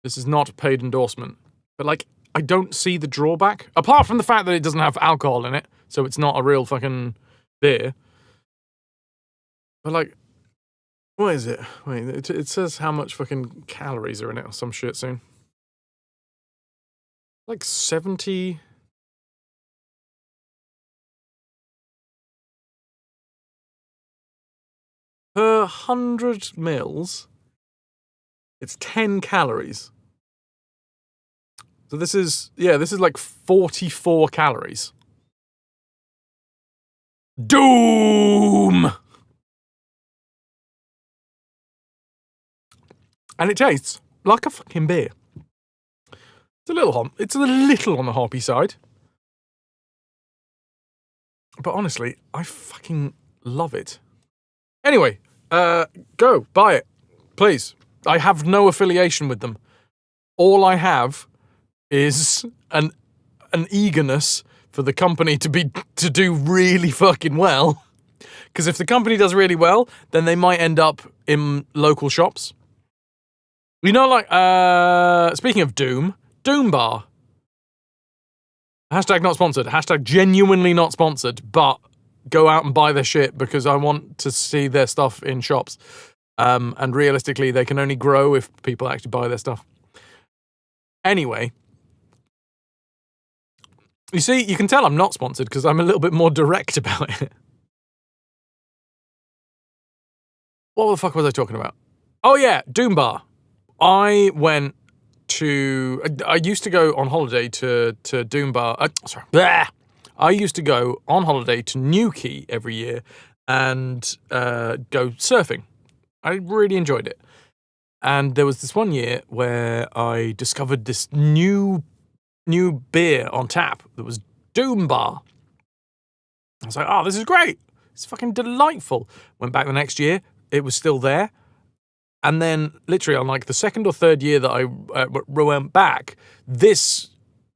this is not a paid endorsement, but, like, I don't see the drawback, apart from the fact that it doesn't have alcohol in it, so it's not a real fucking beer. But, like, what is it? Wait, it says how much fucking calories are in it or some shit soon. Like 70... Per 100 mils, it's 10 calories. So this is like 44 calories. Doom! And it tastes like a fucking beer. It's a little on the hoppy side. But honestly, I fucking love it. Anyway, go buy it, please. I have no affiliation with them. All I have is an eagerness for the company to do really fucking well. Because if the company does really well, then they might end up in local shops. You know, like, speaking of Doom Bar. Hashtag not sponsored. Hashtag genuinely not sponsored, but go out and buy their shit because I want to see their stuff in shops. And realistically, they can only grow if people actually buy their stuff. Anyway, You see, you can tell I'm not sponsored because I'm a little bit more direct about it. What the fuck was I talking about? Oh yeah, Doom Bar. I used to go on holiday to Doom Bar. I used to go on holiday to Newquay every year and go surfing. I really enjoyed it. And there was this one year where I discovered this new beer on tap that was Doom Bar. I was like, oh, this is great. It's fucking delightful. Went back the next year. It was still there. And then literally on like the second or third year that I went back, this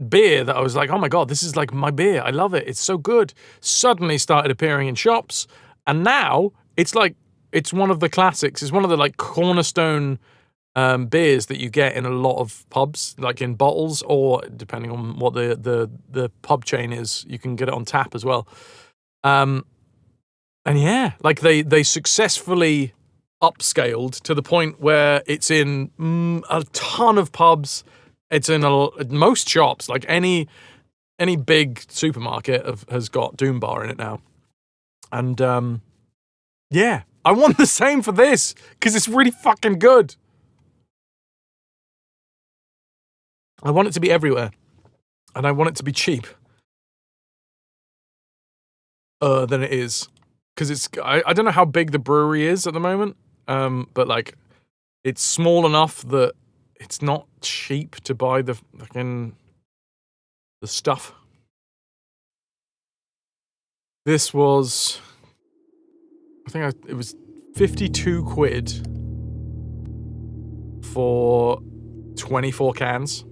beer that I was like, oh my God, this is like my beer. I love it. It's so good. Suddenly started appearing in shops. And now it's like, it's one of the classics. It's one of the like cornerstone beers that you get in a lot of pubs, like in bottles, or depending on what the pub chain is, you can get it on tap as well. And yeah, like they successfully upscaled to the point where it's in a ton of pubs. It's in most shops, like any big supermarket has got Doom Bar in it now. And yeah, I want the same for this because it's really fucking good. I want it to be everywhere, and I want it to be cheap than it is. Because I don't know how big the brewery is at the moment, but like it's small enough that it's not cheap to buy the stuff. This was, I think it was 52 quid for 24 cans.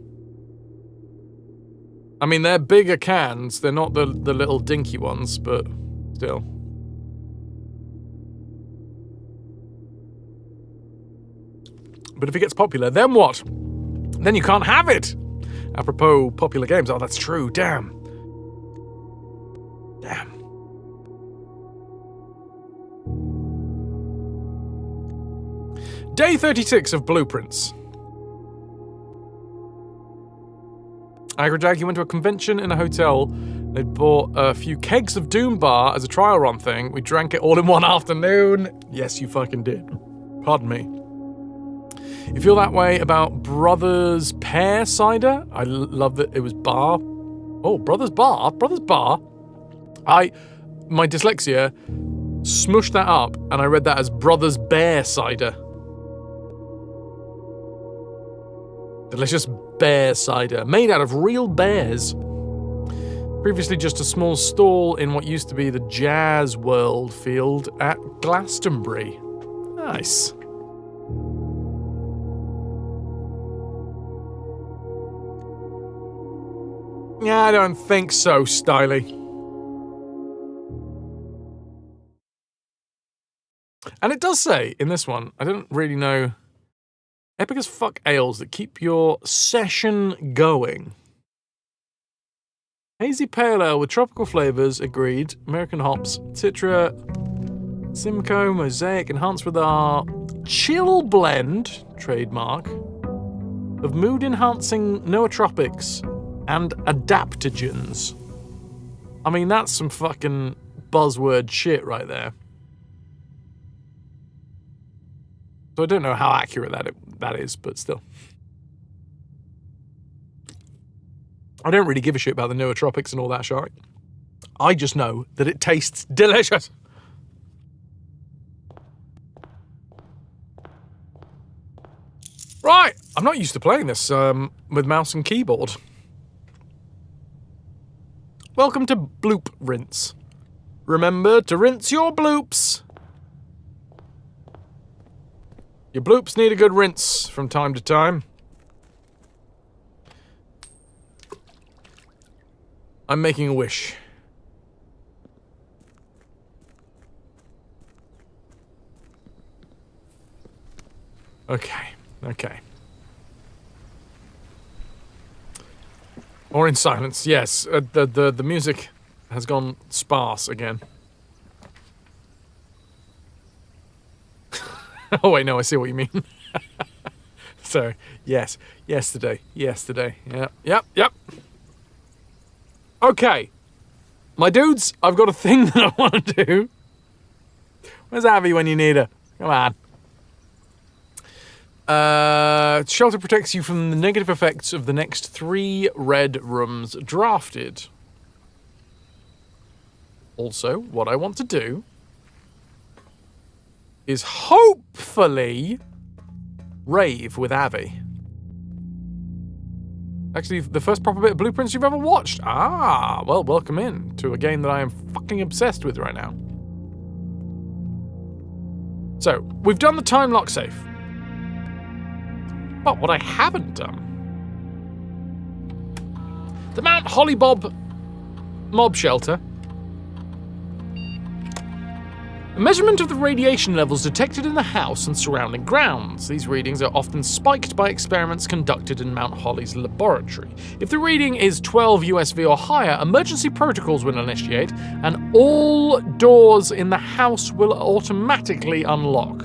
I mean, they're bigger cans. They're not the little dinky ones, but still. But if it gets popular, then what? Then you can't have it. Apropos popular games. Oh, that's true. Damn. Day 36 of Blueprints. Agrajag, you went to a convention in a hotel. They'd bought a few kegs of Doom Bar as a trial run thing. We drank it all in one afternoon. Yes, you fucking did. Pardon me. You feel that way about Brothers Pear Cider? I love that it was bar. Oh, Brothers Bar? Brothers Bar? My dyslexia smushed that up and I read that as Brothers Bear Cider. Delicious bear cider, made out of real bears. Previously just a small stall in what used to be the Jazz World field at Glastonbury. Nice. Yeah, I don't think so, Styly. And it does say in this one, I don't really know, epic as fuck ales that keep your session going. Hazy pale ale with tropical flavors, agreed. American hops, Citra, Simcoe, Mosaic, enhanced with our chill blend, trademark, of mood-enhancing nootropics and adaptogens. I mean, that's some fucking buzzword shit right there. So I don't know how accurate that is, but still. I don't really give a shit about the nootropics and all that shit. I just know that it tastes delicious. Right, I'm not used to playing this with mouse and keyboard. Welcome to Bloop Rinse. Remember to rinse your bloops. Your bloops need a good rinse from time to time. I'm making a wish. Okay. Or in silence, yes. The music has gone sparse again. Oh wait, no, I see what you mean. Sorry. Yes. Yesterday. Yep. Okay. My dudes, I've got a thing that I want to do. Where's Abby when you need her? Come on. Shelter protects you from the negative effects of the next 3 red rooms drafted. Also, what I want to do is hopefully rave with Abby. Actually, the first proper bit of blueprints you've ever watched. Ah, well, welcome in to a game that I am fucking obsessed with right now. So, we've done the time lock safe. But what I haven't done... the Mount Hollybob mob shelter. A measurement of the radiation levels detected in the house and surrounding grounds. These readings are often spiked by experiments conducted in Mount Holly's laboratory. If the reading is 12 USV or higher, emergency protocols will initiate, and all doors in the house will automatically unlock.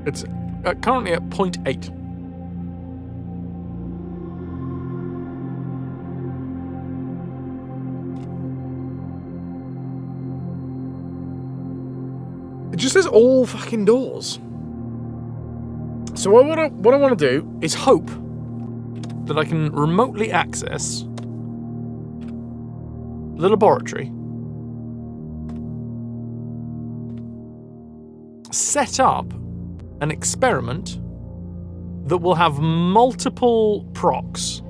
It's currently at 0.8. It just says all fucking doors. So what I want to do is hope that I can remotely access the laboratory, set up an experiment that will have multiple procs.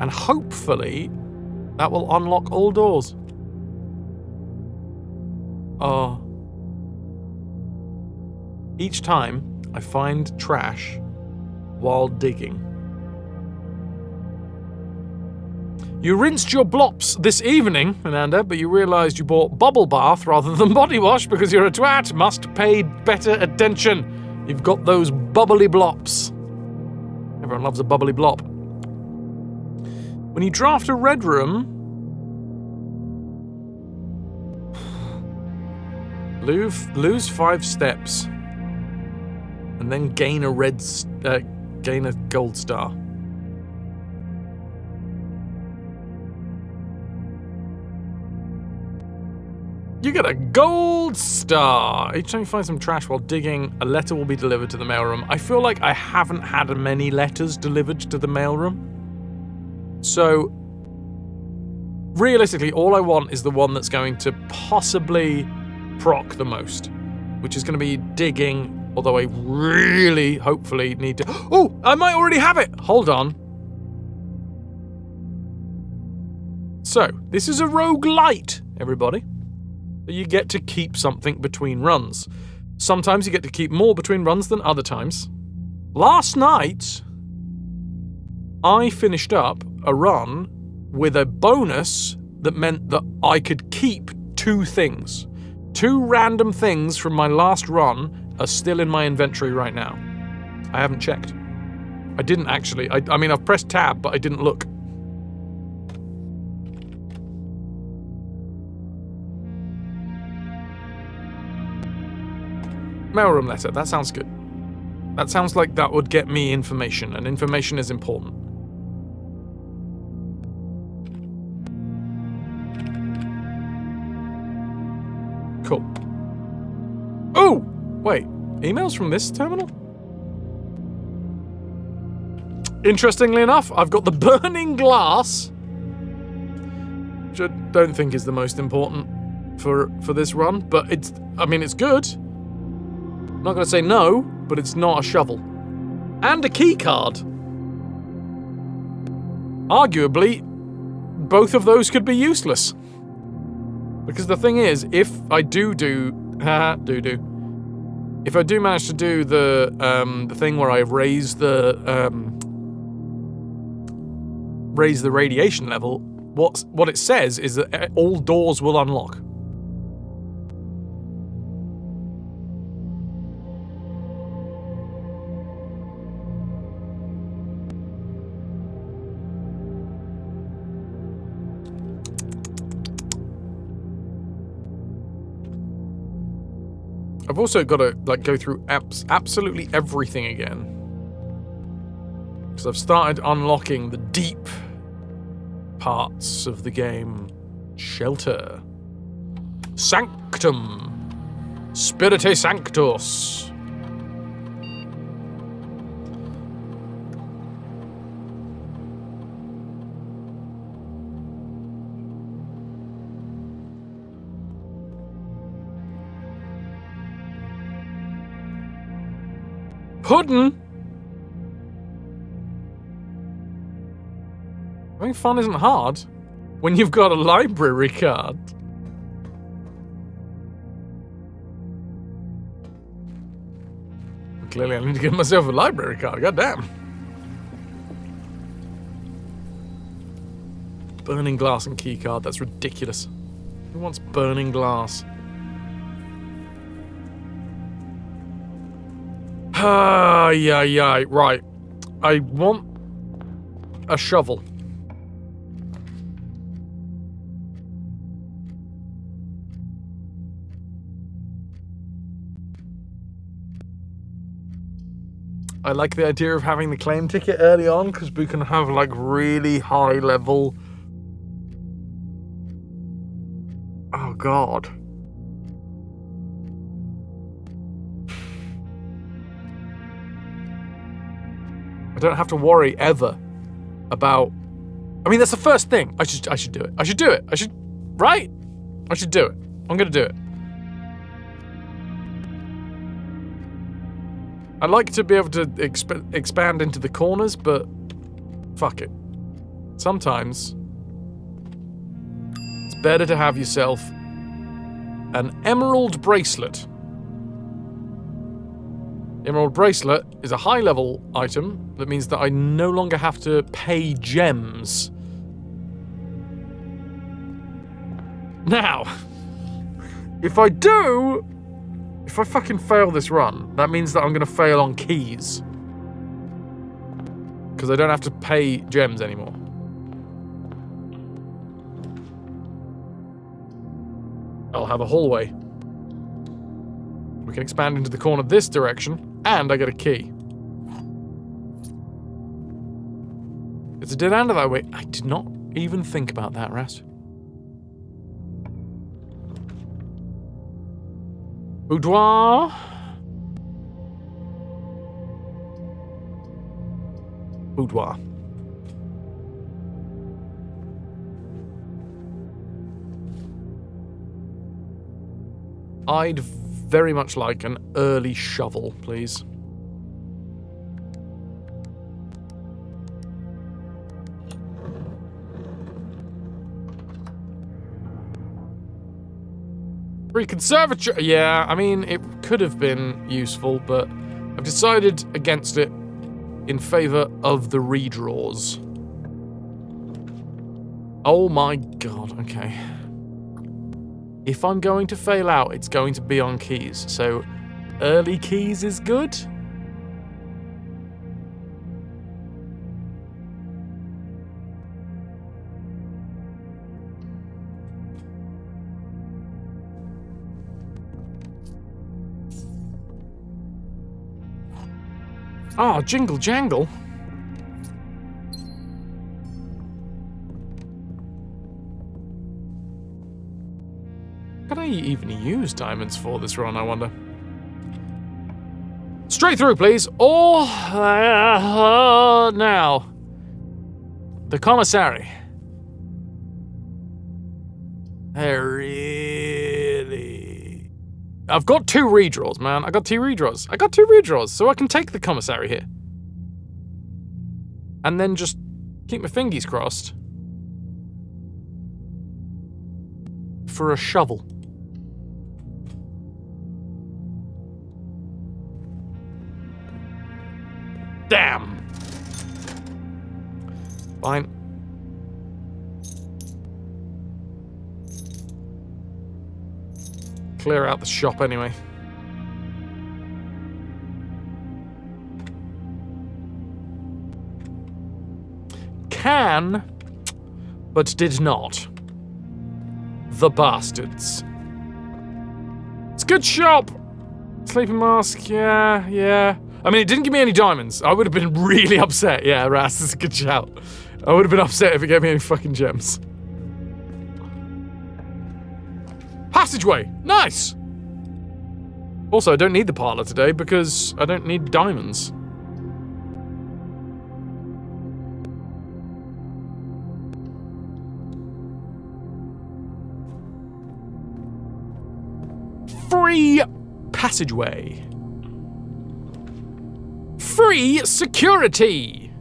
And hopefully that will unlock all doors. Each time I find trash while digging. You rinsed your blops this evening, Ananda, but you realised you bought bubble bath rather than body wash because you're a twat. Must pay better attention. You've got those bubbly blops. Everyone loves a bubbly blop. When you draft a red room, lose 5 steps, and then gain a gold star. You get a gold star! Each time you find some trash while digging, a letter will be delivered to the mailroom. I feel like I haven't had many letters delivered to the mailroom. So, realistically, all I want is the one that's going to possibly proc the most, which is going to be digging, although I really, hopefully, need to... Oh, I might already have it! Hold on. So, this is a roguelite, everybody. You get to keep something between runs. Sometimes you get to keep more between runs than other times. Last night, I finished up a run with a bonus that meant that I could keep 2 things. 2 random things from my last run are still in my inventory right now. I haven't checked. I didn't actually. I mean, I've pressed tab, but I didn't look. Mailroom letter, that sounds good. That sounds like that would get me information, and information is important. Cool. Oh! Wait, emails from this terminal? Interestingly enough, I've got the burning glass, which I don't think is the most important for this run, but it's good. I'm not going to say no, but it's not a shovel. And a key card. Arguably, both of those could be useless. Because the thing is, if I do if I do manage to do the thing where I raise the radiation level, what it says is that all doors will unlock. I've also got to like go through absolutely everything again. Because I've started unlocking the deep parts of the game. Shelter. Sanctum. Spirite Sanctus. Puddin'? Having fun isn't hard when you've got a library card. Clearly I need to give myself a library card, goddamn. Burning glass and key card, that's ridiculous. Who wants burning glass? Yeah, right. I want a shovel. I like the idea of having the claim ticket early on because we can have like really high level. Oh God. I don't have to worry ever about. I mean, that's the first thing. I should do it. I should do it. Right? I should do it. I'm gonna do it. I like to be able to expand into the corners, but fuck it. Sometimes it's better to have yourself an emerald bracelet. Emerald bracelet is a high-level item that means that I no longer have to pay gems. Now, if I fucking fail this run, that means that I'm going to fail on keys. Because I don't have to pay gems anymore. I'll have a hallway. We can expand into the corner this direction, and I get a key. It's a dead end that way. I did not even think about that, Ras. Boudoir. Boudoir. I'd very much like an early shovel, please. Free conservatory. Yeah, I mean, it could have been useful, but I've decided against it in favor of the redraws. Oh my God, okay. If I'm going to fail out, it's going to be on keys, so early keys is good. Oh, jingle jangle. Can I even use diamonds for this run, I wonder? Straight through, please. Or now. The commissary. Really? I've got 2 redraws, man. I got 2 redraws, so I can take the commissary here. And then just keep my fingies crossed for a shovel. Damn. Fine. Clear out the shop anyway. Can, but did not. The bastards. It's a good shop. Sleeping mask, yeah. I mean, it didn't give me any diamonds. I would have been really upset. Yeah, Ras, that's a good shout. I would have been upset if it gave me any fucking gems. Passageway! Nice! Also, I don't need the parlor today because I don't need diamonds. Free passageway. Free security!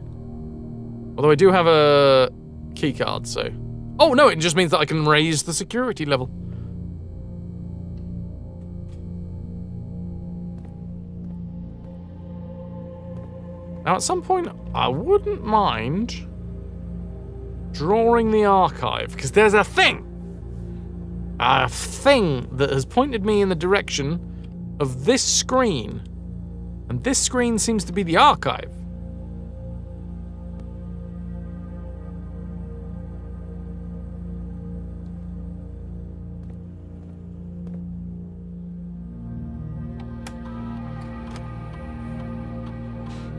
Although I do have a key card, so... Oh, no, it just means that I can raise the security level. Now, at some point, I wouldn't mind drawing the archive, because there's a thing that has pointed me in the direction of this screen. And this screen seems to be the archive.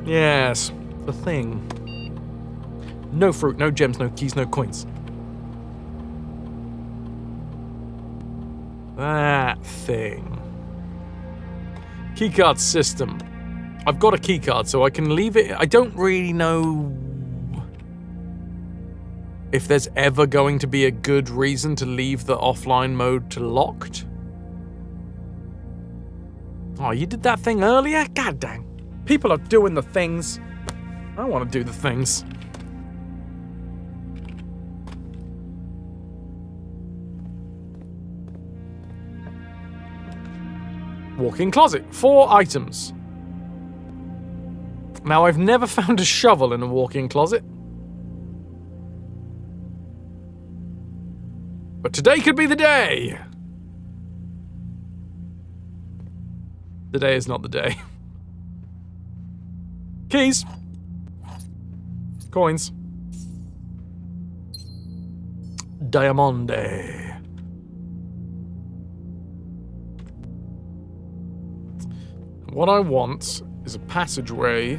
Yes, the thing. No fruit, no gems, no keys, no coins. That thing. Keycard system. I've got a keycard, so I can leave it. I don't really know if there's ever going to be a good reason to leave the offline mode to locked. Oh, you did that thing earlier? God dang. People are doing the things. I want to do the things. Walk-in closet. 4 items. Now, I've never found a shovel in a walk-in closet. But today could be the day. Today is not the day. Keys. Coins. Diamande. What I want is a passageway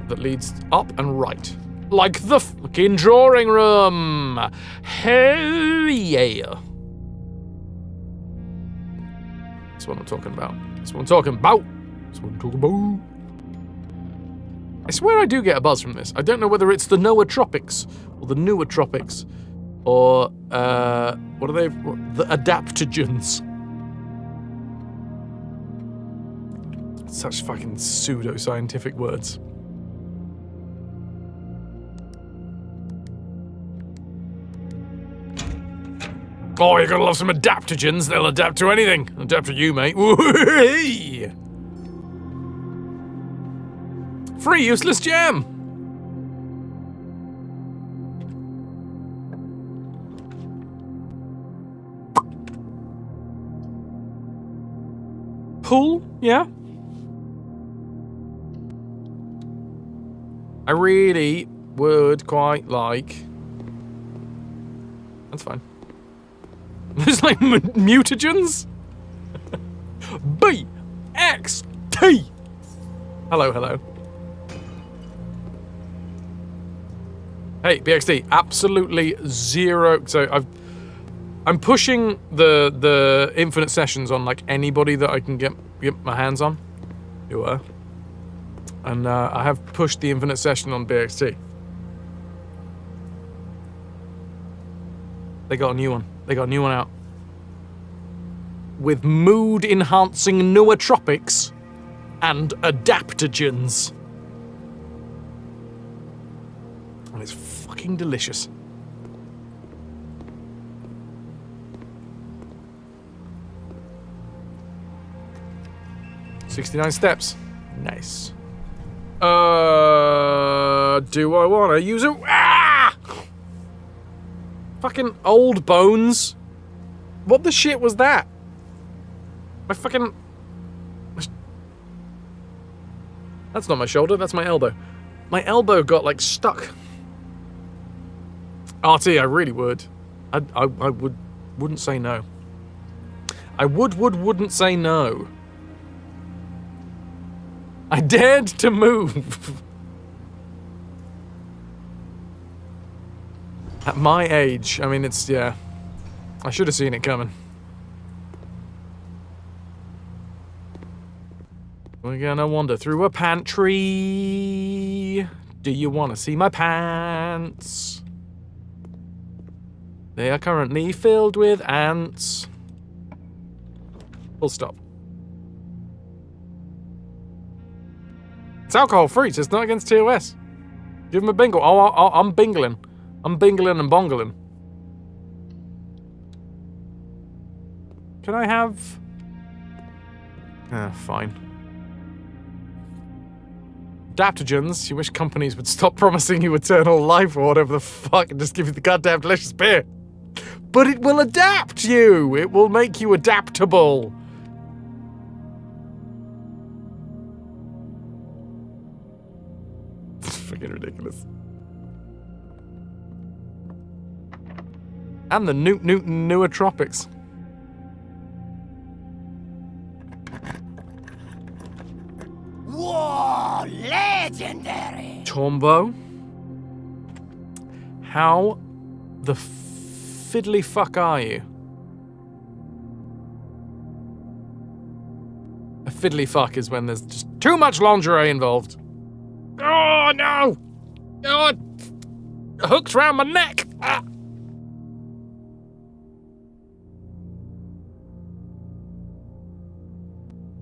that leads up and right. Like the fucking drawing room! Hell yeah! That's what I'm talking about. That's what I'm talking about. That's what I'm talking about. I swear I do get a buzz from this. I don't know whether it's the Noah Tropics or the newer Tropics or what are they? The adaptogens. Such fucking pseudo-scientific words. Oh, you gotta love some adaptogens. They'll adapt to anything. Adapt to you, mate. Woo-hee! Free useless gem! Pool? Yeah? I really would quite like... That's fine. There's like mutagens? B-X-T! Hello, hello. Hey, BXT, absolutely zero. So I'm pushing the infinite sessions on like anybody that I can get my hands on. You are. And I have pushed the infinite session on BXT. They got a new one. They got a new one out. With mood-enhancing nootropics and adaptogens. And it's fucking delicious. $69 steps. Nice. Do I want to use it? Ah! Fucking old bones. What the shit was that? My fucking... That's not my shoulder, that's my elbow. My elbow got, like, stuck. RT, I really would. I wouldn't say no. I wouldn't say no. I dared to move. At my age, I mean, it's, yeah. I should have seen it coming. We're gonna wander through a pantry. Do you want to see my pants? They are currently filled with ants. Full stop. It's alcohol free, so it's not against TOS. Give him a bingle. Oh, I'm bingling. I'm bingling and bongling. Can I have... fine. Adaptogens. You wish companies would stop promising you eternal life or whatever the fuck and just give you the goddamn delicious beer. But it will adapt you! It will make you adaptable. It's freaking ridiculous. And the newer tropics. Whoa, legendary! Tombo. How the fiddly fuck are you? A fiddly fuck is when there's just too much lingerie involved. Oh no! Oh, hooked round my neck! Ah.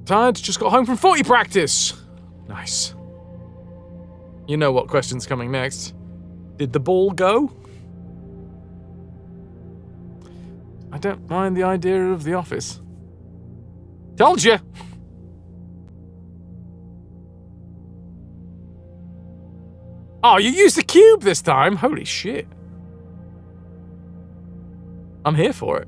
Tired, just got home from 40 practice. Nice. You know what question's coming next. Did the ball go? I don't mind the idea of the office. Told you! Oh, you used the cube this time? Holy shit. I'm here for it.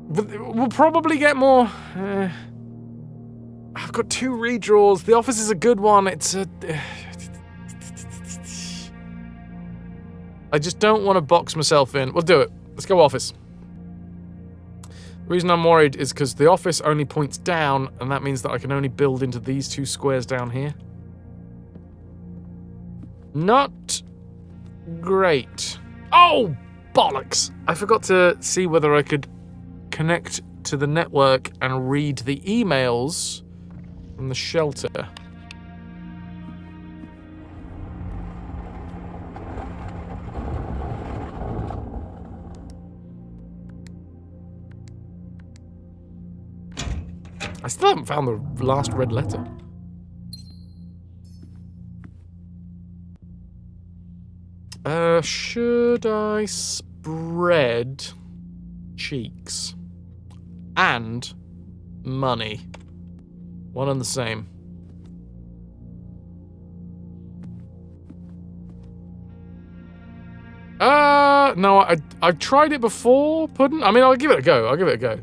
We'll probably get more... I've got 2 redraws. The office is a good one. It's a... I just don't want to box myself in. We'll do it. Let's go office. The reason I'm worried is because the office only points down, and that means that I can only build into these 2 squares down here. Not great. Oh, bollocks! I forgot to see whether I could connect to the network and read the emails from the shelter. I still haven't found the last red letter. Should I spread cheeks and money? One and the same. No, I've tried it before, Puddin'. I mean, I'll give it a go.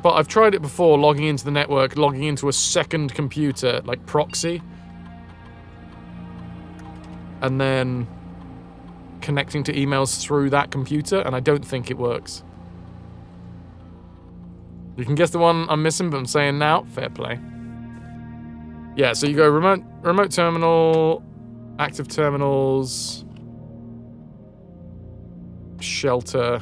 But I've tried it before, logging into the network, logging into a second computer, like proxy. And then connecting to emails through that computer, and I don't think it works. You can guess the one I'm missing, but I'm saying now, fair play. Yeah, so you go remote terminal, active terminals, shelter.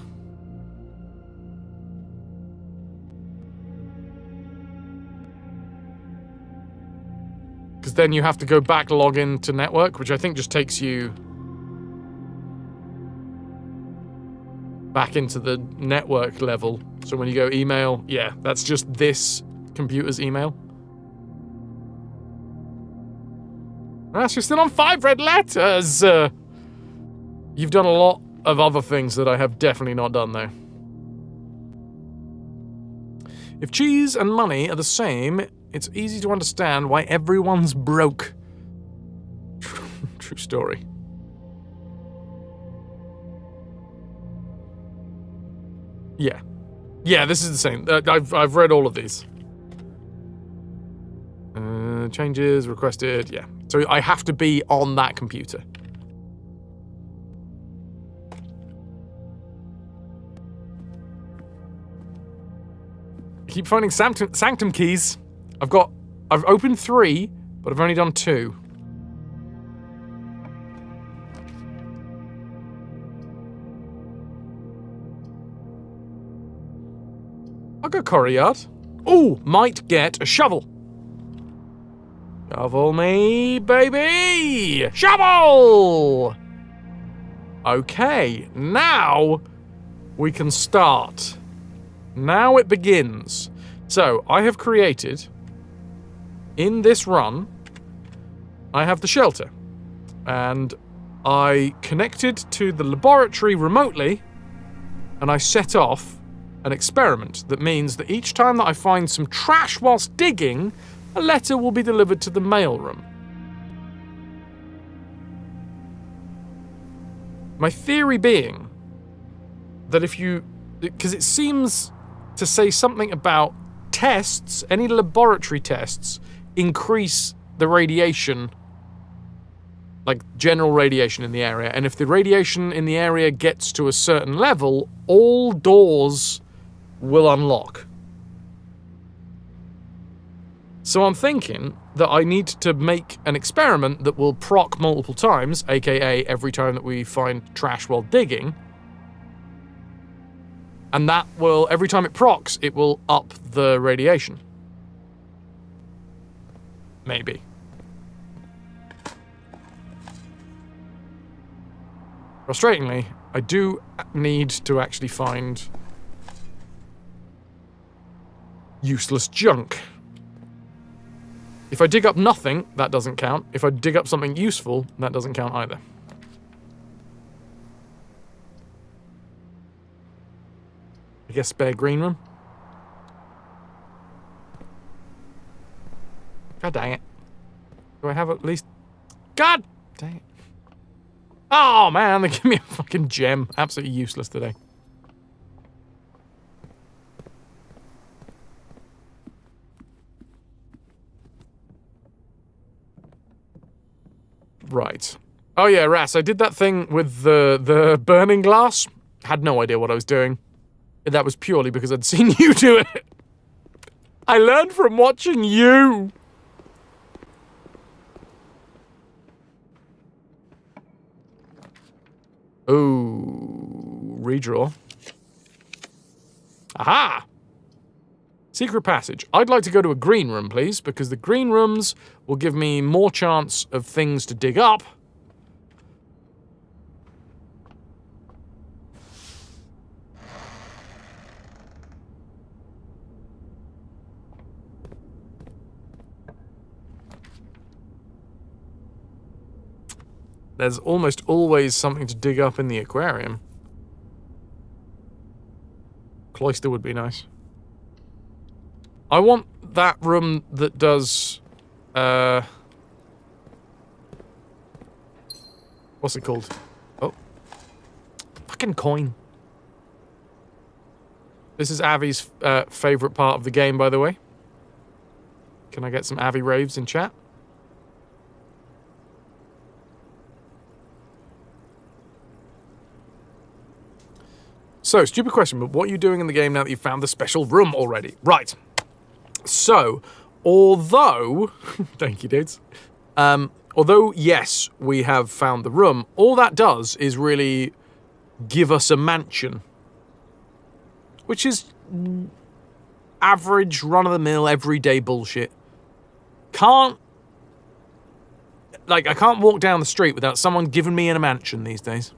Because then you have to go back, log in to network, which I think just takes you back into the network level. So when you go email, yeah, that's just this computer's email. That's you're still on 5 red letters. You've done a lot of other things that I have definitely not done, though. If cheese and money are the same, it's easy to understand why everyone's broke. True story. Yeah. Yeah, this is the same. I've read all of these. changes requested. Yeah. So I have to be on that computer. I keep finding sanctum keys. I've opened 3, but I've only done 2. I'll go courtyard. Ooh, might get a shovel. Shovel me, baby! Shovel! Okay, now we can start. Now it begins. So, I have created, in this run, I have the shelter. And I connected to the laboratory remotely, and I set off an experiment that means that each time that I find some trash whilst digging, a letter will be delivered to the mailroom. My theory being that because it seems to say something about tests, any laboratory tests, increase the radiation, like general radiation in the area, and if the radiation in the area gets to a certain level, all doors will unlock. So I'm thinking that I need to make an experiment that will proc multiple times, aka every time that we find trash while digging. And that will, every time it procs, it will up the radiation. Maybe. Frustratingly, I do need to actually find useless junk. If I dig up nothing, that doesn't count. If I dig up something useful, that doesn't count either. I guess spare green room. God dang it. Do I have at least... God dang it. Oh man, they give me a fucking gem. Absolutely useless today. Right. Oh yeah, Ras, I did that thing with the burning glass. Had no idea what I was doing. That was purely because I'd seen you do it. I learned from watching you. Ooh, redraw. Aha! Secret passage. I'd like to go to a green room, please, because the green rooms will give me more chance of things to dig up. There's almost always something to dig up in the aquarium. Cloister would be nice. I want that room that does, what's it called? Oh. Fucking coin. This is Avi's favourite part of the game, by the way. Can I get some Avi raves in chat? So, stupid question, but what are you doing in the game now that you've found the special room already? Right. So, although... thank you, dudes. Although, yes, we have found the room, all that does is really give us a mansion. Which is average, run-of-the-mill, everyday bullshit. I can't walk down the street without someone giving me a mansion these days.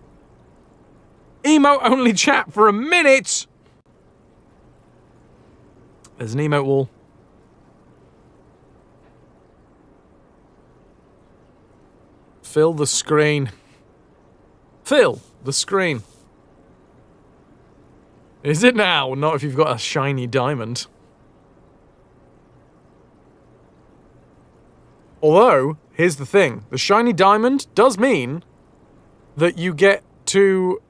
Emote-only chat for a minute! There's an emote wall. Fill the screen. Fill the screen. Is it now? Not if you've got a shiny diamond. Although, here's the thing. The shiny diamond does mean that you get to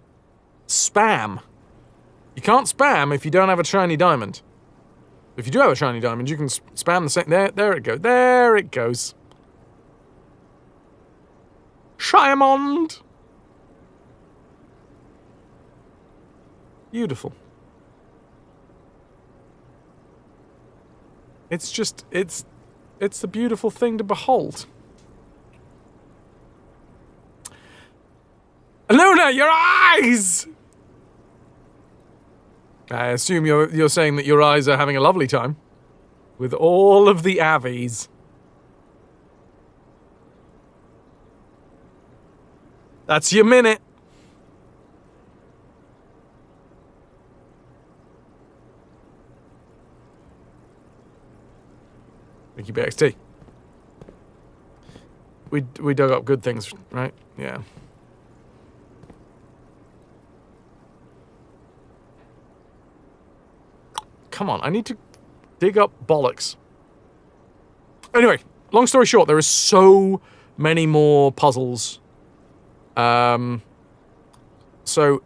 spam. You can't spam if you don't have a shiny diamond. If you do have a shiny diamond, you can spam the same. There it goes. There it goes. Shiamond. Beautiful. It's just, it's a beautiful thing to behold. Luna, your eyes! I assume you're saying that your eyes are having a lovely time with all of the avies. That's your minute. Thank you, BXT. We dug up good things, right? Yeah. Come on, I need to dig up bollocks. Anyway, long story short, there are so many more puzzles. So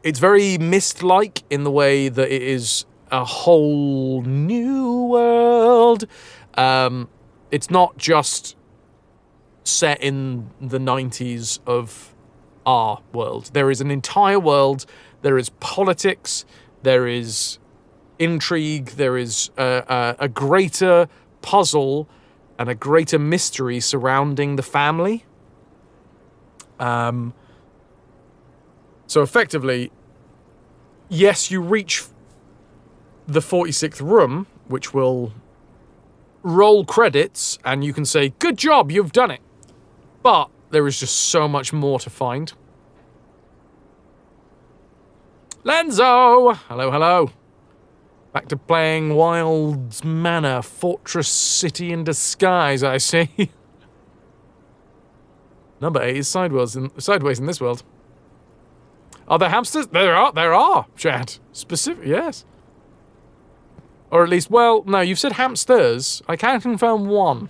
it's very Myst-like in the way that it is a whole new world. It's not just set in the 90s of our world. There is an entire world. There is politics. There is intrigue. There is a greater puzzle and a greater mystery surrounding the family. So effectively, yes, you reach the 46th room, which will roll credits, and you can say, good job, you've done it. But there is just so much more to find. Lenzo! Hello, hello. Back to playing Wild's Manor, Fortress City in Disguise, I see. Number 8 is sideways in this world. Are there hamsters? There are, chat. Specific, yes. Or at least, well, no, you've said hamsters. I can confirm one.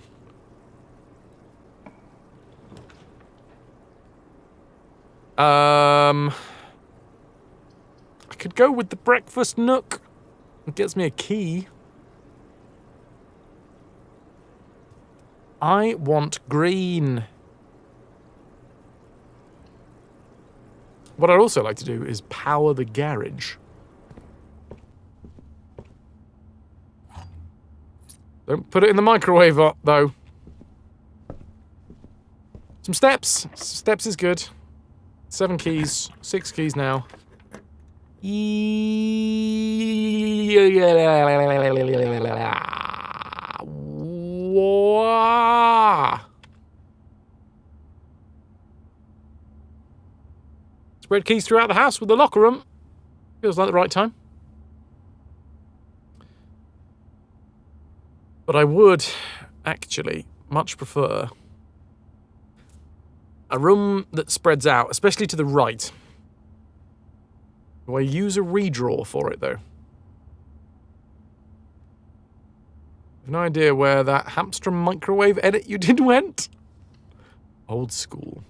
I could go with the breakfast nook. It gets me a key. I want green. What I'd also like to do is power the garage. Don't put it in the microwave, though. Some steps. Steps is good. 7 keys. 6 keys now. Spread keys throughout the house with the locker room. Feels like the right time. But I would actually much prefer a room that spreads out, especially to the right. Do I use a redraw for it, though? I have no idea where that hamster microwave edit you did went. Old school.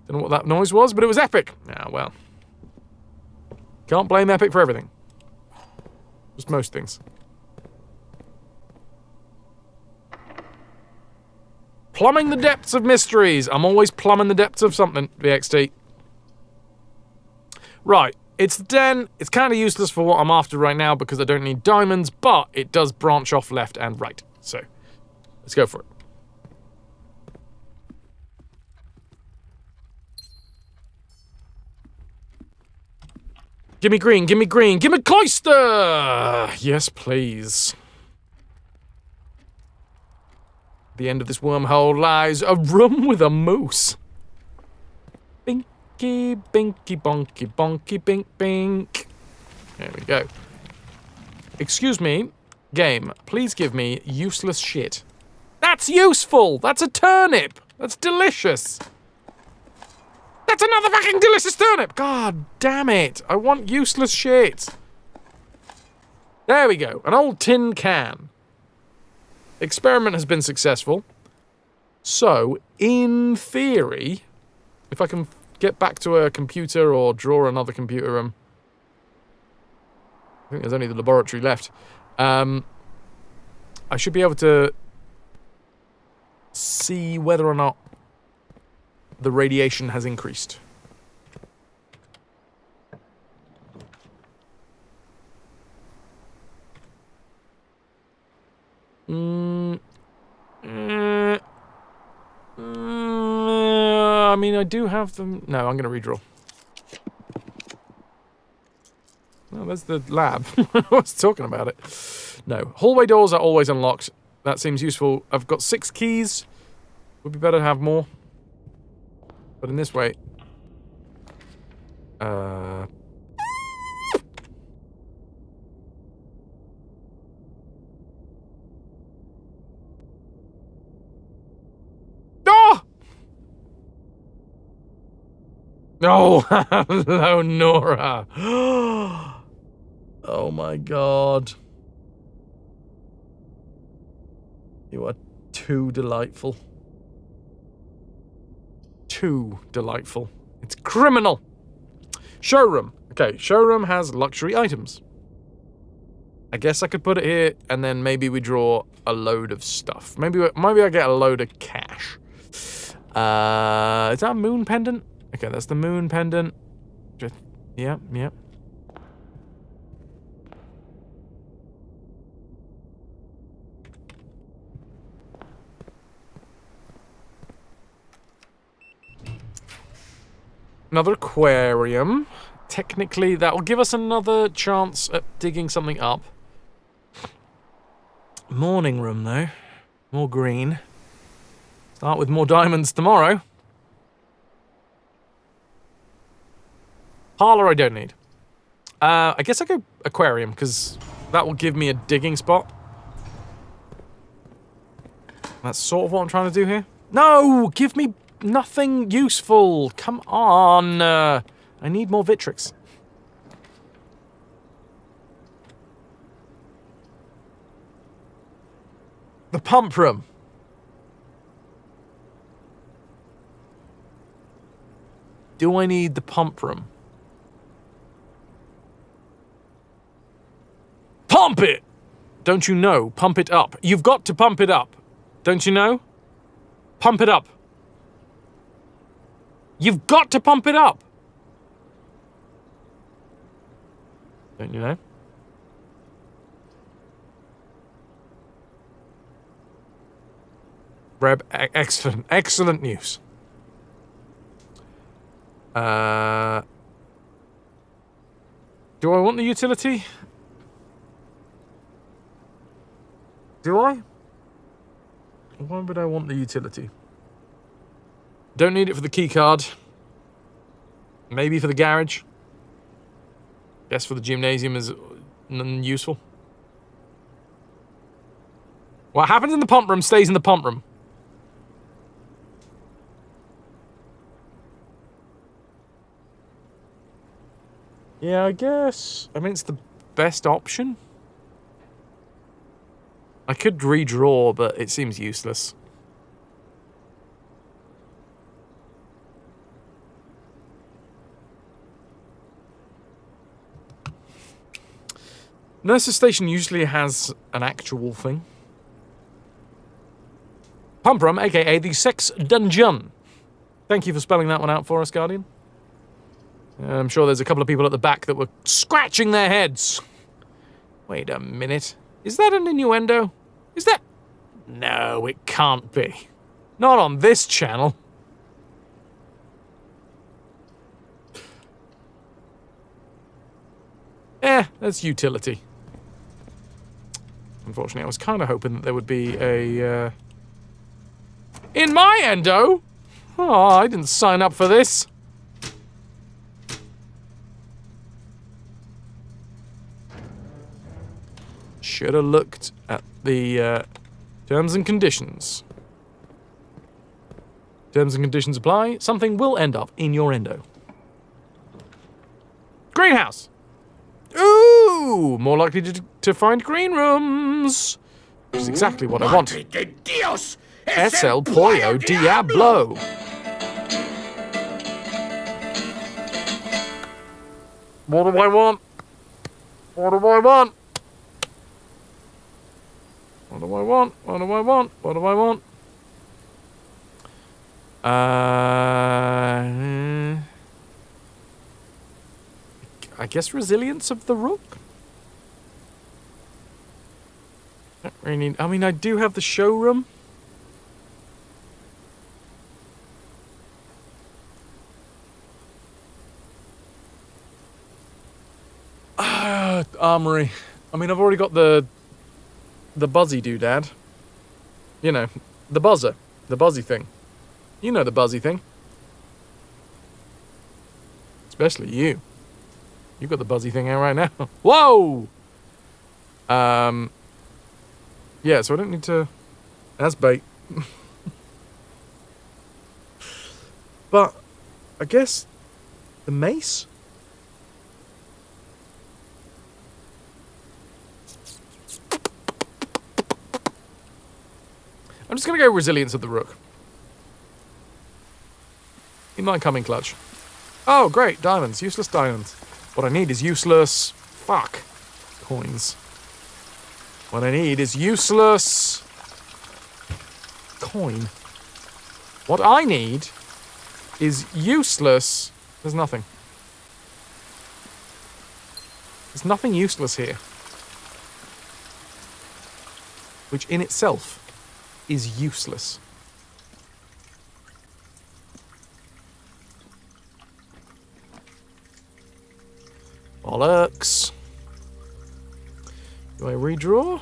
Don't know what that noise was, but it was epic. Ah, well. Can't blame Epic for everything. Just most things. Plumbing the depths of mysteries. I'm always plumbing the depths of something, VXT. Right, it's the den. It's kind of useless for what I'm after right now because I don't need diamonds, but it does branch off left and right. So, let's go for it. Gimme green, gimme green, gimme cloister! Yes, please. At the end of this wormhole lies a room with a moose. Binky, binky, bonky, bonky, bink, bink. There we go. Excuse me, game, please give me useless shit. That's useful! That's a turnip! That's delicious! That's another fucking delicious turnip! God damn it! I want useless shit. There we go. An old tin can. Experiment has been successful. So, in theory, if I can get back to a computer or draw another computer, I think there's only the laboratory left. I should be able to see whether or not the radiation has increased. I mean, I do have them. No, I'm going to redraw. Oh, there's the lab. I was talking about it. No. Hallway doors are always unlocked. That seems useful. I've got 6 keys. Would be better to have more. But in this way... Oh, hello, Nora. Oh my god. You are too delightful. Too delightful. It's criminal. Showroom. Okay, showroom has luxury items. I guess I could put it here, and then maybe we draw a load of stuff. Maybe I get a load of cash. Is that a moon pendant? Okay, that's the moon pendant. Yeah. Another aquarium. Technically, that will give us another chance at digging something up. Morning room, though. More green. Start with more diamonds tomorrow. Parlor I don't need. I guess I go aquarium, because that will give me a digging spot. That's sort of what I'm trying to do here. No! Give me nothing useful! Come on! I need more Vitrix. The pump room. Do I need the pump room? Pump it! Don't you know? Pump it up. You've got to pump it up. Don't you know? Pump it up. You've got to pump it up. Don't you know? Reb, excellent news. Do I want the utility? Do I? Why would I want the utility? Don't need it for the key card. Maybe for the garage. Guess for the gymnasium is useful. What happens in the pump room stays in the pump room. Yeah, I guess. I mean, it's the best option. I could redraw, but it seems useless. Nurse's Station usually has an actual thing. Pump room, aka the sex dungeon. Thank you for spelling that one out for us, Guardian. I'm sure there's a couple of people at the back that were scratching their heads. Wait a minute. Is that an innuendo? Is that... No, it can't be. Not on this channel. That's utility. Unfortunately, I was kind of hoping that there would be a... In my endo? Oh, I didn't sign up for this. Should have looked at the terms and conditions. Terms and conditions apply. Something will end up in your endo. Greenhouse. Ooh, more likely to find green rooms. Which is exactly what I want. Es el pollo diablo. What do I want? What do I want? What do I want? What do I want? What do I want? I guess resilience of the rook? Don't really need, I mean, I do have the showroom. Armory. I mean, I've already got the buzzy doodad. You know, the buzzer. The buzzy thing. You know the buzzy thing. Especially you. You've got the buzzy thing out right now. Whoa! Yeah, so I don't need to... That's bait. But, I guess... The mace? I'm just going to go resilience of the rook. He might come in clutch. Oh, great. Diamonds. Useless diamonds. What I need is useless... Fuck. Coins. What I need is useless... Coin. What I need is useless... There's nothing. There's nothing useless here. Which in itself is useless. Bollocks. Do I redraw?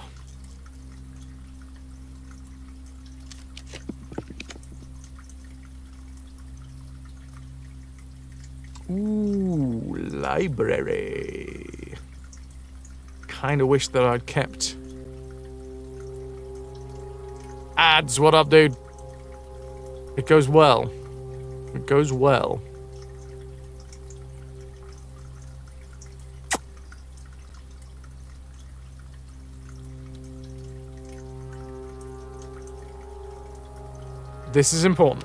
Ooh, library. Kinda wish that I'd kept ads. What up, dude? It goes well. It goes well. This is important.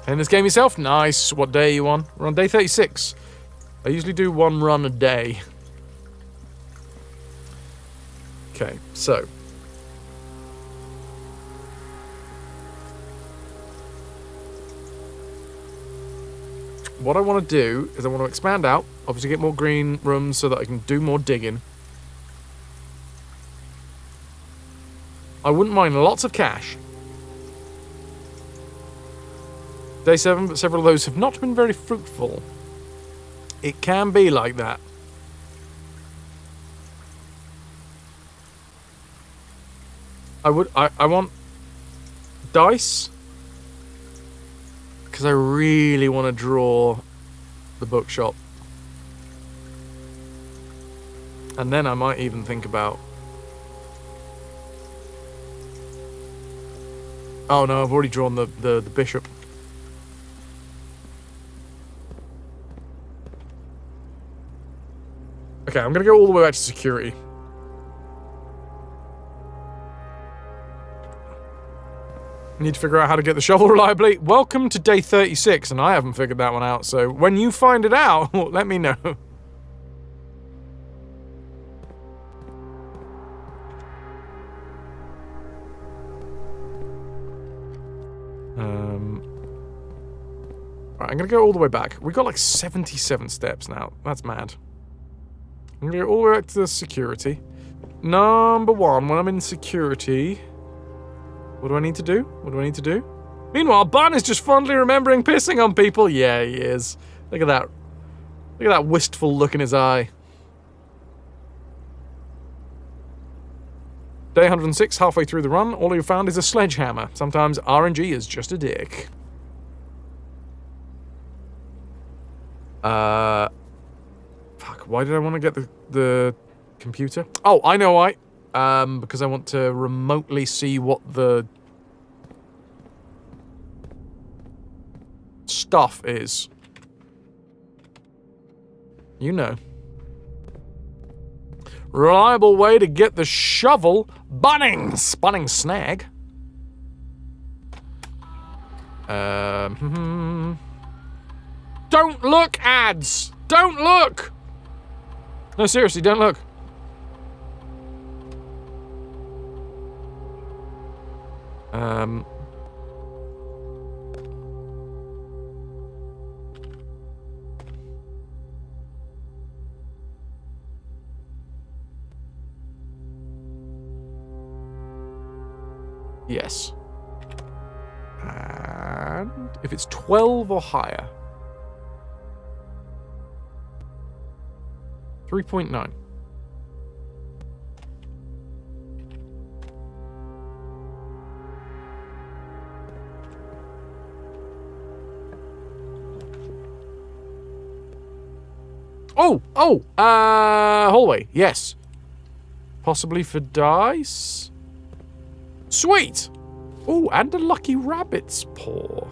Playing this game yourself? Nice. What day are you on? We're on day 36. I usually do one run a day. Okay, so. What I want to do is I want to expand out. Obviously get more green rooms so that I can do more digging. I wouldn't mind lots of cash. Day 7, but several of those have not been very fruitful. It can be like that. I want dice. Because I really want to draw the bookshop. And then I might even think about... Oh no, I've already drawn the bishop. Okay, I'm going to go all the way back to security. Need to figure out how to get the shovel reliably. Welcome to day 36, and I haven't figured that one out, so when you find it out, let me know. Right, I'm going to go all the way back. We got like 77 steps now. That's mad. I'm going to go all the way back to the security. Number 1, when I'm in security... What do I need to do? What do I need to do? Meanwhile, Bun is just fondly remembering pissing on people. Yeah, he is. Look at that. Look at that wistful look in his eye. Day 106, halfway through the run, all you found is a sledgehammer. Sometimes RNG is just a dick. Fuck, why did I want to get the computer? Oh, I know why. Because I want to remotely see what the stuff is. You know. Reliable way to get the shovel. Bunnings! Bunnings snag. Don't look, ads! Don't look! No, seriously, don't look. Yes. And if it's 12 or higher. 3.9. Hallway, yes. Possibly for dice. Sweet! Oh, and a lucky rabbit's paw.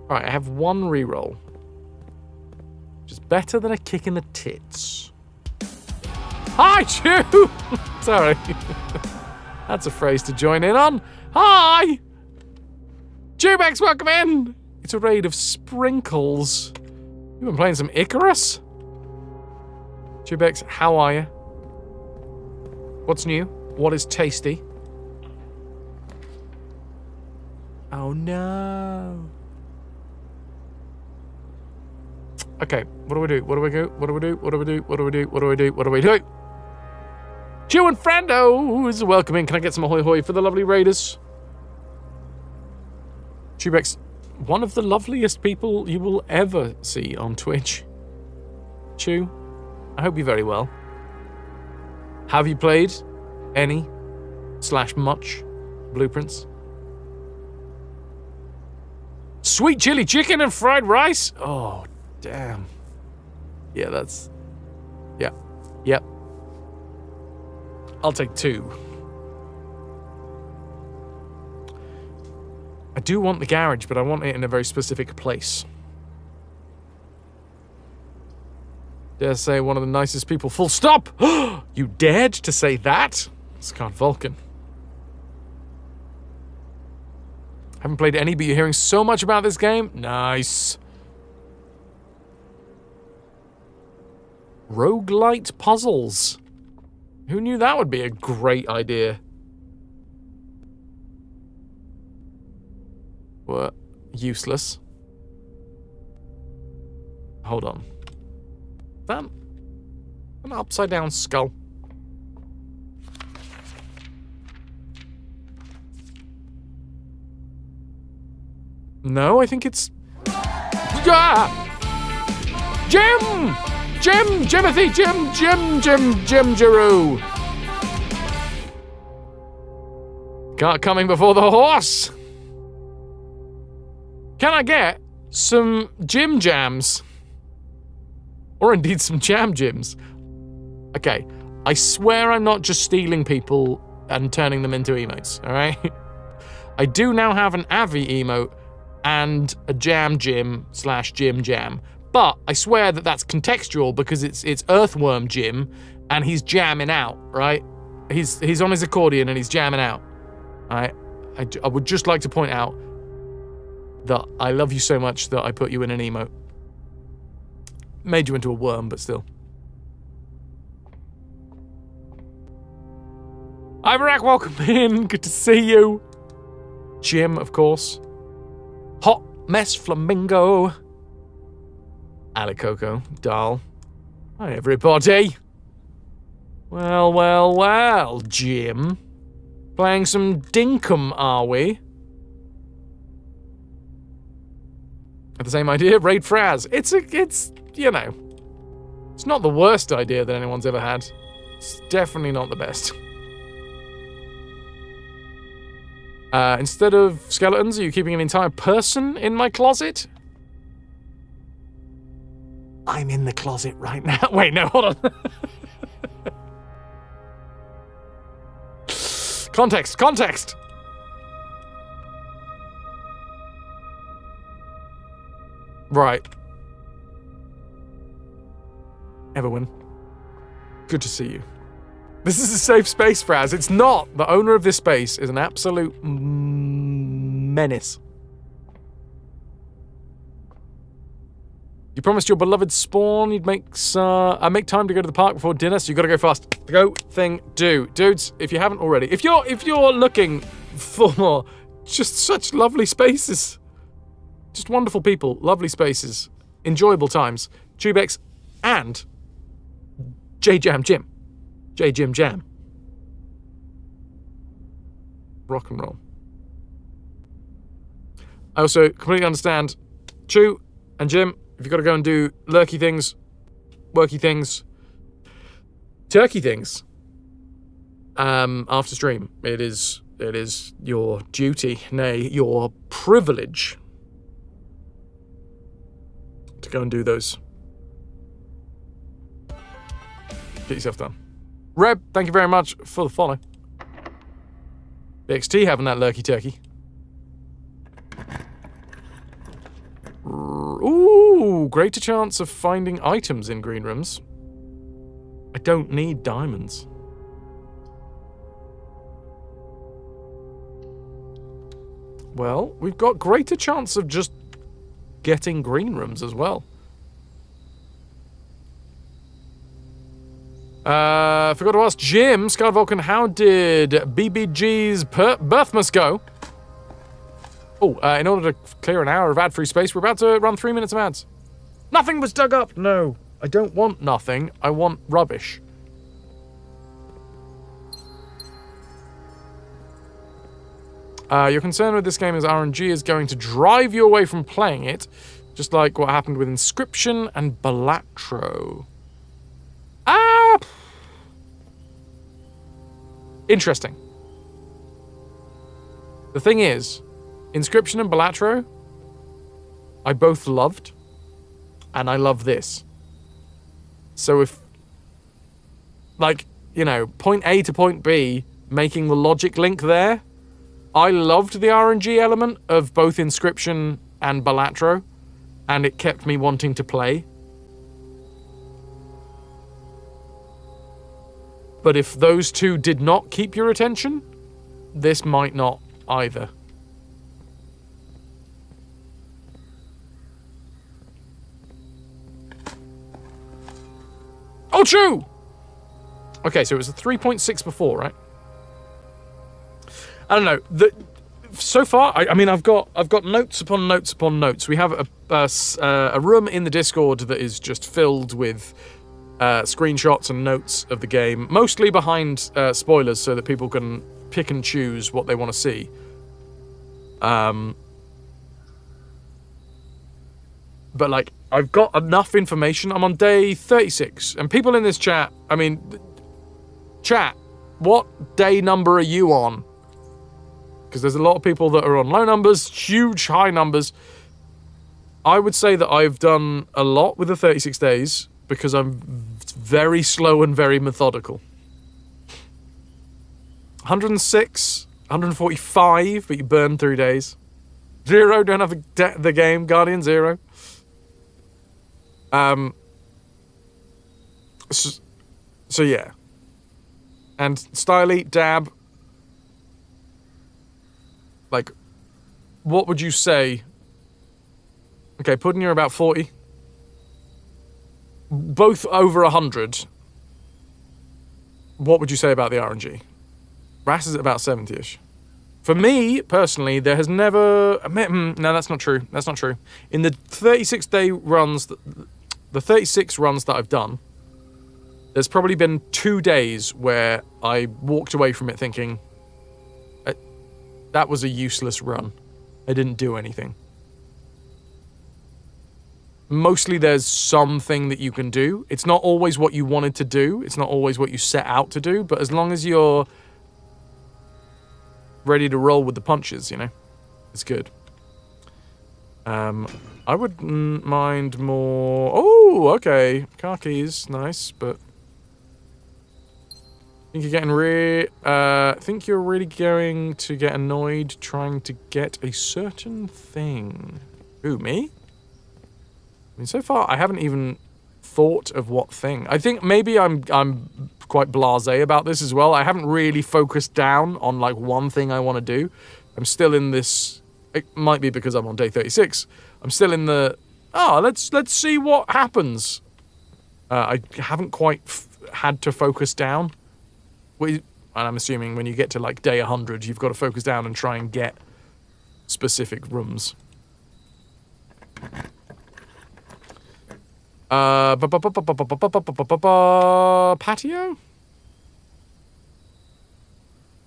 Alright, I have one reroll. Which is better than a kick in the tits. Hi, Chew! Sorry. That's a phrase to join in on. Hi! Chewbex, welcome in! It's a raid of sprinkles. You've been playing some Icarus? Chewbex, how are you? What's new? What is tasty? Oh no. Okay, what do we do? What do we do? What do we do? What do we do? What do we do? What do we do? What do we do? Chew and Frandos, welcome in. Can I get some ahoy hoy for the lovely raiders? Chewbex, one of the loveliest people you will ever see on Twitch. Chew, I hope you're very well. Have you played any / much blueprints? Sweet chili chicken and fried rice? Oh, damn. Yeah, that's... Yeah. Yep. I'll take 2. I do want the garage, but I want it in a very specific place. Dare say one of the nicest people, full stop! You dared to say that? Scarred Vulcan. Haven't played any, but you're hearing so much about this game? Nice. Roguelite puzzles. Who knew that would be a great idea? What? Useless. Hold on. That an upside down skull. No, I think it's... Ah! Jim! Jimothy! Jim Giroux! Cart coming before the horse! Can I get some Jim Jams? Or indeed some Jam Jims? Okay, I swear I'm not just stealing people and turning them into emotes, alright? I do now have an Avi emote and a Jam Jim / Jim Jam. But I swear that that's contextual because it's Earthworm Jim and he's jamming out, right? He's on his accordion and he's jamming out. I would just like to point out that I love you so much that I put you in an emote. Made you into a worm, but still. Iverac, welcome in. Good to see you. Jim, of course. Hot Mess Flamingo. Alicoco, Dahl. Hi, everybody. Well, Jim. Playing some Dinkum, are we? Have the same idea? Raid Fras. It's, you know, it's not the worst idea that anyone's ever had. It's definitely not the best. Instead of skeletons, are you keeping an entire person in my closet? I'm in the closet right now. Wait, no, hold on. Context. Right. Everyone, good to see you. This is a safe space, Fraz. It's not. The owner of this space is an absolute menace. You promised your beloved Spawn you'd make time to go to the park before dinner, so you gotta go fast. Go, thing, do. Dudes, if you haven't already, if you're looking for just such lovely spaces, just wonderful people, lovely spaces, enjoyable times, Tubex and J-Jam Jim. J-Jim Jam. Rock and roll. I also completely understand Chew and Jim, if you've got to go and do lurky things, worky things, turkey things, after stream, it is your duty, nay, your privilege to go and do those. Get yourself done. Reb, thank you very much for the follow. BXT having that lurky turkey. Ooh, greater chance of finding items in green rooms. I don't need diamonds. Well, we've got greater chance of just getting green rooms as well. Forgot to ask Jim, Sky Vulcan, how did BBG's Birthmas go? Oh, in order to clear an hour of ad-free space, we're about to run 3 minutes of ads. Nothing was dug up! No, I don't want nothing. I want rubbish. Your concern with this game is RNG is going to drive you away from playing it, just like what happened with Inscription and Balatro. Interesting. The thing is, Inscription and Balatro, I both loved, and I love this. So if, like, you know, point A to point B, making the logic link there, I loved the RNG element of both Inscription and Balatro, and it kept me wanting to play. But if those two did not keep your attention, this might not either. Oh, true! Okay, so it was a 3.6 before, right? I don't know. So far, I mean, I've got notes upon notes upon notes. We have a room in the Discord that is just filled with screenshots and notes of the game, mostly behind spoilers, so that people can pick and choose what they want to see. But like, I've got enough information. I'm on day 36, and people in this chat, I mean, chat, what day number are you on? Because there's a lot of people that are on low numbers, huge high numbers. I would say that I've done a lot with the 36 days because I'm very slow and very methodical. 106, 145, but you burn 3 days. 0, don't have the game. Guardian, 0. So yeah. And Styly, Dab, like, what would you say? Okay, Puddin', you're about 40. Both over 100. What would you say about the RNG? Ras is at about 70-ish. For me, personally, there has never... No, that's not true. That's not true. In the 36-day runs, the 36 runs that I've done, there's probably been 2 days where I walked away from it thinking, that was a useless run. I didn't do anything. Mostly there's something that you can do. It's not always what you wanted to do. It's not always what you set out to do. But as long as you're ready to roll with the punches, you know, it's good. I wouldn't mind more... Oh, okay. Car keys, nice, but... I think you're really going to get annoyed trying to get a certain thing. Who, me? I mean, so far, I haven't even thought of what thing. I think maybe I'm quite blasé about this as well. I haven't really focused down on, like, one thing I want to do. I'm still in this... It might be because I'm on day 36. I'm still in the... Oh, let's see what happens. I haven't quite had to focus down. And I'm assuming when you get to like day 100, you've got to focus down and try and get specific rooms. Patio?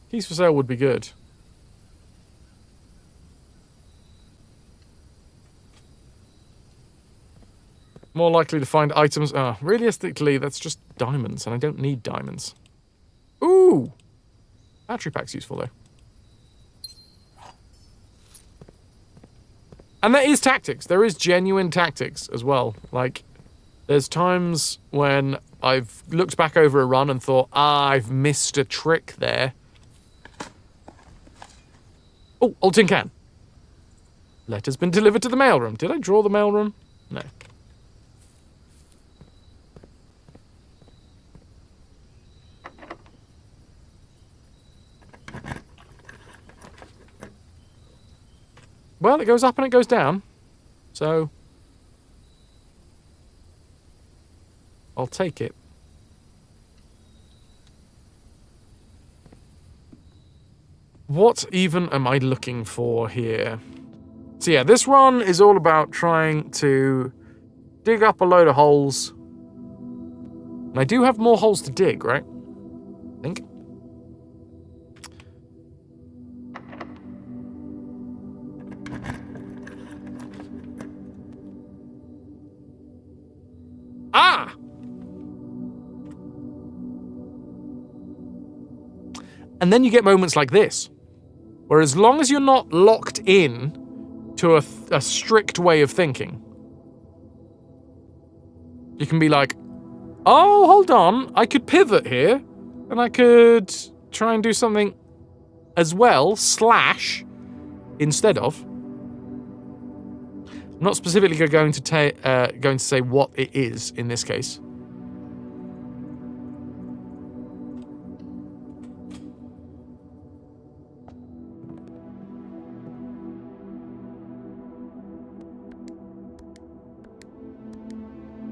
Keys for sale would be good. More likely to find items. Realistically, that's just diamonds, and I don't need diamonds. Ooh! Battery pack's useful, though. And there is tactics. There is genuine tactics as well. Like, there's times when I've looked back over a run and thought, I've missed a trick there. Oh, old tin can. Letter's been delivered to the mailroom. Did I draw the mailroom? No. Well, it goes up and it goes down. So I'll take it. What even am I looking for here? So yeah, this run is all about trying to dig up a load of holes. And I do have more holes to dig, right? I think. Ah! And then you get moments like this, where as long as you're not locked in to a strict way of thinking, you can be like, oh, hold on, I could pivot here, and I could try and do something as well, / instead of. I'm not specifically going to say what it is in this case.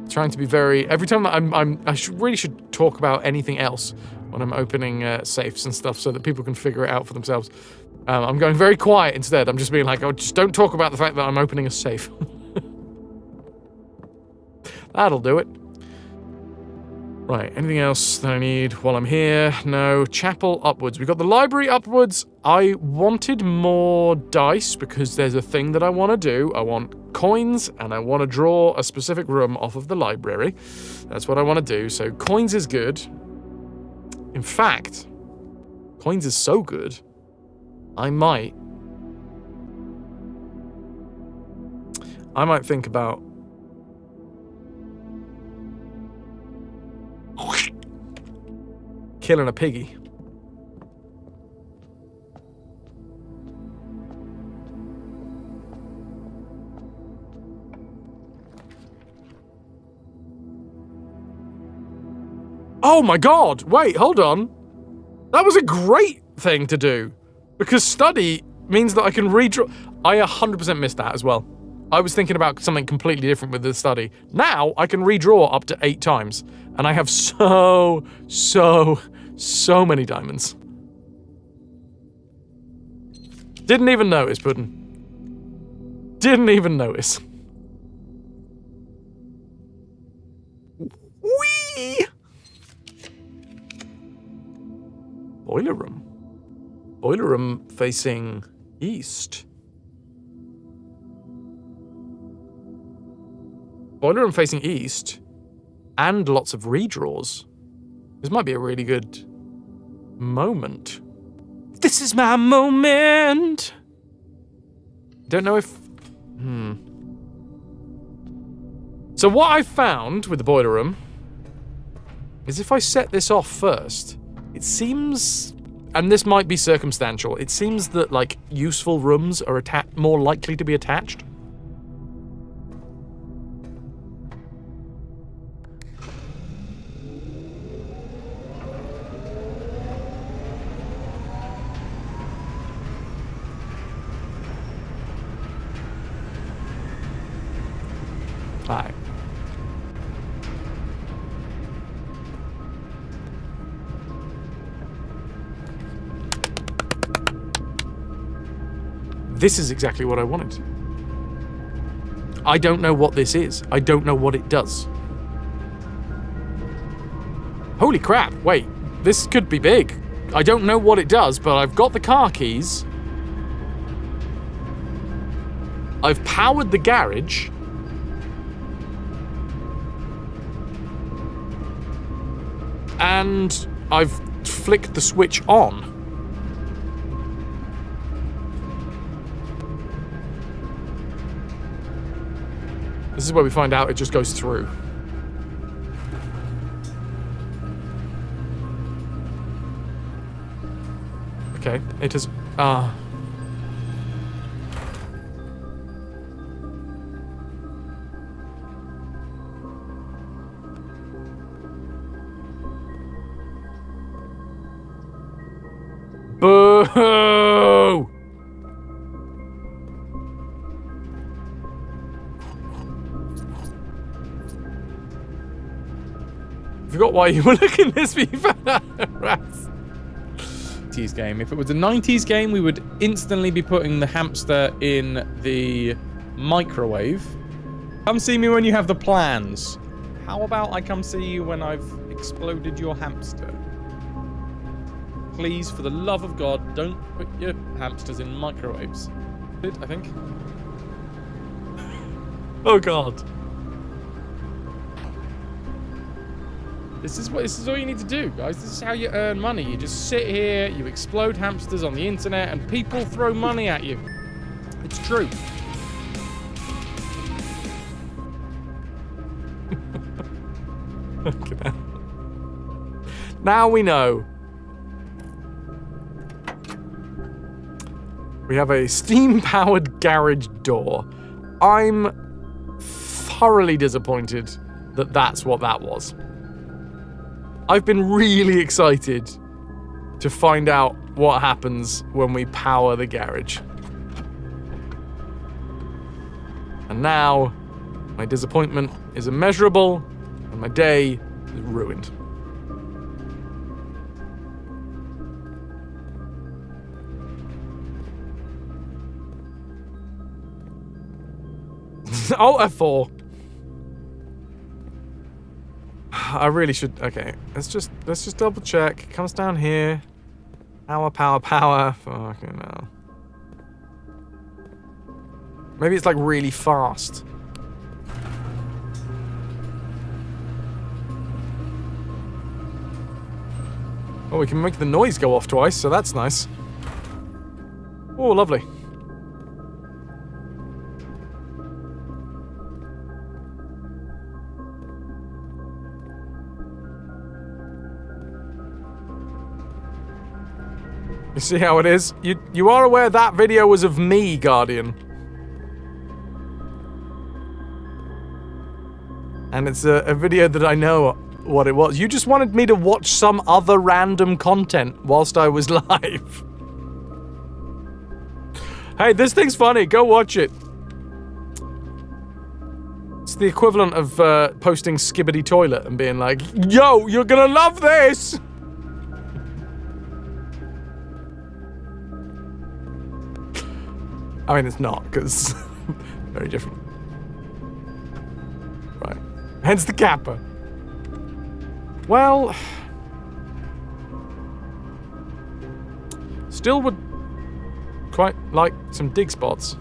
Trying to be very. Every time I really should talk about anything else when I'm opening safes and stuff, so that people can figure it out for themselves. I'm going very quiet instead. I'm just being like, oh, just don't talk about the fact that I'm opening a safe. That'll do it. Right, anything else that I need while I'm here? No. Chapel upwards. We've got the library upwards. I wanted more dice because there's a thing that I want to do. I want coins and I want to draw a specific room off of the library. That's what I want to do. So coins is good. In fact, coins is so good, I might think about killing a piggy. Oh my god! Wait, hold on. That was a great thing to do. Because study means that I can redraw. I 100% missed that as well. I was thinking about something completely different with the study. Now I can redraw up to 8 times. And I have so many diamonds. Didn't even notice, Puddin'. Didn't even notice. Whee! Boiler room. Boiler room facing east. Boiler room facing east. And lots of redraws. This might be a really good moment. This is my moment! Don't know if... So what I found with the boiler room is if I set this off first, it seems... And this might be circumstantial. It seems that, like, useful rooms are more likely to be attached. Alright. This is exactly what I wanted. I don't know what this is. I don't know what it does. Holy crap, wait. This could be big. I don't know what it does, but I've got the car keys. I've powered the garage. And I've flicked the switch on. This is where we find out it just goes through. Okay, it has... Boo! Forgot why you were looking at this before. 90s game. If it was a 90s game, we would instantly be putting the hamster in the microwave. Come see me when you have the plans. How about I come see you when I've exploded your hamster? Please, for the love of God, don't put your hamsters in microwaves. I think. Oh God. This is all you need to do, guys. This is how you earn money. You just sit here, you explode hamsters on the internet, and people throw money at you. It's true. Look at that. Now we know. We have a steam-powered garage door. I'm thoroughly disappointed that that's what that was. I've been really excited to find out what happens when we power the garage. And now, my disappointment is immeasurable, and my day is ruined. Oh, F4. I really should. Okay, let's just double check. It comes down here. Power. Fucking hell. Maybe it's like really fast. Oh, we can make the noise go off twice, so that's nice. Oh, lovely. You see how it is? You are aware that video was of me, Guardian. And it's a video that I know what it was. You just wanted me to watch some other random content whilst I was live. Hey, this thing's funny. Go watch it. It's the equivalent of posting Skibbity Toilet and being like, yo, you're gonna love this! I mean, it's not, because very different. Right. Hence the kappa. Well, still would quite like some dig spots.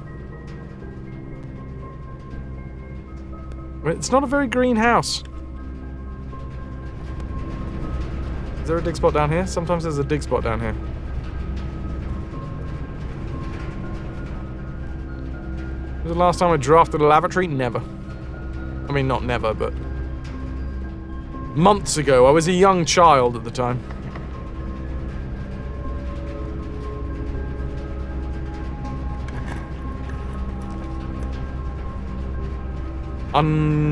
It's not a very green house. Is there a dig spot down here? Sometimes there's a dig spot down here. Was the last time I drafted a lavatory? Never. I mean, not never, but months ago. I was a young child at the time.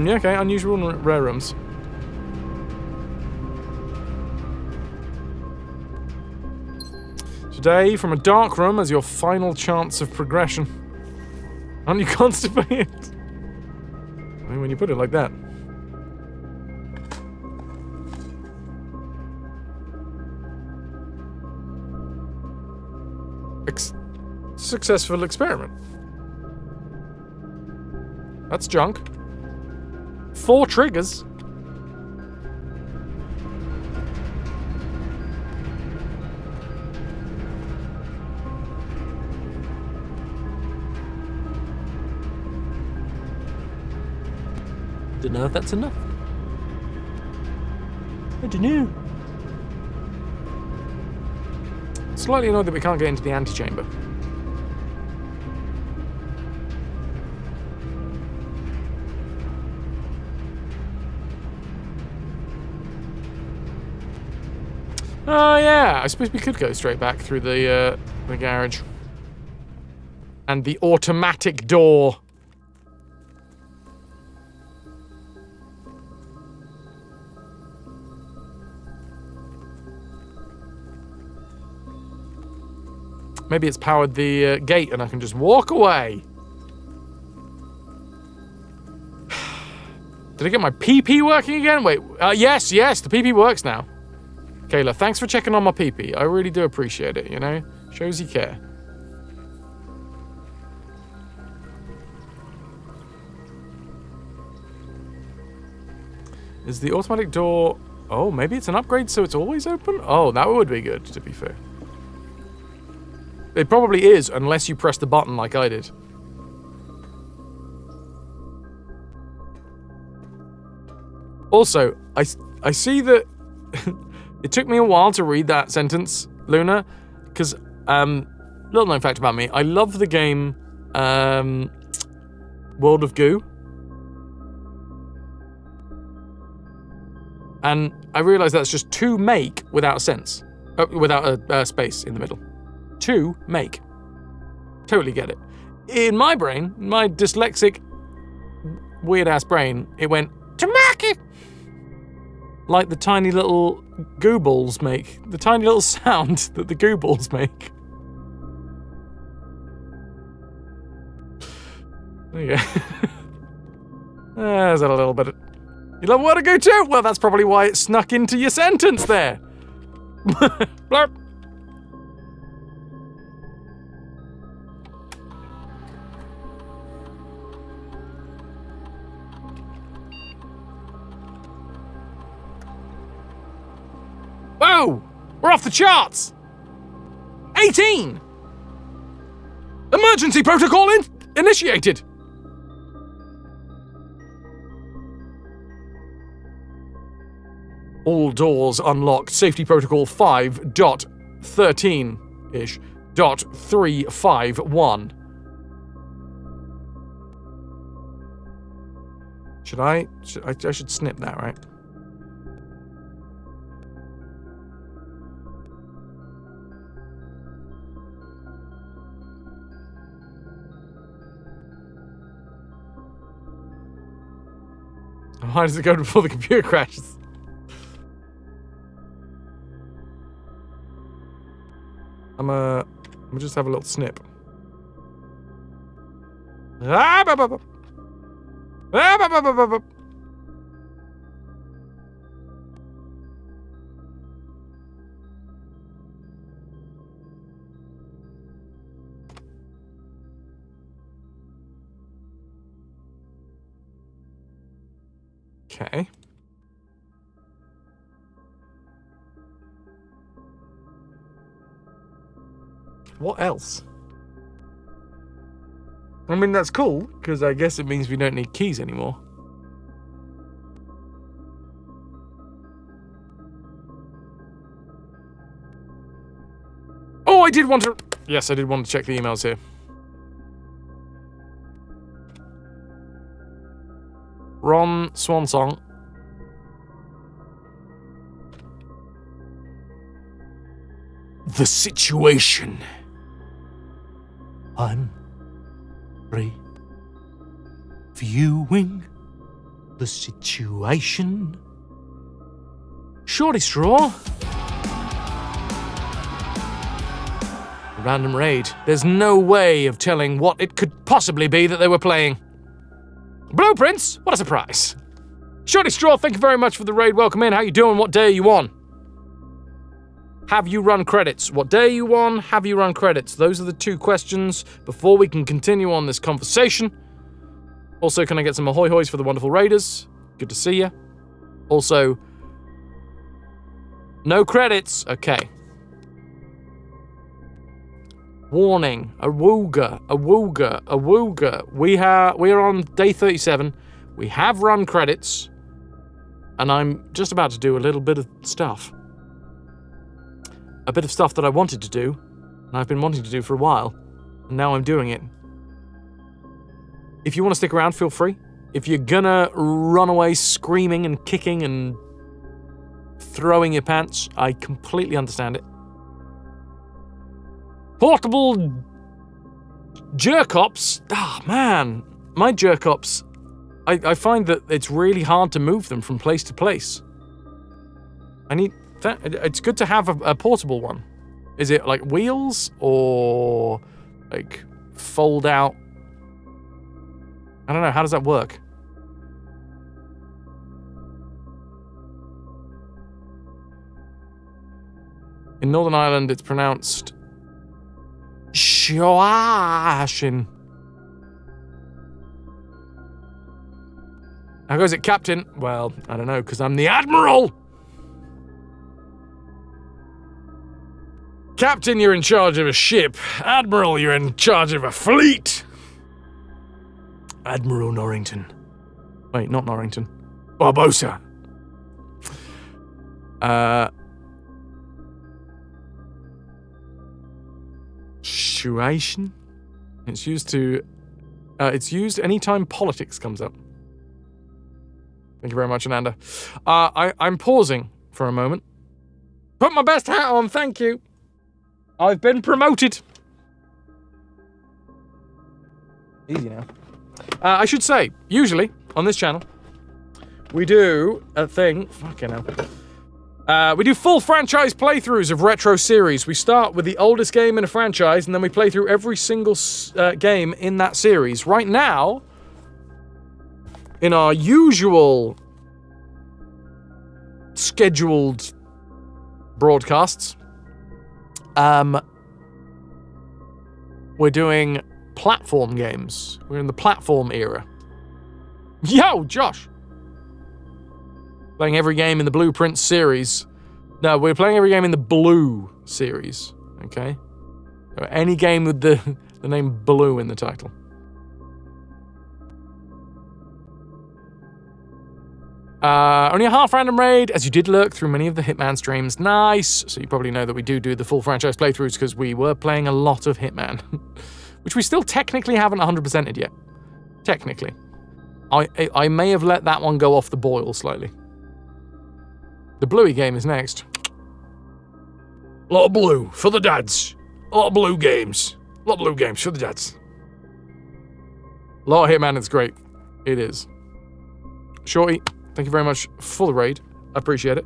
Yeah, okay, unusual and rare rooms. Today, from a dark room as your final chance of progression. Aren't you constipated? I mean, when you put it like that. Successful experiment. That's junk. 4 triggers. Don't know if that's enough. I don't know. Slightly annoyed that we can't get into the antechamber. Oh yeah, I suppose we could go straight back through the garage. And the automatic door. Maybe it's powered the gate and I can just walk away. Did I get my PP working again? Wait, yes, the PP works now. Kayla, thanks for checking on my PP. I really do appreciate it, you know? Shows you care. Is the automatic door... Oh, maybe it's an upgrade so it's always open? Oh, that would be good, to be fair. It probably is, unless you press the button like I did. Also, I see that... It took me a while to read that sentence, Luna, because, little known fact about me, I love the game, World of Goo. And I realized that's just to make without a sense. Without a space in the middle. To make. Totally get it. In my brain, my dyslexic, weird-ass brain, it went, to make it! Like the tiny little goo balls make. The tiny little sound that the goo balls make. There you go. There's that a little bit. You love Word of Goo too? Well, that's probably why it snuck into your sentence there. Blurp. Whoa! We're off the charts! 18! Emergency protocol initiated! All doors unlocked. Safety protocol 5.13-ish. .351. I should snip that, right? Why does it go before the computer crashes? I'm gonna just have a little snip. Okay. What else? I mean, that's cool, because I guess it means we don't need keys anymore. Oh, I did want to... Yes, I did want to check the emails here. Ron Swansong. The situation. I'm reviewing the situation. Shorty straw. Random raid. There's no way of telling what it could possibly be that they were playing. Blueprints? What a surprise. Shorty Straw, thank you very much for the raid. Welcome in. How you doing? What day are you on? Have you run credits? What day are you on? Have you run credits? Those are the two questions before we can continue on this conversation. Also, can I get some ahoy hoys for the wonderful raiders? Good to see you. Also, no credits. Okay. Warning. A wooga. We are on day 37. We have run credits. And I'm just about to do a little bit of stuff. A bit of stuff that I wanted to do, and I've been wanting to do for a while, and now I'm doing it. If you want to stick around, feel free. If you're gonna run away screaming and kicking and throwing your pants, I completely understand it. Portable jerk-ops. Man. My jerk-ops, I find that it's really hard to move them from place to place. I need... It's good to have a portable one. Is it like wheels or like fold out? I don't know. How does that work? In Northern Ireland, it's pronounced Shoashin. How goes it, Captain? Well, I don't know, because I'm the Admiral! Captain, you're in charge of a ship. Admiral, you're in charge of a fleet. Admiral Norrington. Wait, not Norrington. Barbosa. Shuation? It's used anytime politics comes up. Thank you very much, Ananda. I'm pausing for a moment. Put my best hat on, thank you. I've been promoted. Easy now. I should say, usually, on this channel, we do a thing... Fucking hell. We do full franchise playthroughs of retro series. We start with the oldest game in a franchise, and then we play through every single game in that series. Right now, in our usual scheduled broadcasts, we're doing platform games. We're in the platform era. Yo, Josh! Playing every game in the Blueprint series. No, we're playing every game in the Blue series, okay? Any game with the name Blue in the title. Only a half random raid, as you did lurk through many of the Hitman streams. Nice! So you probably know that we do the full franchise playthroughs because we were playing a lot of Hitman. Which we still technically haven't 100%ed yet. Technically. I may have let that one go off the boil slightly. The Bluey game is next. A lot of blue for the dads. A lot of blue games. A lot of blue games for the dads. A lot of Hitman, it's great. It is. Shorty, thank you very much for the raid. I appreciate it.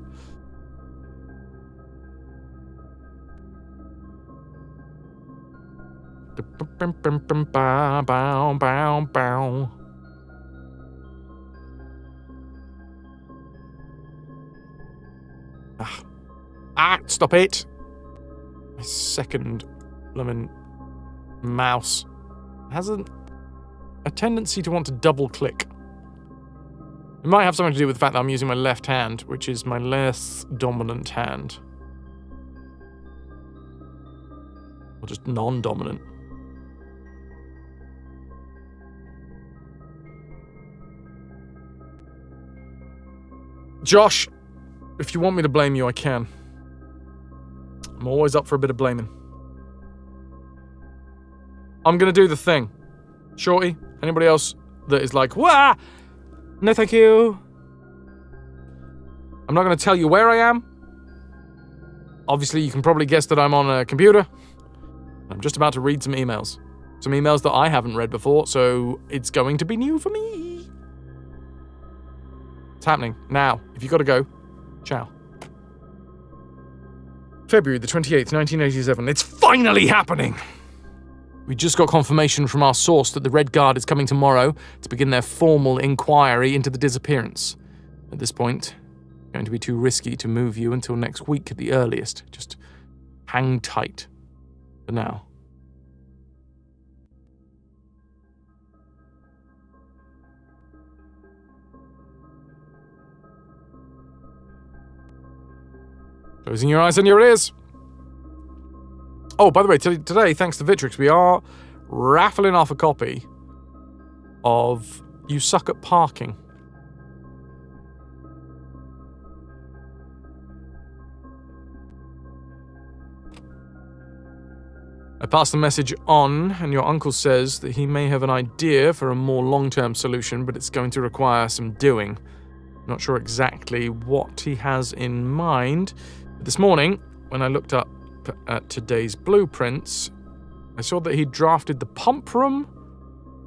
Stop it. My second lemon mouse has a tendency to want to double click. It might have something to do with the fact that I'm using my left hand, which is my less dominant hand. Or just non-dominant. Josh, if you want me to blame you, I can. I'm always up for a bit of blaming. I'm gonna do the thing. Shorty, anybody else that is like, wah! No thank you. I'm not gonna tell you where I am. Obviously, you can probably guess that I'm on a computer. I'm just about to read some emails. Some emails that I haven't read before, so it's going to be new for me. It's happening now. If you gotta go, ciao. February the 28th, 1987. It's finally happening! We just got confirmation from our source that the Red Guard is coming tomorrow to begin their formal inquiry into the disappearance. At this point, it's going to be too risky to move you until next week at the earliest. Just hang tight for now. Closing your eyes and your ears. Oh, by the way, today, thanks to Vitrix, we are raffling off a copy of You Suck at Parking. I passed the message on, and your uncle says that he may have an idea for a more long-term solution, but it's going to require some doing. Not sure exactly what he has in mind. But this morning, when I looked up at today's blueprints, I saw that he drafted the pump room,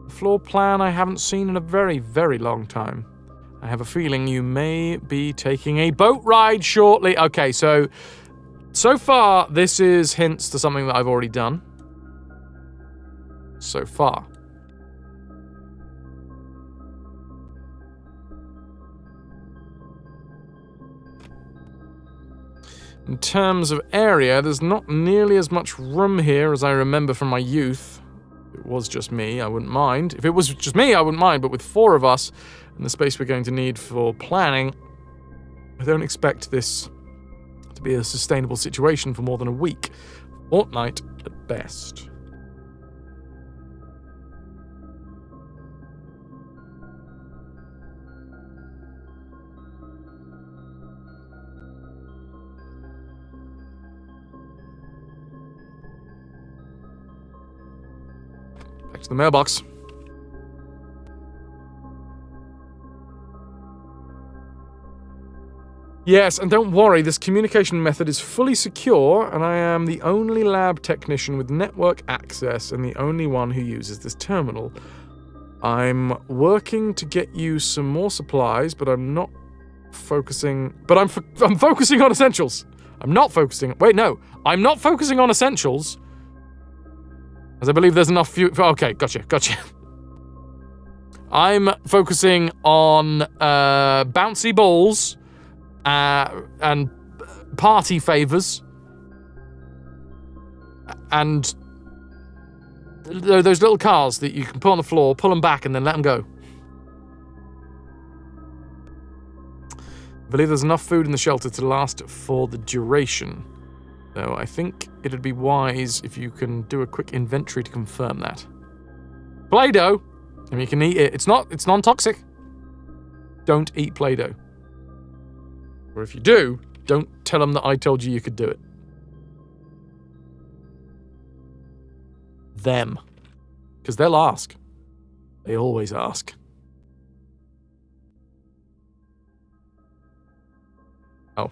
a floor plan I haven't seen in a very, very long time. I have a feeling you may be taking a boat ride shortly. Okay, so far, this is hints to something that I've already done. So far. In terms of area, there's not nearly as much room here as I remember from my youth. If it was just me, I wouldn't mind. If it was just me, I wouldn't mind, but with 4 of us and the space we're going to need for planning, I don't expect this to be a sustainable situation for more than a week. Fortnight at best. Back to the mailbox. Yes, and don't worry, this communication method is fully secure, and I am the only lab technician with network access and the only one who uses this terminal. I'm working to get you some more supplies, but I'm not focusing... But I'm focusing on essentials. I'm not focusing... Wait, no. I'm not focusing on essentials, as I believe there's enough... Okay, gotcha. I'm focusing on bouncy balls... and party favors, and those little cars that you can put on the floor, pull them back, and then let them go. I believe there's enough food in the shelter to last for the duration, though I think it'd be wise if you can do a quick inventory to confirm that. Play-Doh! I mean, you can eat it. It's non-toxic. Don't eat Play-Doh. Or if you do, don't tell them that I told you could do it. Them. Because they'll ask. They always ask. Oh.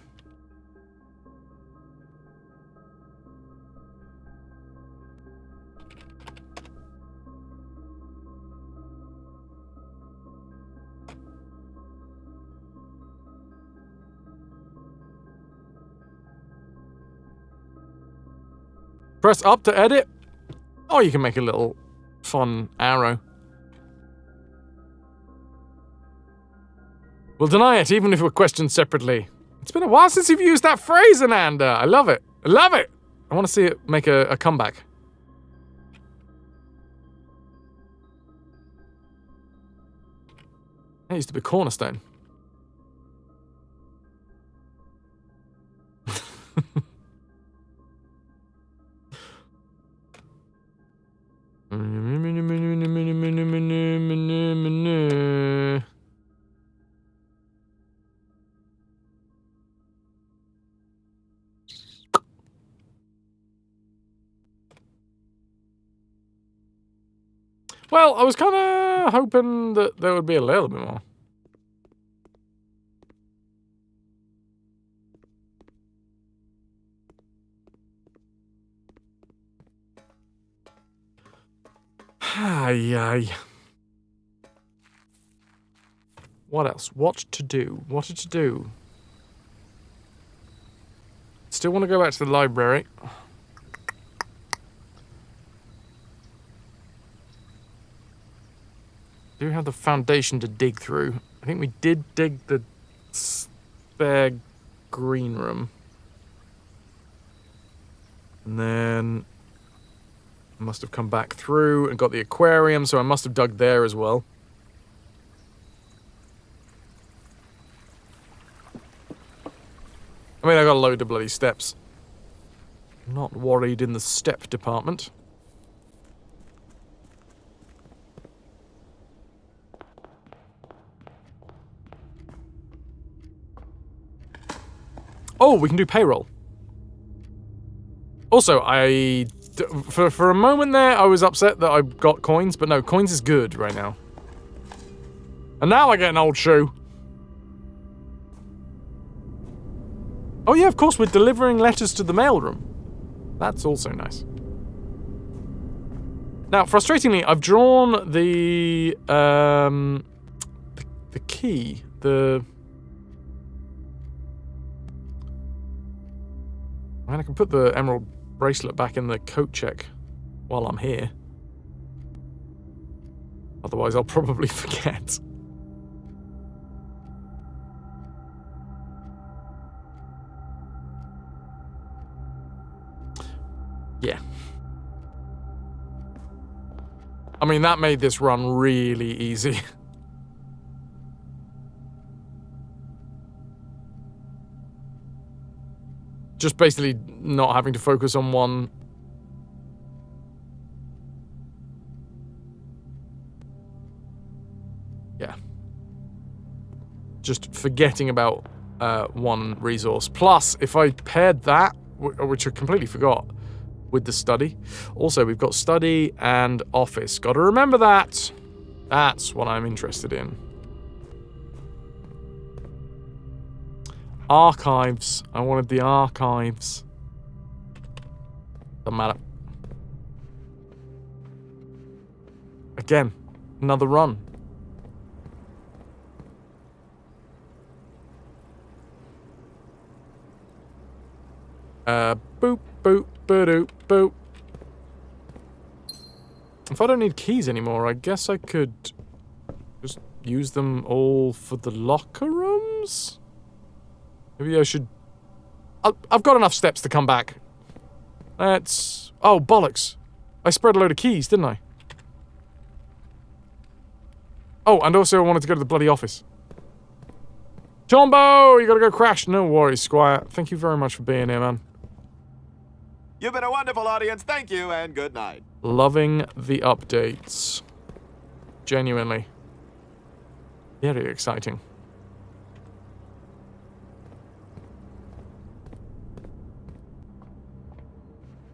Press up to edit, or you can make a little fun arrow. We'll deny it, even if we're questioned separately. It's been a while since you've used that phrase, Ananda. I love it. I love it. I want to see it make a comeback. That used to be Cornerstone. Well, I was kind of hoping that there would be a little bit more. Ay. What else? What to do? Still want to go back to the library. Do have the foundation to dig through. I think we did dig the spare green room. And then I must have come back through and got the aquarium, so I must have dug there as well. I mean, I got a load of bloody steps. Not worried in the step department. Oh, we can do payroll. Also, for a moment there, I was upset that I got coins, but no, coins is good right now. And now I get an old shoe. Oh yeah, of course, we're delivering letters to the mailroom. That's also nice. Now, frustratingly, I've drawn the key, I mean, I can put the emerald bracelet back in the coat check while I'm here. Otherwise, I'll probably forget. Yeah. I mean, that made this run really easy. Just basically not having to focus on one. Yeah. Just forgetting about one resource. Plus, if I paired that, which I completely forgot, with the study. Also, we've got study and office. Got to remember that. That's what I'm interested in. Archives. I wanted the archives. Doesn't matter. Again, another run. Boop, boop, ba-doop, boop. If I don't need keys anymore, I guess I could just use them all for the locker rooms? Maybe I should... I've got enough steps to come back. Let's... Oh, bollocks. I spread a load of keys, didn't I? Oh, and also I wanted to go to the bloody office. Tombo, you gotta go crash. No worries, Squire. Thank you very much for being here, man. You've been a wonderful audience. Thank you, and good night. Loving the updates. Genuinely. Very exciting.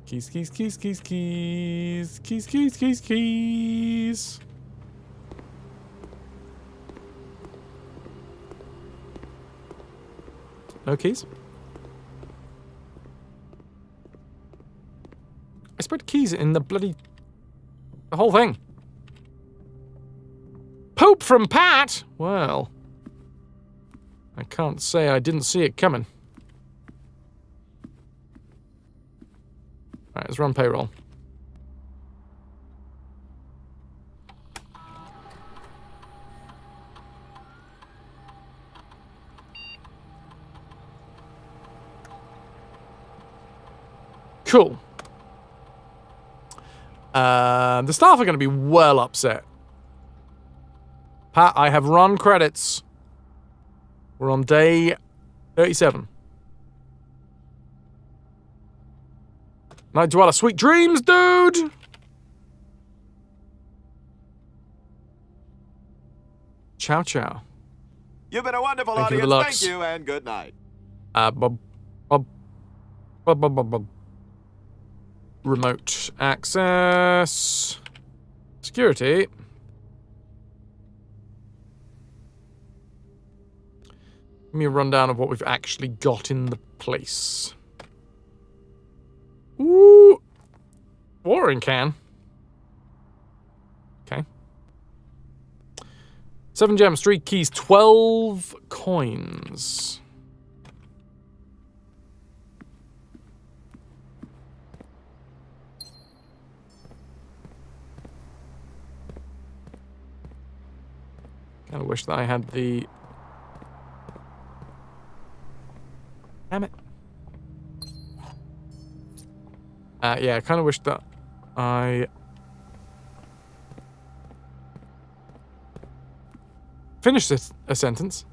Keys, keys, keys, keys, keys. Keys, keys, keys, keys. No keys? I spread keys in the bloody... the whole thing. Poop from Pat? Well... I can't say I didn't see it coming. Alright, let's run payroll. Cool. The staff are going to be well upset. Pat, I have run credits. We're on day 37. Night Dweller, sweet dreams, dude! Ciao, ciao. You've been a wonderful audience. Thank you, and good night. Remote access. Security. Give me a rundown of what we've actually got in the place. Ooh. Watering can. Okay. 7 gems, 3 keys, 12 coins. I wish that I had the... Damn it. Yeah, I kind of wish that I... finished a sentence.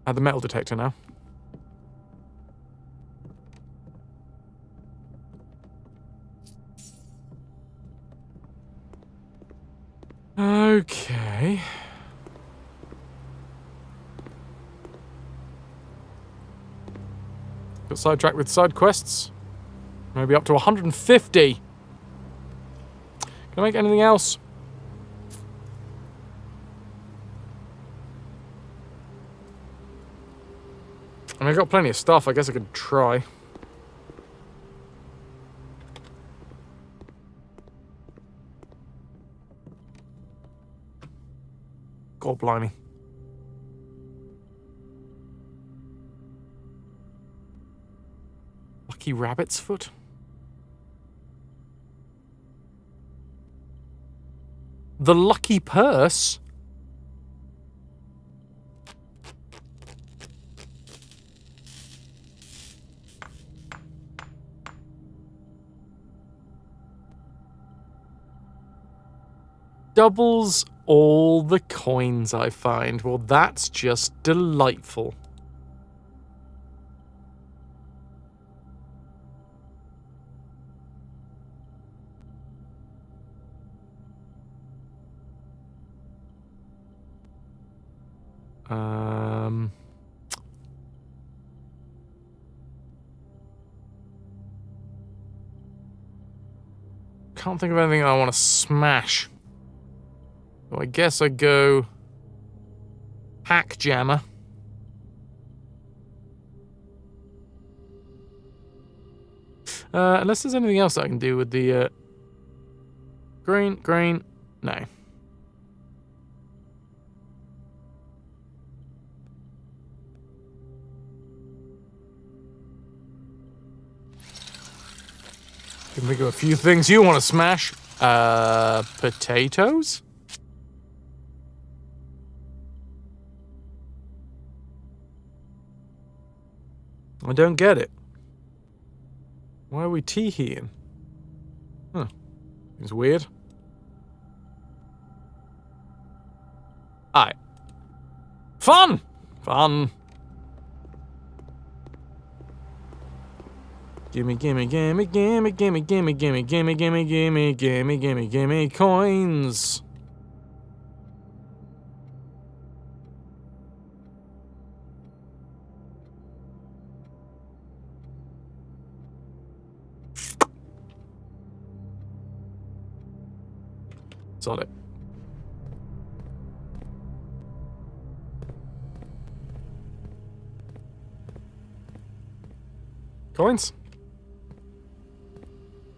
I have the metal detector now. Okay. Got sidetracked with side quests. Maybe up to 150. Can I make anything else? I mean, I got plenty of stuff. I guess I could try. God blimey. Lucky rabbit's foot? The lucky purse? Doubles all the coins I find. Well, that's just delightful. Can't think of anything I want to smash. So I guess I go hack jammer. Unless there's anything else I can do with the green, no. Can think of a few things you want to smash. Potatoes? I don't get it. Why are we tee-heeing? Huh. It's weird. Alright. Fun! Fun. Gimme, gimme, gimme, gimme, gimme, gimme, gimme, gimme, gimme, gimme, gimme, gimme, gimme, coins. Solid. Coins?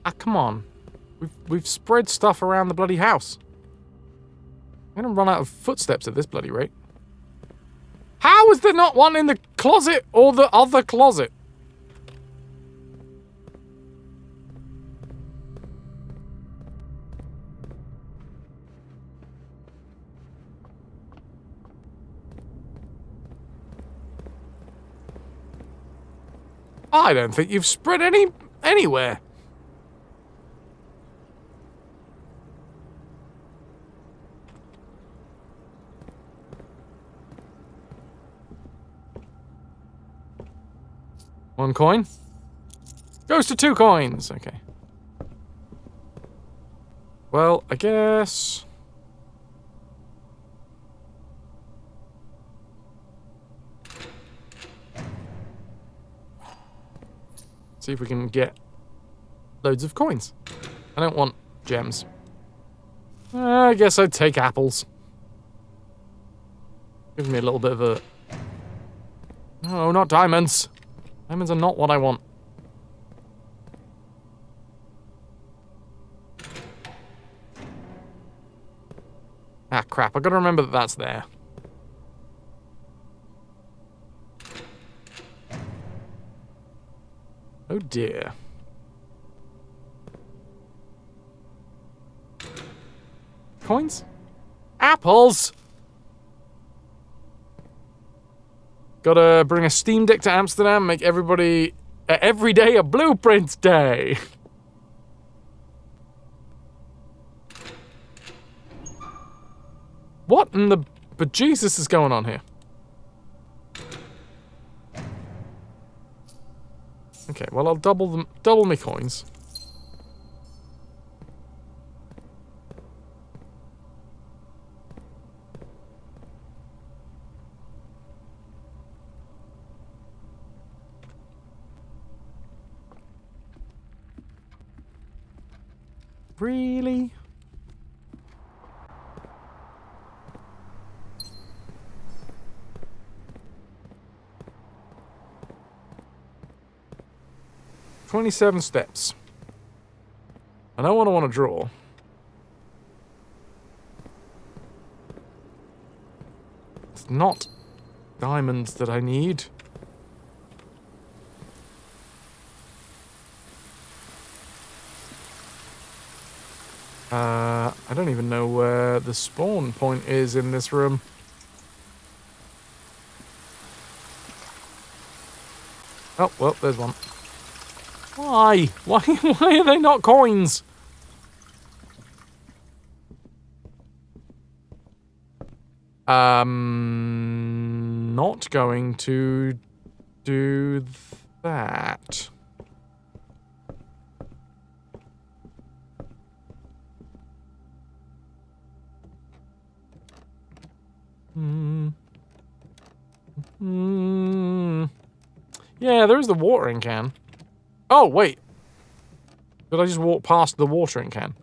Ah, come on. We've spread stuff around the bloody house. I'm gonna run out of footsteps at this bloody rate. How is there not one in the closet or the other closet? I don't think you've spread anywhere. One coin. Goes to 2 coins. Okay. Well, I guess... see if we can get loads of coins. I don't want gems. I guess I'd take apples. Gives me a little bit of a... no, not diamonds. Diamonds are not what I want. Ah, crap. I've got to remember that that's there. Oh dear. Coins? Apples! Gotta bring a Steam Deck to Amsterdam, make everybody... every day a Blueprints Day! What in the bejesus is going on here? Okay, well I'll double my coins. Really? "27 steps. I know what I want to draw. It's not diamonds that I need. I don't even know where the spawn point is in this room. Oh, well, there's one. Why? Why are they not coins? Not going to do that. Yeah, there is the watering can. Oh, wait. Did I just walk past the watering can?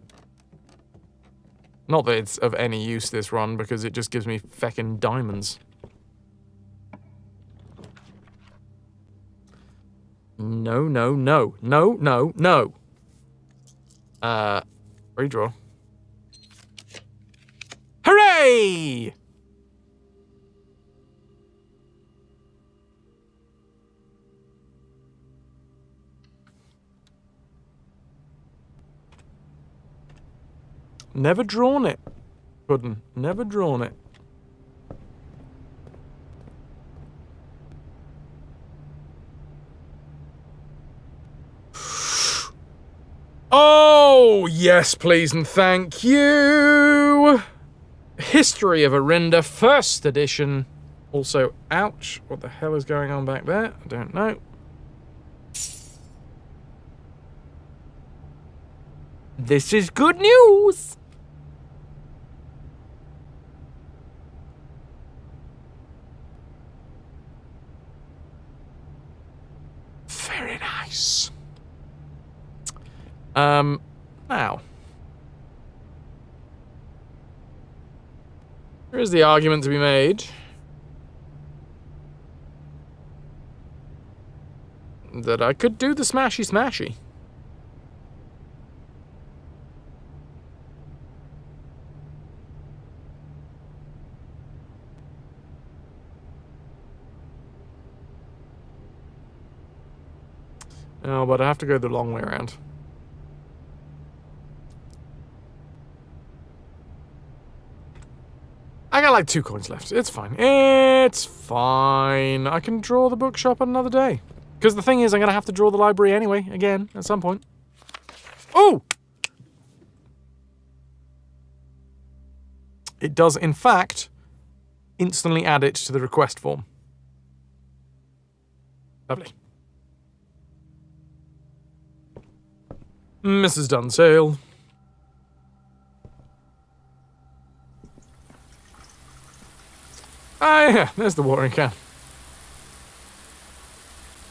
Not that it's of any use, this run, because it just gives me feckin' diamonds. No, no, no. No, no, no. Redraw. Hooray! Never drawn it. Couldn't. Never drawn it. Oh, yes, please and thank you. History of Arinda, 1st edition. Also, ouch. What the hell is going on back there? I don't know. This is good news. Very nice. Now. There is the argument to be made that I could do the smashy smashy. Oh, but I have to go the long way around. I got like 2 coins left. It's fine. It's fine. I can draw the bookshop another day. Because the thing is, I'm going to have to draw the library anyway, again, at some point. Oh! It does, in fact, instantly add it to the request form. Lovely. Mrs. Dunsale. Ah, yeah, there's the watering can.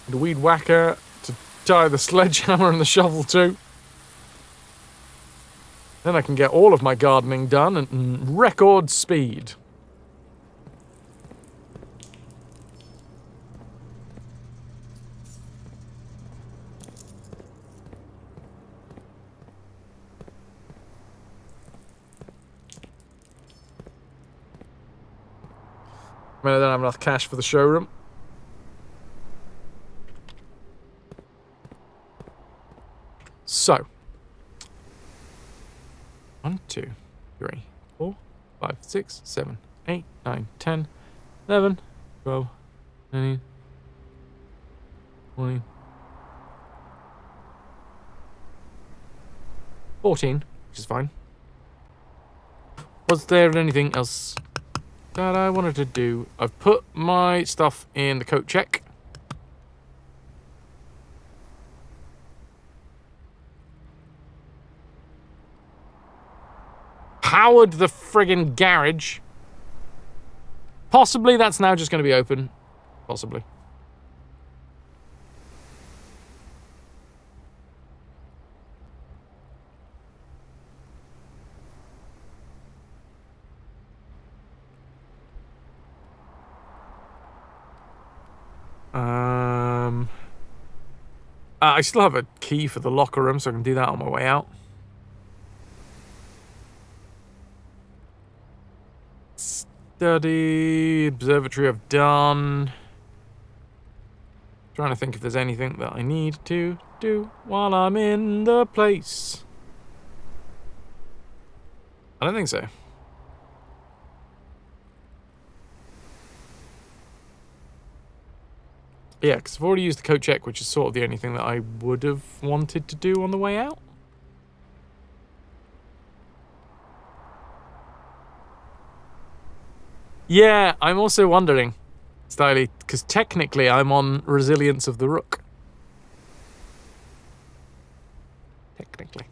The weed whacker to tie the sledgehammer and the shovel to. Then I can get all of my gardening done at record speed. I mean, I don't have enough cash for the showroom. So. 1, 2, 3, 4, 5, 6, 7, 8, 9, 10, 11, 12, 13, 14, 14, which is fine. Was there anything else that I wanted to do? I've put my stuff in the coat check. Powered the friggin' garage. Possibly that's now just going to be open. Possibly. I still have a key for the locker room, so I can do that on my way out. Study, observatory I've done. Trying to think if there's anything that I need to do while I'm in the place. I don't think so. Yeah, because I've already used the coat check, which is sort of the only thing that I would have wanted to do on the way out. Yeah, I'm also wondering, Styly, because technically I'm on Resilience of the Rook. Technically.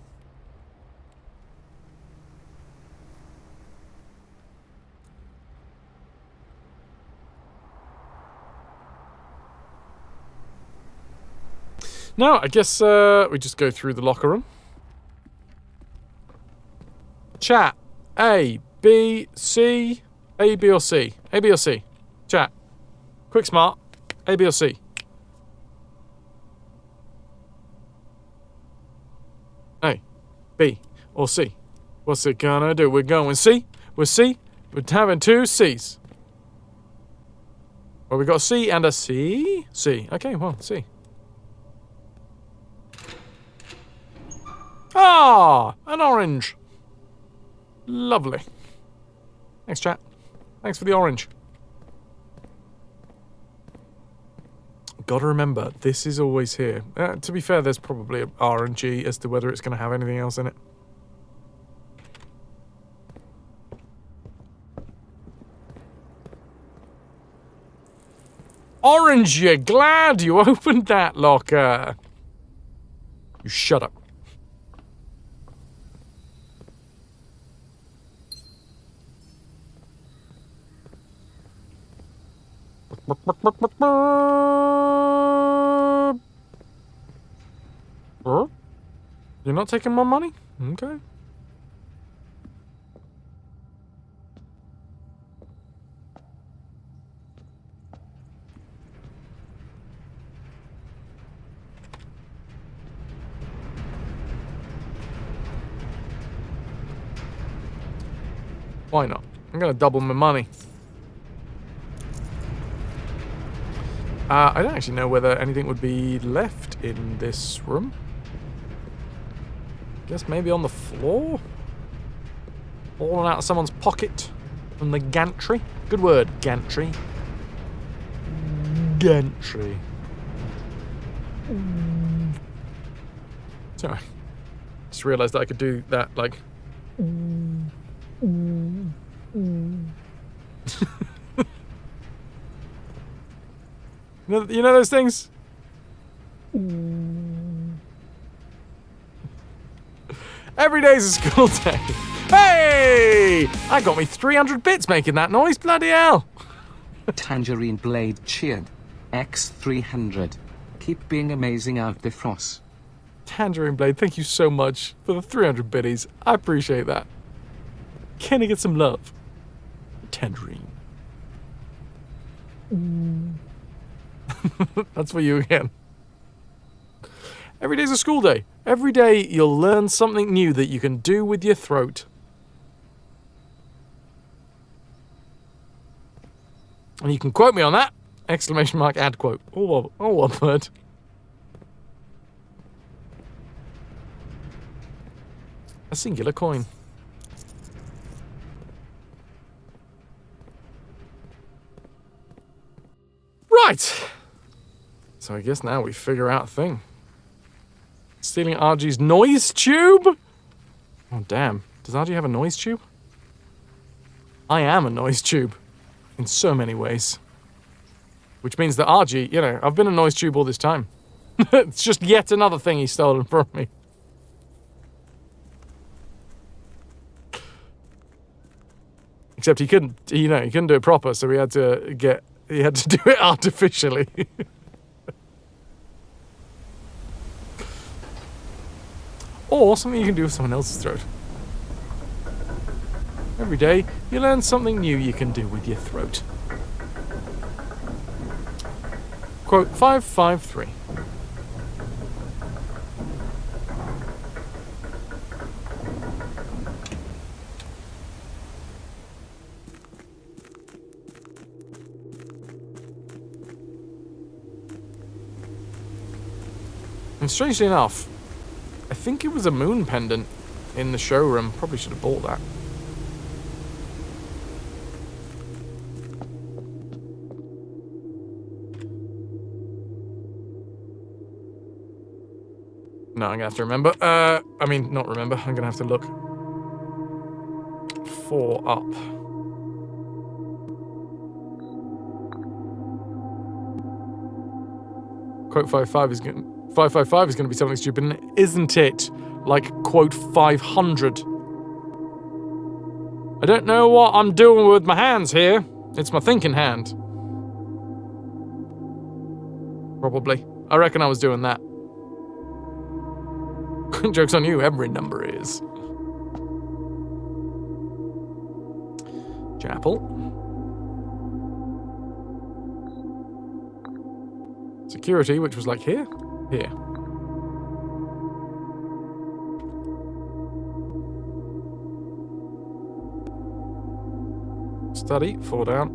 No, I guess we just go through the locker room. Chat. A, B, C. A, B, or C? A, B, or C? Chat. Quick smart. A, B, or C? A, B, or C? What's it gonna do? We're going C. We're C. We're having two C's. Well, we got a C and a C. C. Okay, well, C. Ah, an orange. Lovely. Thanks, chat. Thanks for the orange. Gotta remember, this is always here. To be fair, there's probably an RNG as to whether it's going to have anything else in it. Orange, you're glad you opened that locker. You shut up. You're not taking my money? Okay. Why not? I'm gonna double my money. I don't actually know whether anything would be left in this room. Guess maybe on the floor? Falling out of someone's pocket from the gantry. Good word, gantry. Gantry. Sorry. Just realised that I could do that, like... You know those things? Every day's a school day. Hey! I got me 300 bits making that noise, bloody hell. Tangerine Blade cheered. X300. Keep being amazing out there, Fras. Tangerine Blade, thank you so much for the 300 biddies. I appreciate that. Can I get some love? Tangerine. That's for you again. Every day's a school day. Every day you'll learn something new that you can do with your throat. And you can quote me on that! Exclamation mark ad quote. All one word. A singular coin. Right. So I guess now we figure out a thing. Stealing RG's noise tube? Oh, damn. Does RG have a noise tube? I am a noise tube. In so many ways. Which means that RG, you know, I've been a noise tube all this time. It's just yet another thing he's stolen from me. Except he couldn't, you know, he couldn't do it proper, so he had to do it artificially. Or something you can do with someone else's throat. Every day, you learn something new you can do with your throat. Quote 553. And strangely enough, I think it was a moon pendant in the showroom. Probably should have bought that. No, I'm gonna have to remember. I mean, not remember. I'm gonna have to look. 4 up. Quote 555 is going to be something stupid, isn't it? Like quote 500. I don't know what I'm doing with my hands here. It's my thinking hand. Probably. I reckon I was doing that. Joke's on you, every number is. Chapel. Security, which was like here? Here. Study, 4 down.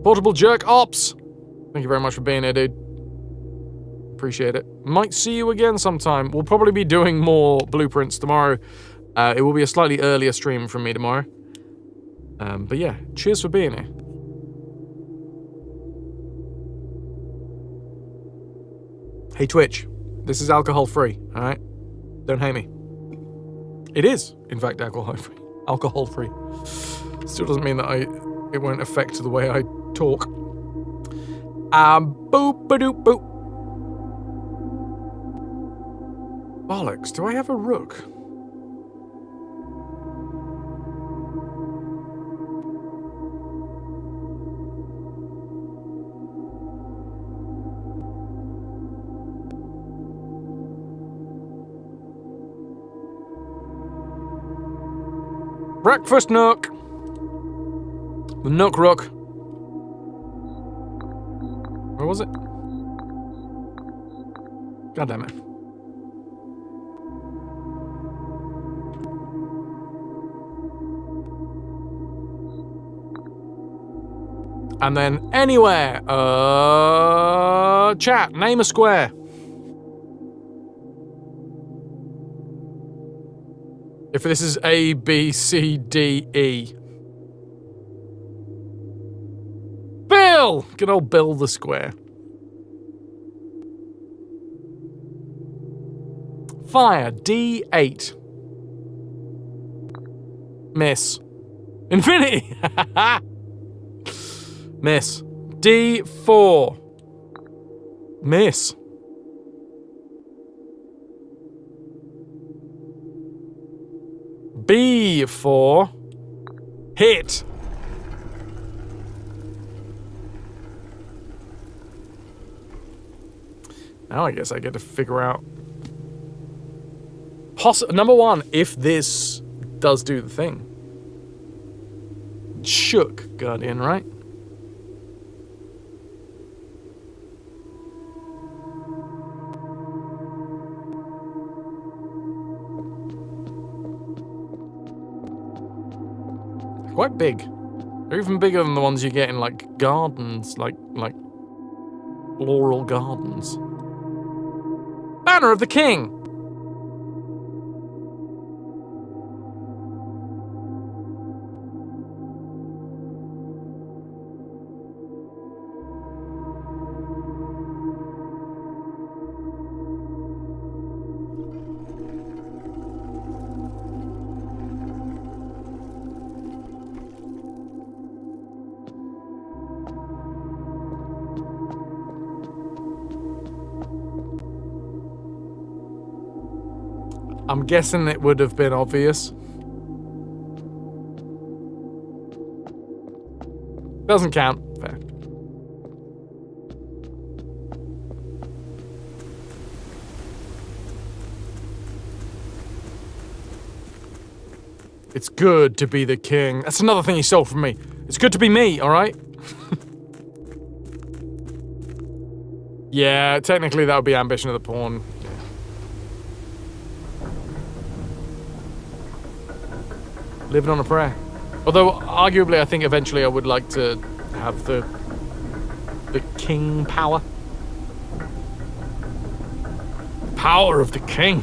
Portable jerk ops! Thank you very much for being here, dude. Appreciate it. Might see you again sometime. We'll probably be doing more blueprints tomorrow. It will be a slightly earlier stream from me tomorrow. But yeah, cheers for being here. Hey Twitch, this is alcohol free, alright? Don't hate me. It is, in fact, alcohol free. Alcohol free. Still doesn't mean that it won't affect the way I talk. Boop-a-doop-boop. Bollocks, do I have a rook? Breakfast nook. The nook rook. Where was it? God damn it. And then anywhere. Chat, name a square. If this is A, B, C, D, E. Bill! Good old Bill the Square. Fire, D8. Miss. Infinity! Miss. D4. Miss. B4. Hit. Now I guess I get to figure out... Number 1, if this does do the thing. Shook, Guardian, right? Quite big. They're even bigger than the ones you get in, like, gardens, like floral gardens. Banner of the King! I'm guessing it would have been obvious. Doesn't count. Fair. It's good to be the king. That's another thing he stole from me. It's good to be me, alright? Yeah, technically that would be ambition of the pawn. Yeah. Living on a prayer. Although, arguably, I think eventually I would like to have the king power. Power of the king.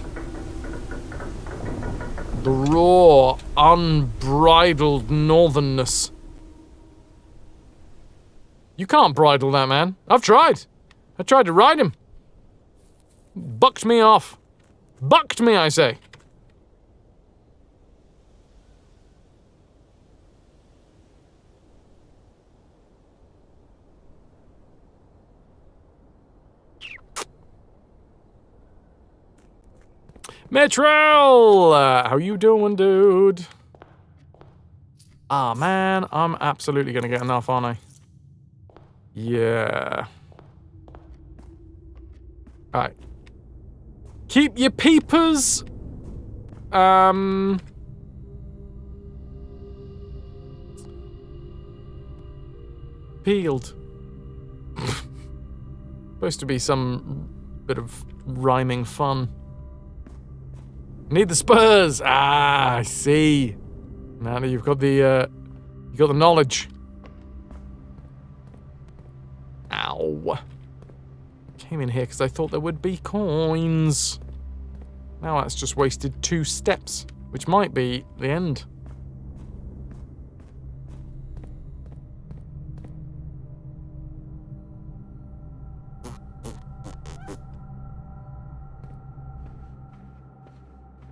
The raw, unbridled northernness. You can't bridle that man. I've tried. I tried to ride him. Bucked me off. Bucked me, I say. Mitrell! How you doing, dude? Ah, man, I'm absolutely gonna get enough, aren't I? Yeah. Alright. Keep your peepers. Peeled. Supposed to be some bit of rhyming fun. Need the spurs. Ah, I see. Now that you've got the knowledge. Ow. Came in here because I thought there would be coins. Now that's just wasted 2 steps, which might be the end.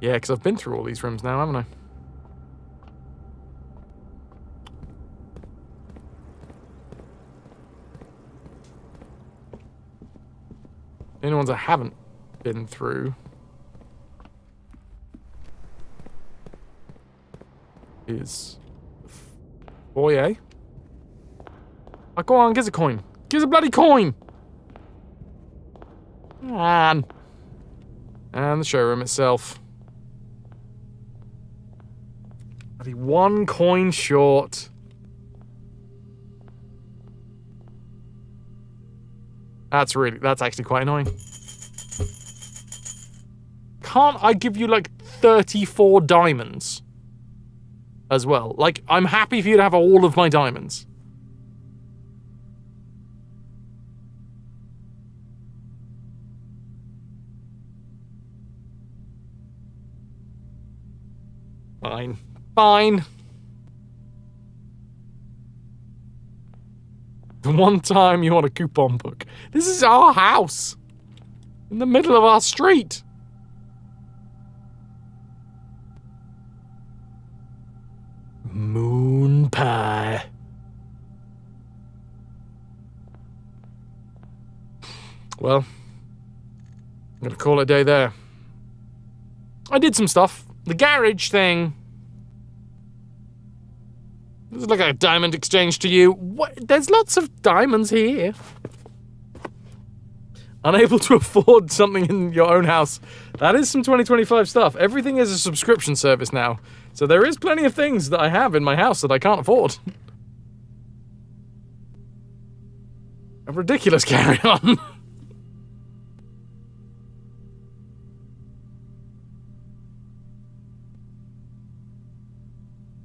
Yeah, because I've been through all these rooms now, haven't I? The only ones I haven't been through is foyer. Oh, go on, give us a coin. Give us a bloody coin! Man. And the showroom itself. Bloody 1 coin short. That's actually quite annoying. Can't I give you like 34 diamonds as well? Like, I'm happy for you to have all of my diamonds. Fine. Fine. The one time you want a coupon book. This is our house. In the middle of our street. Moon pie. Well, I'm gonna call it a day there. I did some stuff. The garage thing. This is like a diamond exchange to you. What? There's lots of diamonds here. Unable to afford something in your own house. That is some 2025 stuff. Everything is a subscription service now. So there is plenty of things that I have in my house that I can't afford. A ridiculous carry on.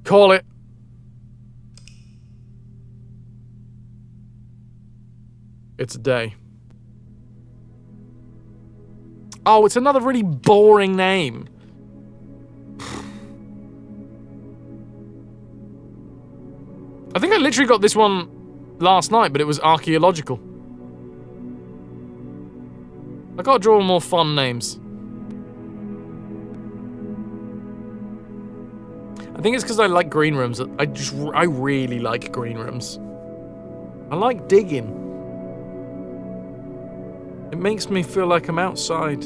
Call it. It's a day. Oh, it's another really boring name. I think I literally got this one last night, but it was archaeological. I gotta draw more fun names. I think it's because I like green rooms. I really like green rooms. I like digging. It makes me feel like I'm outside.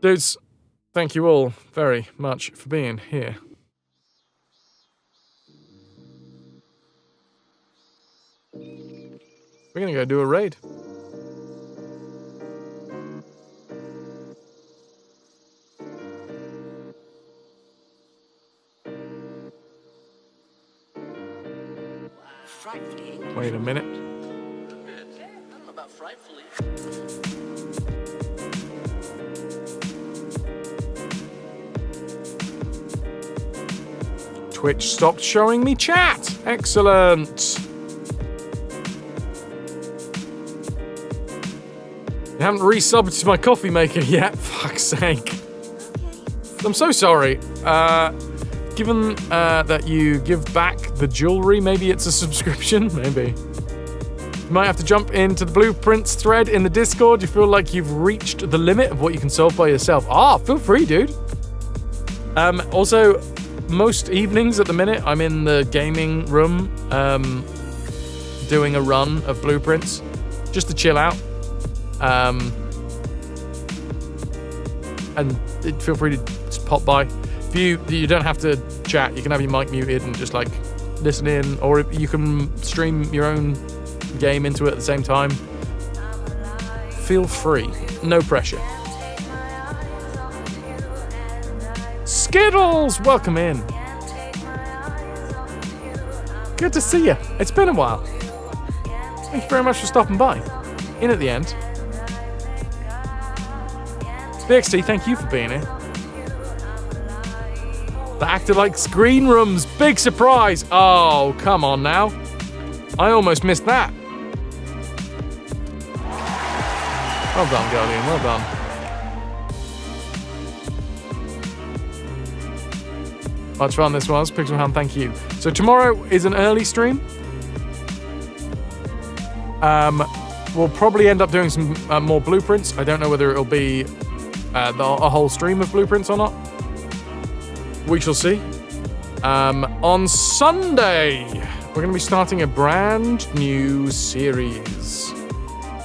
Dudes, thank you all very much for being here. We're gonna go do a raid. Wait a minute. Twitch stopped showing me chat. Excellent. You haven't resubbed to my coffee maker yet. Fuck's sake. I'm so sorry. Given that you give back the jewelry, maybe it's a subscription. Maybe. You might have to jump into the blueprints thread in the Discord. You feel like you've reached the limit of what you can solve by yourself. Feel free, dude. Also, most evenings at the minute, I'm in the gaming room doing a run of blueprints just to chill out. And feel free to just pop by. If you don't have to chat, you can have your mic muted and just like listen in, or you can stream your own game into it at the same time. Feel free, no pressure. Skittles, welcome in. Good to see you. It's been a while. Thank you very much for stopping by. In at the end. BXT, thank you for being here. The actor likes green rooms. Big surprise. Oh, come on now. I almost missed that. Well done, Guardian. Well done. Much fun this was. Pixelhound, thank you. So tomorrow is an early stream. We'll probably end up doing some more blueprints. I don't know whether it'll be a whole stream of blueprints or not. We shall see. On Sunday, we're going to be starting a brand new series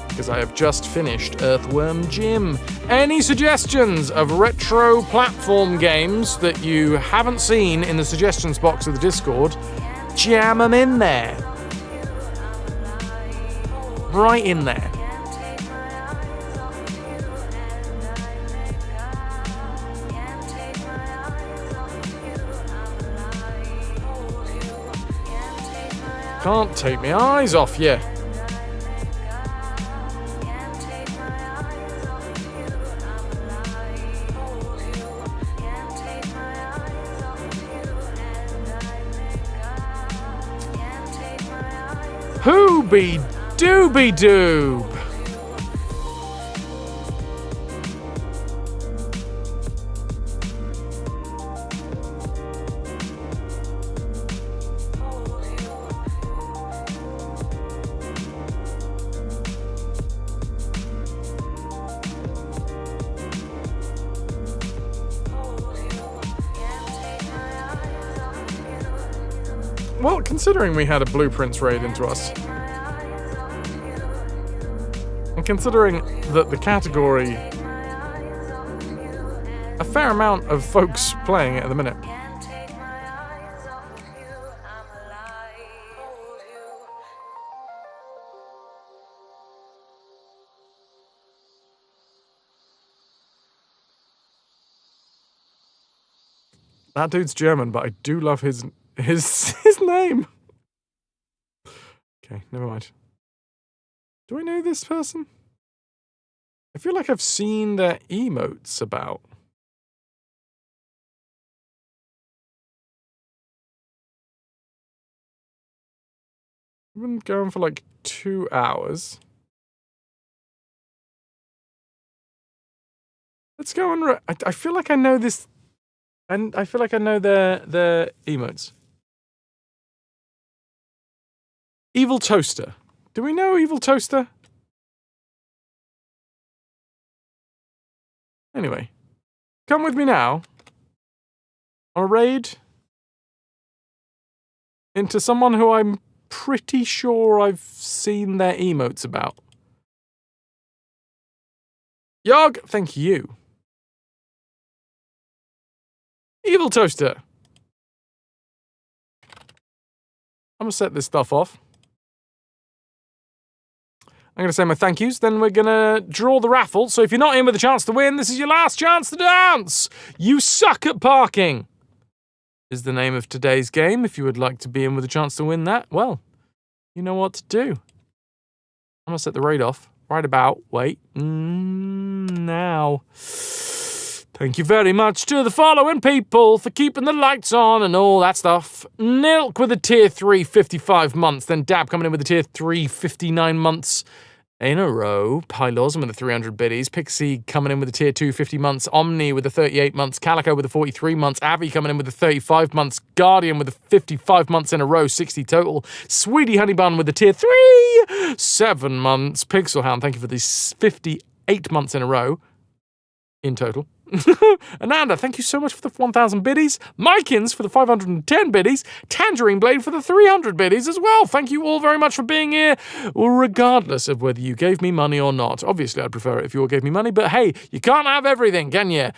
because I have just finished Earthworm Jim. Any suggestions of retro platform games that you haven't seen in the suggestions box of the Discord, jam them in there. Right in there. Can't take my eyes off you. Hooby dooby doob. Well, considering we had a blueprints raid into us, and considering that the category, a fair amount of folks playing it at the minute. That dude's German, but I do love his name. Okay, never mind. Do I know this person? I feel like I've seen their emotes about. I've been going for like 2 hours. Let's go on. I feel like I know this, and I feel like I know their emotes. Evil Toaster. Do we know Evil Toaster? Anyway, come with me now on a raid into someone who I'm pretty sure I've seen their emotes about. Yog, thank you. Evil Toaster. I'm going to set this stuff off. I'm going to say my thank yous, then we're going to draw the raffle. So if you're not in with a chance to win, this is your last chance to dance. You suck at parking is the name of today's game. If you would like to be in with a chance to win that, well, you know what to do. I'm going to set the rate off right about, wait, now. Thank you very much to the following people for keeping the lights on and all that stuff. Nilk with a tier 3 55 months, then Dab coming in with a tier 3 59 months in a row. Pylos with the 300 biddies. Pixie coming in with a tier 2 50 months. Omni with the 38 months. Calico with the 43 months. Avi coming in with the 35 months. Guardian with the 55 months in a row, 60 total. Sweetie Honeybun with the tier 3 7 months. Pixelhound, thank you for these 58 months in a row in total. Ananda, thank you so much for the 1,000 biddies. Mykins for the 510 biddies. Tangerine Blade for the 300 biddies as well. Thank you all very much for being here, regardless of whether you gave me money or not. Obviously, I'd prefer it if you all gave me money, but hey, you can't have everything, can you?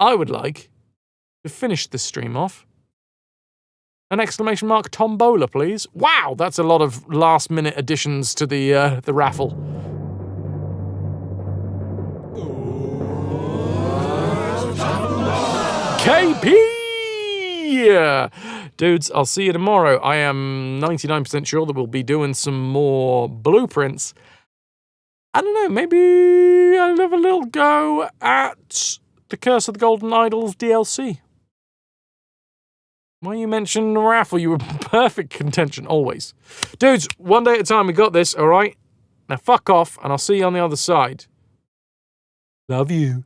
I would like to finish this stream off. An exclamation mark tombola, please. Wow, that's a lot of last-minute additions to the raffle. KP! Dudes, I'll see you tomorrow. I am 99% sure that we'll be doing some more blueprints. I don't know, maybe I'll have a little go at the Curse of the Golden Idols DLC. When you mentioned the raffle, you were perfect contention, always. Dudes, one day at a time, we got this, alright? Now fuck off, and I'll see you on the other side. Love you.